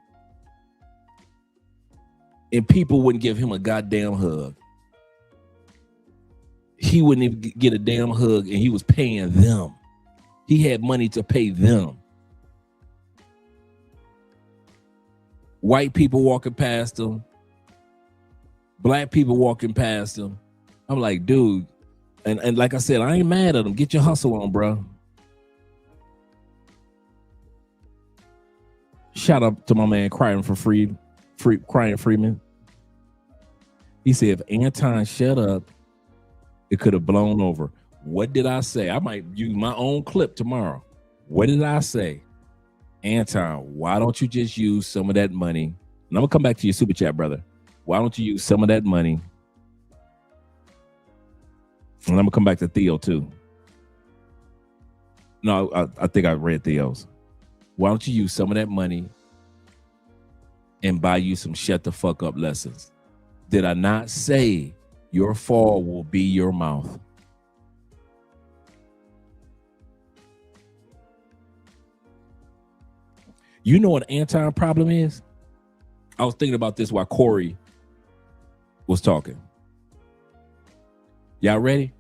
And people wouldn't give him a goddamn hug. He wouldn't even get a damn hug, and he was paying them. He had money to pay them. White people walking past him, black people walking past him. I'm like, dude, and like I said, I ain't mad at him. Get your hustle on, bro. Shout out to my man Crying Freeman. He said, if Anton shut up, it could have blown over. What did I say? I might use my own clip tomorrow. What did I say? Anton, why don't you just use some of that money? And I'm gonna come back to your super chat, brother. Why don't you use some of that money? And I'm gonna come back to Theo too. No, I think I read Theo's. Why don't you use some of that money and buy you some shut the fuck up lessons? Did I not say your fall will be your mouth? You know what Anton problem is? I was thinking about this while Corey was talking. Y'all ready?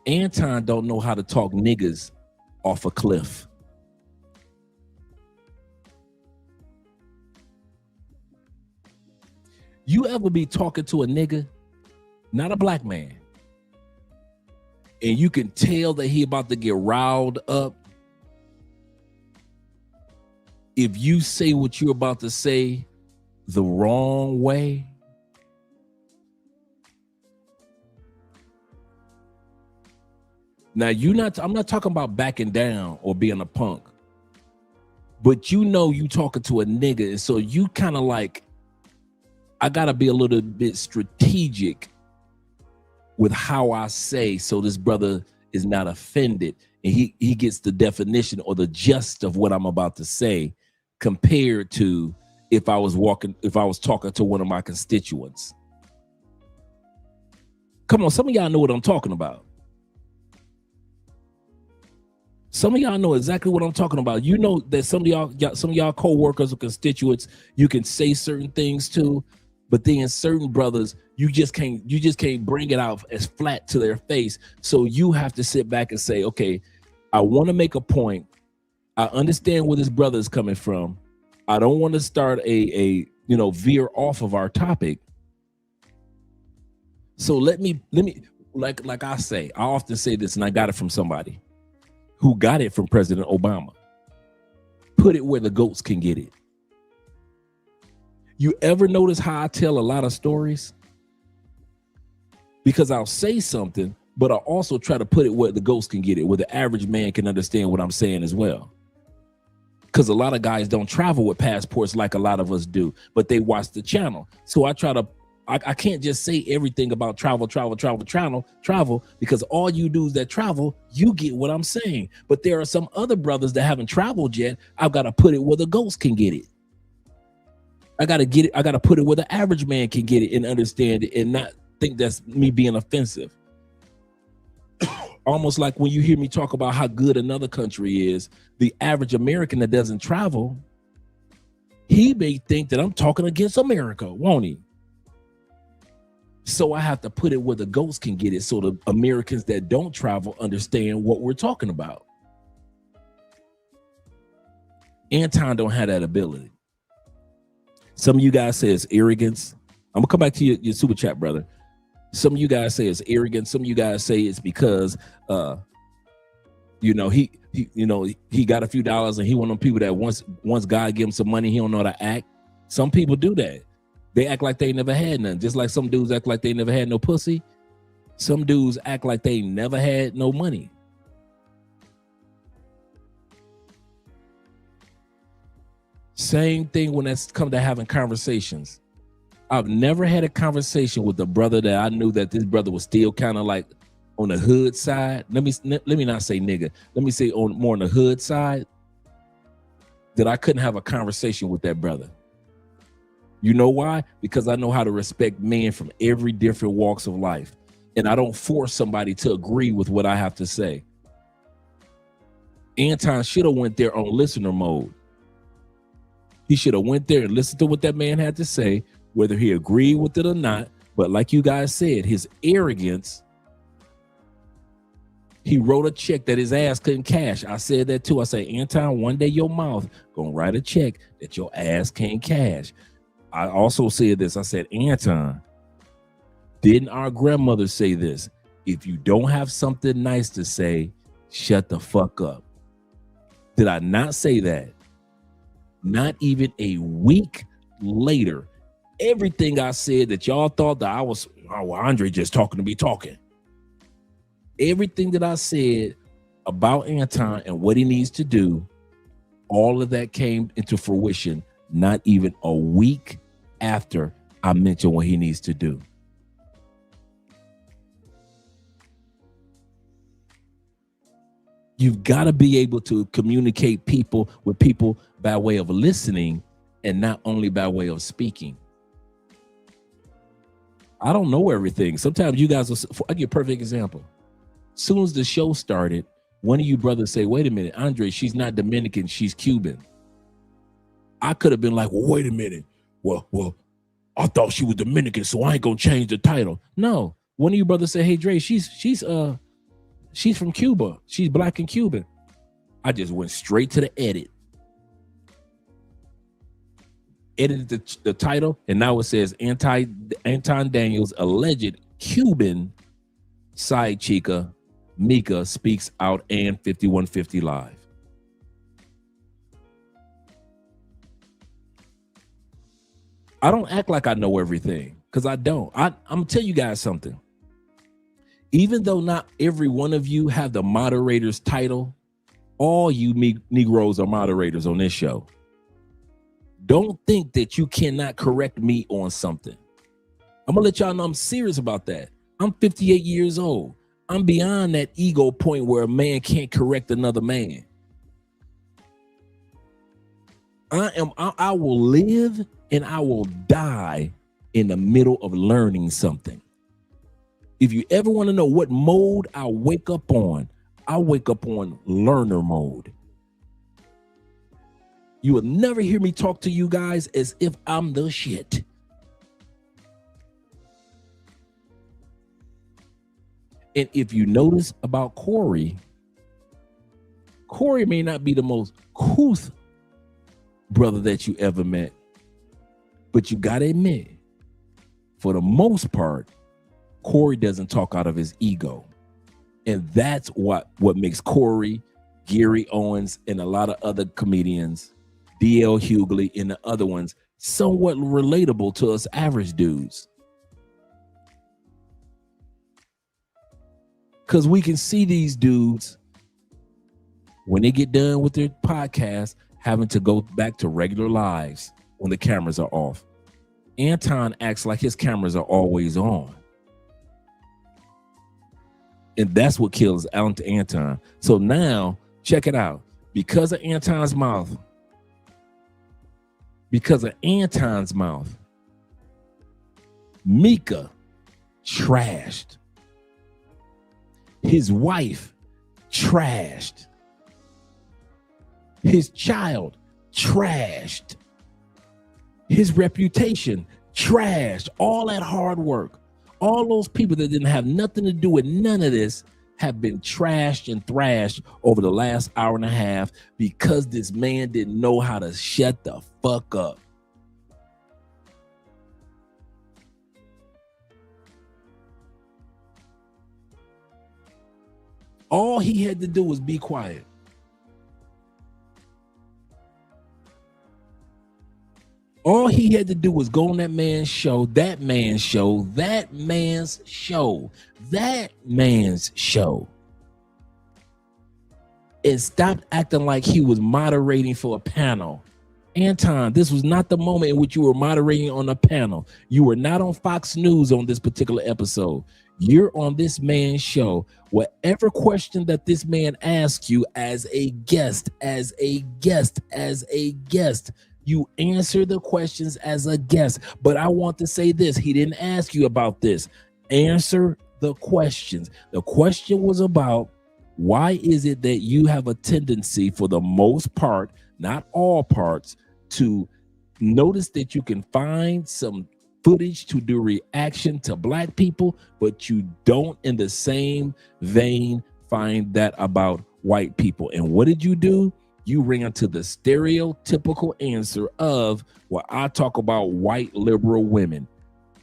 Anton don't know how to talk niggas off a cliff. You ever be talking to a nigga, not a black man, and you can tell that he about to get riled up? If you say what you're about to say the wrong way, now I'm not talking about backing down or being a punk, but you know you talking to a nigga, and so you kind of like, I gotta be a little bit strategic with how I say so this brother is not offended and he gets the definition or the gist of what I'm about to say, compared to if I was talking to one of my constituents. Come on, some of y'all know what I'm talking about. Some of y'all know exactly what I'm talking about. You know that some of y'all co-workers or constituents you can say certain things to, but then certain brothers you just can't bring it out as flat to their face. So you have to sit back and say, okay, I want to make a point. I understand where this brother is coming from. I don't want to start a veer off of our topic. So let me like I say, I often say this, and I got it from somebody who got it from President Obama. Put it where the goats can get it. You ever notice how I tell a lot of stories? Because I'll say something, but I also try to put it where the goats can get it, where the average man can understand what I'm saying as well. Because a lot of guys don't travel with passports like a lot of us do, but they watch the channel. So I can't just say everything about travel, because all you dudes that travel, you get what I'm saying. But there are some other brothers that haven't traveled yet. I've got to put it where the ghosts can get it. I got to get it. I got to put it where the average man can get it and understand it and not think that's me being offensive. Almost like when you hear me talk about how good another country is, the average American that doesn't travel, he may think that I'm talking against America, won't he? So I have to put it where the ghosts can get it so the Americans that don't travel understand what we're talking about. Anton don't have that ability. Some of you guys say it's arrogance. I'm gonna come back to your super chat, brother. Some of you guys say it's arrogance. Some of you guys say it's because he got a few dollars and he one of them people that once God give him some money, he don't know how to act. Some people do that. They act like they never had none. Just like some dudes act like they never had no pussy. Some dudes act like they never had no money. Same thing when it's come to having conversations. I've never had a conversation with a brother that I knew that this brother was still kind of like on the hood side. Let me not say nigga. Let me say more on the hood side, that I couldn't have a conversation with that brother. You know why? Because I know how to respect men from every different walks of life. And I don't force somebody to agree with what I have to say. Anton should have went there on listener mode. He should have went there and listened to what that man had to say, whether he agreed with it or not. But like you guys said, his arrogance He wrote a check that his ass couldn't cash. I said that too. I say, Anton, one day your mouth gonna write a check that your ass can't cash. I also said this. I said, Anton, didn't our grandmother say this? If you don't have something nice to say, shut the fuck up. Did I not say that? Not even a week later, everything I said that y'all thought that I was, oh, well, Andre just talking to be talking. Everything that I said about Anton and what he needs to do, all of that came into fruition not even a week after I mentioned what he needs to do. You've got to be able to communicate with people by way of listening and not only by way of speaking. I don't know everything. Sometimes you guys will, I'll give you a perfect example. As soon as the show started, one of you brothers say, wait a minute, Andre, she's not Dominican, she's Cuban. I could have been like, well, wait a minute. Well, I thought she was Dominican, so I ain't gonna change the title. No, one of you brothers say, hey, Dre, she's from Cuba. She's black and Cuban. I just went straight to the edit. Edited the title, and now it says Anton Daniels, alleged Cuban side chica Micca speaks out and 5150 Live. I don't act like I know everything, because I don't. I'm gonna tell you guys something. Even though not every one of you have the moderator's title, all you Negroes are moderators on this show. Don't think that you cannot correct me on something. I'm gonna let y'all know I'm serious about that. I'm 58 years old. I'm beyond that ego point where a man can't correct another man. I will live and I will die in the middle of learning something. If you ever want to know what mode I wake up on learner mode. You will never hear me talk to you guys as if I'm the shit. And if you notice about Corey may not be the most couth brother that you ever met, but you gotta admit, for the most part, Corey doesn't talk out of his ego. And that's what makes Corey, Gary Owens, and a lot of other comedians, D.L. Hughley and the other ones, somewhat relatable to us average dudes. Because we can see these dudes, when they get done with their podcast, having to go back to regular lives when the cameras are off. Anton acts like his cameras are always on. And that's what kills Anton. So now, check it out. Because of Anton's mouth, Micca trashed. His wife trashed. His child trashed. His reputation trashed. All that hard work. All those people that didn't have nothing to do with none of this have been trashed and thrashed over the last hour and a half because this man didn't know how to shut the fuck up. All he had to do was be quiet. All he had to do was go on that man's show, and stop acting like he was moderating for a panel. Anton, this was not the moment in which you were moderating on a panel. You were not on Fox News on this particular episode. You're on this man's show. Whatever question that this man asks you as a guest, you answer the questions as a guest. But I want to say this. He didn't ask you about this. Answer the questions. The question was about, why is it that you have a tendency, for the most part, not all parts, to notice that you can find some footage to do reaction to black people, but you don't in the same vein find that about white people. And what did you do? You ran into the stereotypical answer of what I talk about white liberal women.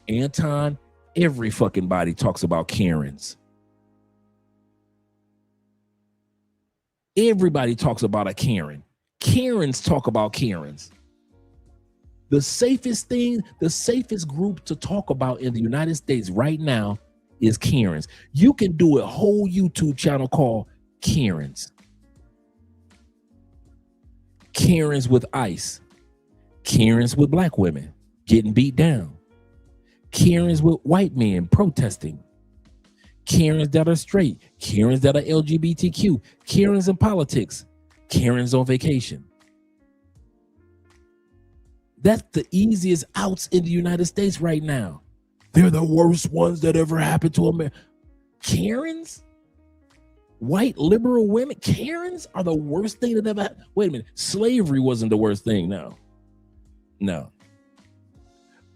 Anton, every fucking body talks about Karens. Everybody talks about a Karen. Karens talk about Karens. The safest thing, the safest group to talk about in the United States right now is Karens. You can do a whole YouTube channel called Karens. Karens with ICE. Karens with black women getting beat down. Karens with white men protesting. Karens that are straight. Karens that are LGBTQ. Karens in politics. Karens on vacation. That's the easiest outs in the United States right now. They're the worst ones that ever happened to America. Karens? White liberal women? Karens are the worst thing that ever happened. Wait a minute. Slavery wasn't the worst thing. No.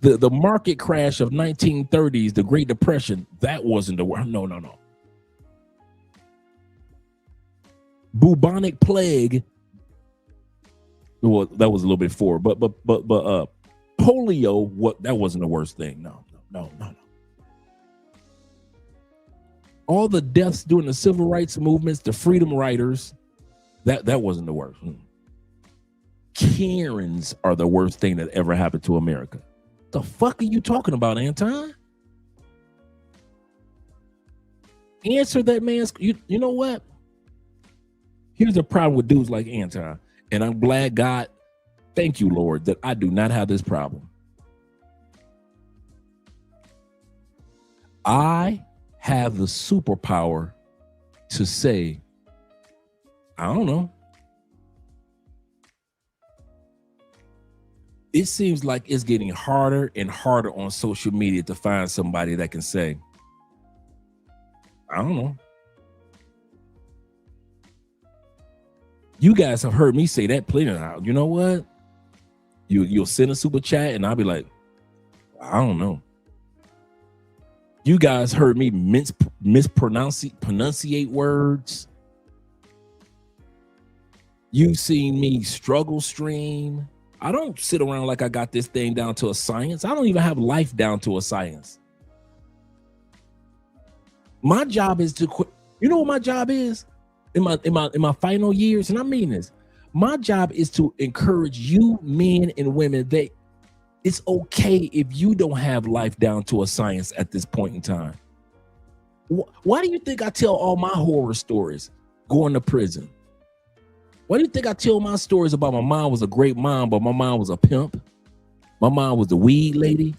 The market crash of 1930s, the Great Depression, that wasn't the worst. No. Bubonic plague. Well, that was a little bit before, but polio, that wasn't the worst thing. No. All the deaths during the civil rights movements, the freedom riders, that wasn't the worst. Karens are the worst thing that ever happened to America. The fuck are you talking about, Anton? Answer that man's. You know what? Here's the problem with dudes like Anton, and I'm glad God, thank you, Lord, that I do not have this problem. I have the superpower to say, I don't know. It seems like it's getting harder and harder on social media to find somebody that can say, I don't know. You guys have heard me say that plenty of times. You know what? You'll send a super chat and I'll be like, I don't know. You guys heard me pronunciate words. You've seen me struggle stream. I don't sit around like I got this thing down to a science. I don't even have life down to a science. My job is to quit. You know what my job is in my final years, and I mean this. My job is to encourage you, men and women, that it's okay if you don't have life down to a science at this point in time. Why do you think I tell all my horror stories going to prison? Why do you think I tell my stories about my mom was a great mom, but my mom was a pimp? My mom was the weed lady.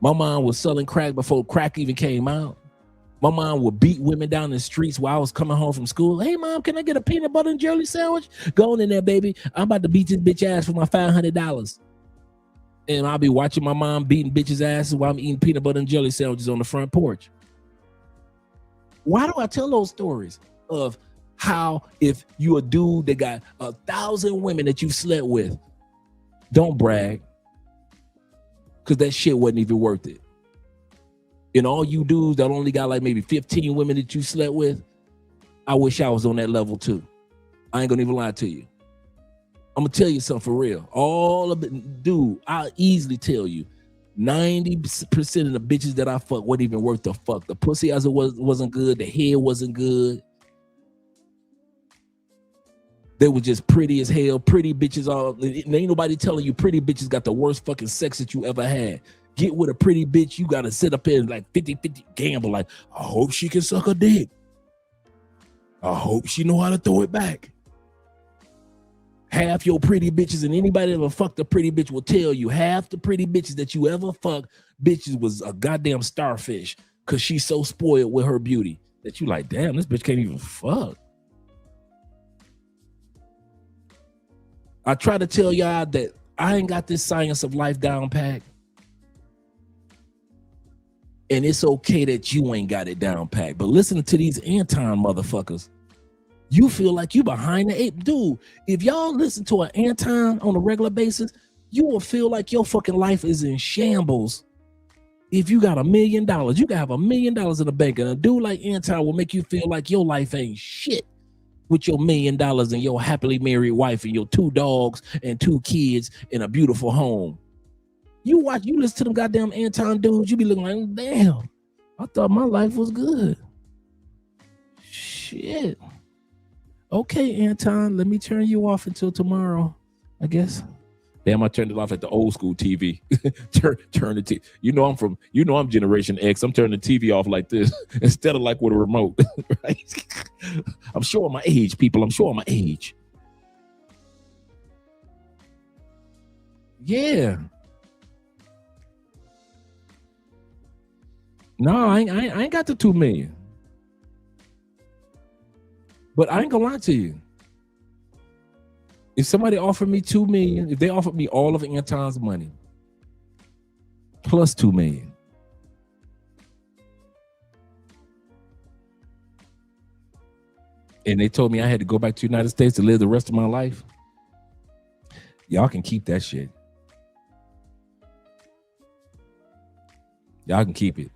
My mom was selling crack before crack even came out. My mom would beat women down the streets while I was coming home from school. Hey, mom, can I get a peanut butter and jelly sandwich? Go on in there, baby. I'm about to beat this bitch ass for my $500. And I'll be watching my mom beating bitches' asses while I'm eating peanut butter and jelly sandwiches on the front porch. Why do I tell those stories of how if you a dude that got 1,000 women that you slept with, don't brag, because that shit wasn't even worth it. And all you dudes that only got like maybe 15 women that you slept with, I wish I was on that level too. I ain't gonna even lie to you. I'm gonna tell you something for real. All of it, dude, I'll easily tell you 90% of the bitches that I fuck wasn't even worth the fuck. The pussy as it wasn't good, the head wasn't good. They were just pretty as hell, pretty bitches. Ain't nobody telling you pretty bitches got the worst fucking sex that you ever had. Get with a pretty bitch, you gotta sit up here and like 50-50 gamble. Like, I hope she can suck a dick. I hope she know how to throw it back. Half your pretty bitches, and anybody that ever fucked a pretty bitch will tell you, half the pretty bitches that you ever fucked, bitches was a goddamn starfish, because she's so spoiled with her beauty that you like, damn, this bitch can't even fuck. I try to tell y'all that I ain't got this science of life down pat. And it's okay that you ain't got it down pat. But listen to these Anton motherfuckers. You feel like you behind the eight. Dude, if y'all listen to an Anton on a regular basis, you will feel like your fucking life is in shambles. If you got $1 million, you can have $1 million in the bank, and a dude like Anton will make you feel like your life ain't shit with your $1 million and your happily married wife and your 2 dogs and 2 kids in a beautiful home. You listen to them goddamn Anton dudes, you be looking like, damn, I thought my life was good. Shit. Okay, Anton, let me turn you off until tomorrow, I guess. Damn, I turned it off at the old school TV. turn the TV. I'm Generation X. I'm turning the TV off like this instead of like with a remote. Right? I'm showing my age, people. I'm showing my age. Yeah. No, I ain't got the 2 million. But I ain't gonna lie to you. If somebody offered me 2 million, if they offered me all of Anton's money plus 2 million, and they told me I had to go back to the United States to live the rest of my life, y'all can keep that shit. Y'all can keep it.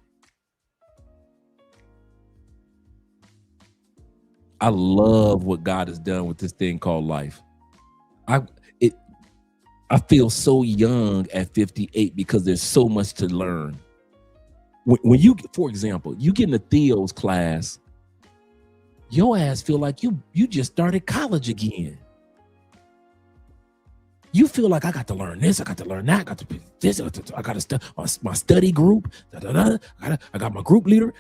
I love what God has done with this thing called life. I feel so young at 58 because there's so much to learn. When you, for example, you get in a Theo's class, your ass feel like you just started college again. You feel like I got to learn this, I got to learn that, I got to this, I got to study my study group. I got my group leader.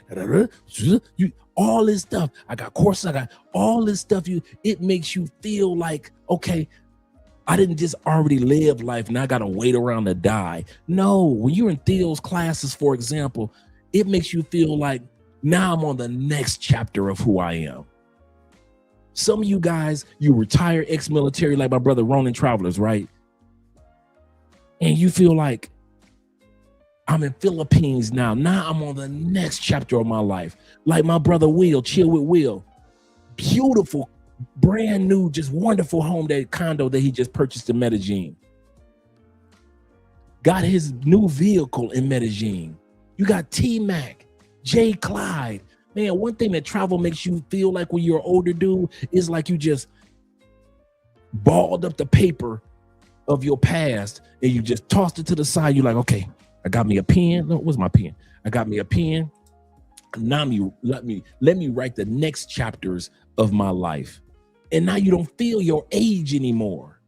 All this stuff. I got courses. I got all this stuff. It makes you feel like, okay, I didn't just already live life and I got to wait around to die. No, when you're in Theo's classes, for example, it makes you feel like now I'm on the next chapter of who I am. Some of you guys, you retired ex-military like my brother Ronan Travelers, right? And you feel like I'm in Philippines now. Now I'm on the next chapter of my life. Like my brother Will, Chill with Will. Beautiful, brand new, just wonderful home, that condo that he just purchased in Medellin. Got his new vehicle in Medellin. You got T-Mac, J. Clyde. Man, one thing that travel makes you feel like when you're an older dude is like you just balled up the paper of your past and you just tossed it to the side. You're like, okay, I got me a pen. No, where's my pen? I got me a pen. Now let me write the next chapters of my life. And now you don't feel your age anymore.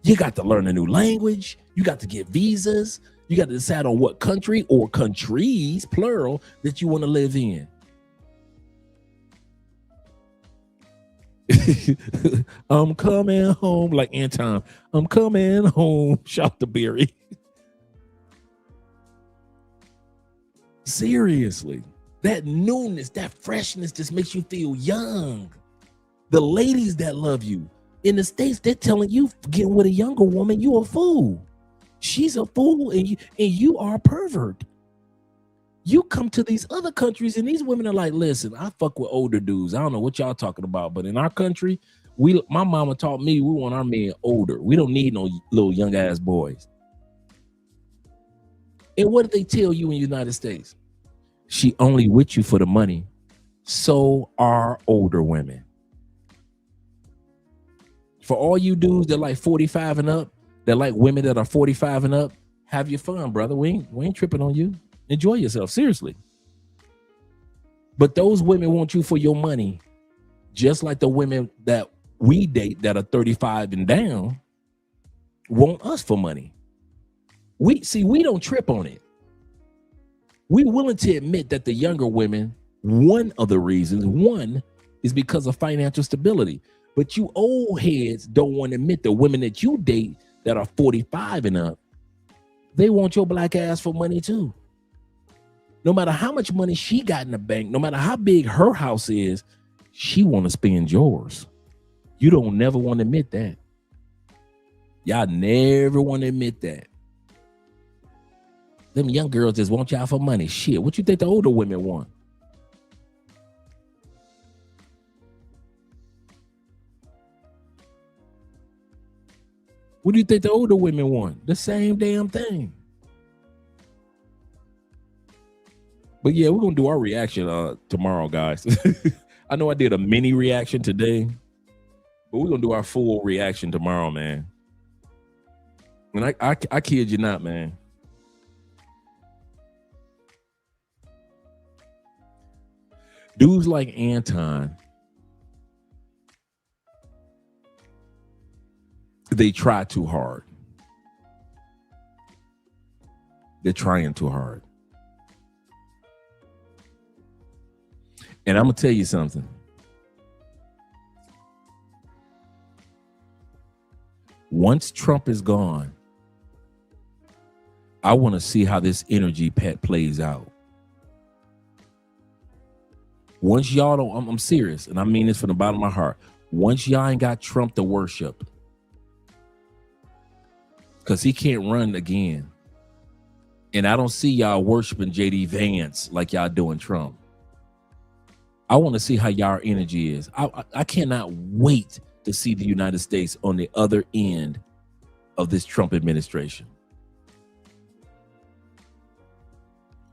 You got to learn a new language. You got to get visas. You got to decide on what country or countries, plural, that you want to live in. I'm coming home, like Anton. I'm coming home. Shout to Barry. Seriously, that newness, that freshness just makes you feel young. The ladies that love you in the States, they're telling you, getting with a younger woman, you a fool. She's a fool and you are a pervert. You come to these other countries and these women are like, listen, I fuck with older dudes. I don't know what y'all talking about, but in our country, my mama taught me we want our men older. We don't need no little young ass boys. And what did they tell you in the United States? She only with you for the money. So are older women. For all you dudes that like 45 and up, that like women that are 45 and up, have your fun, brother. We ain't tripping on you. Enjoy yourself, seriously. But those women want you for your money, just like the women that we date that are 35 and down want us for money. We don't trip on it. We're willing to admit that the younger women, one of the reasons, is because of financial stability. But you old heads don't want to admit the women that you date that are 45 and up, they want your black ass for money too. No matter how much money she got in the bank, no matter how big her house is, she want to spend yours. You don't never want to admit that. Y'all never want to admit that. Them young girls just want y'all for money. Shit, what you think the older women want? What do you think the older women want? The same damn thing. But yeah, we're gonna do our reaction tomorrow, guys. I know I did a mini reaction today, but we're gonna do our full reaction tomorrow, man. And I kid you not, man. Dudes like Anton, they try too hard. They're trying too hard. And I'm gonna tell you something. Once Trump is gone, I want to see how this energy pet plays out. Once y'all don't, I'm serious, and I mean this from the bottom of my heart. Once y'all ain't got Trump to worship, because he can't run again. And I don't see y'all worshiping JD Vance like y'all doing Trump. I want to see how y'all energy is. I cannot wait to see the United States on the other end of this Trump administration.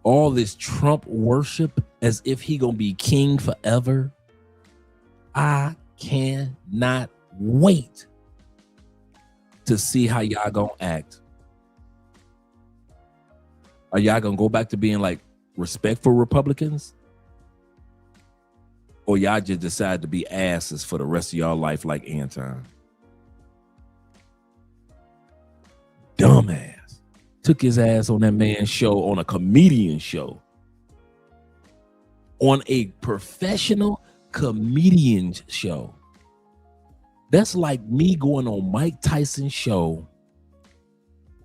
All this Trump worship as if he gonna be king forever. I cannot wait to see how y'all gonna act. Are y'all gonna go back to being like respectful Republicans? Or y'all just decide to be asses for the rest of y'all life like Anton? Dumbass. Took his ass on that man's show, on a comedian show. On a professional comedian show. That's like me going on Mike Tyson's show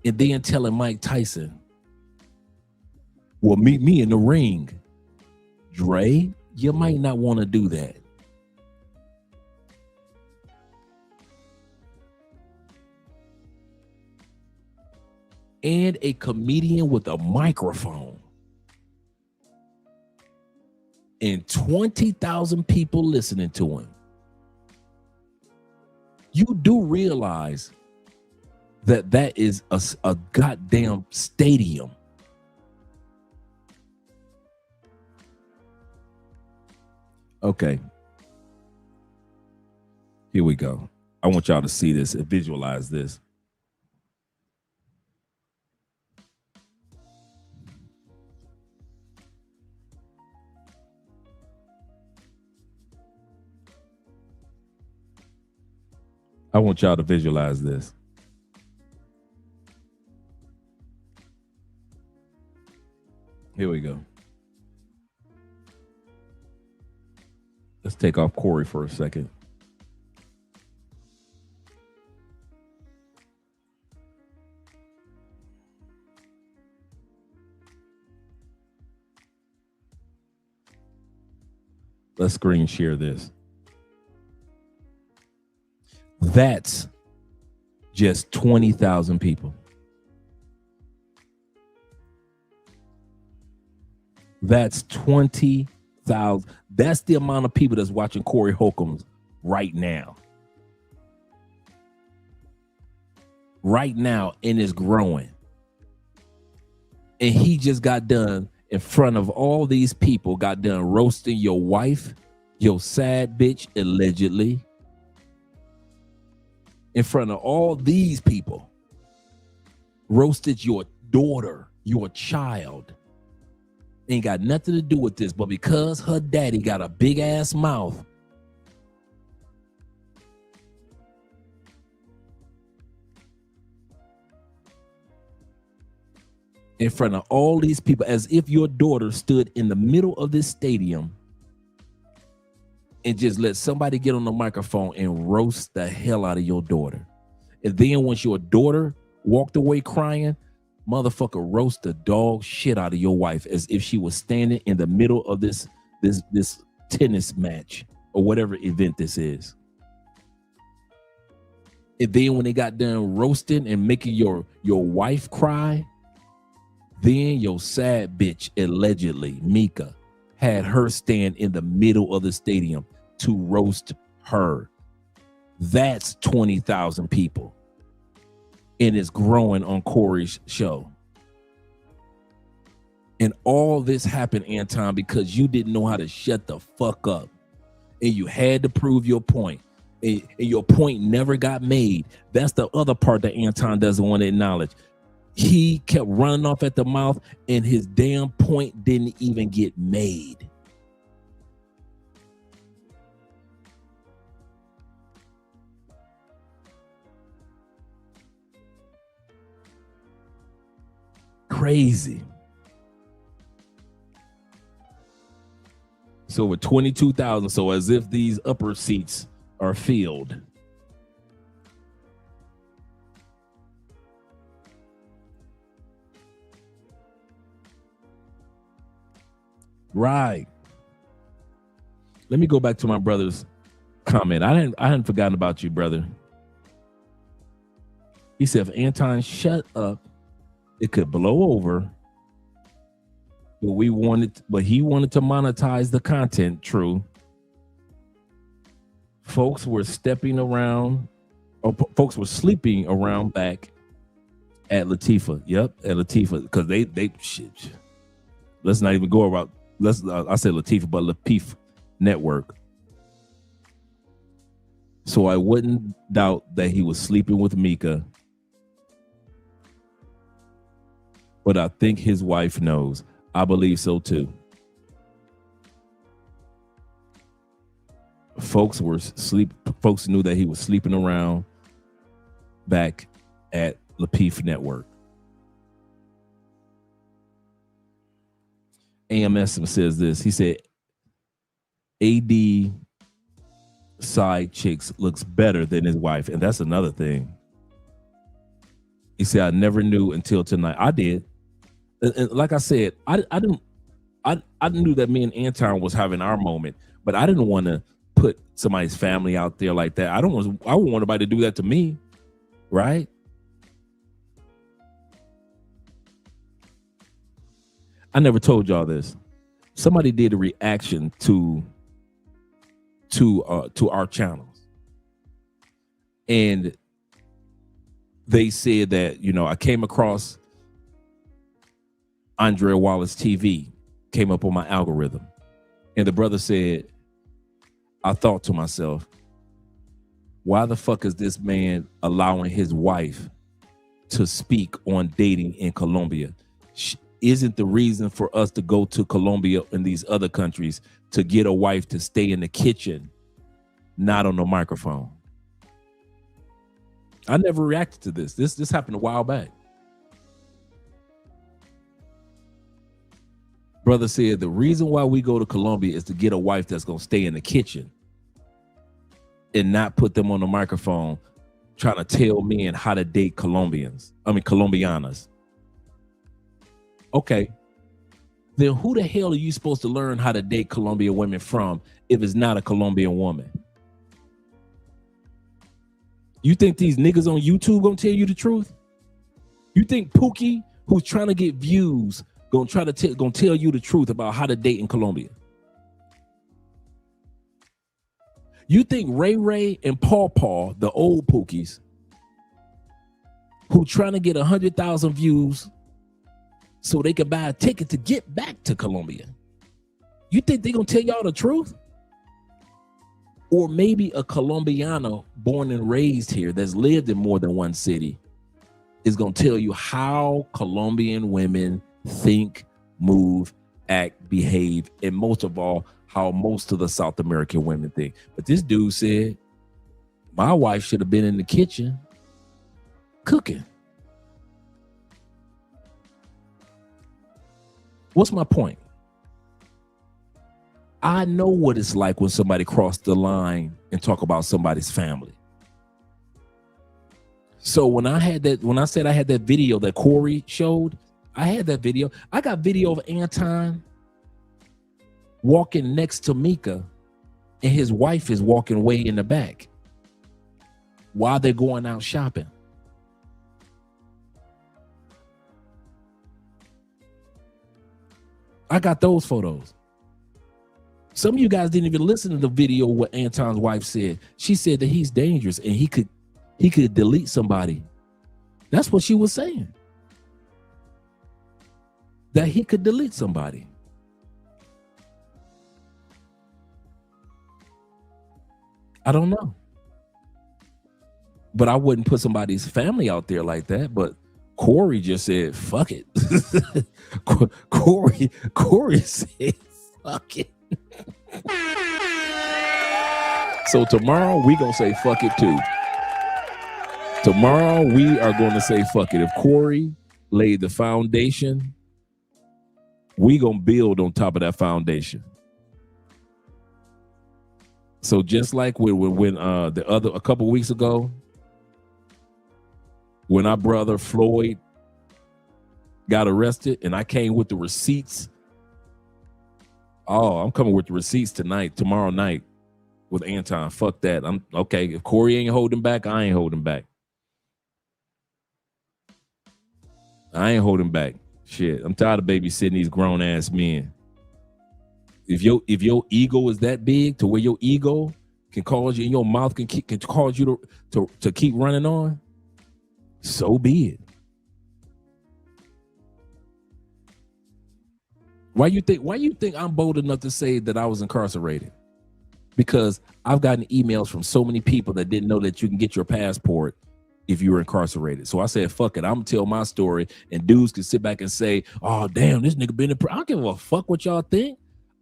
and then telling Mike Tyson, well, meet me in the ring. Dre, you might not want to do that. And a comedian with a microphone. And 20,000 people listening to him. You do realize that that is a goddamn stadium. Okay. Here we go. I want y'all to see this and visualize this. I want y'all to visualize this. Here we go. Let's take off Corey for a second. Let's screen share this. That's just 20,000 people. That's 20,000. That's the amount of people that's watching Corey Holcomb right now. Right now, and it's growing. And he just got done in front of all these people, got done roasting your wife, your sad bitch, allegedly. In front of all these people, roasted your daughter, your child. Ain't got nothing to do with this, but because her daddy got a big ass mouth, in front of all these people, as if your daughter stood in the middle of this stadium and just let somebody get on the microphone and roast the hell out of your daughter. And then once your daughter walked away crying, motherfucker roast the dog shit out of your wife as if she was standing in the middle of this tennis match or whatever event this is. And then when they got done roasting and making your wife cry, then your sad bitch, allegedly, Micca, had her stand in the middle of the stadium to roast her. That's 20,000 people. And it's growing on Corey's show. And all this happened, Anton, because you didn't know how to shut the fuck up. And you had to prove your point. And your point never got made. That's the other part that Anton doesn't want to acknowledge. He kept running off at the mouth and his damn point didn't even get made. Crazy. So with 22,000, so as if these upper seats are filled. Right. Let me go back to my brother's comment. I hadn't forgotten about you, brother. He said, if Anton shut up, it could blow over. But he wanted to monetize the content. True. Folks were stepping around, or folks were sleeping around back at Latifah. Yep, at Latifah, because they shit. Let's not even go about. I said Latifah, but Latif Network. So I wouldn't doubt that he was sleeping with Micca, but I think his wife knows. I believe so too. Folks knew that he was sleeping around back at Latif Network. AMS says this. He said, AD side chicks looks better than his wife. And that's another thing. He said, I never knew until tonight. I did. And like I said, I knew that me and Anton was having our moment, but I didn't want to put somebody's family out there like that. I wouldn't want anybody to do that to me, right? I never told y'all this. Somebody did a reaction to our channels, and they said that, I came across Andrea Wallace TV, came up on my algorithm, and the brother said, I thought to myself, why the fuck is this man allowing his wife to speak on dating in Colombia? Isn't the reason for us to go to Colombia and these other countries to get a wife to stay in the kitchen, not on the microphone? I never reacted to this. This happened a while back. Brother said the reason why we go to Colombia is to get a wife that's going to stay in the kitchen and not put them on the microphone trying to tell men how to date Colombianas. Okay. Then who the hell are you supposed to learn how to date Colombian women from if it's not a Colombian woman? You think these niggas on YouTube gonna tell you the truth? You think Pookie, who's trying to get views, gonna tell you the truth about how to date in Colombia? You think Ray and Paw, the old Pookies, who trying to get 100,000 views so they can buy a ticket to get back to Colombia, you think they gonna tell y'all the truth? Or maybe a Colombiano born and raised here that's lived in more than one city is gonna tell you how Colombian women think, move, act, behave, and most of all, how most of the South American women think. But this dude said, my wife should have been in the kitchen cooking. What's my point? I know what it's like when somebody crossed the line and talk about somebody's family. So when I said I had that video that Corey showed, I had that video. I got video of Anton walking next to Micca and his wife is walking way in the back while they're going out shopping. I got those photos. Some of you guys didn't even listen to the video what Anton's wife said. She said that he's dangerous and he could delete somebody. That's what she was saying. that he could delete somebody. I don't know. But I wouldn't put somebody's family out there like that. But Corey just said, fuck it. Corey said, fuck it. So tomorrow we gonna say fuck it too. Tomorrow we are going to say fuck it. If Corey laid the foundation, we gonna build on top of that foundation. So just like when a couple weeks ago, when our brother Floyd got arrested and I came with the receipts. Oh, I'm coming with the receipts tomorrow night with Anton. Fuck that. I'm okay. If Corey ain't holding back, I ain't holding back. I ain't holding back. Shit. I'm tired of babysitting these grown ass men. If your ego is that big to where your ego can cause you and your mouth can cause you to keep running on, so be it. Why you think I'm bold enough to say that I was incarcerated? Because I've gotten emails from so many people that didn't know that you can get your passport if you were incarcerated. So I said, fuck it, I'm gonna tell my story, and dudes can sit back and say, oh damn, this nigga been in prison. I don't give a fuck what y'all think.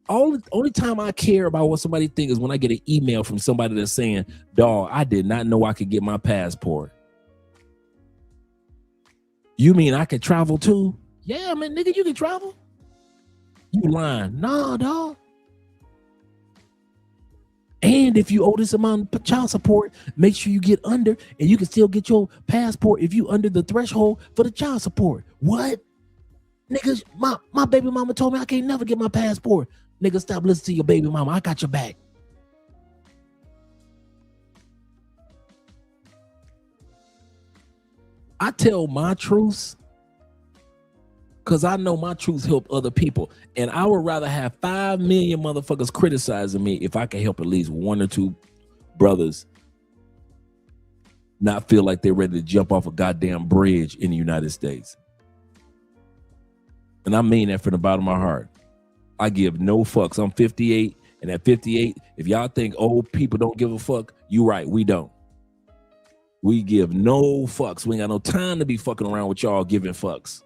Only time I care about what somebody thinks is when I get an email from somebody that's saying, dawg, I did not know I could get my passport. You mean I can travel too? Yeah, man, nigga, you can travel. You lying. Nah, dog. And if you owe this amount of child support, make sure you get under, and you can still get your passport if you under the threshold for the child support. What? Niggas, my baby mama told me I can't never get my passport. Nigga, stop listening to your baby mama. I got your back. I tell my truths because I know my truths help other people. And I would rather have 5 million motherfuckers criticizing me if I can help at least 1 or 2 brothers not feel like they're ready to jump off a goddamn bridge in the United States. And I mean that from the bottom of my heart. I give no fucks. I'm 58, and at 58, if y'all think old people don't give a fuck, you right, we don't. We give no fucks. We ain't got no time to be fucking around with y'all giving fucks.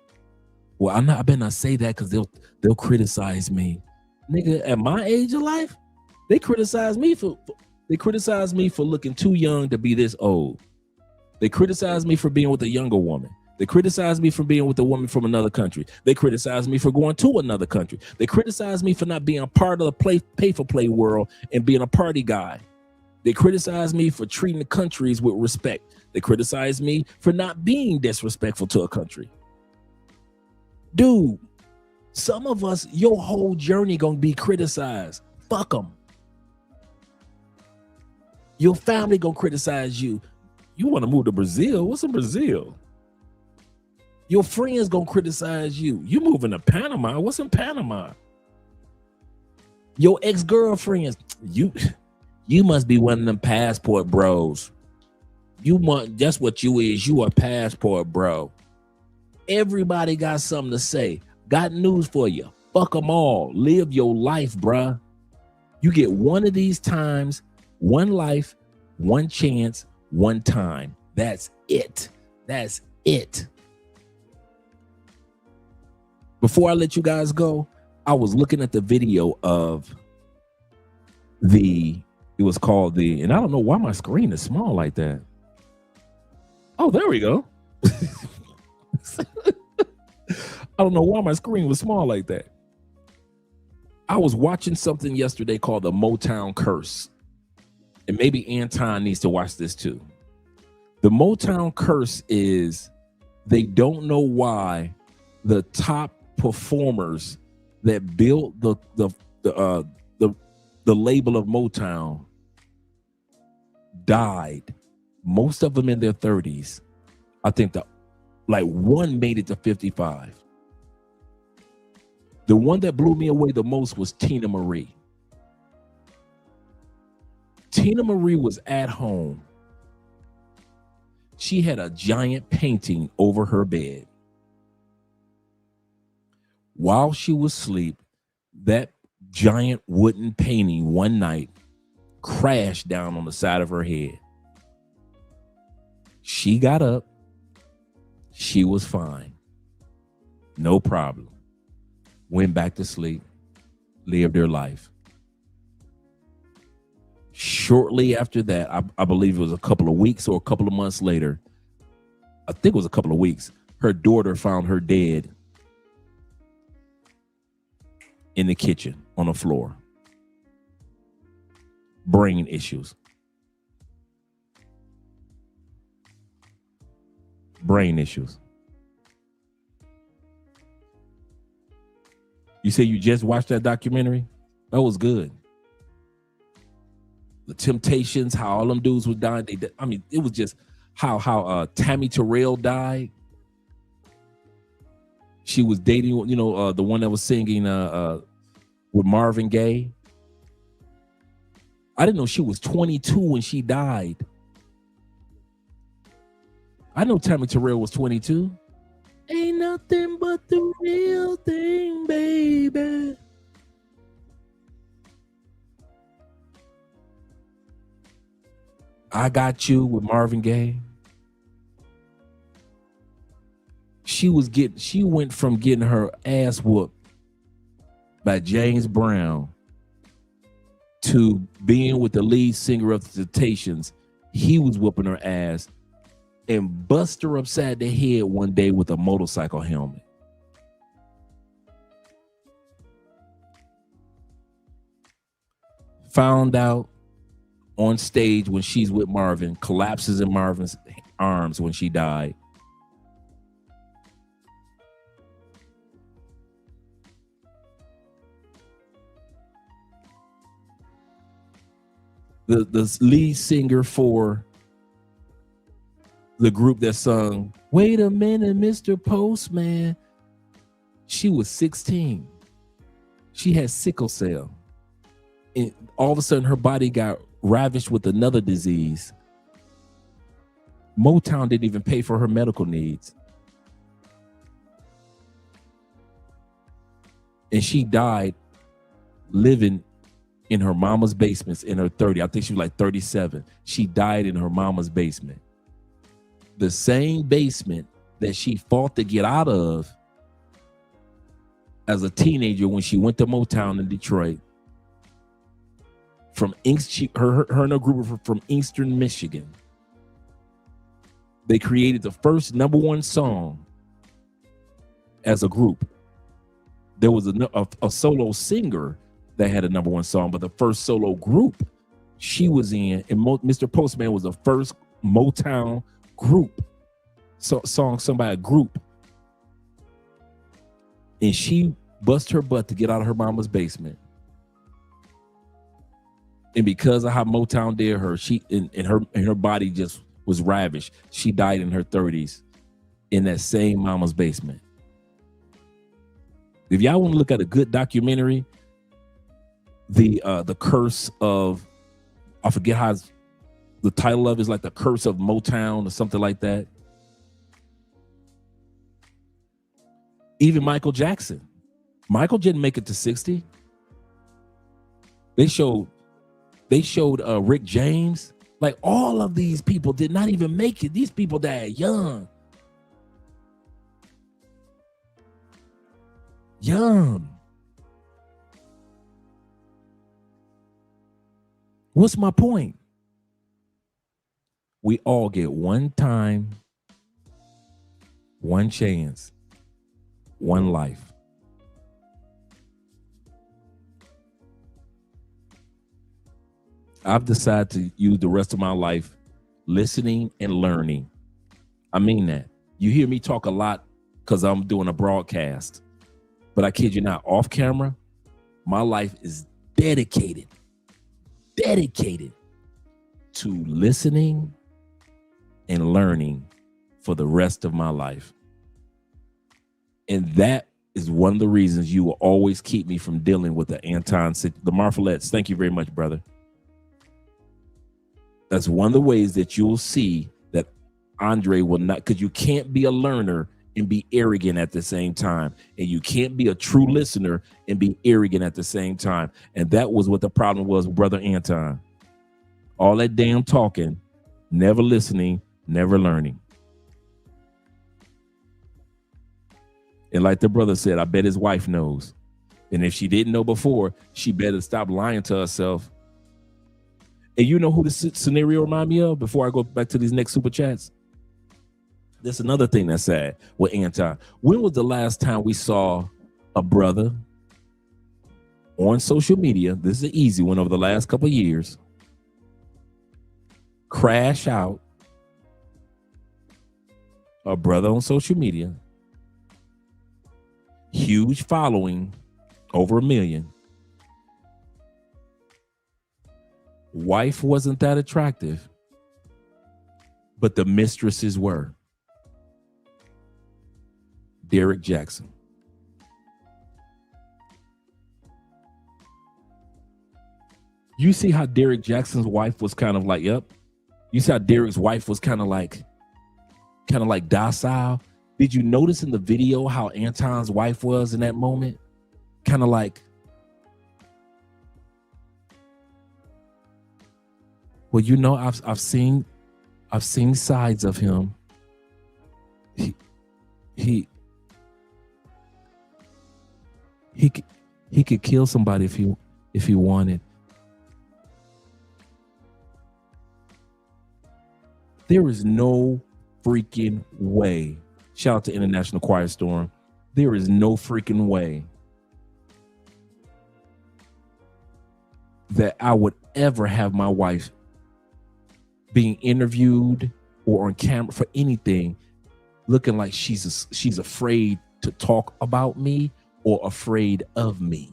Well, I better not say that because they'll criticize me. Nigga, at my age of life, they criticize me for looking too young to be this old. They criticize me for being with a younger woman. They criticize me for being with a woman from another country. They criticize me for going to another country. They criticize me for not being a part of the pay-for-play world and being a party guy. They criticize me for treating the countries with respect. They criticize me for not being disrespectful to a country. Dude, some of us, your whole journey gonna be criticized. Fuck them. Your family gonna criticize you. You want to move to Brazil? What's in Brazil? Your friends gonna criticize you. You moving to Panama? What's in Panama? Your ex-girlfriends, you must be one of them passport bros. That's what you is. You a passport bro. Everybody got something to say. Got news for you. Fuck them all. Live your life, bruh. You get one of these times, one life, one chance, one time. That's it. That's it. Before I let you guys go, I was looking at the video of it was called and I don't know why my screen is small like that. Oh, there we go. I don't know why my screen was small like that. I was watching something yesterday called the Motown Curse. And maybe Anton needs to watch this too. The Motown Curse is they don't know why the top performers that built the label of Motown died. Most of them in their 30s. I think one made it to 55. The one that blew me away the most was Tina Marie. Tina Marie was at home. She had a giant painting over her bed. While she was asleep, that giant wooden painting one night crashed down on the side of her head. She got up. She was fine. No problem. Went back to sleep. Lived her life. Shortly after that, I believe it was a couple of weeks or a couple of months later, I think it was a couple of weeks, her daughter found her dead in the kitchen on the floor. Brain issues. Brain issues. You say you just watched that documentary? That was good. The Temptations, how all them dudes were dying. I mean, it was just how Tammy Terrell died. She was dating, the one that was singing with Marvin Gaye. I didn't know she was 22 when she died. I know Tammy Terrell was 22. Ain't nothing but the real thing, baby. I Got You with Marvin Gaye. She went from getting her ass whooped by James Brown to being with the lead singer of the Temptations. He was whooping her ass and bust her upside the head one day with a motorcycle helmet. Found out on stage when she's with Marvin, collapses in Marvin's arms when she died. The lead singer for the group that sung "Wait a Minute, Mr. Postman," she was 16. She had sickle cell. And all of a sudden her body got ravished with another disease. Motown didn't even pay for her medical needs. And she died living in her mama's basement in her 30s. I think she was like 37. She died in her mama's basement. The same basement that she fought to get out of as a teenager when she went to Motown in Detroit. Her and her group were from Eastern Michigan. They created the first #1 song as a group. There was a solo singer that had a #1 song, but the first solo group she was in, and Mr. Postman was the first Motown group song sung by a group. And she bust her butt to get out of her mama's basement. And because of how Motown did her, her body just was ravished. She died in her 30s in that same mama's basement. If y'all want to look at a good documentary, the curse of, I forget how the title of it is, like The Curse of Motown or something like that. Even Michael Jackson. Michael didn't make it to 60. They showed Rick James. Like, all of these people did not even make it. These people died young. What's my point? We all get one time, one chance, one life. I've decided to use the rest of my life listening and learning. I mean that. You hear me talk a lot because I'm doing a broadcast. But I kid you not, off camera, my life is dedicated to listening and learning for the rest of my life. And that is one of the reasons you will always keep me from dealing with the Anton, the Marfollettes. Thank you very much, brother. That's one of the ways that you'll see that Andre will not, because you can't be a learner and be arrogant at the same time. And you can't be a true listener and be arrogant at the same time. And that was what the problem was with Brother Anton. All that damn talking, never listening, never learning. And like the brother said, I bet his wife knows. And if she didn't know before, she better stop lying to herself. And you know who this scenario remind me of before I go back to these next super chats? There's another thing that's sad with Anton. When was the last time we saw a brother on social media? This is an easy one over the last couple of years. Crash out. A brother on social media. Huge following. Over 1 million. Wife wasn't that attractive. But the mistresses were. Derek Jackson. You see how Derek Jackson's wife was kind of like, yep. You see how Derek's wife was kind of like docile. Did you notice in the video how Anton's wife was in that moment? Kind of like, well, you know, I've seen sides of him. He could kill somebody if he wanted. There is no freaking way. Shout out to International Quiet Storm. There is no freaking way that I would ever have my wife being interviewed or on camera for anything looking like she's afraid to talk about me or afraid of me.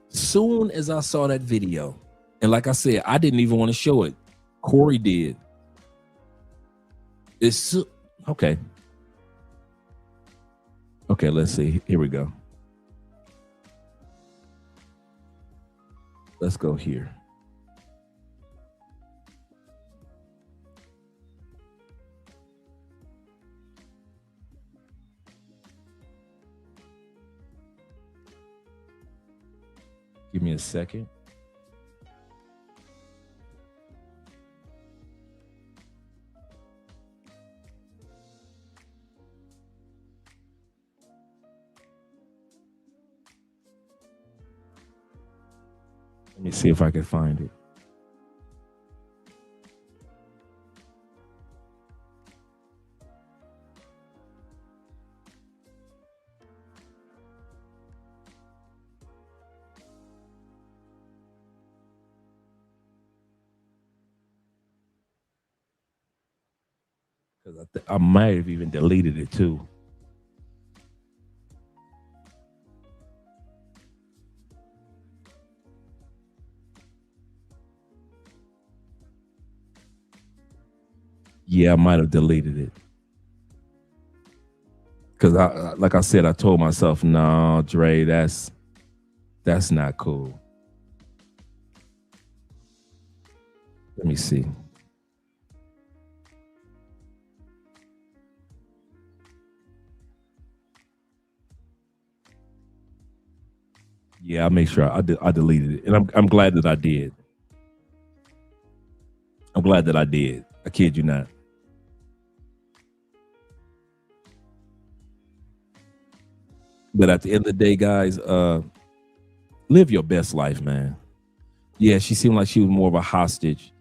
Soon as I saw that video, and like I said, I didn't even want to show it. Corey did. It's okay. Okay, let's see. Here we go. Let's go here. Give me a second. Let me see if I can find it. Because I might have even deleted it too. Yeah, I might have deleted it. Because like I said, I told myself, no, Dre, that's not cool. Let me see. Yeah, I make sure I deleted it. And I'm glad that I did. I'm glad that I did. I kid you not. But at the end of the day, guys, live your best life, man. Yeah, she seemed like she was more of a hostage.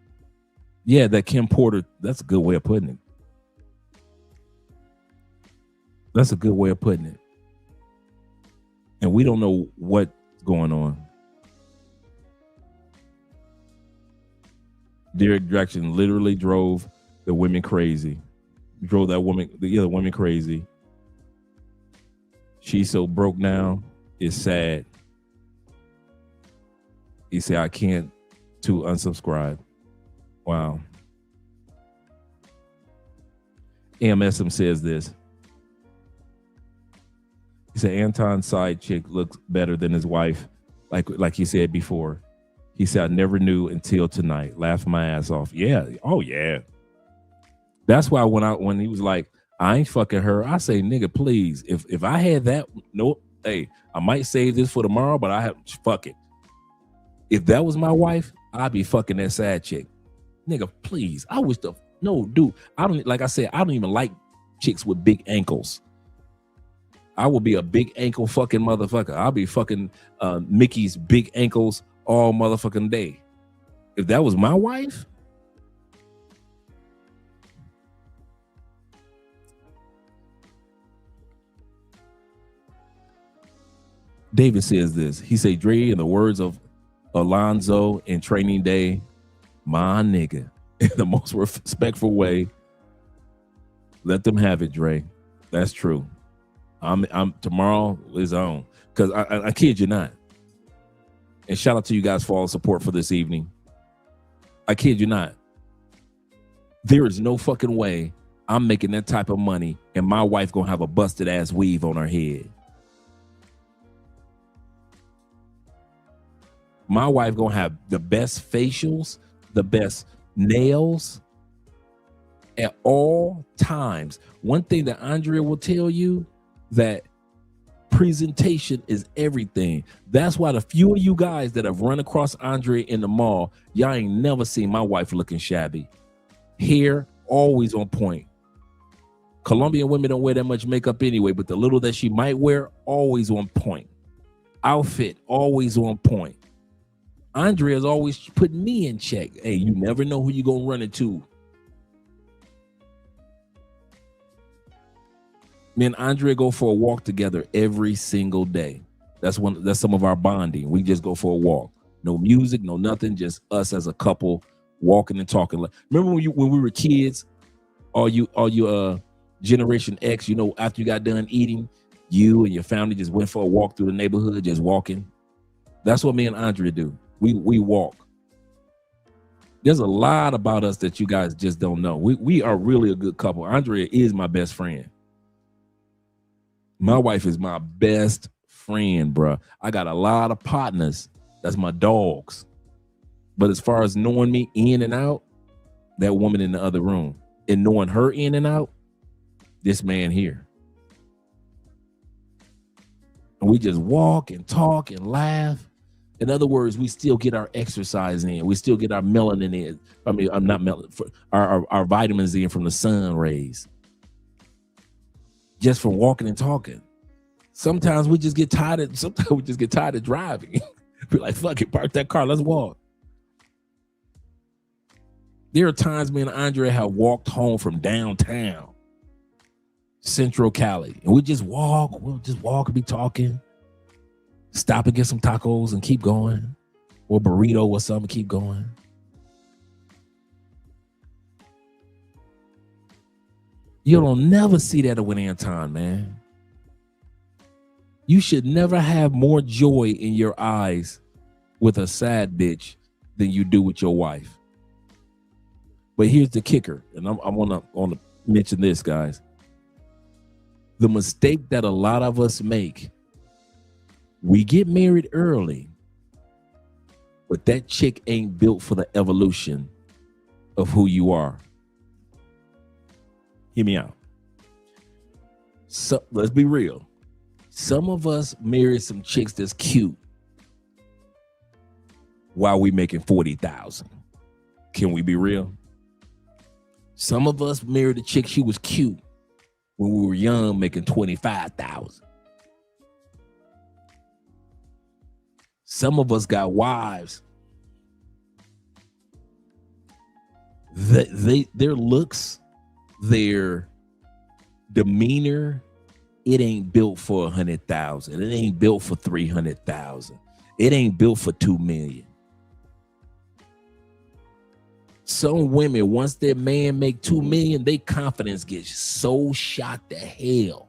Yeah, that Kim Porter, that's a good way of putting it. That's a good way of putting it. And we don't know what's going on. Derek Jackson literally drove the women crazy. Drove that woman, the other woman crazy. She's so broke now. It's sad. He said, I can't to unsubscribe. Wow. AMSM says this. He said, Anton's side chick looks better than his wife. Like he said before. He said, I never knew until tonight. Laughing my ass off. Yeah. Oh, yeah. That's why when he was like, I ain't fucking her, I say, nigga, please. If I had that, nope. Hey, I might save this for tomorrow, but I have, fuck it. If that was my wife, I'd be fucking that side chick. Nigga, please. I wish no, dude. I don't, like I said, I don't even like chicks with big ankles. I will be a big ankle fucking motherfucker. I'll be fucking Mickey's big ankles all motherfucking day. If that was my wife, David says this. He say, Dre, in the words of Alonzo in Training Day, my nigga, in the most respectful way, let them have it, Dre. That's true. I'm tomorrow is on, because I kid you not. And shout out to you guys for all the support for this evening. I kid you not. There is no fucking way I'm making that type of money and my wife gonna have a busted ass weave on her head. My wife gonna have the best facials, the best nails at all times. One thing that Andrea will tell you, that presentation is everything. That's why the few of you guys that have run across Andrea in the mall, y'all ain't never seen my wife looking shabby. Hair always on point. Colombian women don't wear that much makeup anyway, but the little that she might wear, always on point. Outfit, always on point. Andrea's always putting me in check. Hey, you never know who you're gonna run into. Me and Andrea go for a walk together every single day. That's some of our bonding. We just go for a walk. No music, no nothing, just us as a couple walking and talking. Remember when we were kids, all you Generation X, after you got done eating, you and your family just went for a walk through the neighborhood, just walking. That's what me and Andrea do. We walk. There's a lot about us that you guys just don't know. We are really a good couple. Andrea is my best friend. My wife is my best friend, bro. I got a lot of partners. That's my dogs. But as far as knowing me in and out, that woman in the other room, and knowing her in and out, this man here. And we just walk and talk and laugh. In other words, we still get our exercise in. We still get our melanin in. I mean, I'm not melanin. Our vitamins in from the sun rays. Just from walking and talking. Sometimes we just get tired of driving. We're like, fuck it, park that car, let's walk. There are times me and Andrea have walked home from downtown, Central Cali, and we'll just walk and be talking. Stop and get some tacos and keep going. Or burrito or something, keep going. You'll never see that with Anton, man. You should never have more joy in your eyes with a sad bitch than you do with your wife. But here's the kicker, and I want to mention this, guys. The mistake that a lot of us make, we get married early, but that chick ain't built for the evolution of who you are. Hear me out. So let's be real. Some of us married some chicks that's cute while we making 40,000. Can we be real? Some of us married a chick, she was cute when we were young, making 25,000. Some of us got wives. Their looks, their demeanor, it ain't built for 100,000. It ain't built for 300,000. It ain't built for 2 million. Some women, once their man make 2 million, their confidence gets so shot to hell.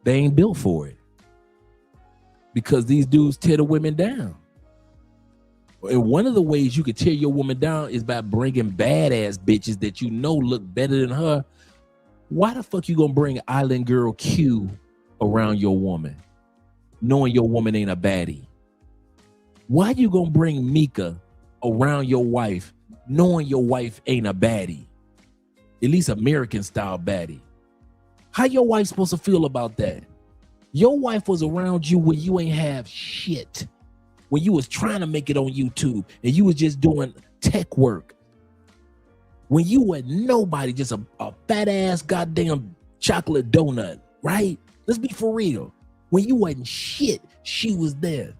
They ain't built for it. Because these dudes tear the women down. And one of the ways you can tear your woman down is by bringing badass bitches that you know look better than her. Why the fuck you gonna bring Island Girl Q around your woman, knowing your woman ain't a baddie? Why you gonna bring Micca around your wife, knowing your wife ain't a baddie? At least American style baddie. How your wife supposed to feel about that? Your wife was around you when you ain't have shit. When you was trying to make it on YouTube and you was just doing tech work. When you were nobody, just a fat ass goddamn chocolate donut, right? Let's be for real. When you wasn't shit, she was there.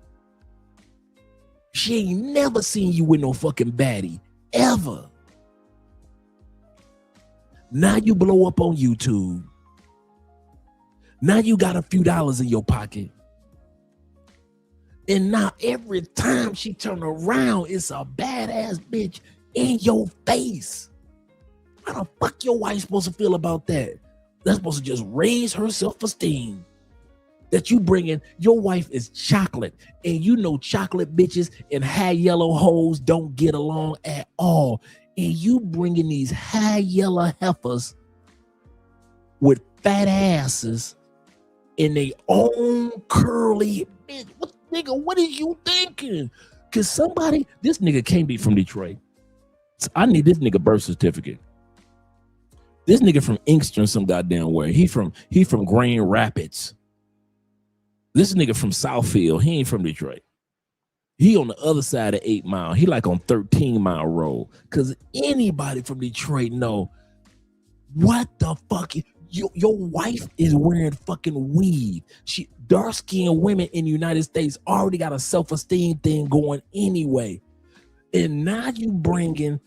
She ain't never seen you with no fucking baddie, ever. Now you blow up on YouTube. Now you got a few dollars in your pocket. And now every time she turn around, it's a badass bitch in your face. How the fuck your wife supposed to feel about that? That's supposed to just raise her self-esteem. That you bringing, your wife is chocolate. And you know chocolate bitches and high yellow hoes don't get along at all. And you bringing these high yellow heifers with fat asses in their own curly bitch. What is you thinking? Cause somebody, this nigga can't be from Detroit. So I need this nigga birth certificate. This nigga from Inkster some goddamn way. He from Grand Rapids. This nigga from Southfield. He ain't from Detroit. He on the other side of 8 Mile. He like on 13 Mile Road. Cause anybody from Detroit know what the fuck. Your wife is wearing fucking weave. Dark-skinned women in the United States already got a self-esteem thing going anyway. And now you bringing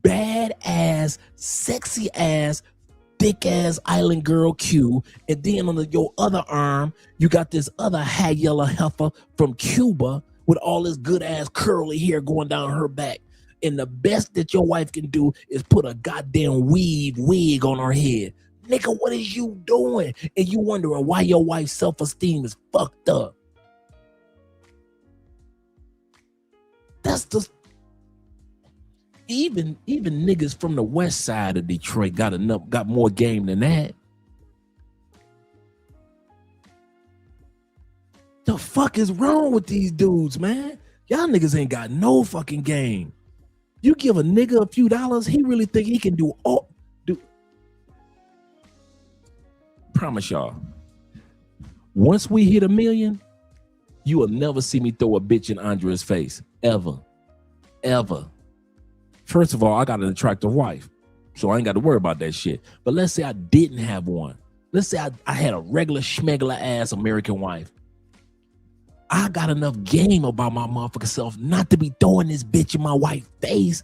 bad-ass, sexy-ass, thick-ass island girl Q. And then on your other arm, you got this other high yellow heifer from Cuba with all this good-ass curly hair going down her back. And the best that your wife can do is put a goddamn wig on her head. Nigga, what is you doing? And you wondering why your wife's self-esteem is fucked up. That's just even niggas from the west side of Detroit got more game than that. The fuck is wrong with these dudes, man? Y'all niggas ain't got no fucking game. You give a nigga a few dollars, he really think he can do all. Promise y'all, once we hit 1 million, you will never see me throw a bitch in Andrea's face. Ever. First of all, I got an attractive wife, so I ain't got to worry about that shit. But let's say I didn't have one. Let's say I had a regular schmegler ass American wife. I got enough game about my motherfucking self not to be throwing this bitch in my wife's face.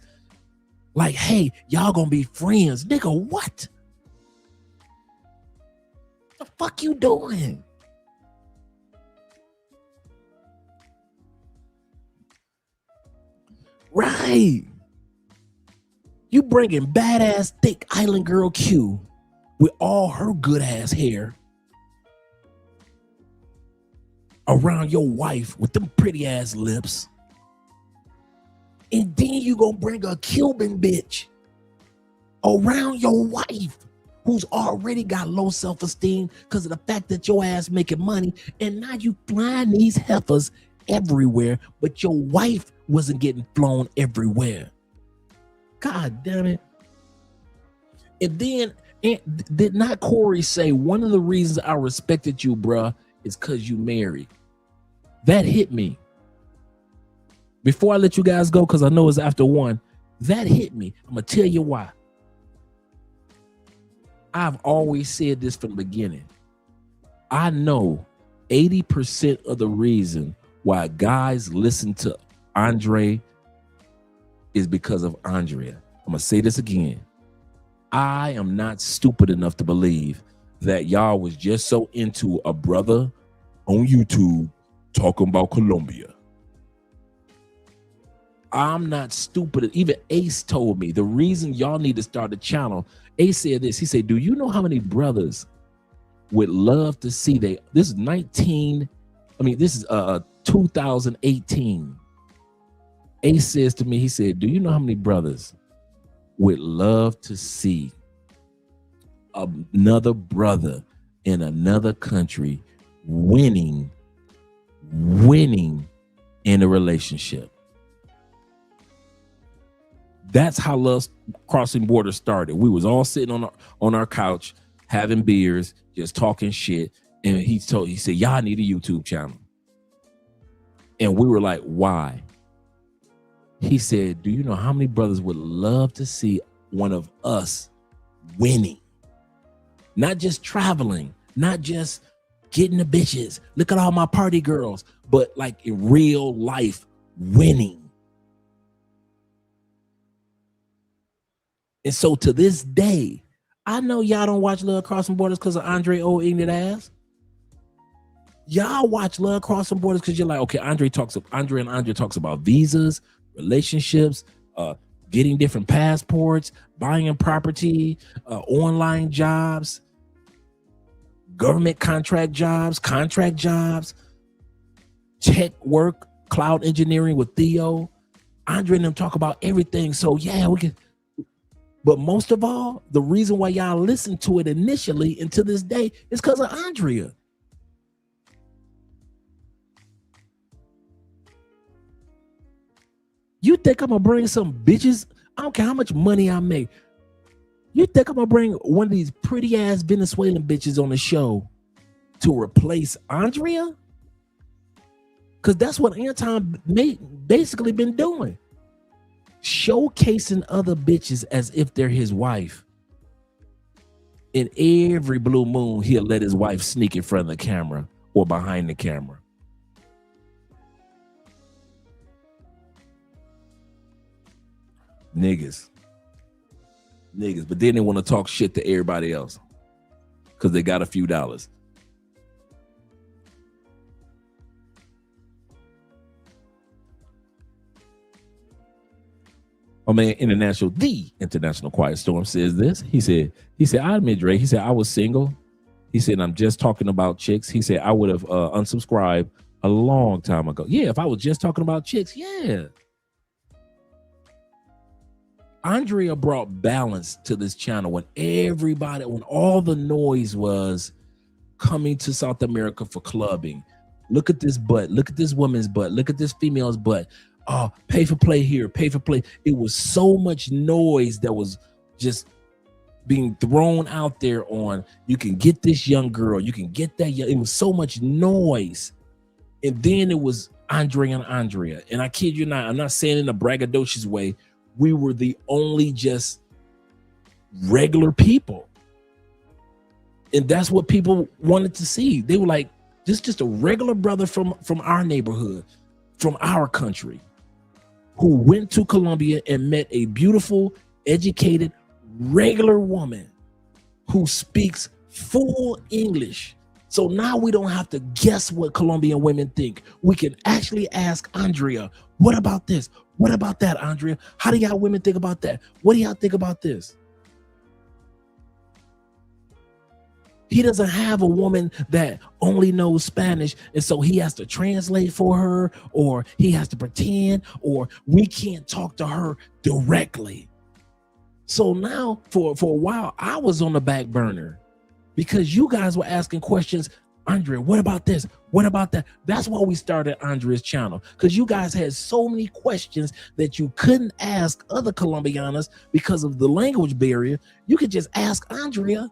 Like, hey, y'all gonna be friends. Nigga, what? The fuck you doing? Right. You bringing badass thick island girl Q with all her good ass hair around your wife with them pretty ass lips. And then you gonna bring a Cuban bitch around your wife who's already got low self-esteem because of the fact that your ass making money, and now you flying these heifers everywhere, but your wife wasn't getting flown everywhere. God damn it. And then, did not Corey say one of the reasons I respected you, bruh, is because you married? That hit me. Before I let you guys go, because I know it's after 1, that hit me. I'm going to tell you why. I've always said this from the beginning. I know 80% of the reason why guys listen to Andre is because of Andrea. I'm going to say this again. I am not stupid enough to believe that y'all was just so into a brother on YouTube talking about Colombia. I'm not stupid. Even Ace told me the reason y'all need to start a channel. Ace said this. He said, do you know how many brothers would love to see this is 2018. Ace says to me, he said, do you know how many brothers would love to see another brother in another country winning in a relationship. That's how Love Crossing Borders started. We was all sitting on our couch having beers, just talking shit. And he said, y'all need a YouTube channel. And we were like, why? He said, do you know how many brothers would love to see one of us winning? Not just traveling, not just getting the bitches. Look at all my party girls, but like in real life, winning. And so to this day, I know y'all don't watch Love Crossing Borders because of Andre old ignorant ass. Y'all watch Love Crossing Borders because you're like, okay, Andre and Andre talks about visas, relationships, getting different passports, buying property, online jobs, government contract jobs, tech work, cloud engineering with Theo. Andre and them talk about everything. So yeah, we can. But most of all, the reason why y'all listen to it initially and to this day is because of Andrea. You think I'm gonna bring some bitches? I don't care how much money I make. You think I'm gonna bring one of these pretty ass Venezuelan bitches on the show to replace Andrea? Because that's what Anton basically been doing. Showcasing other bitches as if they're his wife. In every blue moon, he'll let his wife sneak in front of the camera or behind the camera. Niggas, but then they want to talk shit to everybody else because they got a few dollars. Oh man, the International Quiet Storm says this. He said, I admit, Dre, he said, I was single. He said, I'm just talking about chicks. He said, I would have unsubscribed a long time ago. Yeah, if I was just talking about chicks, yeah. Andrea brought balance to this channel when all the noise was coming to South America for clubbing. Look at this butt. Look at this woman's butt. Look at this female's butt. Pay for play here, pay for play. It was so much noise that was just being thrown out there on, you can get this young girl, you can get that young. It was so much noise. And then it was Andre and Andrea. And I kid you not, I'm not saying in a braggadocious way, we were the only just regular people. And that's what people wanted to see. They were like, this is just a regular brother from our neighborhood, from our country, who went to Colombia and met a beautiful, educated, regular woman who speaks full English. So now we don't have to guess what Colombian women think. We can actually ask Andrea, what about this? What about that, Andrea? How do y'all women think about that? What do y'all think about this? He doesn't have a woman that only knows Spanish, and so he has to translate for her, or he has to pretend, or we can't talk to her directly. So now, for a while, I was on the back burner because you guys were asking questions. Andrea, what about this? What about that? That's why we started Andrea's channel, because you guys had so many questions that you couldn't ask other Colombianas because of the language barrier. You could just ask Andrea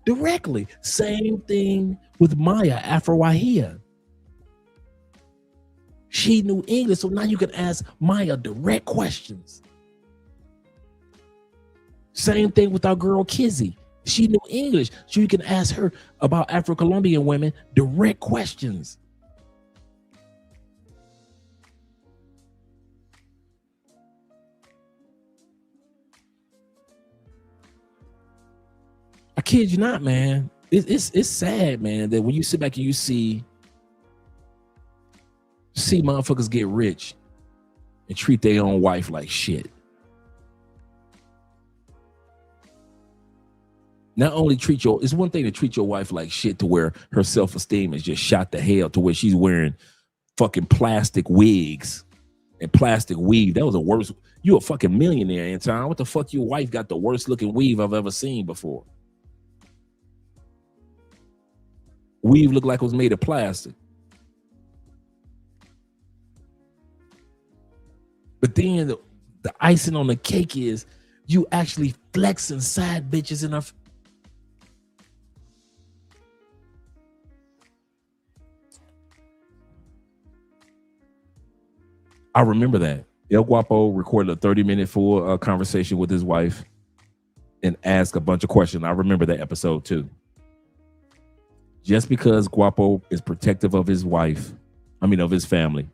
directly. Same thing with Maya Afro-Wahia. She knew English, so now you can ask Maya direct questions. Same thing with our girl Kizzy. She knew English, so you can ask her about Afro-Colombian women direct questions. I kid you not, man. It's sad, man, that when you sit back and you see motherfuckers get rich and treat their own wife like shit. Not only it's one thing to treat your wife like shit to where her self-esteem is just shot to hell to where she's wearing fucking plastic wigs and plastic weave. That was the worst. You a fucking millionaire, Anton. What the fuck, your wife got the worst looking weave I've ever seen before. weave looked like it was made of plastic. But then the icing on the cake is you actually flexing side bitches in her. I remember that. El Guapo recorded a 30-minute full conversation with his wife and asked a bunch of questions. I remember that episode too. Just because Guapo is protective of his wife, of his family,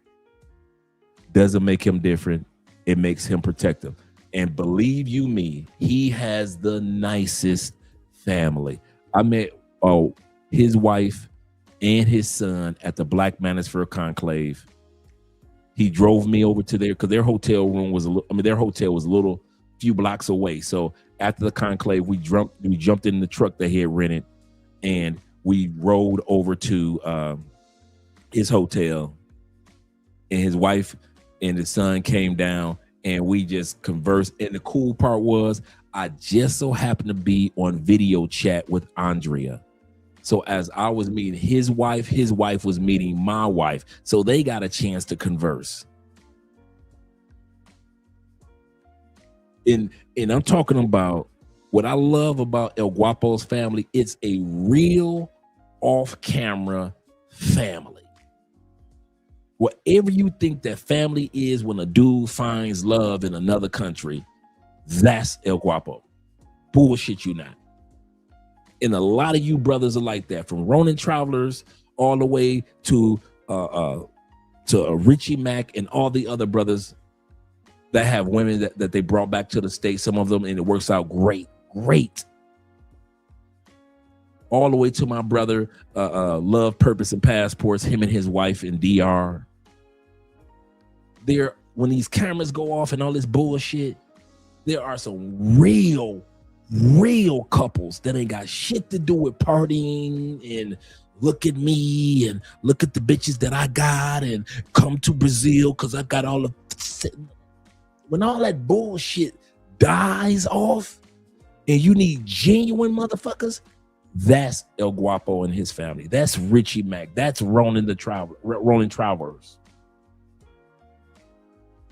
doesn't make him different. It makes him protective. And believe you me, he has the nicest family. I met his wife and his son at the Black Manosphere Conclave. He drove me over to there because their hotel room was their hotel was a little few blocks away. So after the conclave, we jumped in the truck that he had rented, and we rode over to his hotel. And his wife and his son came down, and we just conversed. And the cool part was, I just so happened to be on video chat with Andrea. So as I was meeting his wife was meeting my wife. So they got a chance to converse. And I'm talking about what I love about El Guapo's family. It's a real off-camera family. Whatever you think that family is when a dude finds love in another country, that's El Guapo. Bullshit you not. And a lot of you brothers are like that, from Ronin Travelers all the way to Richie Mack and all the other brothers that have women that they brought back to the States, some of them, and it works out great. All the way to my brother, Love, Purpose, and Passports, him and his wife in DR. When these cameras go off and all this bullshit, there are some real couples that ain't got shit to do with partying and look at me and look at the bitches that I got and come to Brazil because I got all the. When all that bullshit dies off and you need genuine motherfuckers, that's El Guapo and his family. That's Richie Mack. That's Ronin Travelers.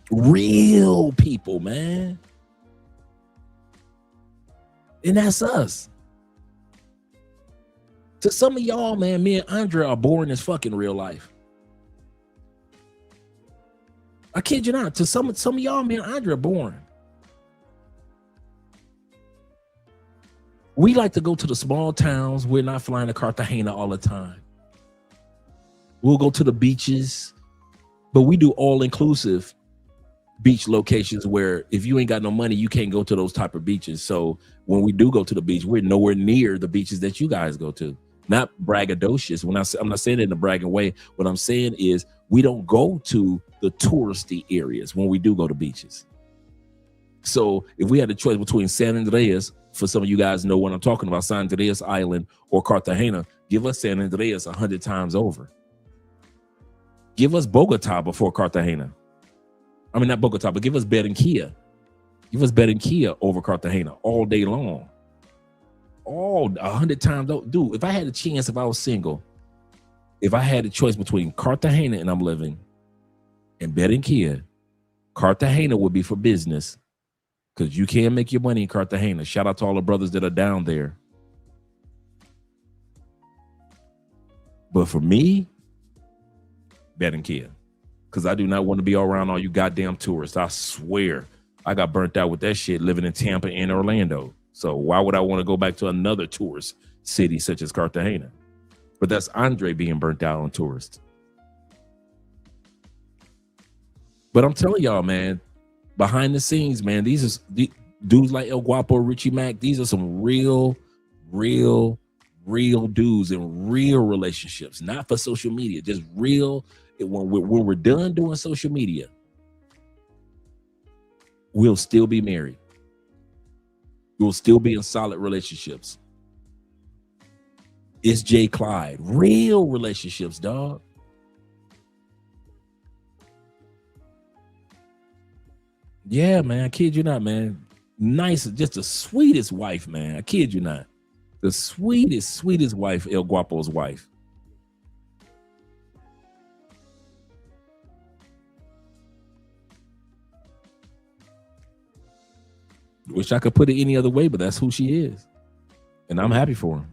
Real people, man. And that's us. To some of y'all, man, me and Andre are boring as fuck in real life. I kid you not. To some of y'all, me and Andre are boring. We like to go to the small towns. We're not flying to Cartagena all the time. We'll go to the beaches, but we do all-inclusive beach locations where if you ain't got no money, you can't go to those type of beaches. So when we do go to the beach, we're nowhere near the beaches that you guys go to. Not braggadocious. I'm not saying it in a bragging way. What I'm saying is we don't go to the touristy areas when we do go to beaches. So if we had a choice between San Andreas, for some of you guys know what I'm talking about, San Andreas Island or Cartagena, give us San Andreas 100 times over. Give us Bogota before Cartagena. I mean, not Bogota, but give us Barranquilla. Give us Barranquilla over Cartagena all day long. All 100 times. Dude, if I had a chance, if I was single, if I had a choice between Cartagena and I'm living and Barranquilla, Cartagena would be for business because you can't make your money in Cartagena. Shout out to all the brothers that are down there. But for me, Barranquilla. Because I do not want to be around all you goddamn tourists. I swear, I got burnt out with that shit living in Tampa and Orlando. So why would I want to go back to another tourist city such as Cartagena? But that's Andre being burnt out on tourists. But I'm telling y'all, man, behind the scenes, man, these are dudes like El Guapo, Richie Mack. These are some real dudes in real relationships, not for social media, just real. When we're done doing social media, we'll still be married. We'll still be in solid relationships. It's Jay Clyde. Real relationships, dog. Yeah, man. I kid you not, man. Nice, just the sweetest wife, man. I kid you not. The sweetest wife, El Guapo's wife. Wish I could put it any other way, but that's who she is. And I'm happy for her.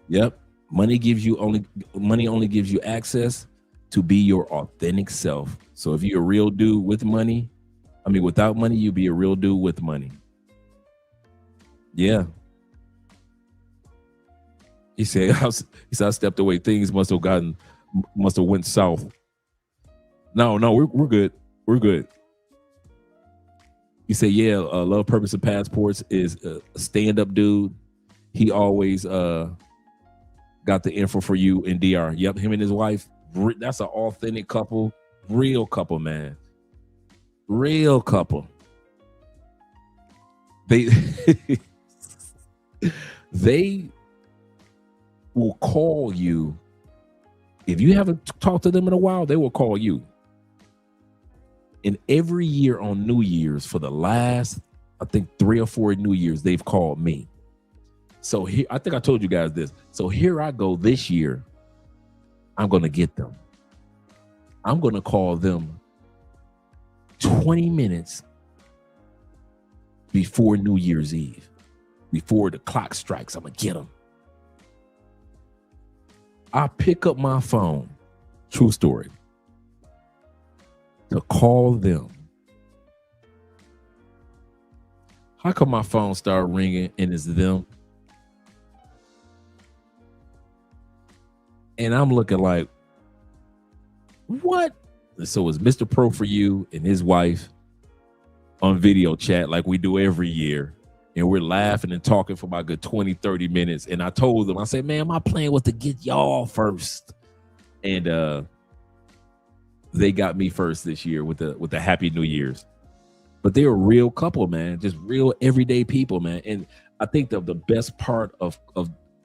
Yep. Money only gives you access to be your authentic self. So if you're a real dude with money, without money, you'll be a real dude with money. Yeah. He said, I stepped away. Things must have went south. No, we're good. We're good. He said, yeah, Love, Purpose, and Passports is a stand-up dude. He always got the info for you in DR. Yep, him and his wife. That's an authentic couple. Real couple, man. Real couple. They will call you. If you haven't talked to them in a while, they will call you. And every year on New Year's, for the last, I think 3 or 4 New Year's, they've called me. So here, I think I told you guys this. So here I go this year. I'm going to get them. I'm going to call them 20 minutes before New Year's Eve. Before the clock strikes, I'm going to get them. I pick up my phone. True story. To call them. How come my phone start ringing and it's them? And I'm looking like, what? So it's Mr. Pro for You and his wife on video chat like we do every year. And we're laughing and talking for about a good 20, 30 minutes. And I told them, I said, man, my plan was to get y'all first. And they got me first this year with the Happy New Year's. But they're a real couple, man. Just real everyday people, man. And I think the best part of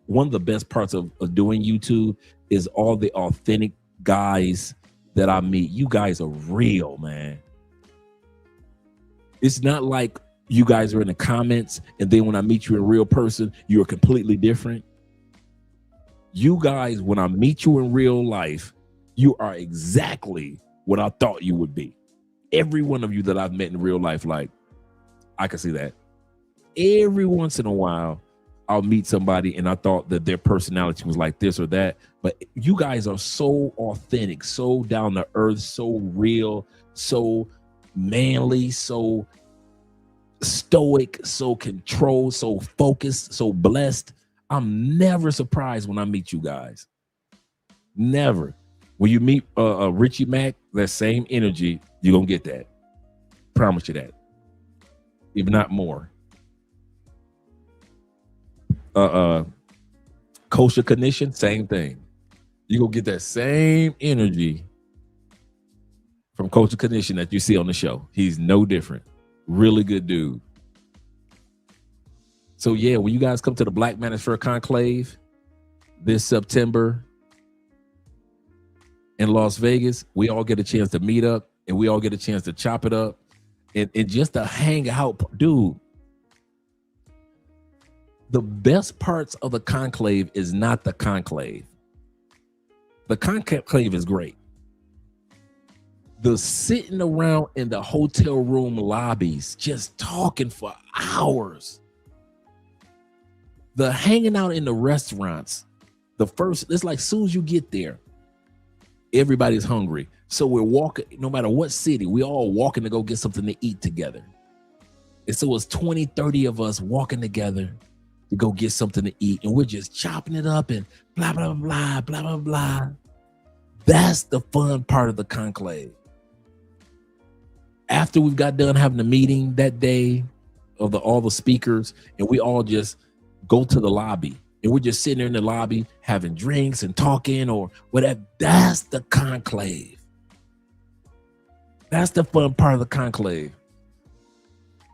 one of the best parts of doing YouTube is all the authentic guys that I meet. You guys are real, man. It's not like you guys are in the comments and then when I meet you in real person, you're completely different. You guys, when I meet you in real life, you are exactly what I thought you would be. Every one of you that I've met in real life, like, I can see that. Every once in a while, I'll meet somebody and I thought that their personality was like this or that. But you guys are so authentic, so down to earth, so real, so manly, so stoic, so controlled, so focused, so blessed. I'm never surprised when I meet you guys. Never. When you meet Richie Mack, that same energy, you're going to get that. Promise you that. If not more. Kosher Condition, same thing. You're going to get that same energy from Kosher Condition that you see on the show. He's no different. Really good dude. So yeah, when you guys come to the Black Manosphere Conclave this September in Las Vegas, we all get a chance to meet up and we all get a chance to chop it up and just to hang out. Dude, the best parts of the conclave is not the conclave. The conclave is great. The sitting around in the hotel room lobbies, just talking for hours. The hanging out in the restaurants. It's like as soon as you get there, everybody's hungry. So we're walking, no matter what city, we all walking to go get something to eat together. And so it's 20, 30 of us walking together to go get something to eat. And we're just chopping it up and blah, blah, blah, blah, blah, blah. That's the fun part of the conclave. After we've got done having a meeting that day of all the speakers, and we all just go to the lobby, and we're just sitting there in the lobby having drinks and talking or whatever. That's the conclave. That's the fun part of the conclave.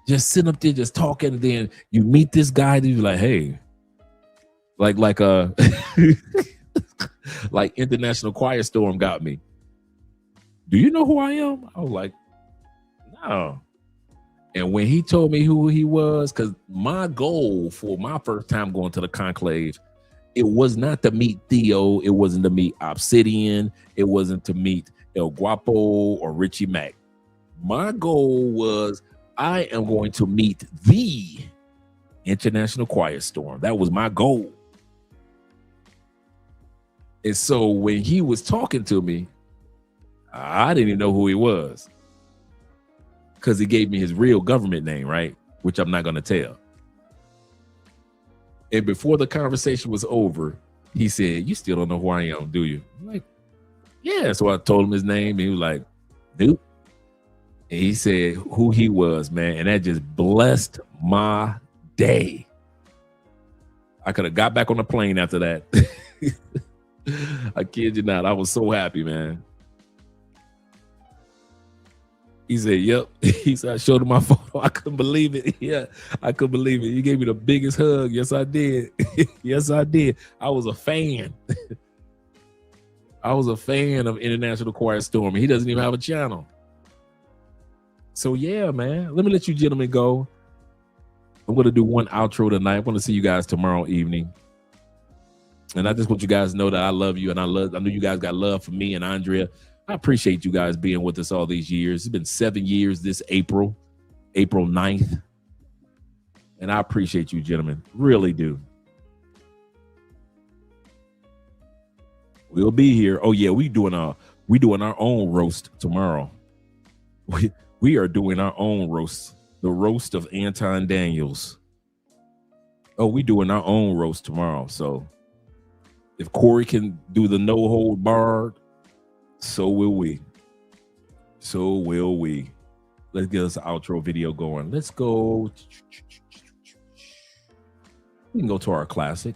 Just sitting up there, just talking, and then you meet this guy, and you're like, hey, like like International Quiet Storm got me. Do you know who I am? I was like, no. And when he told me who he was, because my goal for my first time going to the conclave, it was not to meet Theo. It wasn't to meet Obsidian. It wasn't to meet El Guapo or Richie Mack. My goal was I am going to meet the International Quiet Storm. That was my goal. And so when he was talking to me, I didn't even know who he was, because he gave me his real government name, right? Which I'm not going to tell. And before the conversation was over, he said, "You still don't know who I am, do you?" I'm like, "Yeah." So I told him his name, and he was like, "Nope." And he said who he was, man. And that just blessed my day. I could have got back on the plane after that. I kid you not. I was so happy, man. He said, "Yep." He said, I showed him my photo. I couldn't believe it. Yeah, I couldn't believe it. He gave me the biggest hug. Yes, I did. Yes, I did. I was a fan. I was a fan of International Quiet Storm. He doesn't even have a channel. So yeah, man. Let me let you gentlemen go. I'm going to do one outro tonight. I'm going to see you guys tomorrow evening. And I just want you guys to know that I love you, and I know you guys got love for me and Andrea. I appreciate you guys being with us all these years. It's been 7 years this April 9th. And I appreciate you, gentlemen. Really do. We'll be here. Oh yeah, we doing our own roast tomorrow. We are doing our own roast. The roast of Anton Daniels. Oh, we doing our own roast tomorrow. So if Corey can do the no hold barred, so will we. So will we. Let's get us an outro video going. Let's go. We can go to our classic.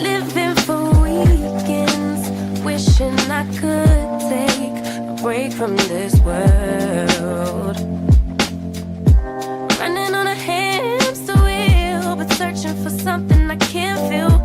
Living for weekends, wishing I could take a break from this world. Running on a hamster wheel, but searching for something I can't feel.